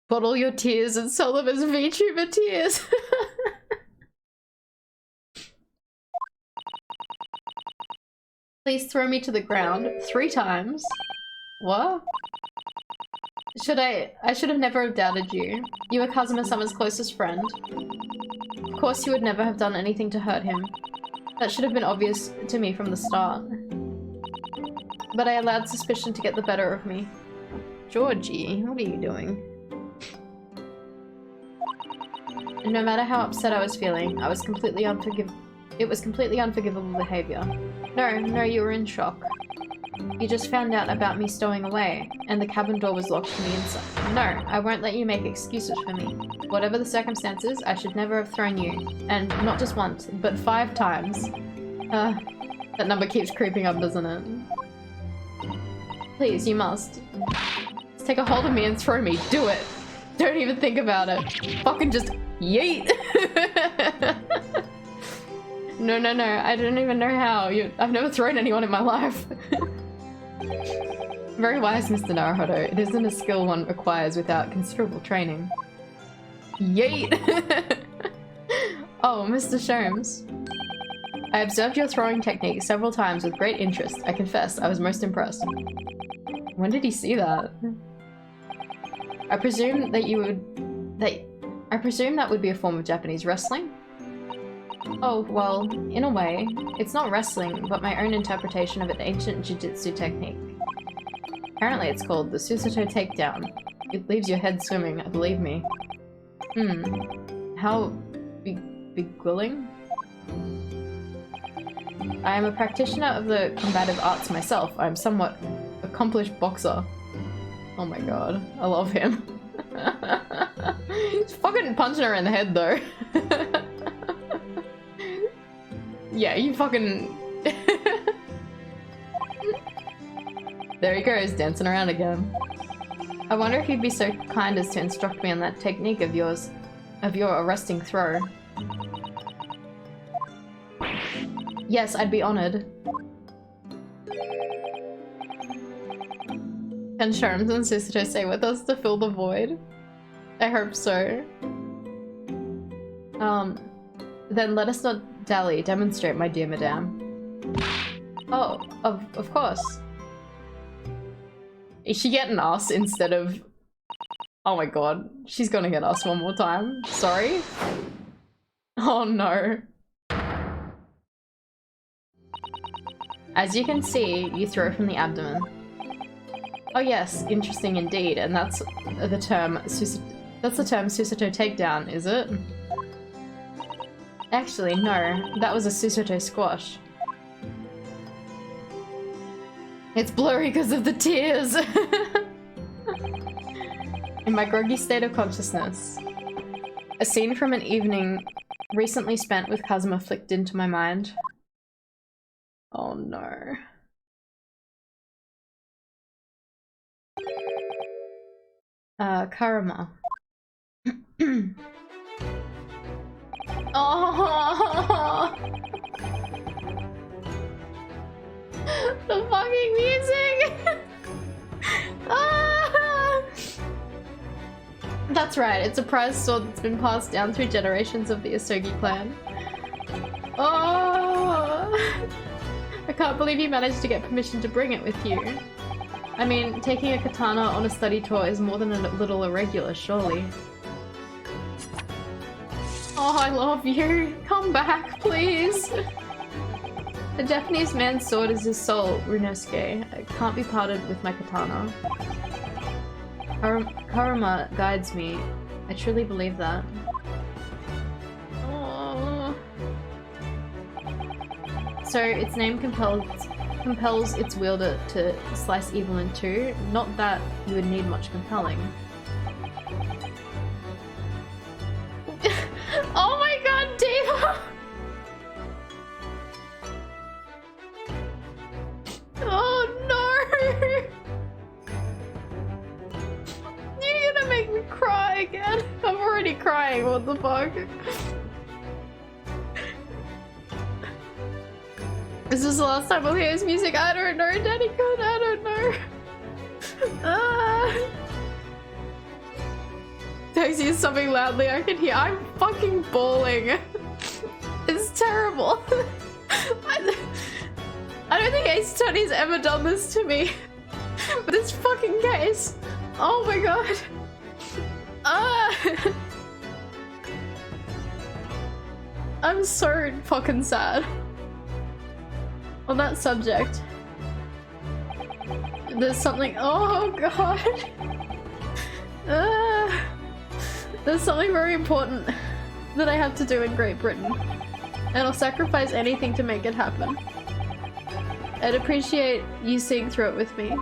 Bottle your tears and sell them as VTuber tears. Please throw me to the ground 3 times. What? I should have never doubted you. You were Kazuma-sama's closest friend. Of course you would never have done anything to hurt him. That should have been obvious to me from the start. But I allowed suspicion to get the better of me. Georgie, what are you doing? And no matter how upset I was feeling, it was completely unforgivable behavior. No, you were in shock. You just found out about me stowing away, and the cabin door was locked from the inside. No, I won't let you make excuses for me. Whatever the circumstances, I should never have thrown you. And not just once, but 5 times. That number keeps creeping up, doesn't it? Please, you must. Just take a hold of me and throw me. Do it. Don't even think about it. Fucking just yeet. No, I don't even know how. I've never thrown anyone in my life. Very wise, Mr. Naruhodo. It isn't a skill one acquires without considerable training. Yeet! Oh, Mr. Sholmes. I observed your throwing technique several times with great interest. I confess, I was most impressed. When did he see that? I presume that would be a form of Japanese wrestling? Oh, well, in a way. It's not wrestling, but my own interpretation of an ancient jiu-jitsu technique. Apparently it's called the Susato Takedown. It leaves your head swimming, believe me. How beguiling? I am a practitioner of the combative arts myself. I am somewhat accomplished boxer. Oh my god, I love him. He's fucking punching her in the head though. Yeah, you fucking... There he goes, dancing around again. I wonder if you'd be so kind as to instruct me on that technique of yours, of your arresting throw. Yes, I'd be honored. Can Sholmes and Susato stay with us to fill the void? I hope so. Then let us not dally. Demonstrate, my dear madame. Oh, of course. Is she getting us instead of... Oh my god. She's gonna get us one more time. Sorry. Oh no. As you can see, you throw from the abdomen. Oh yes, interesting indeed, and that's the term Susato Takedown, is it? Actually, no, that was a Susato Squash. It's blurry because of the tears! In my groggy state of consciousness, a scene from an evening recently spent with Kazuma flicked into my mind. Oh no. Karma. Oh, the fucking music. Ah! That's right, it's a prized sword that's been passed down through generations of the Asogi clan. Oh, I can't believe you managed to get permission to bring it with you. I mean, taking a katana on a study tour is more than a little irregular, surely. Oh, I love you. Come back, please. A Japanese man's sword is his soul, Runosuke. It can't be parted with my katana. Karma guides me. I truly believe that. Oh. So its name compels its wielder to slice evil in two. Not that you would need much compelling. Oh my god, Diva! Oh no! You're gonna make me cry again. I'm already crying, what the fuck? Is this the last time we'll hear his music? I don't know, Daddy God, I don't know. text you something loudly I can hear. I'm fucking bawling. It's terrible. I don't think Ace Tony's ever done this to me. But this fucking case. Oh my god. I'm so fucking sad. On that subject. There's something. Oh god. There's something very important that I have to do in Great Britain. And I'll sacrifice anything to make it happen. I'd appreciate you seeing through it with me.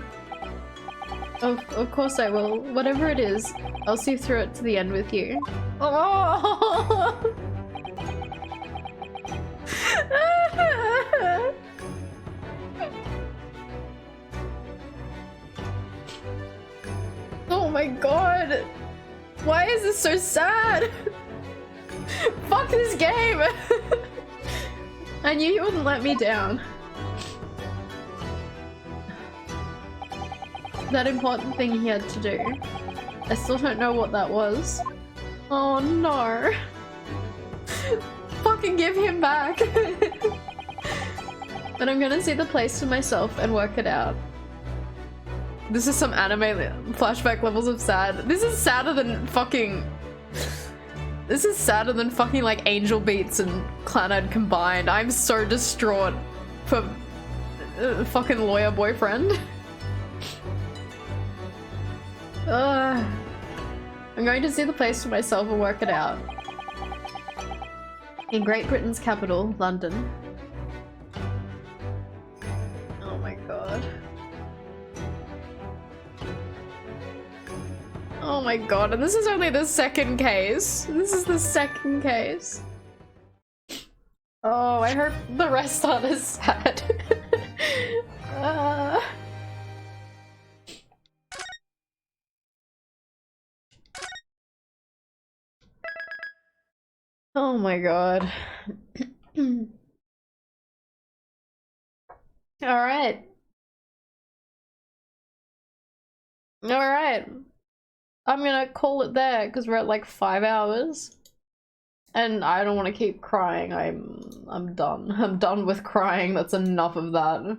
Of course I will. Whatever it is, I'll see through it to the end with you. Oh! Oh my god! Why is this so sad? Fuck this game! I knew you wouldn't let me down. That important thing he had to do. I still don't know what that was. Oh no. Fucking give him back. But I'm gonna see the place for myself and work it out. This is some anime flashback levels of sad. This is sadder than fucking... This is sadder than fucking like Angel Beats and Clannad combined. I'm so distraught for fucking lawyer boyfriend. I'm going to see the place for myself and work it out. In Great Britain's capital, London. Oh my god. Oh my god, and this is only the second case. This is the second case. Oh, I hope the rest aren't as sad. Oh my god. Alright. Alright. I'm gonna call it there because we're at like 5 hours. And I don't want to keep crying. I'm done. I'm done with crying. That's enough of that.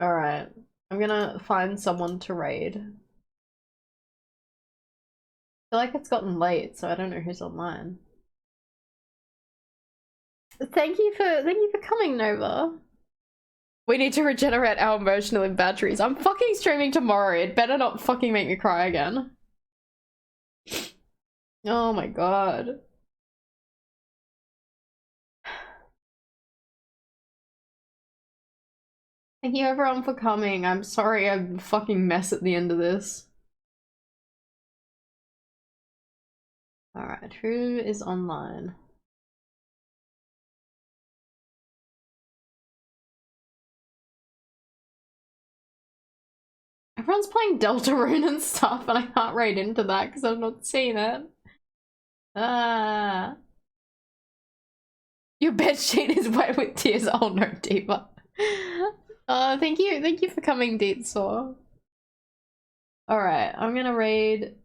Alright. I'm gonna find someone to raid. I feel like it's gotten late, so I don't know who's online. Thank you for coming, Nova. We need to regenerate our emotional batteries. I'm fucking streaming tomorrow. It better not fucking make me cry again. Oh my god. Thank you everyone for coming. I'm sorry I'm a fucking mess at the end of this. Alright, who is online? Everyone's playing Deltarune and stuff, and I can't raid into that because I've not seen it. Your bedsheet is wet with tears. Oh no, Diva. Thank you for coming, Deetsaw. Alright, I'm gonna raid.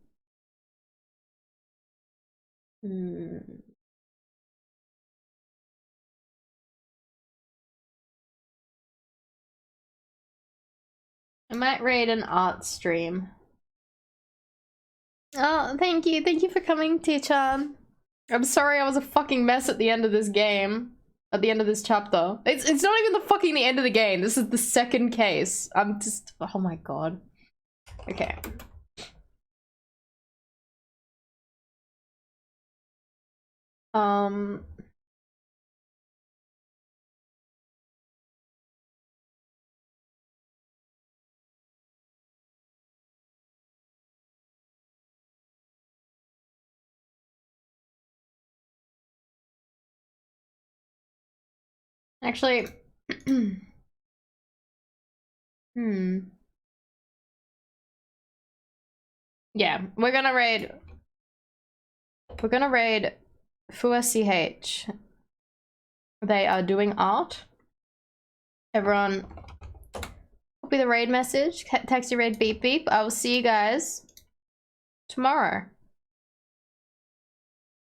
I might raid an art stream. Oh, thank you for coming, T-chan. I'm sorry I was a fucking mess at the end of this game. At the end of this chapter. It's not even the fucking the end of the game. This is the second case. I'm just, oh my god. Okay. Actually, yeah, we're gonna raid Fua CH. They are doing art. Everyone, copy the raid message, text your raid beep beep. I will see you guys Tomorrow.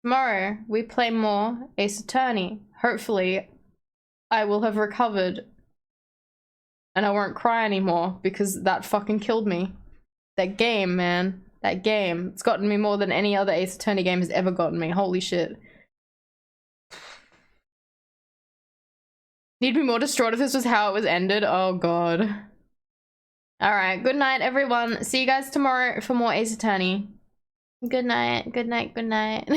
Tomorrow, we play more Ace Attorney. Hopefully, I will have recovered and I won't cry anymore because that fucking killed me. That game, man. That game. It's gotten me more than any other Ace Attorney game has ever gotten me. Holy shit. You'd be more distraught if this was how it was ended. Oh god. Alright, good night everyone. See you guys tomorrow for more Ace Attorney. Good night, good night, good night.